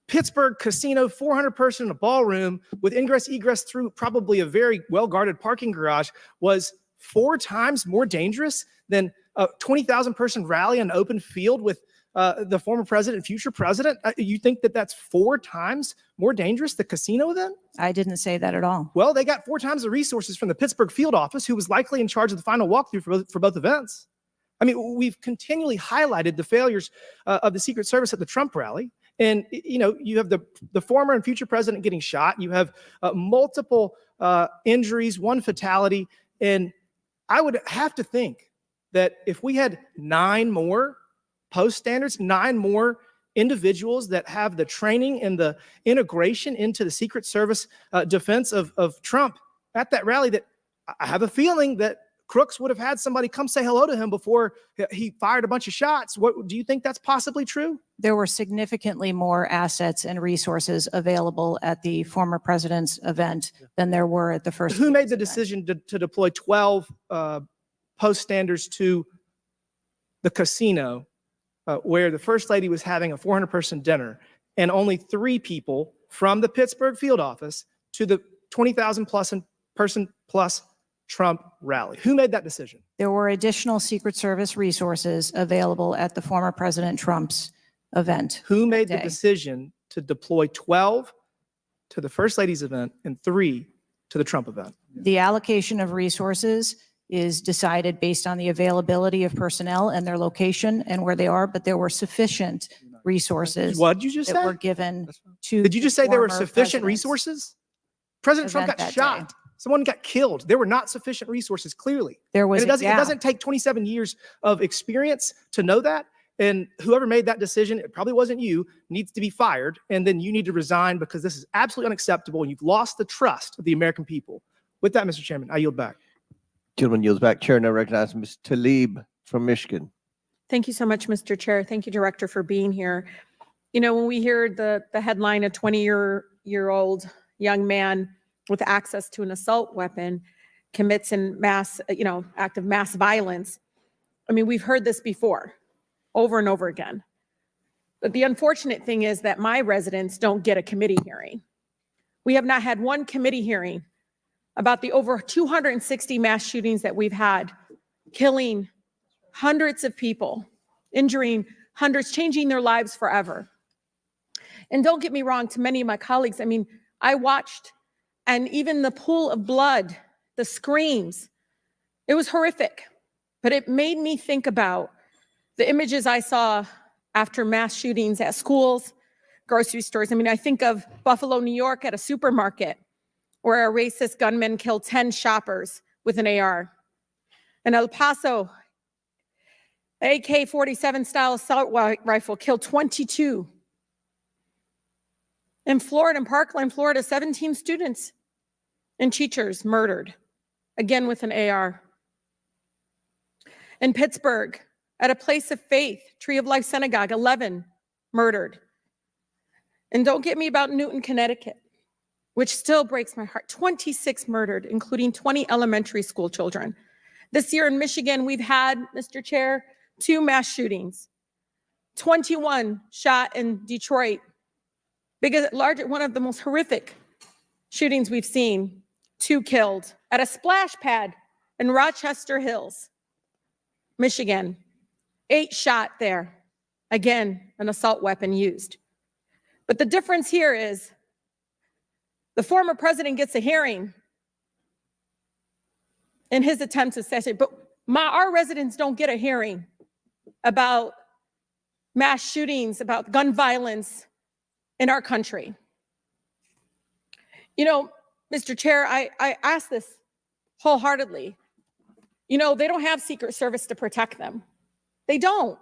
Pittsburgh casino, 400 person in a ballroom with ingress egress through probably a very well-guarded parking garage was 4 times more dangerous than a 20,000 person rally on an open field with the former president and future president? You think that that's 4 times more dangerous, the casino event? I didn't say that at all. Well, they got 4 times the resources from the Pittsburgh field office, who was likely in charge of the final walkthrough for both events. I mean, we've continually highlighted the failures of the Secret Service at the Trump rally. And, you know, you have the former and future president getting shot. You have multiple injuries, 1 fatality. And I would have to think that if we had 9 more post standards, 9 more individuals that have the training and the integration into the Secret Service defense of Trump at that rally, that I have a feeling that Crooks would have had somebody come say hello to him before he fired a bunch of shots. What do you think that's possibly true? There were significantly more assets and resources available at the former president's event than there were at the First Who Lady's made the event. decision to deploy 12 post standards to the casino where the First Lady was having a 400 person dinner and only 3 people from the Pittsburgh field office to the 20,000 person plus Trump rally? Who made that decision? There were additional Secret Service resources available at the former President Trump's event. Who made the day. decision to deploy 12 to the First Lady's event and 3 to the Trump event? The allocation of resources is decided based on the availability of personnel and their location and where they are, but there were sufficient resources What did you just that say? were given to. Did you just the say there were former sufficient president's resources? President Trump event got that shot. day. Someone got killed. There were not sufficient resources, clearly. There was And it a doesn't, it gap. doesn't take 27 years of experience to know that. And whoever made that decision, it probably wasn't you, needs to be fired. And then you need to resign because this is absolutely unacceptable. And you've lost the trust of the American people. With that, Mr. Chairman, I yield back. Gentleman yields back. Chair now recognizes Ms. Tlaib from Michigan. Thank you so much, Mr. Chair. Thank you, Director, for being here. You know, when we hear the headline, a 20-year-old young man with access to an assault weapon commits an act of mass violence. I mean, we've heard this before, over and over again. But the unfortunate thing is that my residents don't get a committee hearing. We have not had one committee hearing about the over 260 mass shootings that we've had, killing hundreds of people, injuring hundreds, changing their lives forever. And don't get me wrong, to many of my colleagues, I mean, I watched, and even the pool of blood, the screams, it was horrific. But it made me think about the images I saw after mass shootings at schools, grocery stores. I mean, I think of Buffalo, New York at a supermarket where a racist gunman killed 10 shoppers with an AR. In El Paso, AK-47 style assault rifle killed 22. In Florida, in Parkland, Florida, 17 students and teachers murdered, again with an AR. In Pittsburgh, At a place of faith, Tree of Life Synagogue, 11 murdered. And don't get me about Newton, Connecticut, which still breaks my heart. 26 murdered, including 20 elementary school children. This year in Michigan, we've had, Mr. Chair, 2 mass shootings. 21 shot in Detroit. One of the most horrific shootings we've seen. 2 killed at a splash pad in Rochester Hills, Michigan. 8 shot there. Again, an assault weapon used. But the difference here is the former president gets a hearing in his attempt to assassinate, but our residents don't get a hearing about mass shootings, about gun violence in our country. You know, Mr. Chair, I ask this wholeheartedly. You know, they don't have Secret Service to protect them. They don't.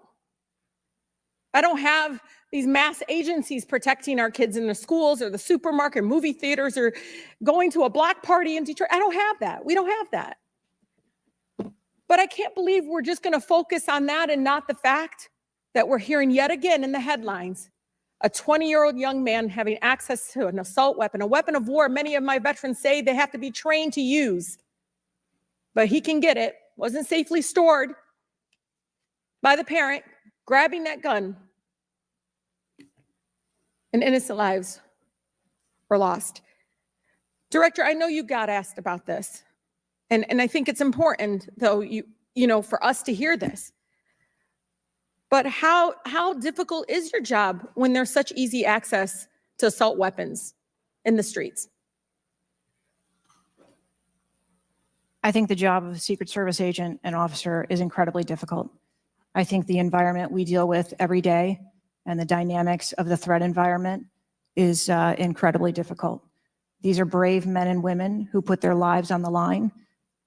I don't have these mass agencies protecting our kids in the schools or the supermarket, movie theaters, or going to a block party in Detroit. I don't have that. We don't have that. But I can't believe we're just going to focus on that and not the fact that we're hearing yet again in the headlines, a 20-year-old young man having access to an assault weapon, a weapon of war. Many of my veterans say they have to be trained to use, but he can get it, wasn't safely stored by the parent, grabbing that gun, and innocent lives were lost. Director, I know you got asked about this, and I think it's important, though, you know, for us to hear this. But how difficult is your job when there's such easy access to assault weapons in the streets? I think the job of a Secret Service agent and officer is incredibly difficult. I think the environment we deal with every day and the dynamics of the threat environment is incredibly difficult. These are brave men and women who put their lives on the line.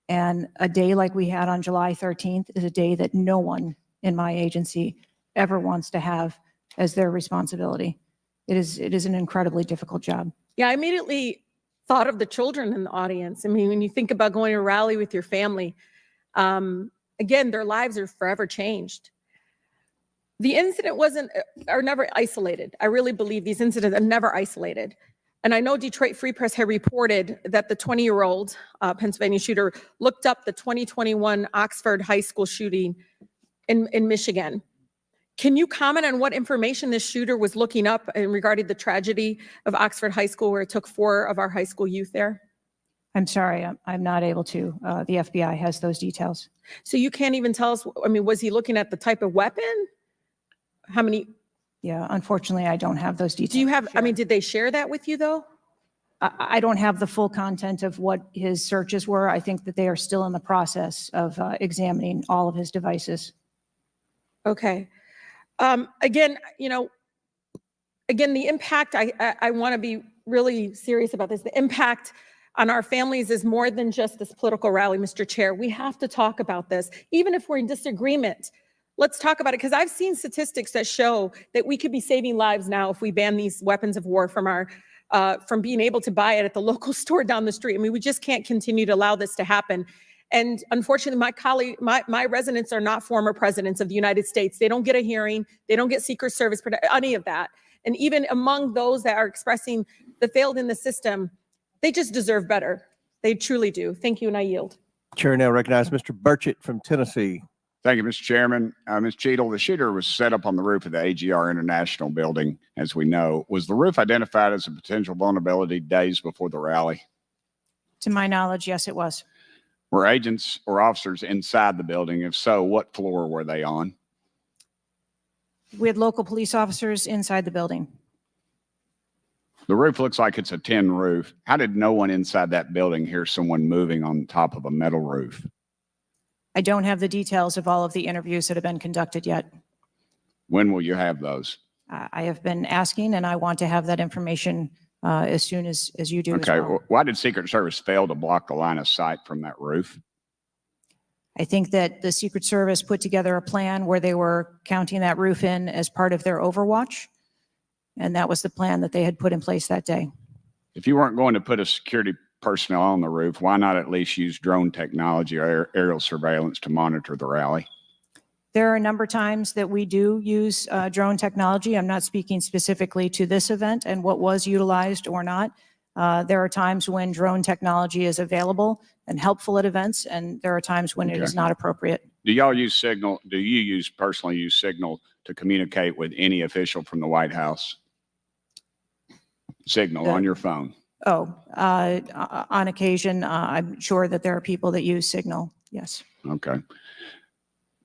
And a day like we had on July 13th is a day that no one in my agency ever wants to have as their responsibility. It is an incredibly difficult job. Yeah, I immediately thought of the children in the audience. I mean, when you think about going to a rally with your family, again, their lives are forever changed. The incident are never isolated. I really believe these incidents are never isolated. And I know Detroit Free Press had reported that the 20-year-old Pennsylvania shooter looked up the 2021 Oxford High School shooting in Michigan. Can you comment on what information this shooter was looking up in regarding the tragedy of Oxford High School, where it took 4 of our high school youth there? I'm sorry, I'm not able to. The FBI has those details. So you can't even tell us, I mean, was he looking at the type of weapon? How many? Yeah, unfortunately, I don't have those details. Do you have, I mean, did they share that with you though? I don't have the full content of what his searches were. I think that they are still in the process of examining all of his devices. Okay. Again, you know, the impact, I want to be really serious about this. The impact on our families is more than just this political rally, Mr. Chair. We have to talk about this. Even if we're in disagreement, let's talk about it, because I've seen statistics that show that we could be saving lives now if we ban these weapons of war from our from being able to buy it at the local store down the street. I mean, we just can't continue to allow this to happen. And unfortunately, my residents are not former presidents of the United States. They don't get a hearing. They don't get Secret Service, any of that. And even among those that are expressing the failed in the system, they just deserve better. They truly do. Thank you, and I yield. Chair now recognizes Mr. Burchett from Tennessee. Thank you, Mr. Chairman. Ms. Cheatle, the shooter was set up on the roof of the AGR International building, as we know. Was the roof identified as a potential vulnerability days before the rally? To my knowledge, yes, it was. Were agents or officers inside the building? If so, what floor were they on? We had local police officers inside the building. The roof looks like it's a tin roof. How did no one inside that building hear someone moving on top of a metal roof? I don't have the details of all of the interviews that have been conducted yet. When will you have those? I have been asking, and I want to have that information as soon as you do. Okay. As well. Why did Secret Service fail to block the line of sight from that roof? I think that the Secret Service put together a plan where they were counting that roof in as part of their overwatch. And that was the plan that they had put in place that day. If you weren't going to put a security personnel on the roof, why not at least use drone technology or aerial surveillance to monitor the rally? There are a number of times that we do use drone technology. I'm not speaking specifically to this event and what was utilized or not. There are times when drone technology is available and helpful at events, and there are times when it is not appropriate. Do y'all use Signal? Do you personally use Signal to communicate with any official from the White House? Signal on your phone? On occasion, I'm sure that there are people that use Signal, yes. Okay.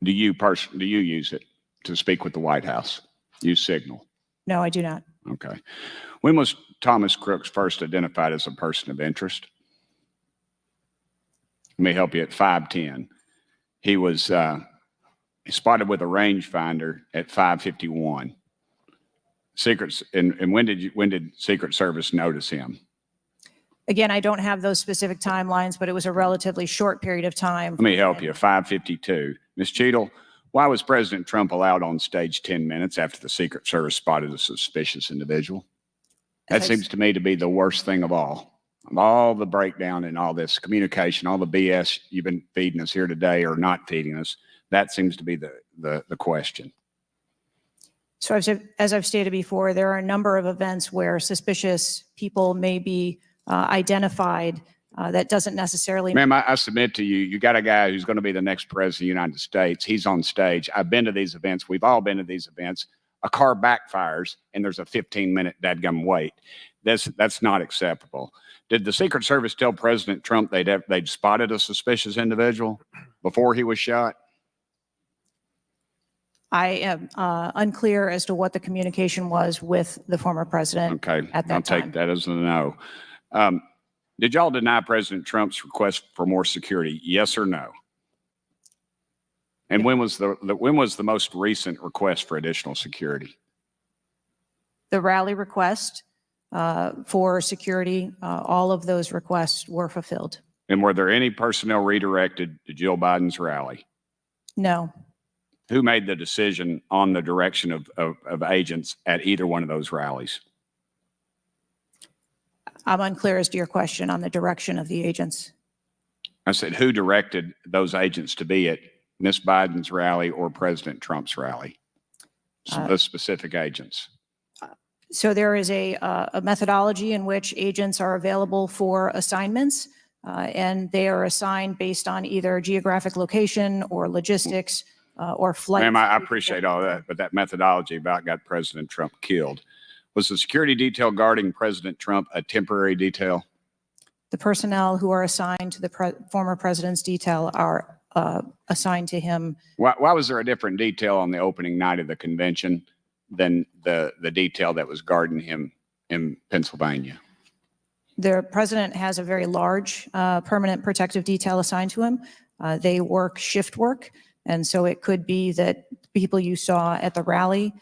Do you use it to speak with the White House? Use Signal? No, I do not. Okay. When was Thomas Crooks first identified as a person of interest? Let me help you. At 5:10, he was spotted with a rangefinder at 5:51. And when did Secret Service notice him? Again, I don't have those specific timelines, but it was a relatively short period of time. Let me help you. 5:52. Ms. Cheatle, why was President Trump allowed on stage 10 minutes after the Secret Service spotted a suspicious individual? That seems to me to be the worst thing of all. Of all the breakdown and all this communication, all the BS you've been feeding us here today or not feeding us, that seems to be the question. So as I've stated before, there are a number of events where suspicious people may be identified. That doesn't necessarily. Ma'am, I submit to you, you got a guy who's going to be the next president of the United States. He's on stage. I've been to these events. We've all been to these events. A car backfires and there's a 15-minute dadgum wait. That's not acceptable. Did the Secret Service tell President Trump they'd spotted a suspicious individual before he was shot? I am unclear as to what the communication was with the former president at that I'll time. take that as a no. Did y'all deny President Trump's request for more security? Yes or no? And when was the most recent request for additional security? The rally request for security, all of those requests were fulfilled. And were there any personnel redirected to Jill Biden's rally? No. Who made the decision on the direction of agents at either one of those rallies? I'm unclear as to your question on the direction of the agents. I said, who directed those agents to be at Miss Biden's rally or President Trump's rally? The specific agents. So there is a methodology in which agents are available for assignments, and they are assigned based on either geographic location or logistics or flight. Ma'am, I appreciate all that, but that methodology about got President Trump killed. Was the security detail guarding President Trump a temporary detail? The personnel who are assigned to the former president's detail are assigned to him. Why was there a different detail on the opening night of the convention than the detail that was guarding him in Pennsylvania? The president has a very large permanent protective detail assigned to him. They work shift work. And so it could be that people you saw at the rally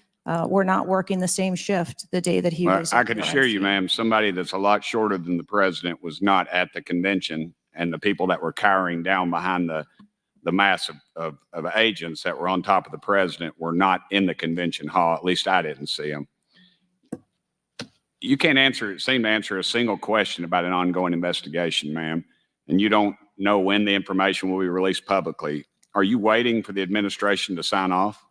were not working the same shift the day that he was. I can assure you, ma'am, somebody that's a lot shorter than the president was not at the convention, and the people that were cowering down behind the mass of agents that were on top of the president were not in the convention hall. At least I didn't see them. You can't seem to answer a single question about an ongoing investigation, ma'am, and you don't know when the information will be released publicly. Are you waiting for the administration to sign off?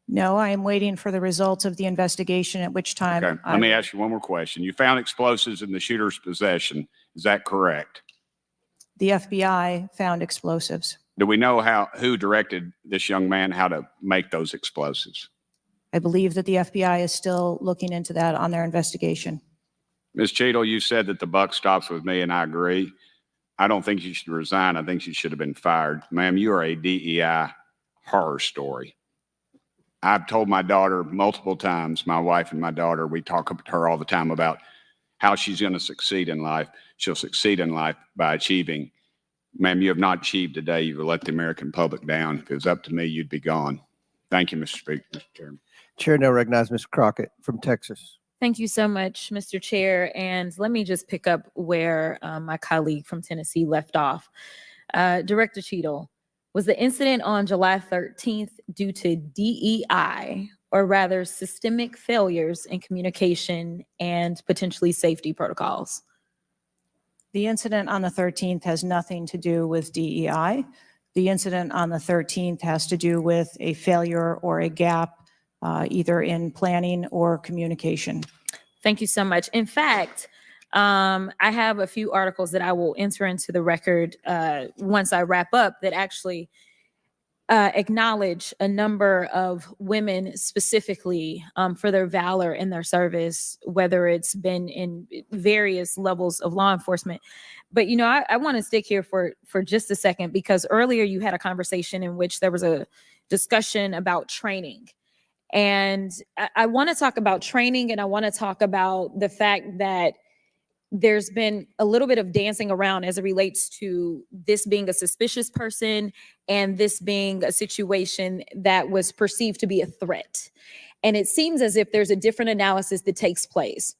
No, I am waiting for the results of the investigation, at which time. Okay, let me ask you one more question. You found explosives in the shooter's possession. Is that correct? The FBI found explosives. Do we know who directed this young man how to make those explosives? I believe that the FBI is still looking into that on their investigation. Ms. Cheatle, you said that the buck stops with me, and I agree. I don't think you should resign. I think you should have been fired. Ma'am, you are a DEI horror story. I've told my daughter multiple times, my wife and my daughter, we talk to her all the time about how she's going to succeed in life. She'll succeed in life by achieving. Ma'am, you have not achieved today. You've let the American public down. If it was up to me, you'd be gone. Thank you, Mr. Speaker, Mr. Chairman. Chair now recognizes Mr. Crockett from Texas. Thank you so much, Mr. Chair. And let me just pick up where my colleague from Tennessee left off. Director Cheatle, was the incident on July 13th due to DEI, or rather systemic failures in communication and potentially safety protocols? The incident on the 13th has nothing to do with DEI. The incident on the 13th has to do with a failure or a gap, either in planning or communication. Thank you so much. In fact, I have a few articles that I will enter into the record once I wrap up that actually acknowledge a number of women specifically for their valor in their service, whether it's been in various levels of law enforcement. But, you know, I want to stick here for just a second, because earlier you had a conversation in which there was a discussion about training. And I want to talk about training, and I want to talk about the fact that there's been a little bit of dancing around as it relates to this being a suspicious person and this being a situation that was perceived to be a threat. And it seems as if there's a different analysis that takes place.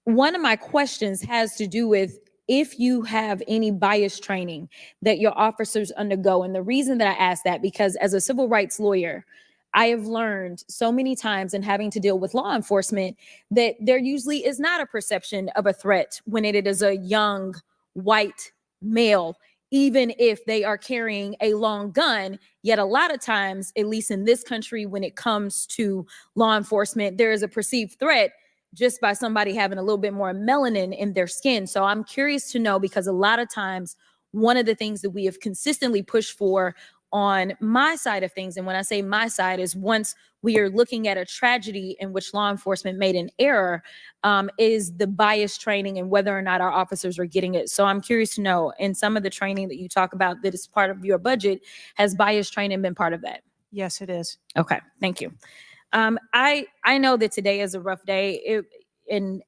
One of my questions has to do with if you have any bias training that your officers undergo. And the reason that I ask that, because as a civil rights lawyer, I have learned so many times in having to deal with law enforcement that there usually is not a perception of a threat when it is a young white male, even if they are carrying a long gun. Yet a lot of times, at least in this country, when it comes to law enforcement, there is a perceived threat just by somebody having a little bit more melanin in their skin. So I'm curious to know, because a lot of times, one of the things that we have consistently pushed for on my side of things, and when I say my side, is once we are looking at a tragedy in which law enforcement made an error, is the bias training and whether or not our officers are getting it. So I'm curious to know, in some of the training that you talk about that is part of your budget, has bias training been part of that? Yes, it is. Okay, thank you. I know that today is a rough day, and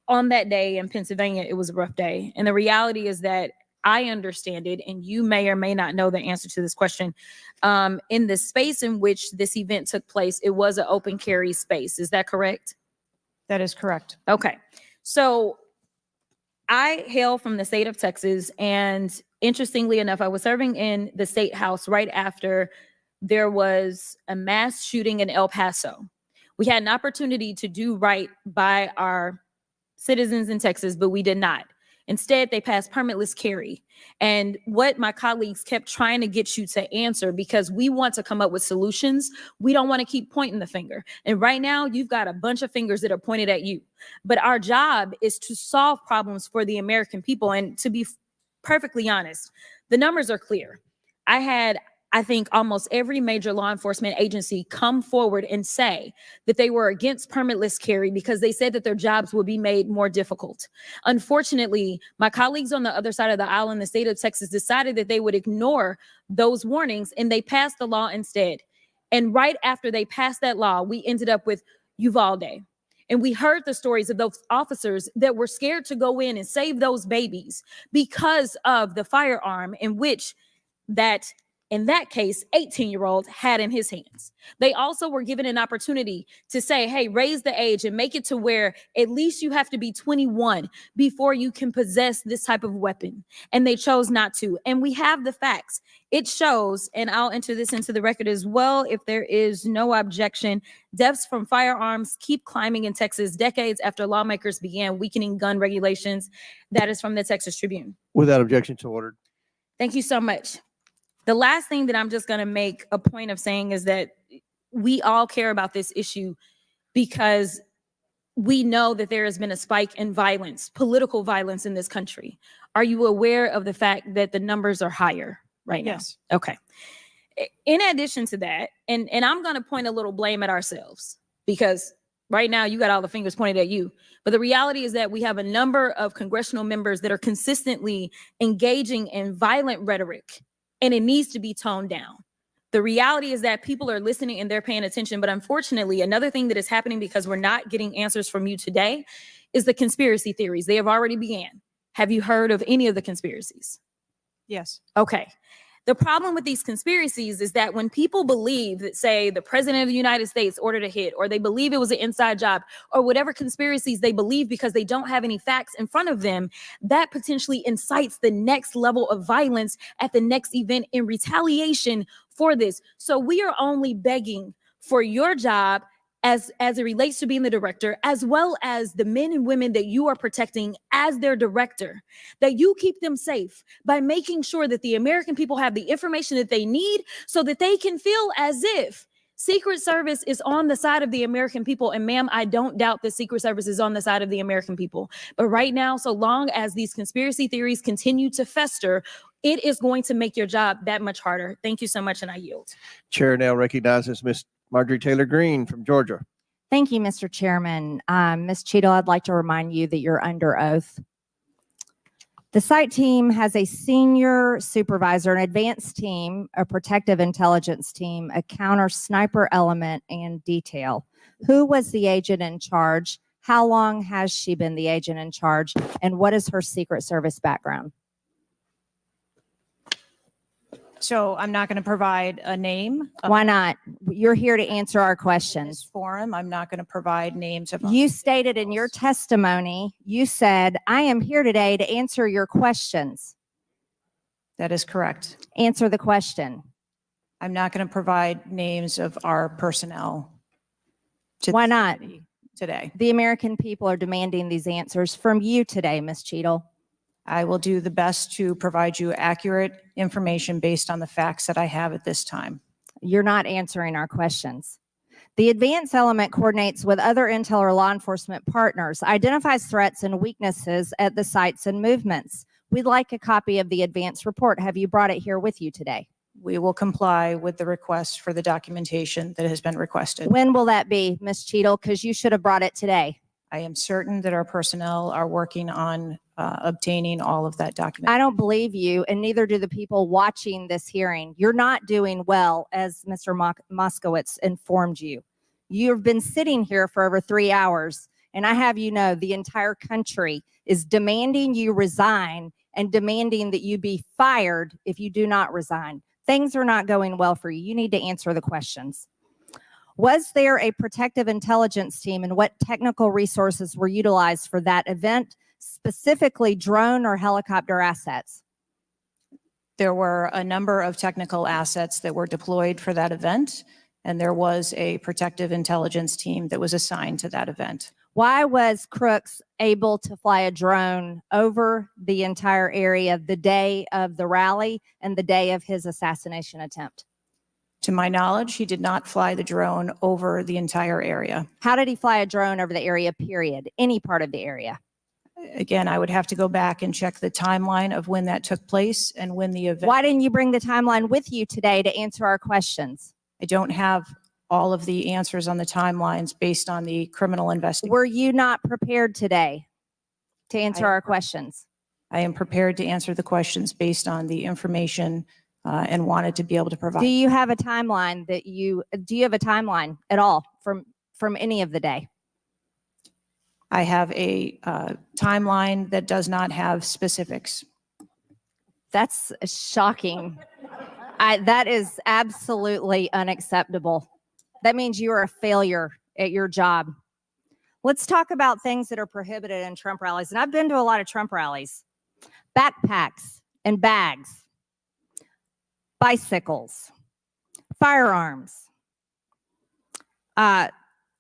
on that day in Pennsylvania, it was a rough day. And the reality is that I understand it, and you may or may not know the answer to this question. In the space in which this event took place, it was an open carry space. Is that correct? That is correct. Okay. So I hail from the state of Texas, and interestingly enough, I was serving in the state house right after there was a mass shooting in El Paso. We had an opportunity to do right by our citizens in Texas, but we did not. Instead, they passed permitless carry. And what my colleagues kept trying to get you to answer, because we want to come up with solutions, we don't want to keep pointing the finger. And right now, you've got a bunch of fingers that are pointed at you. But our job is to solve problems for the American people. And to be perfectly honest, the numbers are clear. I had, I think, almost every major law enforcement agency come forward and say that they were against permitless carry because they said that their jobs would be made more difficult. Unfortunately, my colleagues on the other side of the aisle in the state of Texas decided that they would ignore those warnings, and they passed the law instead. And right after they passed that law, we ended up with Uvalde. And we heard the stories of those officers that were scared to go in and save those babies because of the firearm in which that, in that case, 18-year-old had in his hands. They also were given an opportunity to say, hey, raise the age and make it to where at least you have to be 21 before you can possess this type of weapon. And they chose not to. And we have the facts. It shows, and I'll enter this into the record as well if there is no objection, deaths from firearms keep climbing in Texas decades after lawmakers began weakening gun regulations. That is from the Texas Tribune. Without objection, so ordered. Thank you so much. The last thing that I'm just going to make a point of saying is that we all care about this issue because we know that there has been a spike in violence, political violence in this country. Are you aware of the fact that the numbers are higher right now? Yes. Okay. In addition to that, and I'm going to point a little blame at ourselves, because right now you got all the fingers pointed at you. But the reality is that we have a number of congressional members that are consistently engaging in violent rhetoric, and it needs to be toned down. The reality is that people are listening and they're paying attention. But unfortunately, another thing that is happening because we're not getting answers from you today is the conspiracy theories. They have already began. Have you heard of any of the conspiracies? Yes. Okay. The problem with these conspiracies is that when people believe that, say, the president of the United States ordered a hit, or they believe it was an inside job, or whatever conspiracies they believe because they don't have any facts in front of them, that potentially incites the next level of violence at the next event in retaliation for this. So we are only begging for your job as it relates to being the director, as well as the men and women that you are protecting as their director, that you keep them safe by making sure that the American people have the information that they need so that they can feel as if Secret Service is on the side of the American people. And ma'am, I don't doubt that Secret Service is on the side of the American people. But right now, so long as these conspiracy theories continue to fester, it is going to make your job that much harder. Thank you so much, and I yield. Chair now recognizes Ms. Marjorie Taylor Greene from Georgia. Thank you, Mr. Chairman. Ms. Cheatle, I'd like to remind you that you're under oath. The site team has a senior supervisor, an advanced team, a protective intelligence team, a counter sniper element, and detail. Who was the agent in charge? How long has she been the agent in charge? And what is her Secret Service background? So I'm not going to provide a name. Why not? You're here to answer our This questions. forum, I'm not going to provide names of. You stated in your testimony, you said, I am here today to answer your questions. That is correct. Answer the question. I'm not going to provide names of our personnel. to Why this not? committee Today. The American people are demanding these answers from you today, Ms. Cheatle. I will do the best to provide you accurate information based on the facts that I have at this time. You're not answering our questions. The advance element coordinates with other intel or law enforcement partners, identifies threats and weaknesses at the sites and movements. We'd like a copy of the advance report. Have you brought it here with you today? We will comply with the request for the documentation that has been requested. When will that be, Ms. Cheatle? Because you should have brought it today. I am certain that our personnel are working on obtaining all of that document. I don't believe you, and neither do the people watching this hearing. You're not doing well, as Mr. Moskowitz informed you. You've been sitting here for over 3 hours, and I have you know the entire country is demanding you resign and demanding that you be fired if you do not resign. Things are not going well for you. You need to answer the questions. Was there a protective intelligence team, and what technical resources were utilized for that event, specifically drone or helicopter assets? There were a number of technical assets that were deployed for that event, and there was a protective intelligence team that was assigned to that event. Why was Crooks able to fly a drone over the entire area the day of the rally and the day of his assassination attempt? To my knowledge, he did not fly the drone over the entire area. How did he fly a drone over the area, period? Any part of the area? Again, I would have to go back and check the timeline of when that took place and when the event. Why didn't you bring the timeline with you today to answer our questions? I don't have all of the answers on the timelines based on the criminal investigation. Were you not prepared today to answer our questions? I am prepared to answer the questions based on the information and wanted to be able to provide. Do you have a timeline that do you have a timeline at all from any of the day? I have a timeline that does not have specifics. That's shocking. That is absolutely unacceptable. That means you are a failure at your job. Let's talk about things that are prohibited in Trump rallies. And I've been to a lot of Trump rallies. Backpacks and bags, bicycles, firearms,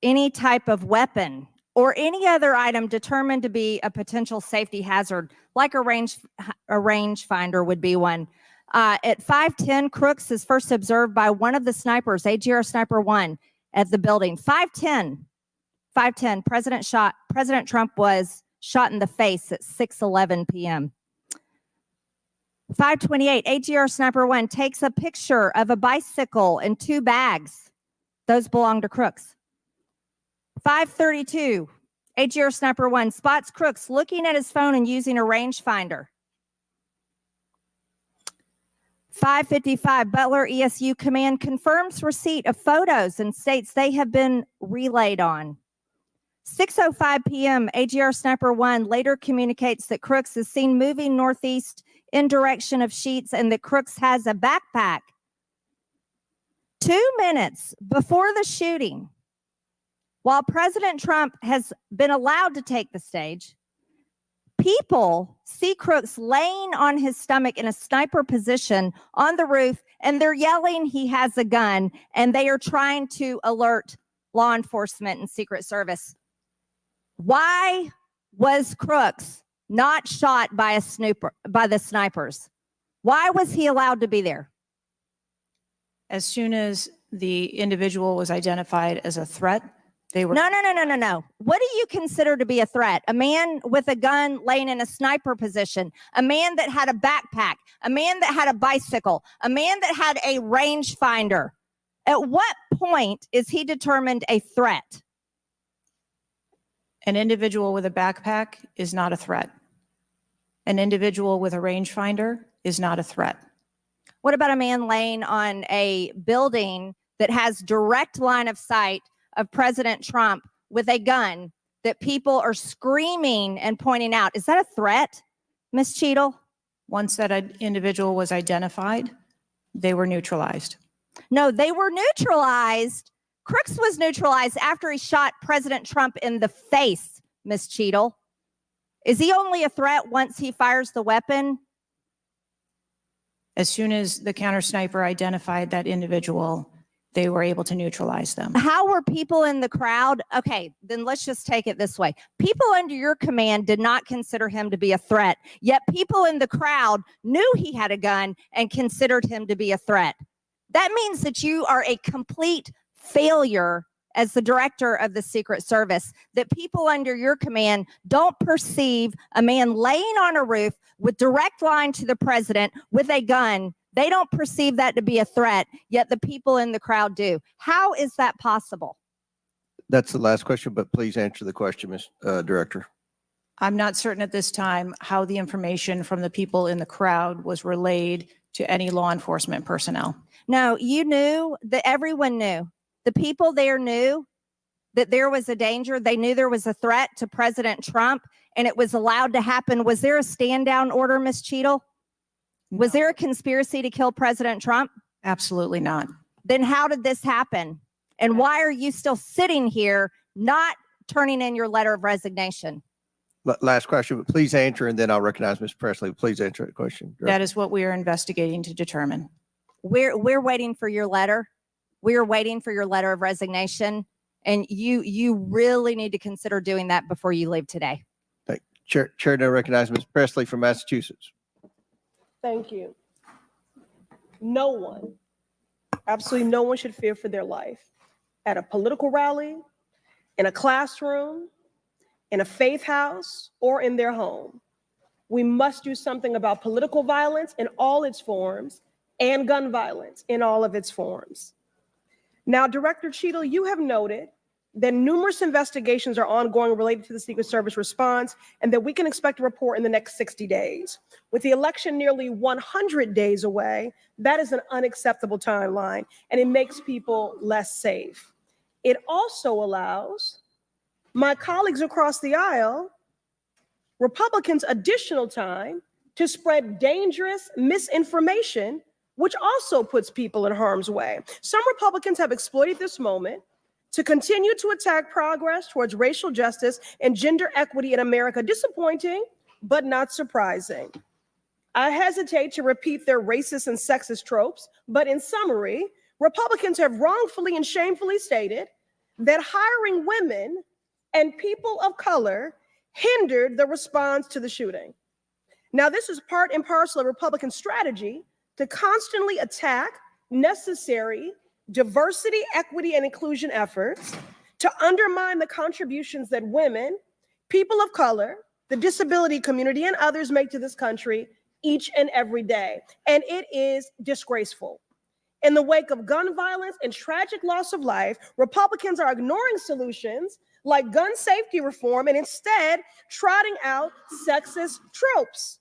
any type of weapon or any other item determined to be a potential safety hazard, like a range finder would be one. At 5:10, Crooks is first observed by one of the snipers, AGR Sniper 1, at the building. 5:10, President Trump was shot in the face at 6:11 p.m. 5:28, AGR Sniper 1 takes a picture of a bicycle and 2 bags. Those belong to Crooks. 5:32, AGR Sniper 1 spots Crooks looking at his phone and using a rangefinder. 5:55, Butler ESU Command confirms receipt of photos and states they have been relayed on. 6:05 p.m., AGR Sniper 1 later communicates that Crooks is seen moving northeast in direction of Sheets and that Crooks has a backpack. 2 minutes before the shooting, while President Trump has been allowed to take the stage, people see Crooks laying on his stomach in a sniper position on the roof, and they're yelling he has a gun, and they are trying to alert law enforcement and Secret Service. Why was Crooks not shot by the snipers? Why was he allowed to be there? As soon as the individual was identified as a threat, they were. No. What do you consider to be a threat? A man with a gun laying in a sniper position, a man that had a backpack, a man that had a bicycle, a man that had a rangefinder. At what point is he determined a threat? An individual with a backpack is not a threat. An individual with a rangefinder is not a threat. What about a man laying on a building that has direct line of sight of President Trump with a gun that people are screaming and pointing out? Is that a threat, Ms. Cheatle? Once that individual was identified, they were neutralized. No, they were neutralized. Crooks was neutralized after he shot President Trump in the face, Ms. Cheatle. Is he only a threat once he fires the weapon? As soon as the counter sniper identified that individual, they were able to neutralize them. How were people in the crowd? Okay, then let's just take it this way. People under your command did not consider him to be a threat, yet people in the crowd knew he had a gun and considered him to be a threat. That means that you are a complete failure as the director of the Secret Service, that people under your command don't perceive a man laying on a roof with direct line to the president with a gun. They don't perceive that to be a threat, yet the people in the crowd do. How is that possible? That's the last question, but please answer the question, Ms. Director. I'm not certain at this time how the information from the people in the crowd was relayed to any law enforcement personnel. No, you knew that everyone knew. The people there knew that there was a danger. They knew there was a threat to President Trump, and it was allowed to happen. Was there a stand down order, Ms. Cheatle? Was there a conspiracy to kill President Trump? Absolutely not. Then how did this happen? And why are you still sitting here not turning in your letter of resignation? Last question, but please answer, and then I'll recognize Ms. Pressley. Please answer the question. That is what we are investigating to determine. We're waiting for your letter. We are waiting for your letter of resignation, and you really need to consider doing that before you leave today. Chair now recognizes Ms. Pressley from Massachusetts. Thank you. No one, absolutely no one should fear for their life at a political rally, in a classroom, in a faith house, or in their home. We must do something about political violence in all its forms and gun violence in all of its forms. Now, Director Cheatle, you have noted that numerous investigations are ongoing related to the Secret Service response, and that we can expect a report in the next 60 days. With the election nearly 100 days away, that is an unacceptable timeline, and it makes people less safe. It also allows my colleagues across the aisle, Republicans, additional time to spread dangerous misinformation, which also puts people in harm's way. Some Republicans have exploited this moment to continue to attack progress towards racial justice and gender equity in America. Disappointing, but not surprising. I hesitate to repeat their racist and sexist tropes, but in summary, Republicans have wrongfully and shamefully stated that hiring women and people of color hindered the response to the shooting. Now, this is part and parcel of Republican strategy to constantly attack necessary diversity, equity, and inclusion efforts, to undermine the contributions that women, people of color, the disability community, and others make to this country each and every day. And it is disgraceful. In the wake of gun violence and tragic loss of life, Republicans are ignoring solutions like gun safety reform and instead trotting out sexist tropes.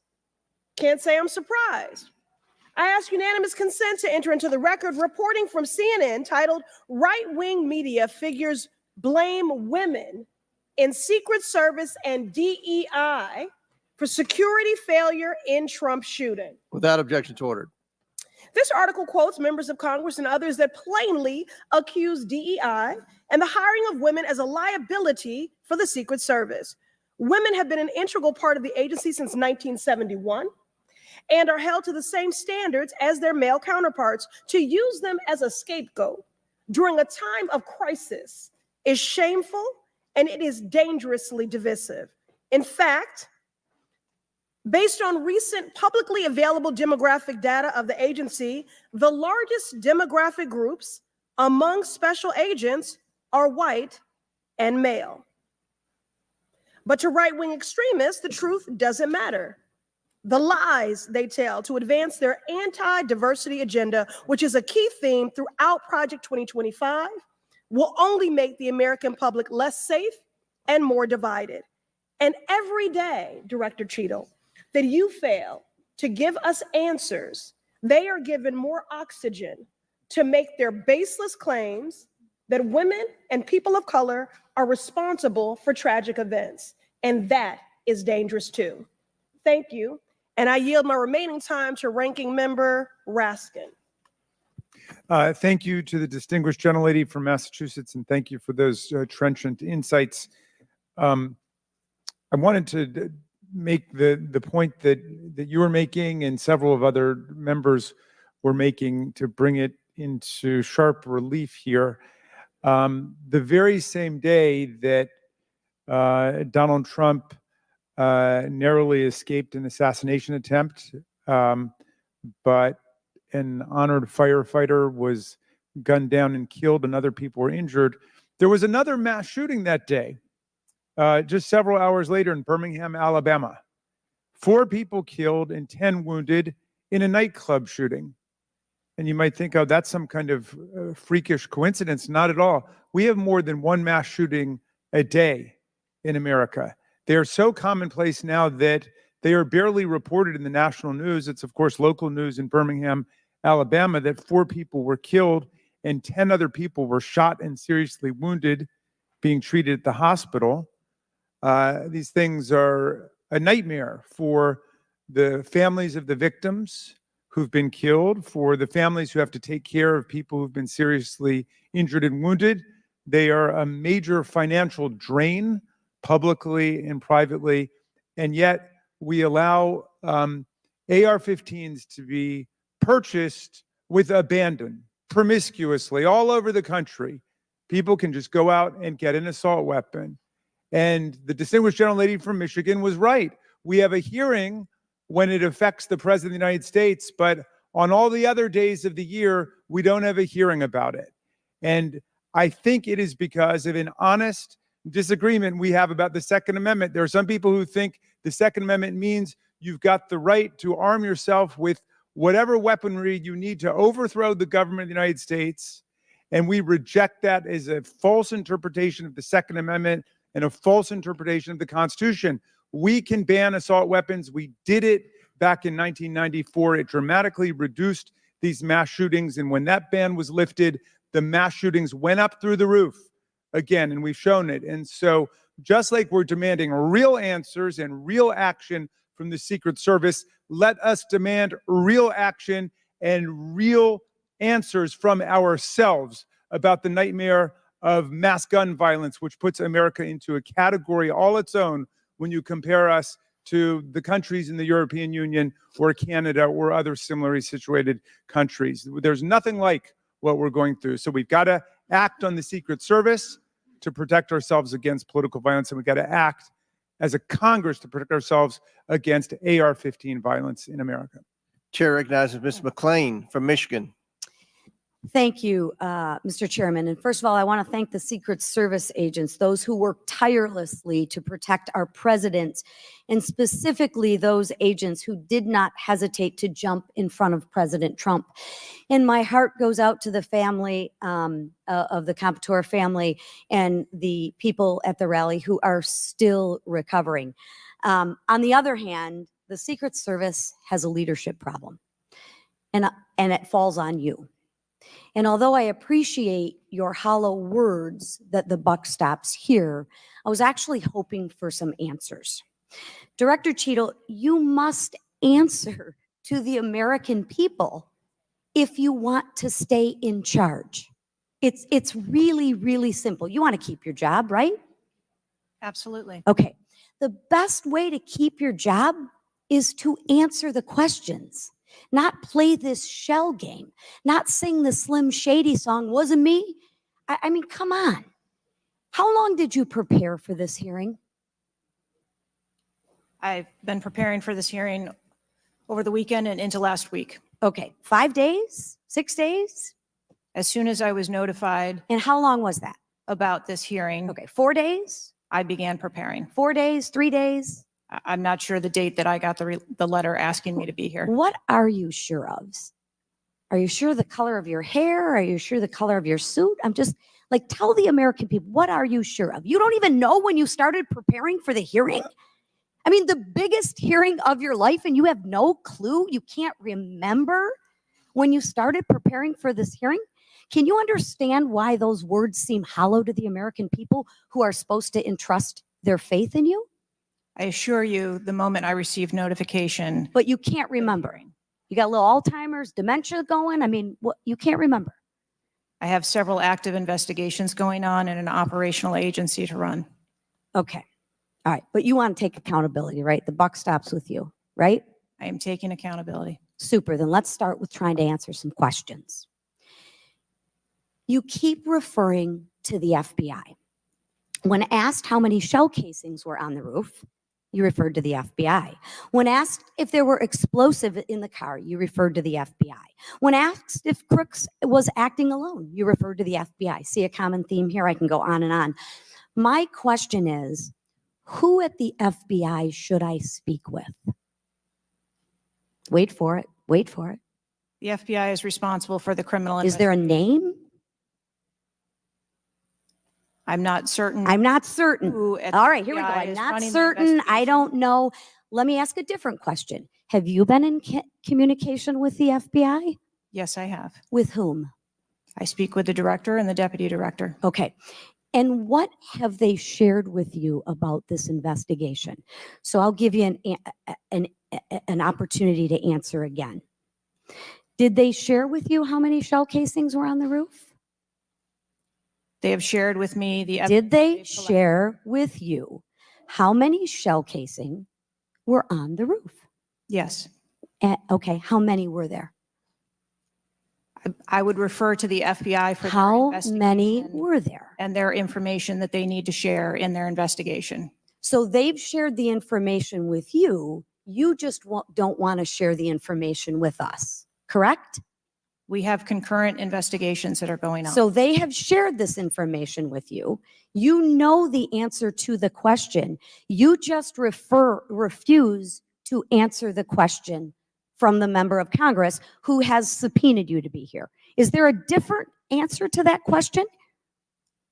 Can't say I'm surprised. I ask unanimous consent to enter into the record reporting from CNN titled "Right-Wing Media Figures Blame Women in Secret Service and DEI for Security Failure in Trump Shooting." Without objection to order. This article quotes members of Congress and others that plainly accuse DEI and the hiring of women as a liability for the Secret Service. Women have been an integral part of the agency since 1971. And are held to the same standards as their male counterparts. To use them as a scapegoat during a time of crisis is shameful and it is dangerously divisive. In fact, based on recent publicly available demographic data of the agency, the largest demographic groups among special agents are white and male. But to right-wing extremists, the truth doesn't matter. The lies they tell to advance their anti-diversity agenda, which is a key theme throughout Project 2025, will only make the American public less safe and more divided. And every day, Director Cheatle, that you fail to give us answers, they are given more oxygen to make their baseless claims that women and people of color are responsible for tragic events. And that is dangerous too. Thank you. And I yield my remaining time to Ranking Member Raskin. Thank you to the distinguished gentlelady from Massachusetts, and thank you for those trenchant insights. I wanted to make the point that you were making and several of other members were making to bring it into sharp relief here. The very same day that Donald Trump narrowly escaped an assassination attempt, but an honored firefighter was gunned down and killed and other people were injured. There was another mass shooting that day, just several hours later in Birmingham, Alabama. 4 people killed and 10 wounded in a nightclub shooting. And you might think, oh, that's some kind of freakish coincidence. Not at all. We have more than one mass shooting a day in America. They are so commonplace now that they are barely reported in the national news. It's, of course, local news in Birmingham, Alabama, that 4 people were killed and 10 other people were shot and seriously wounded, being treated at the hospital. These things are a nightmare for the families of the victims who've been killed, for the families who have to take care of people who've been seriously injured and wounded. They are a major financial drain, publicly and privately, and yet we allow AR-15s to be purchased with abandon, promiscuously, all over the country. People can just go out and get an assault weapon. And the distinguished gentlelady from Michigan was right. We have a hearing when it affects the President of the United States, but on all the other days of the year, we don't have a hearing about it. And I think it is because of an honest disagreement we have about the Second Amendment. There are some people who think the Second Amendment means you've got the right to arm yourself with whatever weaponry you need to overthrow the government of the United States. And we reject that as a false interpretation of the Second Amendment and a false interpretation of the Constitution. We can ban assault weapons. We did it back in 1994. It dramatically reduced these mass shootings. And when that ban was lifted, the mass shootings went up through the roof again, and we've shown it. And so just like we're demanding real answers and real action from the Secret Service, let us demand real action and real answers from ourselves about the nightmare of mass gun violence, which puts America into a category all its own when you compare us to the countries in the European Union or Canada or other similarly situated countries. There's nothing like what we're going through. So we've got to act on the Secret Service to protect ourselves against political violence, and we've got to act as a Congress to protect ourselves against AR-15 violence in America. Chair recognizes Ms. McClain from Michigan. Thank you, Mr. Chairman. And first of all, I want to thank the Secret Service agents, those who work tirelessly to protect our president, and specifically those agents who did not hesitate to jump in front of President Trump. And my heart goes out to the family of the Comptoir family and the people at the rally who are still recovering. On the other hand, the Secret Service has a leadership problem, and it falls on you. And although I appreciate your hollow words that the buck stops here, I was actually hoping for some answers. Director Cheatle, you must answer to the American people if you want to stay in charge. It's really, really simple. You want to keep your job, right? Absolutely. Okay. The best way to keep your job is to answer the questions. Not play this shell game, not sing the Slim Shady song, wasn't me. I mean, come on. How long did you prepare for this hearing? I've been preparing for this hearing over the weekend and into last week. Okay, 5 days, 6 days? As soon as I was notified And how long was that? about this hearing, Okay, 4 days, I began preparing. 4 days, 3 days? I'm not sure the date that I got the letter asking me to be here. What are you sure of? Are you sure the color of your hair? Are you sure the color of your suit? I'm just like, tell the American people, what are you sure of? You don't even know when you started preparing for the hearing? I mean, the biggest hearing of your life, and you have no clue? You can't remember when you started preparing for this hearing? Can you understand why those words seem hollow to the American people who are supposed to entrust their faith in you? I assure you, the moment I received notification. But you can't remember. You got a little Alzheimer's, dementia going? I mean, what, you can't remember. I have several active investigations going on and an operational agency to run. Okay. All right. But you want to take accountability, right? The buck stops with you, right? I am taking accountability. Super. Then let's start with trying to answer some questions. You keep referring to the FBI. When asked how many shell casings were on the roof, you referred to the FBI. When asked if there were explosive in the car, you referred to the FBI. When asked if Crooks was acting alone, you referred to the FBI. See a common theme here? I can go on and on. My question is, who at the FBI should I speak with? Wait for it. Wait for it. The FBI is responsible for the criminal. Is there a name? I'm not certain. I'm not certain. Who at All the right, here we go. FBI I'm is not running the certain. I investigation. don't know. Let me ask a different question. Have you been in communication with the FBI? Yes, I have. With whom? I speak with the director and the deputy director. Okay. And what have they shared with you about this investigation? So I'll give you an opportunity to answer again. Did they share with you how many shell casings were on the roof? They have shared with me the. Did they share with you how many shell casing were on the roof? Yes. Okay, how many were there? I would refer to the FBI for their How investigation many were there? and their information that they need to share in their investigation. So they've shared the information with you. You just don't want to share the information with us, correct? We have concurrent investigations that are going on. So they have shared this information with you. You know the answer to the question. You just refuse to answer the question from the member of Congress who has subpoenaed you to be here. Is there a different answer to that question?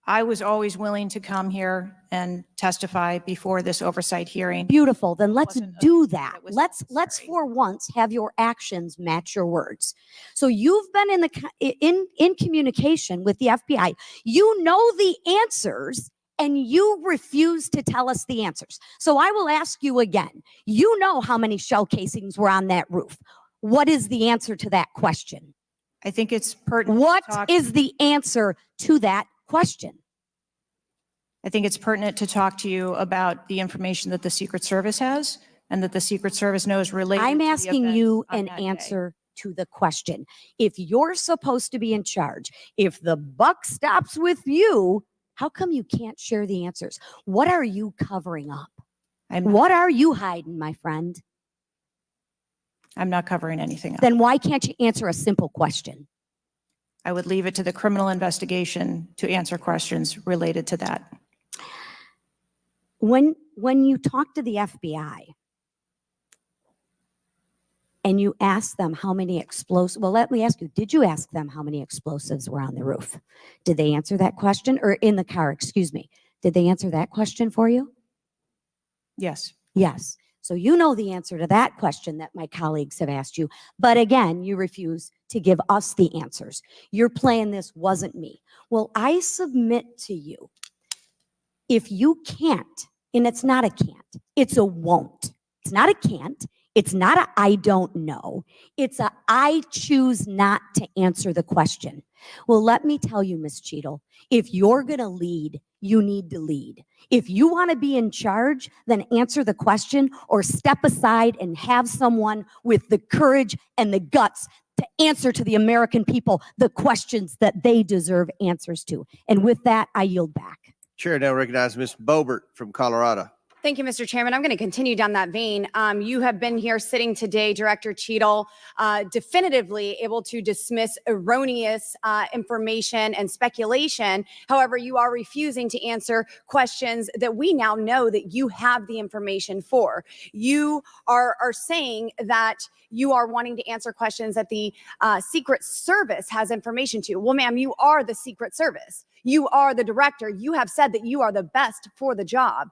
I was always willing to come here and testify before this oversight hearing. Beautiful. Then let's Wasn't a- do that. that was Let's necessary. for once have your actions match your words. So you've been in communication with the FBI. You know the answers and you refuse to tell us the answers. So I will ask you again. You know how many shell casings were on that roof. What is the answer to that question? I think it's pertinent. What to talk- is the answer to that question? I think it's pertinent to talk to you about the information that the Secret Service has and that the Secret Service knows related. I'm to the asking events you on an that day. answer to the question. If you're supposed to be in charge, if the buck stops with you, how come you can't share the answers? What are you covering up? What are you hiding, my friend? I'm not covering anything up. Then why can't you answer a simple question? I would leave it to the criminal investigation to answer questions related to that. When you talk to the FBI and you ask them how many explosives, well, let me ask you, did you ask them how many explosives were on the roof? Did they answer that question? Or in the car, excuse me. Did they answer that question for you? Yes. Yes. So you know the answer to that question that my colleagues have asked you. But again, you refuse to give us the answers. You're playing this wasn't me. Well, I submit to you, if you can't, and it's not a can't, it's a won't. It's not a can't. It's not a I don't know. It's a I choose not to answer the question. Well, let me tell you, Ms. Cheatle, if you're going to lead, you need to lead. If you want to be in charge, then answer the question or step aside and have someone with the courage and the guts to answer to the American people the questions that they deserve answers to. And with that, I yield back. Chair now recognizes Ms. Boebert from Colorado. Thank you, Mr. Chairman. I'm going to continue down that vein. You have been here sitting today, Director Cheatle, definitively able to dismiss erroneous information and speculation. However, you are refusing to answer questions that we now know that you have the information for. You are saying that you are wanting to answer questions that the Secret Service has information to. Well, ma'am, you are the Secret Service. You are the director. You have said that you are the best for the job.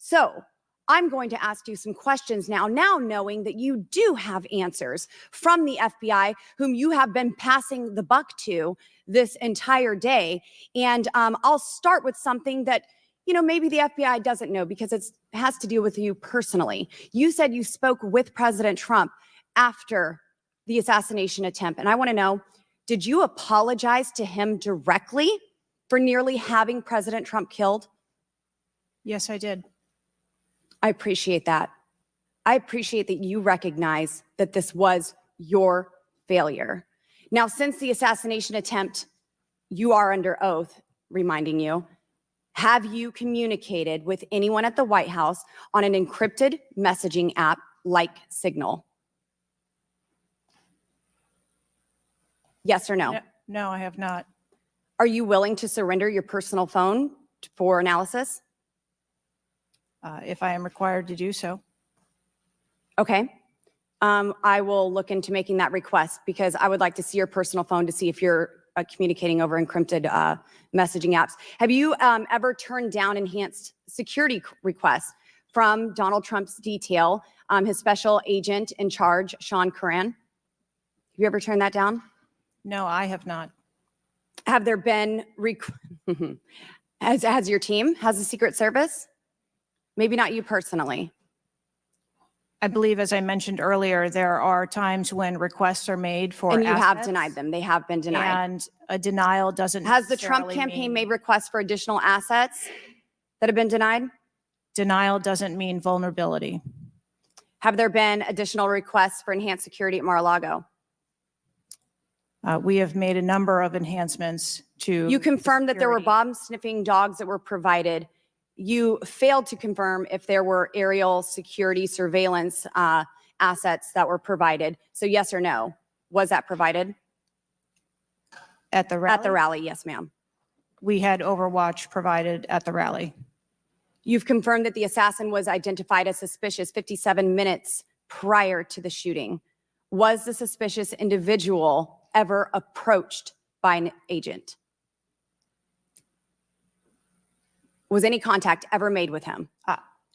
So I'm going to ask you some questions now knowing that you do have answers from the FBI, whom you have been passing the buck to this entire day. And I'll start with something that, maybe the FBI doesn't know because it has to deal with you personally. You said you spoke with President Trump after the assassination attempt. And I want to know, did you apologize to him directly for nearly having President Trump killed? Yes, I did. I appreciate that. I appreciate that you recognize that this was your failure. Now, since the assassination attempt, you are under oath, reminding you, have you communicated with anyone at the White House on an encrypted messaging app like Signal? Yes or no? No, I have not. Are you willing to surrender your personal phone for analysis? If I am required to do so. Okay. I will look into making that request because I would like to see your personal phone to see if you're communicating over encrypted messaging apps. Have you ever turned down enhanced security requests from Donald Trump's detail, his special agent in charge, Sean Curran? Have you ever turned that down? No, I have not. Have there been, has your team, has the Secret Service? Maybe not you personally. I believe, as I mentioned earlier, there are times when requests are made for And you have assets, denied them. They have been denied. and a denial doesn't Has the Trump necessarily campaign mean- made requests for additional assets that have been denied? Denial doesn't mean vulnerability. Have there been additional requests for enhanced security at Mar-a-Lago? We have made a number of enhancements to. You confirmed that there were security. bomb sniffing dogs that were provided. You failed to confirm if there were aerial security surveillance assets that were provided. So yes or no, was that provided? At the rally? At the rally, yes, ma'am. We had Overwatch provided at the rally. You've confirmed that the assassin was identified as suspicious 57 minutes prior to the shooting. Was the suspicious individual ever approached by an agent? Was any contact ever made with him?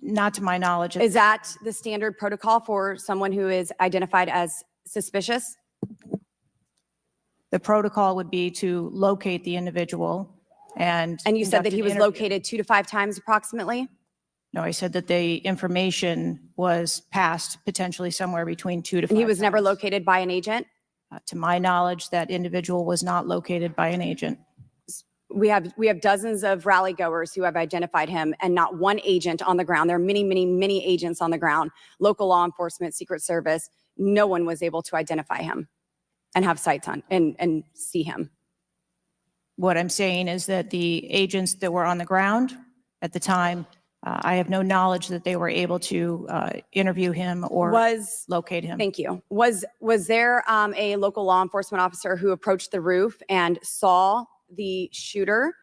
Not to my knowledge. Is that the standard protocol for someone who is identified as suspicious? The protocol would be to locate the individual and. And you said conduct that he an was interview. located 2 to 5 times approximately? No, I said that the information was passed potentially somewhere between 2 to 5. And he was never times. located by an agent? To my knowledge, that individual was not located by an agent. We have dozens of rally goers who have identified him and not one agent on the ground. There are many, many, many agents on the ground, local law enforcement, Secret Service. No one was able to identify him and have sights on and see him. What I'm saying is that the agents that were on the ground at the time, I have no knowledge that they were able to interview him or locate him. Thank you. Was there a local law enforcement officer who approached the roof and saw the shooter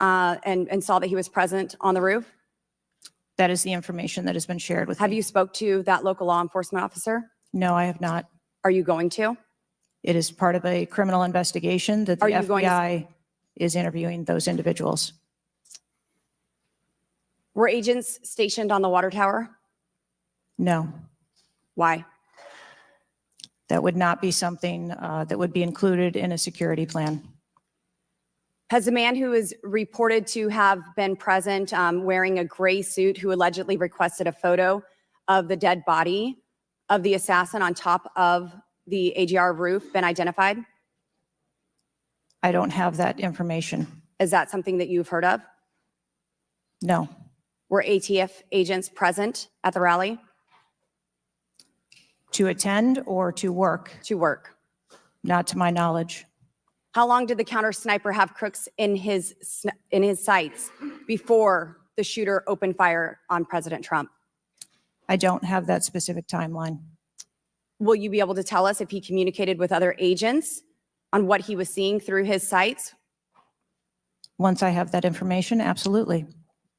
and saw that he was present on the roof? That is the information that has been shared with me. Have you spoke to that local law enforcement officer? No, I have not. Are you going to? It is part of a criminal investigation that the Are you going to- FBI is interviewing those individuals. Were agents stationed on the water tower? No, Why? that would not be something that would be included in a security plan. Has the man who is reported to have been present wearing a gray suit who allegedly requested a photo of the dead body of the assassin on top of the AGR roof been identified? I don't have that information. Is that something that you've heard of? No, Were ATF agents present at the rally? to attend or to work, To work. not to my knowledge. How long did the counter sniper have crooks in his sights before the shooter opened fire on President Trump? I don't have that specific timeline. Will you be able to tell us if he communicated with other agents on what he was seeing through his sites? Once I have that information, absolutely.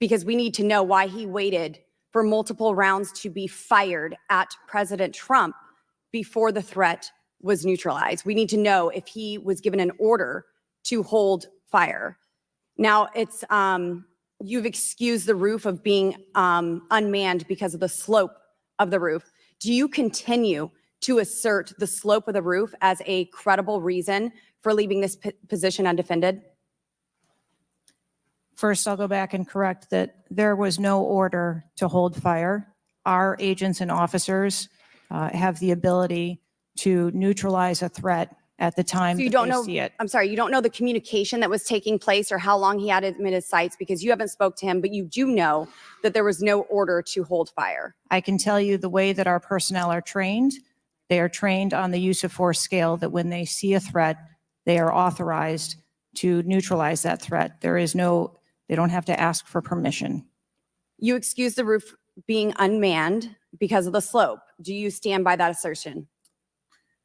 Because we need to know why he waited for multiple rounds to be fired at President Trump before the threat was neutralized. We need to know if he was given an order to hold fire. Now, it's you've excused the roof of being unmanned because of the slope of the roof. Do you continue to assert the slope of the roof as a credible reason for leaving this position undefended? First, I'll go back and correct that there was no order to hold fire. Our agents and officers have the ability to neutralize a threat at the time So you that don't they know, see it. I'm sorry, you don't know the communication that was taking place or how long he had him in his sights because you haven't spoke to him, but you do know that there was no order to hold fire. I can tell you the way that our personnel are trained. They are trained on the use of force scale that when they see a threat, they are authorized to neutralize that threat. They don't have to ask for permission. You excuse the roof being unmanned because of the slope. Do you stand by that assertion?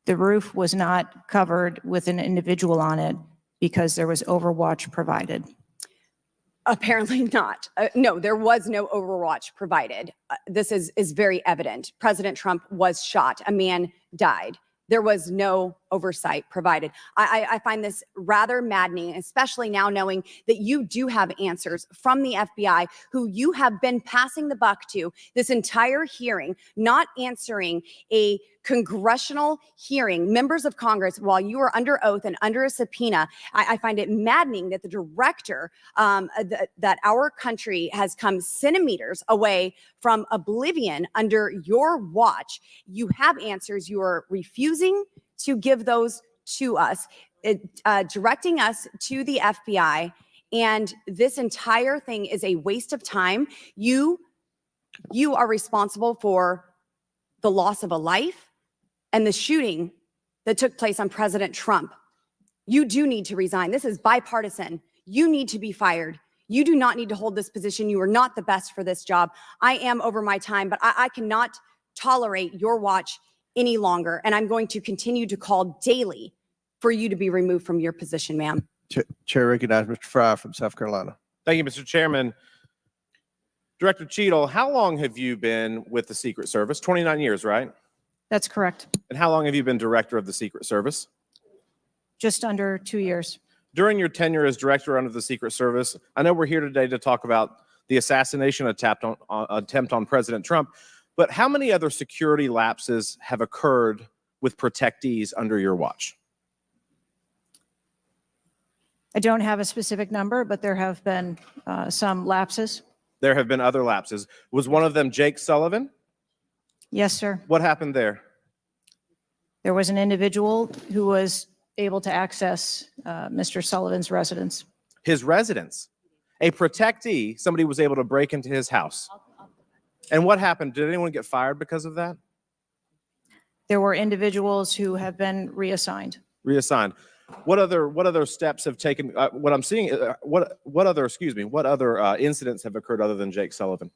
The roof was not covered with an individual on it because there was overwatch provided. Apparently not. No, there was no overwatch provided. This is very evident. President Trump was shot. A man died. There was no oversight provided. I find this rather maddening, especially now knowing that you do have answers from the FBI who you have been passing the buck to this entire hearing, not answering a congressional hearing, members of Congress, while you are under oath and under a subpoena. I find it maddening that the director, that our country has come centimeters away from oblivion under your watch. You have answers. You are refusing to give those to us, directing us to the FBI. And this entire thing is a waste of time. You are responsible for the loss of a life and the shooting that took place on President Trump. You do need to resign. This is bipartisan. You need to be fired. You do not need to hold this position. You are not the best for this job. I am over my time, but I cannot tolerate your watch any longer. And I'm going to continue to call daily for you to be removed from your position, ma'am. Chair recognizes Mr. Fry from South Carolina. Thank you, Mr. Chairman. Director Cheatle, how long have you been with the Secret Service? 29 years, right? That's correct. And how long have you been director of the Secret Service? Just under 2 years. During your tenure as director under the Secret Service, I know we're here today to talk about the assassination attempt on President Trump, but how many other security lapses have occurred with protectees under your watch? I don't have a specific number, but there have been some lapses. There have been other lapses. Was one of them Jake Sullivan? Yes, sir. What happened there? There was an individual who was able to access Mr. Sullivan's residence. His residence. A protectee, somebody was able to break into his house. And what happened? Did anyone get fired because of that? There were individuals who have been reassigned. Reassigned. What other steps have taken? What I'm seeing. What other incidents have occurred other than Jake Sullivan?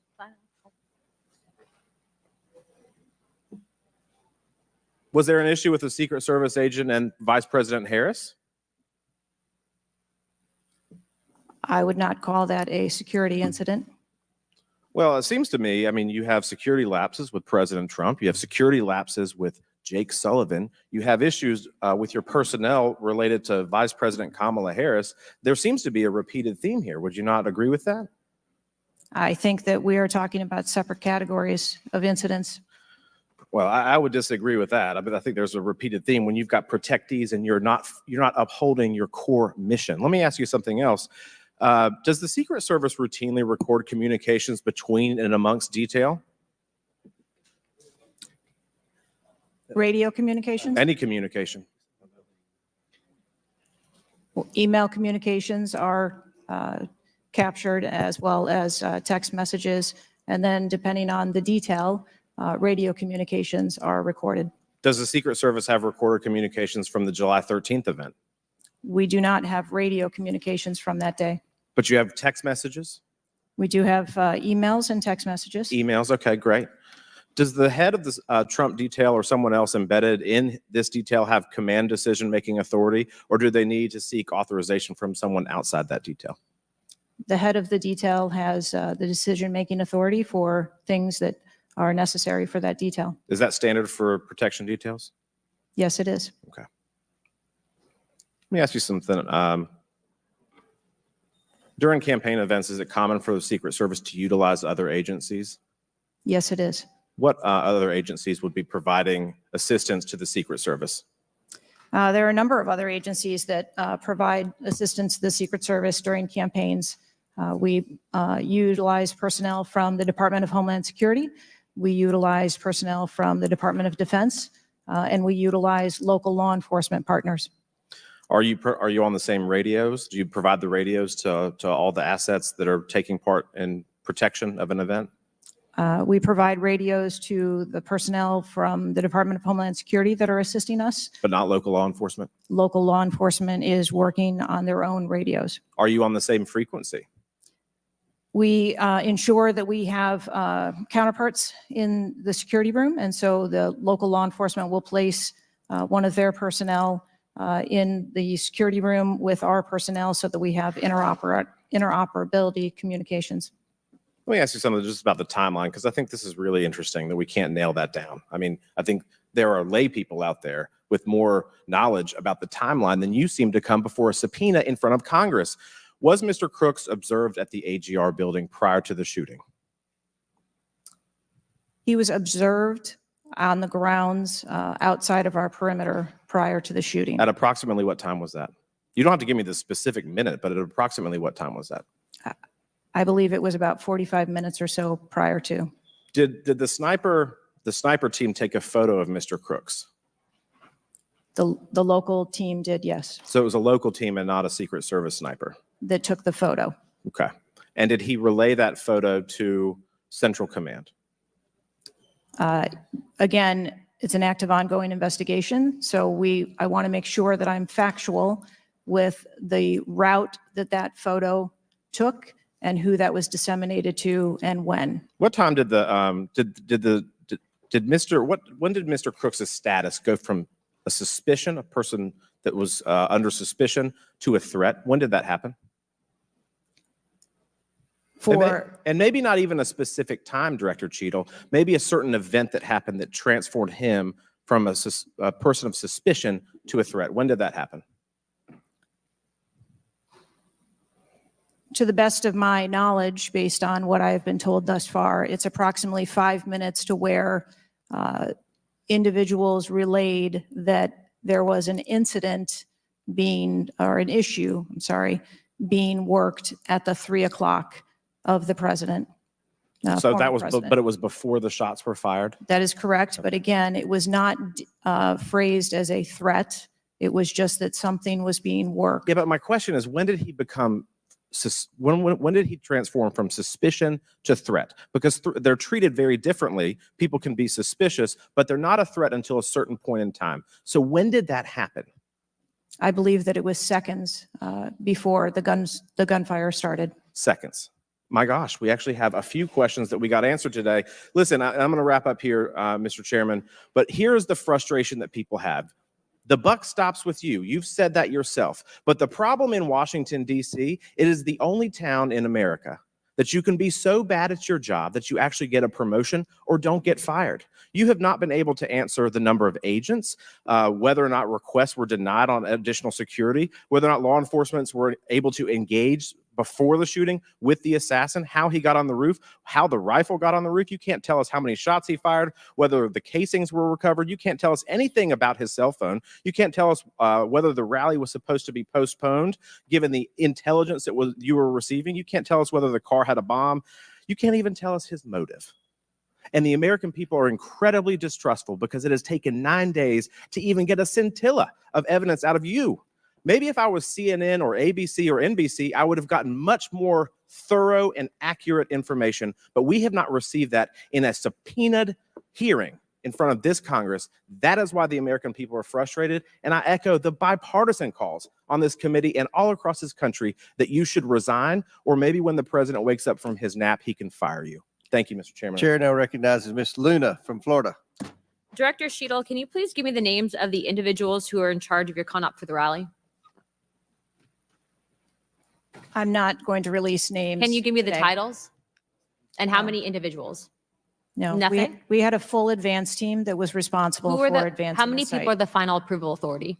Was there an issue with the Secret Service agent and Vice President Harris? I would not call that a security incident. Well, it seems to me, I mean, you have security lapses with President Trump. You have security lapses with Jake Sullivan. You have issues with your personnel related to Vice President Kamala Harris. There seems to be a repeated theme here. Would you not agree with that? I think that we are talking about separate categories of incidents. Well, I would disagree with that. I think there's a repeated theme when you've got protectees and you're not upholding your core mission. Let me ask you something else. Does the Secret Service routinely record communications between and amongst detail? Radio communications? Any communication? Email communications are captured as well as text messages. And then depending on the detail, radio communications are recorded. Does the Secret Service have recorded communications from the July 13th event? We do not have radio communications from that day. But you have text messages? We do have emails and text messages. Emails, okay, great. Does the head of the Trump detail or someone else embedded in this detail have command decision-making authority, or do they need to seek authorization from someone outside that detail? The head of the detail has the decision-making authority for things that are necessary for that detail. Is that standard for protection details? Yes, it is. Okay. Let me ask you something. During campaign events, is it common for the Secret Service to utilize other agencies? Yes, it is. What other agencies would be providing assistance to the Secret Service? There are a number of other agencies that provide assistance to the Secret Service during campaigns. We utilize personnel from the Department of Homeland Security. We utilize personnel from the Department of Defense, and we utilize local law enforcement partners. Are you on the same radios? Do you provide the radios to all the assets that are taking part in protection of an event? We provide radios to the personnel from the Department of Homeland Security that are assisting us. But not local law enforcement? Local law enforcement is working on their own radios. Are you on the same frequency? We ensure that we have counterparts in the security room, and so the local law enforcement will place one of their personnel in the security room with our personnel so that we have interoperability communications. Let me ask you something just about the timeline, because I think this is really interesting that we can't nail that down. I mean, I think there are lay people out there with more knowledge about the timeline than you seem to come before a subpoena in front of Congress. Was Mr. Crooks observed at the AGR building prior to the shooting? He was observed on the grounds outside of our perimeter prior to the shooting. At approximately what time was that? You don't have to give me the specific minute, but at approximately what time was that? I believe it was about 45 minutes or so prior to. Did the sniper team take a photo of Mr. Crooks? The local team did, yes, So it was a local team and not a Secret Service sniper. that took the photo. Okay. And did he relay that photo to Central Command? Again, it's an active ongoing investigation, so I want to make sure that I'm factual with the route that that photo took and who that was disseminated to and when. What time did when did Mr. Crooks' status go from a suspicion, a person that was under suspicion, to a threat? When did that happen? And maybe not even a specific time, Director Cheatle, maybe a certain event that happened that transformed him from a person of suspicion to a threat. When did that happen? To the best of my knowledge, based on what I have been told thus far, it's approximately 5 minutes to where individuals relayed that there was an incident being worked at the 3 o'clock of the president. So that former was, president. but it was before the shots were fired? That is correct. But again, it was not phrased as a threat. It was just that something was being worked. Yeah, but my question is, when did he become, when did he transform from suspicion to threat? Because they're treated very differently. People can be suspicious, but they're not a threat until a certain point in time. So when did that happen? I believe that it was seconds before the gunfire started. Seconds. My gosh, we actually have a few questions that we got answered today. Listen, I'm going to wrap up here, Mr. Chairman, but here's the frustration that people have. The buck stops with you. You've said that yourself. But the problem in Washington, D.C., it is the only town in America that you can be so bad at your job that you actually get a promotion or don't get fired. You have not been able to answer the number of agents, whether or not requests were denied on additional security, whether or not law enforcement were able to engage before the shooting with the assassin, how he got on the roof, how the rifle got on the roof. You can't tell us how many shots he fired, whether the casings were recovered. You can't tell us anything about his cell phone. You can't tell us whether the rally was supposed to be postponed, given the intelligence that you were receiving. You can't tell us whether the car had a bomb. You can't even tell us his motive. And the American people are incredibly distrustful because it has taken 9 days to even get a scintilla of evidence out of you. Maybe if I was CNN or ABC or NBC, I would have gotten much more thorough and accurate information, but we have not received that in a subpoenaed hearing in front of this Congress. That is why the American people are frustrated. And I echo the bipartisan calls on this committee and all across this country that you should resign, or maybe when the president wakes up from his nap, he can fire you. Thank you, Mr. Chairman. Chair now recognizes Ms. Luna from Florida. Director Cheatle, can you please give me the names of the individuals who are in charge of your con-op for the rally? I'm not going to release names. Can you give me the today. titles? And how No. many individuals? No, Nothing? we had a full advance team that was responsible Who for are the, advancing how many the people are site. the final approval authority?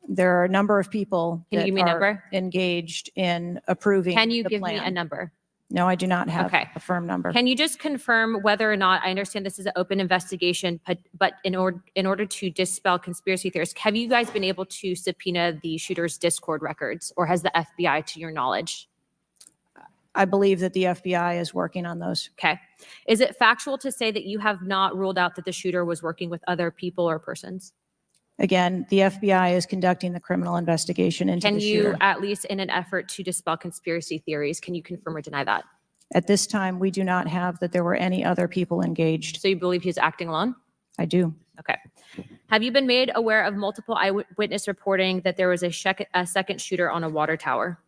There are a number of people Can you that give me a are number? engaged in approving Can you the give me a plan. number? No, I do not have Okay. a firm number. Can you just confirm whether or not, I understand this is an open investigation, but in order to dispel conspiracy theories, have you guys been able to subpoena the shooter's Discord records, or has the FBI, to your knowledge? I believe that the FBI is working on those. Okay. Is it factual to say that you have not ruled out that the shooter was working with other people or persons? Again, the FBI is conducting the criminal investigation into Can the you, shooter. at least in an effort to dispel conspiracy theories, can you confirm or deny that? At this time, we do not have that there were any other people engaged. So you believe he's acting alone? I do. Okay. Have you been made aware of multiple eyewitness reporting that there was a second shooter on a water tower?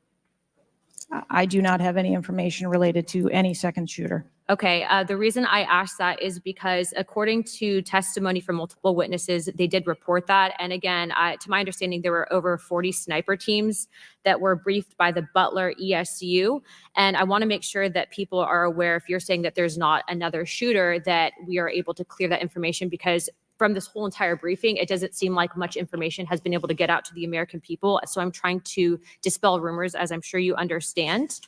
I do not have any information related to any second shooter. Okay, the reason I asked that is because according to testimony from multiple witnesses, they did report that. And again, to my understanding, there were over 40 sniper teams that were briefed by the Butler ESU. And I want to make sure that people are aware, if you're saying that there's not another shooter, that we are able to clear that information, because from this whole entire briefing, it doesn't seem like much information has been able to get out to the American people. So I'm trying to dispel rumors, as I'm sure you understand.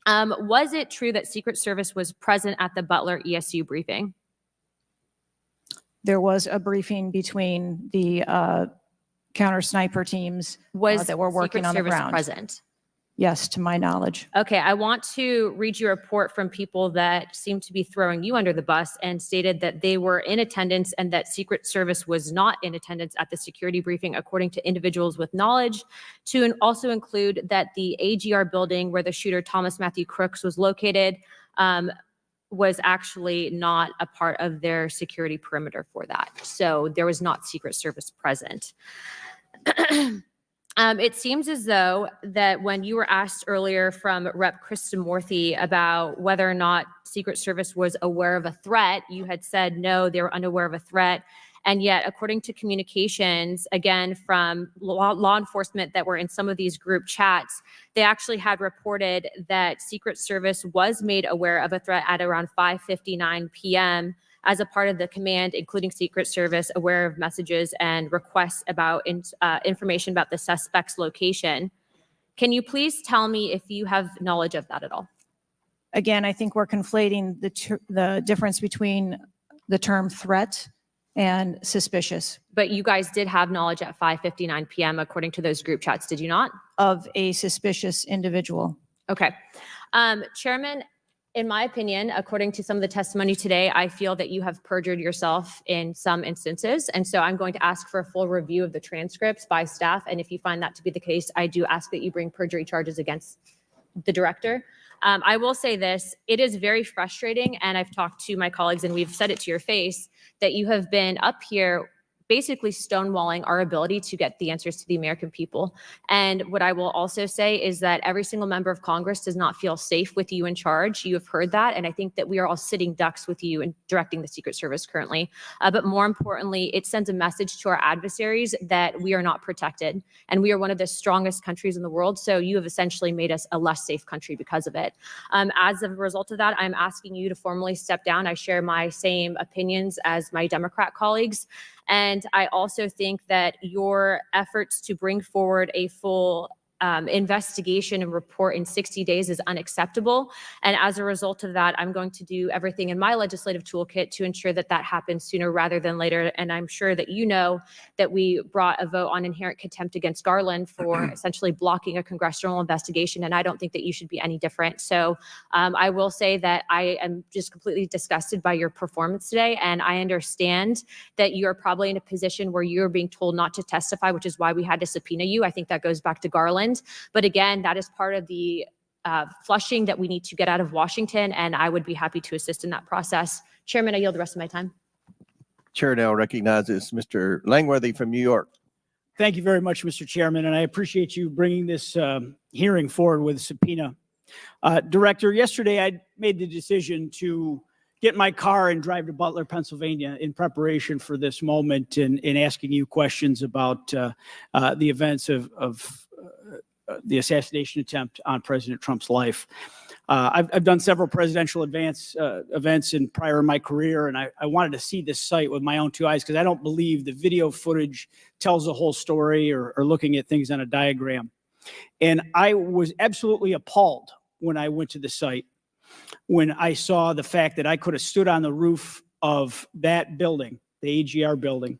Was it true that Secret Service was present at the Butler ESU briefing? There was a briefing between the counter sniper teams that were working Secret on the Service ground. present? Yes, to my knowledge. Okay, I want to read you a report from people that seem to be throwing you under the bus and stated that they were in attendance and that Secret Service was not in attendance at the security briefing, according to individuals with knowledge, to also include that the AGR building where the shooter Thomas Matthew Crooks was located was actually not a part of their security perimeter for that. So there was not Secret Service present. It seems as though that when you were asked earlier from Rep. Krishnamurthy about whether or not Secret Service was aware of a threat, you had said no, they were unaware of a threat. And yet, according to communications, again, from law enforcement that were in some of these group chats, they actually had reported that Secret Service was made aware of a threat at around 5:59 p.m. as a part of the command, including Secret Service, aware of messages and requests about information about the suspect's location. Can you please tell me if you have knowledge of that at all? Again, I think we're conflating the difference between the term threat and suspicious. But you guys did have knowledge at 5:59 p.m. according to those group chats, did you not? Of a suspicious individual. Okay. Chairman, in my opinion, according to some of the testimony today, I feel that you have perjured yourself in some instances. And so I'm going to ask for a full review of the transcripts by staff. And if you find that to be the case, I do ask that you bring perjury charges against the director. I will say this, it is very frustrating, and I've talked to my colleagues and we've said it to your face, that you have been up here basically stonewalling our ability to get the answers to the American people. And what I will also say is that every single member of Congress does not feel safe with you in charge. You have heard that. And I think that we are all sitting ducks with you in directing the Secret Service currently. But more importantly, it sends a message to our adversaries that we are not protected. And we are one of the strongest countries in the world. So you have essentially made us a less safe country because of it. As a result of that, I'm asking you to formally step down. I share my same opinions as my Democrat colleagues. And I also think that your efforts to bring forward a full investigation and report in 60 days is unacceptable. And as a result of that, I'm going to do everything in my legislative toolkit to ensure that that happens sooner rather than later. And I'm sure that you know that we brought a vote on inherent contempt against Garland for essentially blocking a congressional investigation. And I don't think that you should be any different. So I will say that I am just completely disgusted by your performance today. And I understand that you're probably in a position where you're being told not to testify, which is why we had to subpoena you. I think that goes back to Garland. But again, that is part of the flushing that we need to get out of Washington, and I would be happy to assist in that process. Chairman, I yield the rest of my time. Chair now recognizes Mr. Langworthy from New York. Thank you very much, Mr. Chairman, and I appreciate you bringing this hearing forward with a subpoena. Director, yesterday I made the decision to get in my car and drive to Butler, Pennsylvania in preparation for this moment and asking you questions about the events of the assassination attempt on President Trump's life. I've done several presidential events prior in my career, and I wanted to see this site with my own two eyes because I don't believe the video footage tells the whole story or looking at things on a diagram. And I was absolutely appalled when I went to the site, when I saw the fact that I could have stood on the roof of that building, the AGR building,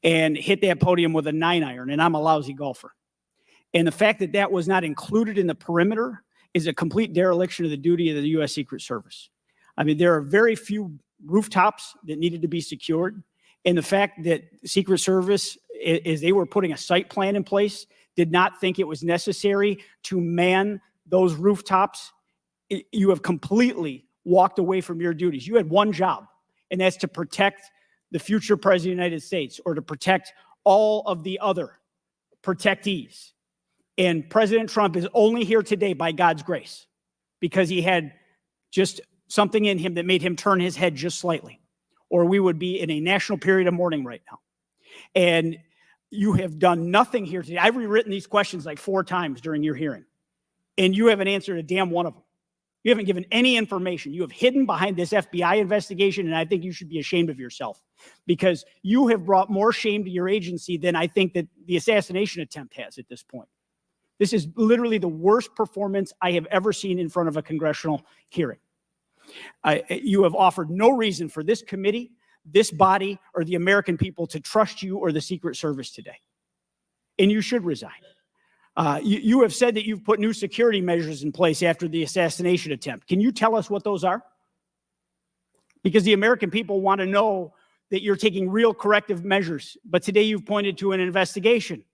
and hit that podium with a 9-iron, and I'm a lousy golfer. And the fact that that was not included in the perimeter is a complete dereliction of the duty of the U.S. Secret Service. I mean, there are very few rooftops that needed to be secured. And the fact that Secret Service, as they were putting a site plan in place, did not think it was necessary to man those rooftops, you have completely walked away from your duties. You had one job, and that's to protect the future President of the United States or to protect all of the other protectees. And President Trump is only here today by God's grace because he had just something in him that made him turn his head just slightly, or we would be in a national period of mourning right now. And you have done nothing here today. I've rewritten these questions like 4 times during your hearing, and you haven't answered a damn one of them. You haven't given any information. You have hidden behind this FBI investigation, and I think you should be ashamed of yourself because you have brought more shame to your agency than I think that the assassination attempt has at this point. This is literally the worst performance I have ever seen in front of a congressional hearing. You have offered no reason for this committee, this body, or the American people to trust you or the Secret Service today. And you should resign. You have said that you've put new security measures in place after the assassination attempt. Can you tell us what those are? Because the American people want to know that you're taking real corrective measures. But today you've pointed to an investigation.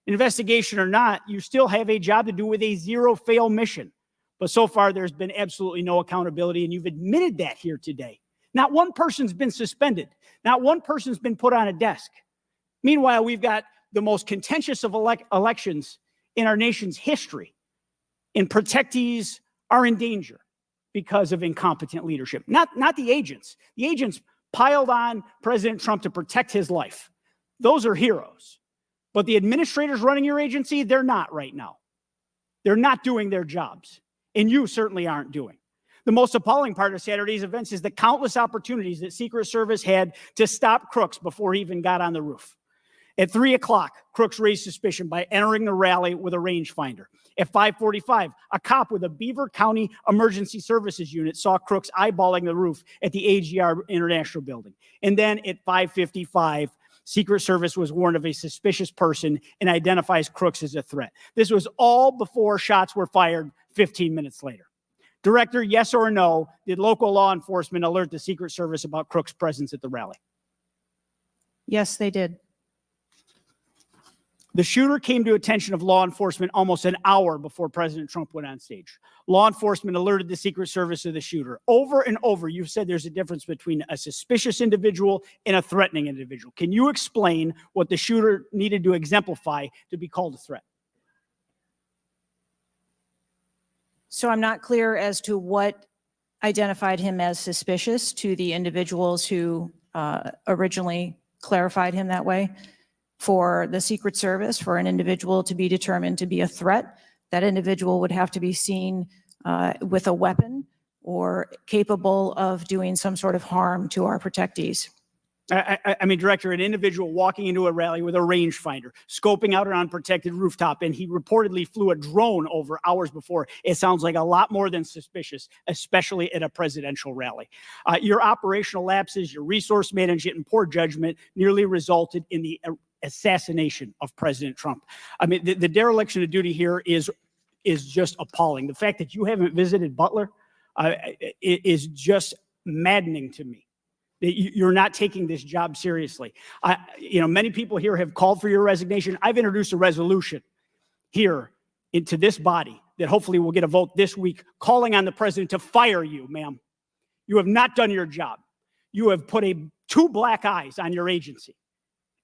Investigation or not, you still have a job to do with a zero-fail mission. But so far, there's been absolutely no accountability, and you've admitted that here today. Not one person's been suspended. Not one person's been put on a desk. Meanwhile, we've got the most contentious of elections in our nation's history, and protectees are in danger because of incompetent leadership. Not the agents. The agents piled on President Trump to protect his life. Those are heroes. But the administrators running your agency, they're not right now. They're not doing their jobs. And you certainly aren't doing. The most appalling part of Saturday's events is the countless opportunities that Secret Service had to stop Crooks before he even got on the roof. At 3 o'clock, Crooks raised suspicion by entering the rally with a rangefinder. At 5:45, a cop with a Beaver County Emergency Services unit saw Crooks eyeballing the roof at the AGR International Building. And then at 5:55, Secret Service was warned of a suspicious person and identifies Crooks as a threat. This was all before shots were fired 15 minutes later. Director, yes or no, did local law enforcement alert the Secret Service about Crooks' presence at the rally? Yes, they did. The shooter came to attention of law enforcement almost an hour before President Trump went on stage. Law enforcement alerted the Secret Service of the shooter. Over and over, you've said there's a difference between a suspicious individual and a threatening individual. Can you explain what the shooter needed to exemplify to be called a threat? So I'm not clear as to what identified him as suspicious to the individuals who originally clarified him that way. For the Secret Service, for an individual to be determined to be a threat, that individual would have to be seen with a weapon or capable of doing some sort of harm to our protectees. I mean, Director, an individual walking into a rally with a rangefinder, scoping out an unprotected rooftop, and he reportedly flew a drone over hours before. It sounds like a lot more than suspicious, especially at a presidential rally. Your operational lapses, your resource management, and poor judgment nearly resulted in the assassination of President Trump. I mean, the dereliction of duty here is just appalling. The fact that you haven't visited Butler is just maddening to me. You're not taking this job seriously. Many people here have called for your resignation. I've introduced a resolution here into this body that hopefully will get a vote this week calling on the president to fire you, ma'am. You have not done your job. You have put a two black eyes on your agency,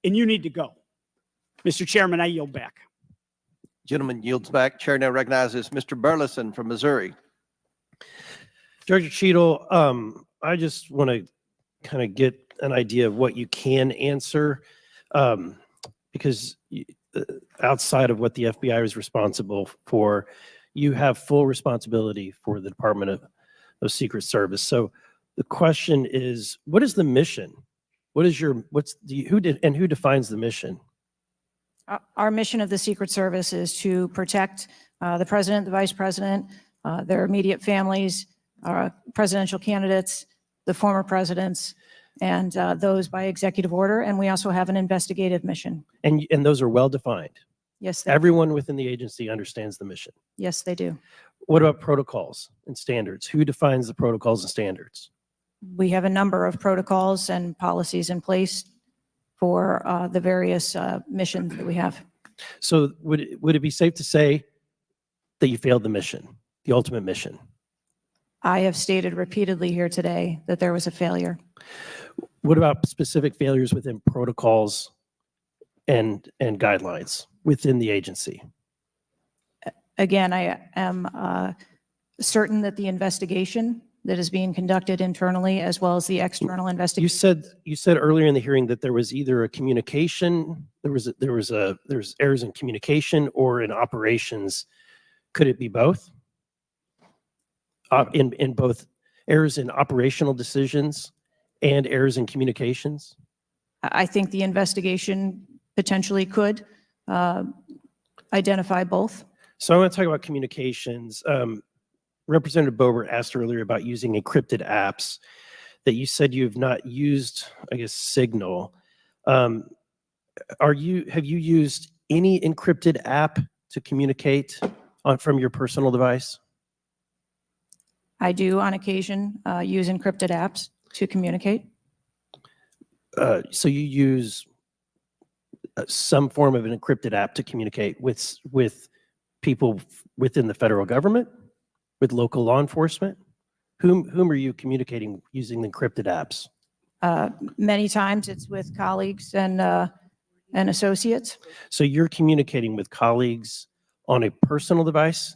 and you need to go. Mr. Chairman, I yield back. Gentleman yields back. Chair now recognizes Mr. Burleson from Missouri. Director Cheatle, I just want to kind of get an idea of what you can answer, because outside of what the FBI is responsible for, you have full responsibility for the Department of Secret Service. So the question is, what is the mission? What is your, who defines the mission? Our mission of the Secret Service is to protect the president, the vice president, their immediate families, presidential candidates, the former presidents, and those by executive order. And we also have an investigative mission. And those are well defined. Yes, Everyone within the agency understands the mission. yes, they do. What about protocols and standards? Who defines the protocols and standards? We have a number of protocols and policies in place for the various missions that we have. So would it be safe to say that you failed the mission, the ultimate mission? I have stated repeatedly here today that there was a failure. What about specific failures within protocols and guidelines within the agency? Again, I am certain that the investigation that is being conducted internally as well as the external investigation. You said earlier in the hearing that there was either a communication, there's errors in communication or in operations. Could it be both? In both errors in operational decisions and errors in communications? I think the investigation potentially could identify both. So I want to talk about communications. Representative Boebert asked earlier about using encrypted apps that you said you have not used, I guess, Signal. Have you used any encrypted app to communicate from your personal device? I do on occasion use encrypted apps to communicate. So you use some form of an encrypted app to communicate with people within the federal government, with local law enforcement? Whom are you communicating using the encrypted apps? Many times it's with colleagues and associates. So you're communicating with colleagues on a personal device?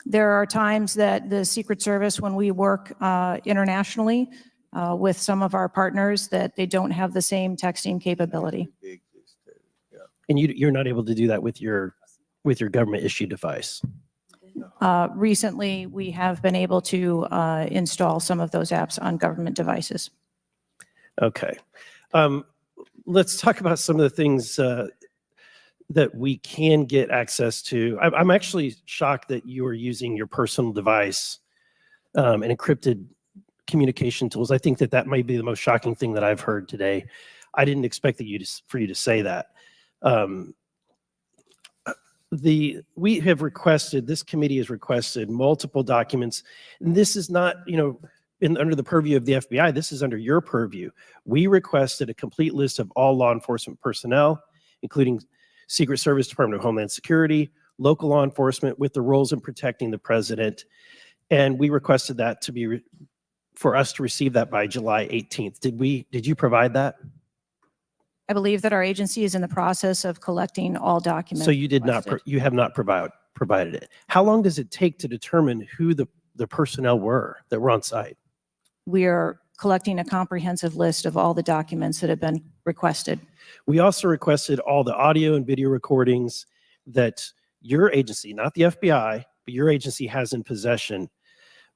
There are times that the Secret Service, when we work internationally with some of our partners, that they don't have the same texting capability. And you're not able to do that with your government issued device? Recently, we have been able to install some of those apps on government devices. Okay. Let's talk about some of the things that we can get access to. I'm actually shocked that you are using your personal device and encrypted communication tools. I think that might be the most shocking thing that I've heard today. I didn't expect for you to say that. This committee has requested multiple documents, and this is not, under the purview of the FBI, this is under your purview. We requested a complete list of all law enforcement personnel, including Secret Service, Department of Homeland Security, local law enforcement with the roles in protecting the president. And we requested that for us to receive that by July 18th. Did you provide that? I believe that our agency is in the process of collecting all documents. So you have not provided it. How long does it take to determine who the personnel were that were on site? We are collecting a comprehensive list of all the documents that have been requested. We also requested all the audio and video recordings that your agency, not the FBI, but your agency has in possession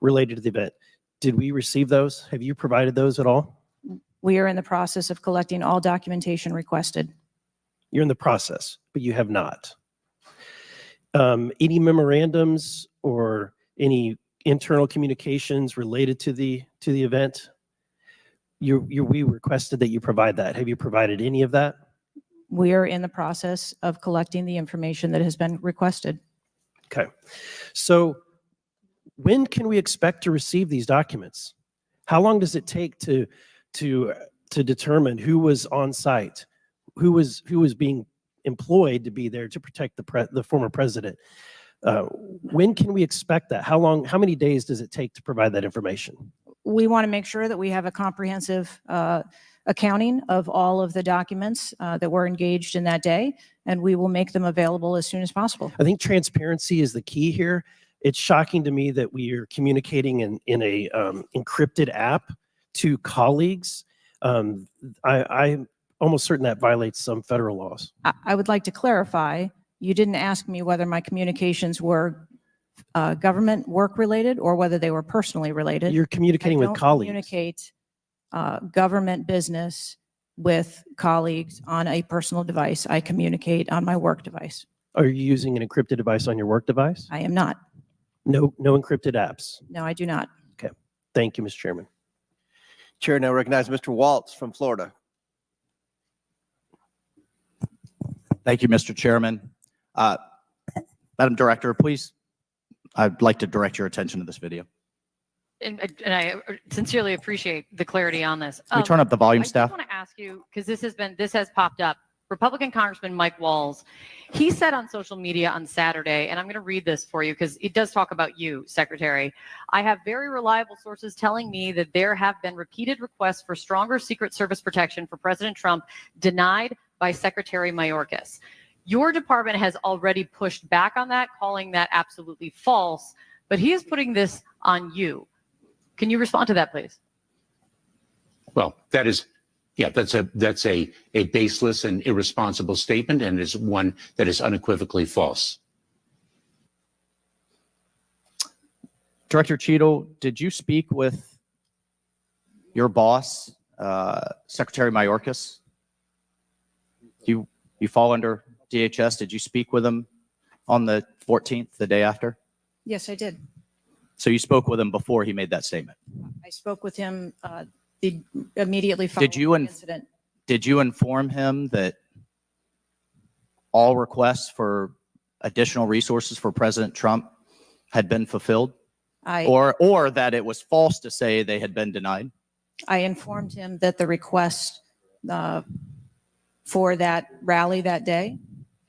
related to the event. Did we receive those? Have you provided those at all? We are in the process of collecting all documentation requested. You're in the process, but you have not. Any memorandums or any internal communications related to the event? We requested that you provide that. Have you provided any of that? We are in the process of collecting the information that has been requested. Okay. So when can we expect to receive these documents? How long does it take to determine who was on site, who was being employed to be there to protect the former president? When can we expect that? How many days does it take to provide that information? we want to make sure that we have a comprehensive accounting of all of the documents that were engaged in that day, and we will make them available as soon as possible. I think transparency is the key here. It's shocking to me that we are communicating in a encrypted app to colleagues. I'm almost certain that violates some federal laws. I would like to clarify, you didn't ask me whether my communications were government work related or whether they were personally related. You're communicating with colleagues. I don't communicate government business with colleagues on a personal device. I communicate on my work device. Are you using an encrypted device on your work device? I am not. No encrypted apps. No, I do not. Okay. Thank you, Mr. Chairman. Chair now recognizes Mr. Waltz from Florida. Thank you, Mr. Chairman. Madam Director, please, I'd like to direct your attention to this video. And I sincerely appreciate the clarity on this. Can we turn up the volume, staff? I just want to ask you, because this has popped up. Republican Congressman Mike Walz, he said on social media on Saturday, and I'm going to read this for you because it does talk about you, Secretary. I have very reliable sources telling me that there have been repeated requests for stronger Secret Service protection for President Trump denied by Secretary Mayorkas. Your department has already pushed back on that, calling that absolutely false, but he is putting this on you. Can you respond to that, please? Well, that's a baseless and irresponsible statement, and is one that is unequivocally false. Director Cheatle, did you speak with your boss, Secretary Mayorkas? You fall under DHS. Did you speak with him on the 14th, the day after? Yes, I did. So you spoke with him before he made that statement? I spoke with him immediately following the incident. Did you inform him that all requests for additional resources for President Trump had been fulfilled? Or that it was false to say they had been denied? I informed him that the request for that rally that day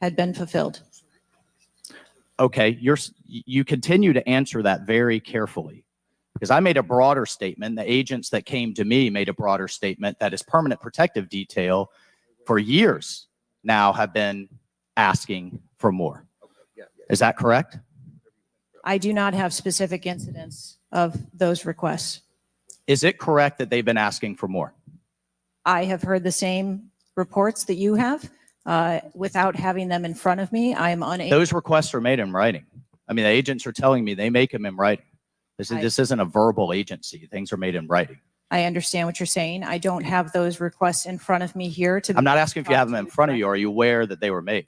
had been fulfilled. Okay, you continue to answer that very carefully, because I made a broader statement. The agents that came to me made a broader statement that is permanent protective detail for years now have been asking for more. Is that correct? I do not have specific incidents of those requests. Is it correct that they've been asking for more? I have heard the same reports that you have. Without having them in front of me, I am unable. Those requests are made in writing. I mean, the agents are telling me they make them in writing. This isn't a verbal agency. Things are made in writing. I understand what you're saying. I don't have those requests in front of me here. I'm not asking if you have them in front of you. Are you aware that they were made?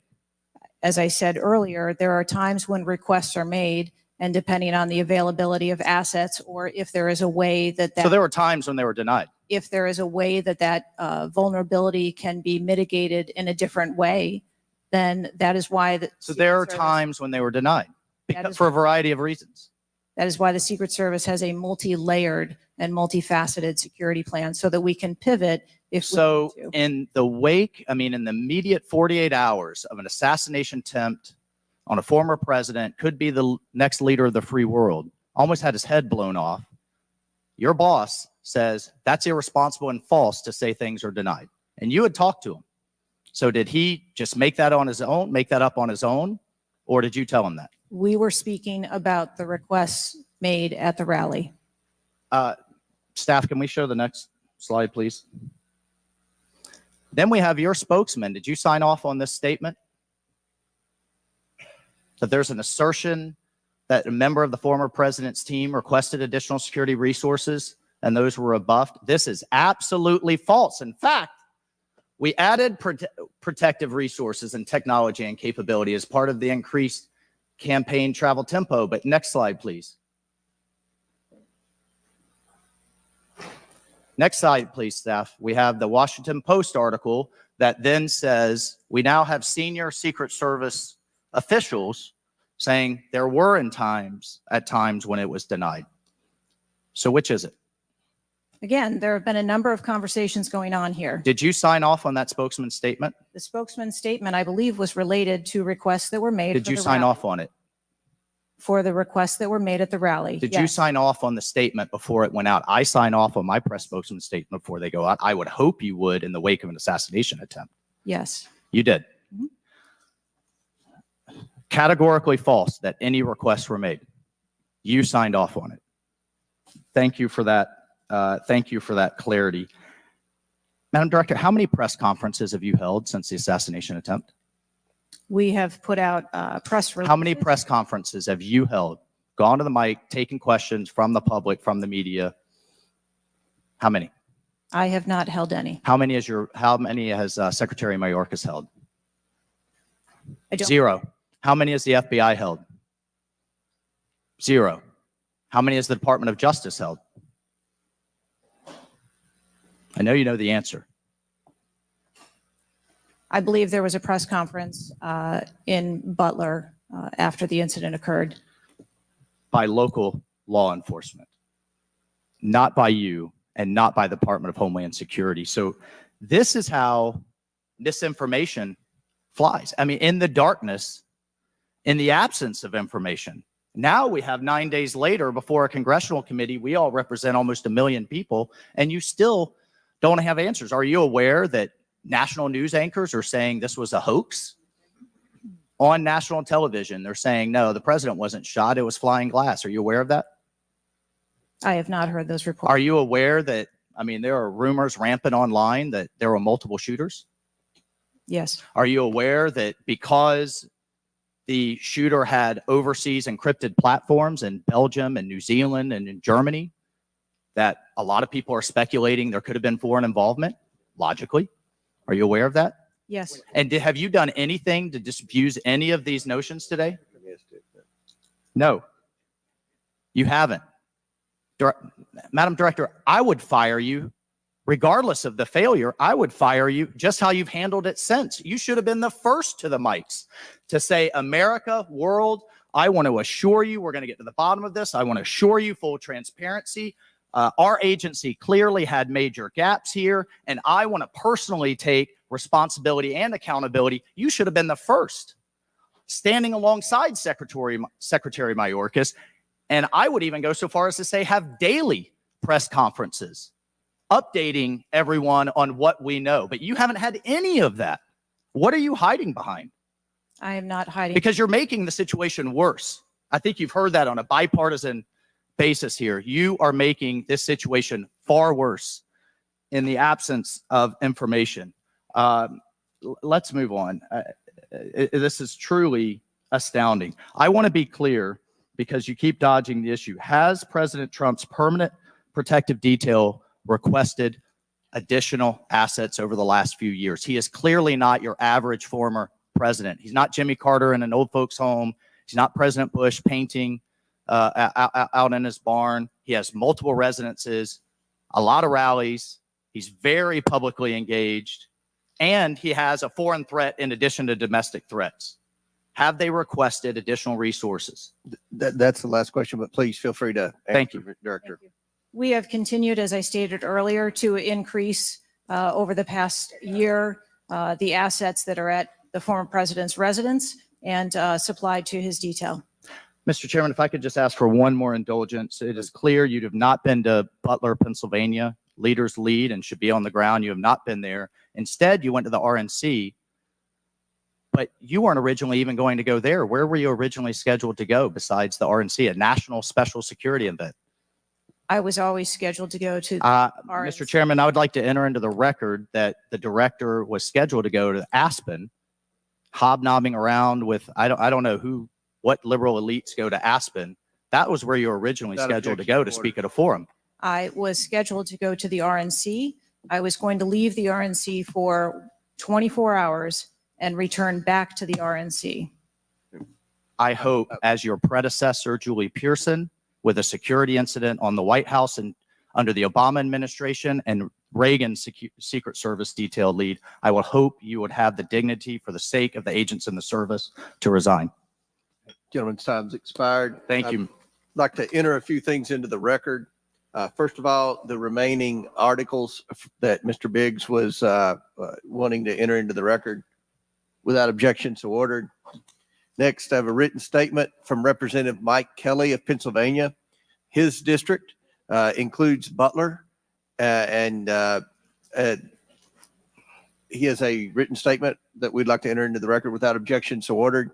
As I said earlier, there are times when requests are made, and depending on the availability of assets, or if there is a way that So there were times when they were denied. if there is a way that vulnerability can be mitigated in a different way, then that is why So there are times when they were denied for a variety of reasons. That is why the Secret Service has a multi-layered and multifaceted security plan so that we can pivot if So we need to. in the wake, in the immediate 48 hours of an assassination attempt on a former president, could be the next leader of the free world, almost had his head blown off, your boss says that's irresponsible and false to say things are denied. And you had talked to him. So did he just make that on his own, make that up on his own? Or did you tell him that? We were speaking about the requests made at the rally. Staff, can we show the next slide, please? Then we have your spokesman. Did you sign off on this statement? That there's an assertion that a member of the former president's team requested additional security resources and those were rebuffed. This is absolutely false. In fact, we added protective resources and technology and capability as part of the increased campaign travel tempo. But next slide, please. Next slide, please, staff. We have the Washington Post article that then says we now have senior Secret Service officials saying there were at times when it was denied. So which is it? Again, there have been a number of conversations going on here. Did you sign off on that spokesman's statement? The spokesman's statement, I believe, was related to requests that were made. Did for you the sign rally. off on it? for the requests that were made at the rally. Did you Yes. sign off on the statement before it went out? I sign off on my press spokesman's statement before they go out. I would hope you would in the wake of an assassination attempt. Yes. You did. Categorically false that any requests were made. You signed off on it. Thank you for that. Thank you for that clarity. Madam Director, how many press conferences have you held since the assassination attempt? We have put out press releases. How many press conferences have you held? Gone to the mic, taken questions from the public, from the media? How many? I have not held any. How many has Secretary Mayorkas held? I don't. 0. How many has the FBI held? 0. How many has the Department of Justice held? I know you know the answer. I believe there was a press conference in Butler after the incident occurred. By local law enforcement, not by you and not by the Department of Homeland Security. So this is how misinformation flies. I mean, in the darkness, in the absence of information. Now we have 9 days later before a congressional committee, we all represent almost 1 million people, and you still don't have answers. Are you aware that national news anchors are saying this was a hoax? On national television, they're saying, no, the president wasn't shot, it was flying glass. Are you aware of that? I have not heard those reports. Are you aware that, I mean, there are rumors rampant online that there were multiple shooters? Yes. Are you aware that because the shooter had overseas encrypted platforms in Belgium and New Zealand and in Germany, that a lot of people are speculating there could have been foreign involvement, logically? Are you aware of that? Yes. And have you done anything to disabuse any of these notions today? No, you haven't. Madam Director, I would fire you, regardless of the failure. I would fire you just how you've handled it since. You should have been the first to the mics to say, America, world, I want to assure you we're going to get to the bottom of this. I want to assure you full transparency. Our agency clearly had major gaps here, and I want to personally take responsibility and accountability. You should have been the first, standing alongside Secretary Mayorkas. And I would even go so far as to say have daily press conferences, updating everyone on what we know. But you haven't had any of that. What are you hiding behind? I am not hiding. Because you're making the situation worse. I think you've heard that on a bipartisan basis here. You are making this situation far worse in the absence of information. Let's move on. This is truly astounding. I want to be clear because you keep dodging the issue. Has President Trump's permanent protective detail requested additional assets over the last few years? He is clearly not your average former president. He's not Jimmy Carter in an old folks home. He's not President Bush painting out in his barn. He has multiple residences, a lot of rallies. He's very publicly engaged, and he has a foreign threat in addition to domestic threats. Have they requested additional resources? That's the last question, but please feel free to Thank answer, Director. We have continued, as I stated earlier, to increase over the past year the assets that are at the former president's residence and supplied to his detail. Mr. Chairman, if I could just ask for one more indulgence. It is clear you have not been to Butler, Pennsylvania. Leaders lead and should be on the ground. You have not been there. Instead, you went to the RNC, but you weren't originally even going to go there. Where were you originally scheduled to go besides the RNC, a national special security event? I was always scheduled to go to RNC. Mr. Chairman, I would like to enter into the record that the director was scheduled to go to Aspen, hobnobbing around with, I don't know what liberal elites go to Aspen. That was where you were originally scheduled to go to speak at a forum. I was scheduled to go to the RNC. I was going to leave the RNC for 24 hours and return back to the RNC. I hope, as your predecessor, Julie Pearson, with a security incident on the White House and under the Obama administration and Reagan's Secret Service detail lead, I would hope you would have the dignity for the sake of the agents in the service to resign. Gentleman's time's expired. Thank you. I'd like to enter a few things into the record. First of all, the remaining articles that Mr. Biggs was wanting to enter into the record without objection, so ordered. Next, I have a written statement from Representative Mike Kelly of Pennsylvania. His district includes Butler, and he has a written statement that we'd like to enter into the record without objection, so ordered.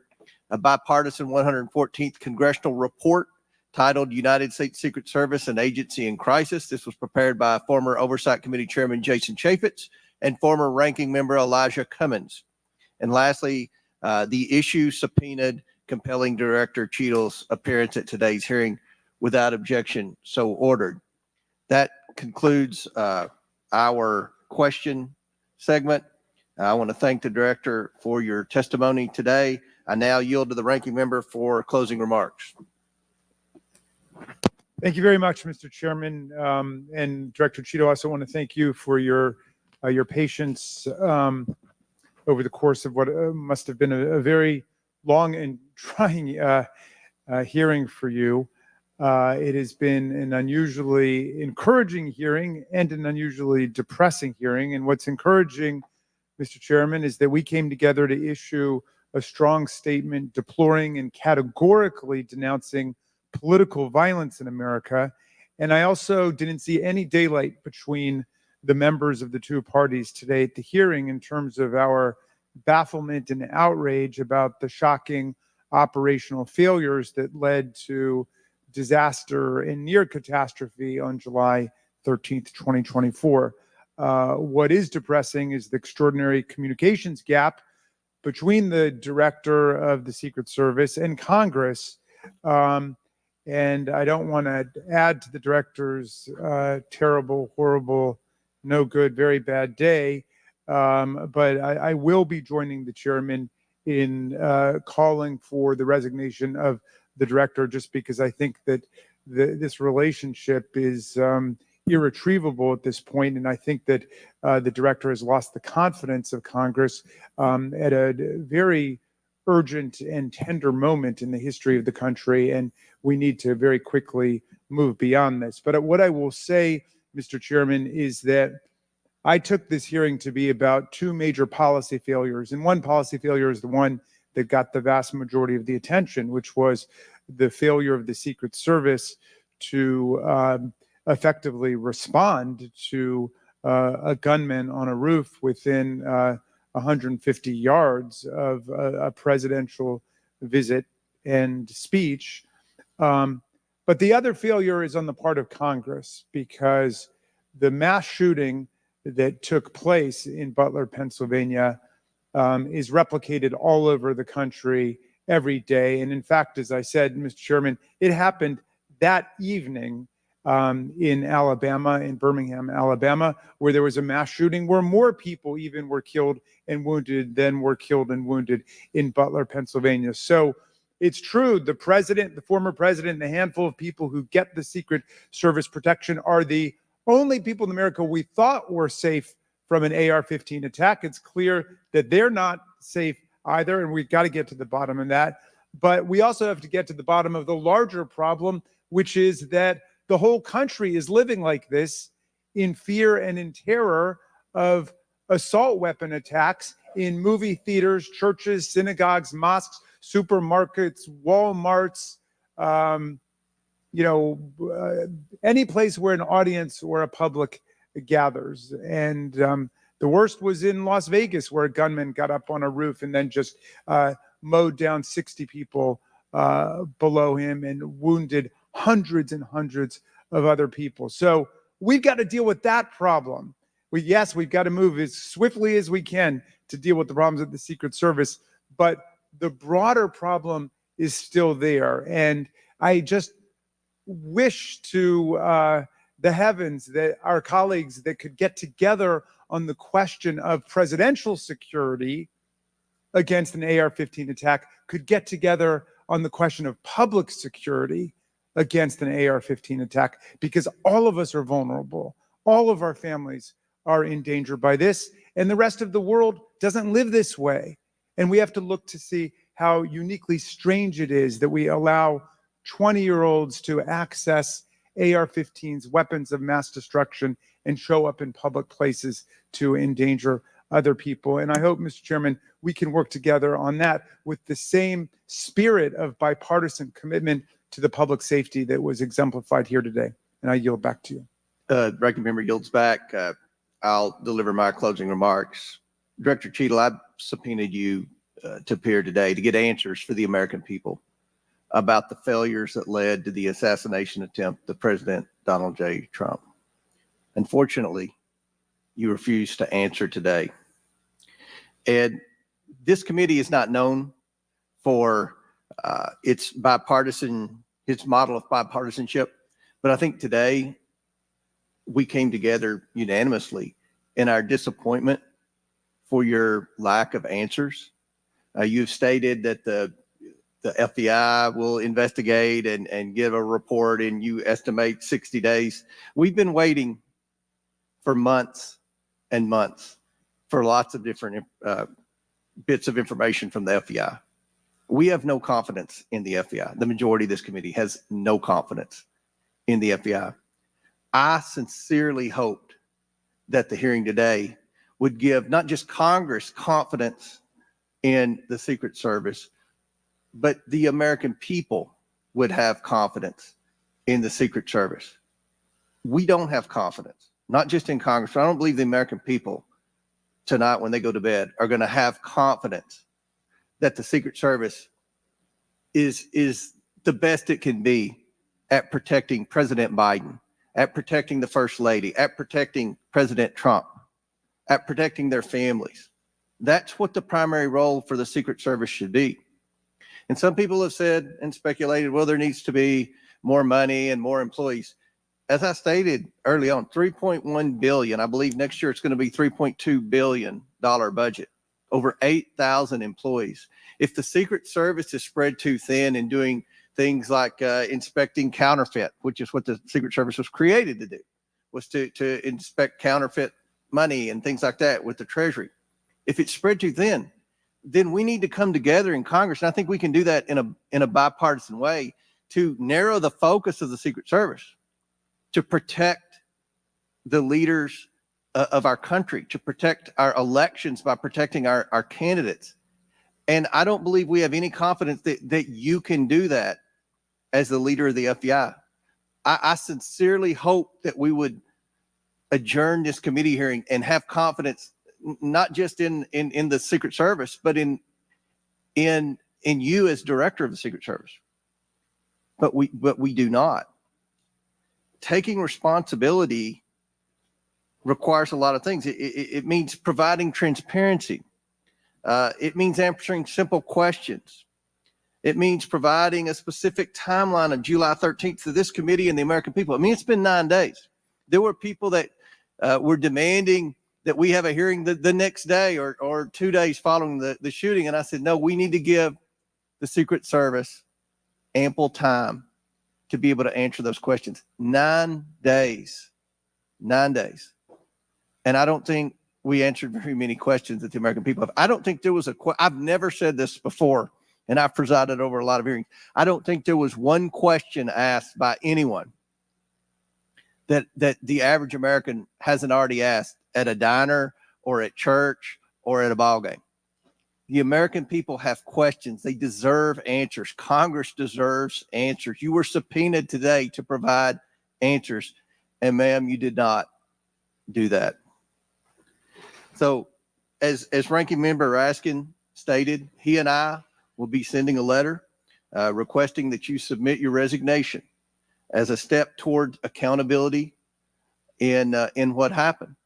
A bipartisan 114th congressional report titled United States Secret Service, an Agency in Crisis. This was prepared by former Oversight Committee Chairman Jason Chaffetz and former Ranking Member Elijah Cummings. And lastly, the issue subpoenaed compelling Director Cheatle's appearance at today's hearing without objection, so ordered. That concludes our question segment. I want to thank the Director for your testimony today. I now yield to the Ranking Member for closing remarks. Thank you very much, Mr. Chairman. And Director Cheatle, I also want to thank you for your patience over the course of what must have been a very long and trying hearing for you. It has been an unusually encouraging hearing and an unusually depressing hearing. And what's encouraging, Mr. Chairman, is that we came together to issue a strong statement deploring and categorically denouncing political violence in America. And I also didn't see any daylight between the members of the two parties today at the hearing in terms of our bafflement and outrage about the shocking operational failures that led to disaster and near catastrophe on July 13th, 2024. What is depressing is the extraordinary communications gap between the director of the Secret Service and Congress. And I don't want to add to the director's terrible, horrible, no good, very bad day. But I will be joining the chairman in calling for the resignation of the director, just because I think that this relationship is irretrievable at this point. And I think that the director has lost the confidence of Congress at a very urgent and tender moment in the history of the country. And we need to very quickly move beyond this. But what I will say, Mr. Chairman, is that I took this hearing to be about two major policy failures. And one policy failure is the one that got the vast majority of the attention, which was the failure of the Secret Service to effectively respond to a gunman on a roof within 150 yards of a presidential visit and speech. But the other failure is on the part of Congress, because the mass shooting that took place in Butler, Pennsylvania, is replicated all over the country every day. And in fact, as I said, Mr. Chairman, it happened that evening in Alabama, in Birmingham, Alabama, where there was a mass shooting where more people even were killed and wounded than were killed and wounded in Butler, Pennsylvania. So it's true, the president, the former president, and a handful of people who get the Secret Service protection are the only people in America we thought were safe from an AR-15 attack. It's clear that they're not safe either, and we've got to get to the bottom of that. But we also have to get to the bottom of the larger problem, which is that the whole country is living like this, in fear and in terror of assault weapon attacks in movie theaters, churches, synagogues, mosques, supermarkets, Walmarts, any place where an audience or a public gathers. And the worst was in Las Vegas, where a gunman got up on a roof and then just mowed down 60 people below him and wounded hundreds and hundreds of other people. So we've got to deal with that problem. We've got to move as swiftly as we can to deal with the problems of the Secret Service, but the broader problem is still there. And I just wish to the heavens that our colleagues that could get together on the question of presidential security against an AR-15 attack could get together on the question of public security against an AR-15 attack, because all of us are vulnerable. All of our families are in danger by this, and the rest of the world doesn't live this way. And we have to look to see how uniquely strange it is that we allow 20-year-olds to access AR-15s, weapons of mass destruction, and show up in public places to endanger other people. And I hope, Mr. Chairman, we can work together on that with the same spirit of bipartisan commitment to the public safety that was exemplified here today. And I yield back to you. Ranking Member yields back. I'll deliver my closing remarks. Director Cheatle, I subpoenaed you to appear today to get answers for the American people about the failures that led to the assassination attempt of President Donald J. Trump. Unfortunately, you refused to answer today. And this committee is not known for its model of bipartisanship, but I think today we came together unanimously in our disappointment for your lack of answers. You've stated that the FBI will investigate and give a report, and you estimate 60 days. We've been waiting for months and months for lots of different bits of information from the FBI. We have no confidence in the FBI. The majority of this committee has no confidence in the FBI. I sincerely hoped that the hearing today would give not just Congress confidence in the Secret Service, but the American people would have confidence in the Secret Service. We don't have confidence, not just in Congress. I don't believe the American people tonight, when they go to bed, are going to have confidence that the Secret Service is the best it can be at protecting President Biden, at protecting the First Lady, at protecting President Trump, at protecting their families. That's what the primary role for the Secret Service should be. And some people have said and speculated, well, there needs to be more money and more employees. As I stated early on, $3.1 billion, I believe next year it's going to be $3.2 billion budget, over 8,000 employees. If the Secret Service is spread too thin and doing things like inspecting counterfeit, which is what the Secret Service was created to do, was to inspect counterfeit money and things like that with the Treasury. If it's spread too thin, then we need to come together in Congress. And I think we can do that in a bipartisan way to narrow the focus of the Secret Service, to protect the leaders of our country, to protect our elections by protecting our candidates. And I don't believe we have any confidence that you can do that as the leader of the FBI. I sincerely hope that we would adjourn this committee hearing and have confidence not just in the Secret Service, but in you as director of the Secret Service. But we do not. Taking responsibility requires a lot of things. It means providing transparency. It means answering simple questions. It means providing a specific timeline of July 13th to this committee and the American people. I mean, it's been 9 days. There were people that were demanding that we have a hearing the next day or 2 days following the shooting. And I said, no, we need to give the Secret Service ample time to be able to answer those questions. 9 days. 9 days. And I don't think we answered very many questions that the American people have. I don't think there was I've never said this before, and I've presided over a lot of hearings. I don't think there was one question asked by anyone that the average American hasn't already asked at a diner or at church or at a ball game. The American people have questions. They deserve answers. Congress deserves answers. You were subpoenaed today to provide answers, and ma'am, you did not do that. So as Ranking Member Raskin stated, he and I will be sending a letter requesting that you submit your resignation as a step toward accountability in what happened.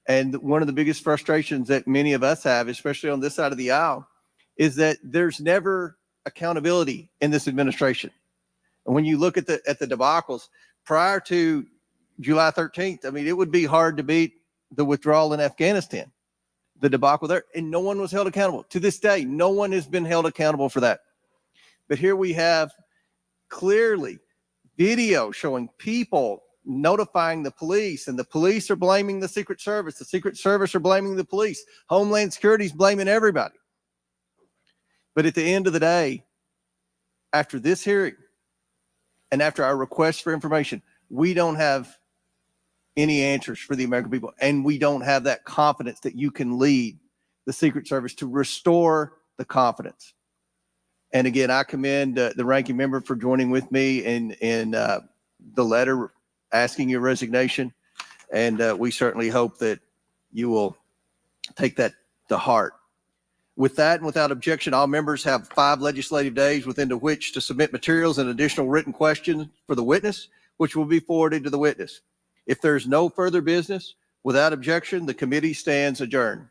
And one of the biggest frustrations that many of us have, especially on this side of the aisle, is that there's never accountability in this administration. And when you look at the debacles prior to July 13th, I mean, it would be hard to beat the withdrawal in Afghanistan, the debacle there, and no one was held accountable. To this day, no one has been held accountable for that. But here we have clearly video showing people notifying the police, and the police are blaming the Secret Service. The Secret Service are blaming the police. Homeland Security is blaming everybody. But at the end of the day, after this hearing and after our request for information, we don't have any answers for the American people. And we don't have that confidence that you can lead the Secret Service to restore the confidence. And again, I commend the ranking member for joining with me in the letter asking your resignation. And we certainly hope that you will take that to heart. With that and without objection, all members have 5 legislative days within which to submit materials and additional written questions for the witness, which will be forwarded to the witness. If there's no further business, without objection, the committee stands adjourned.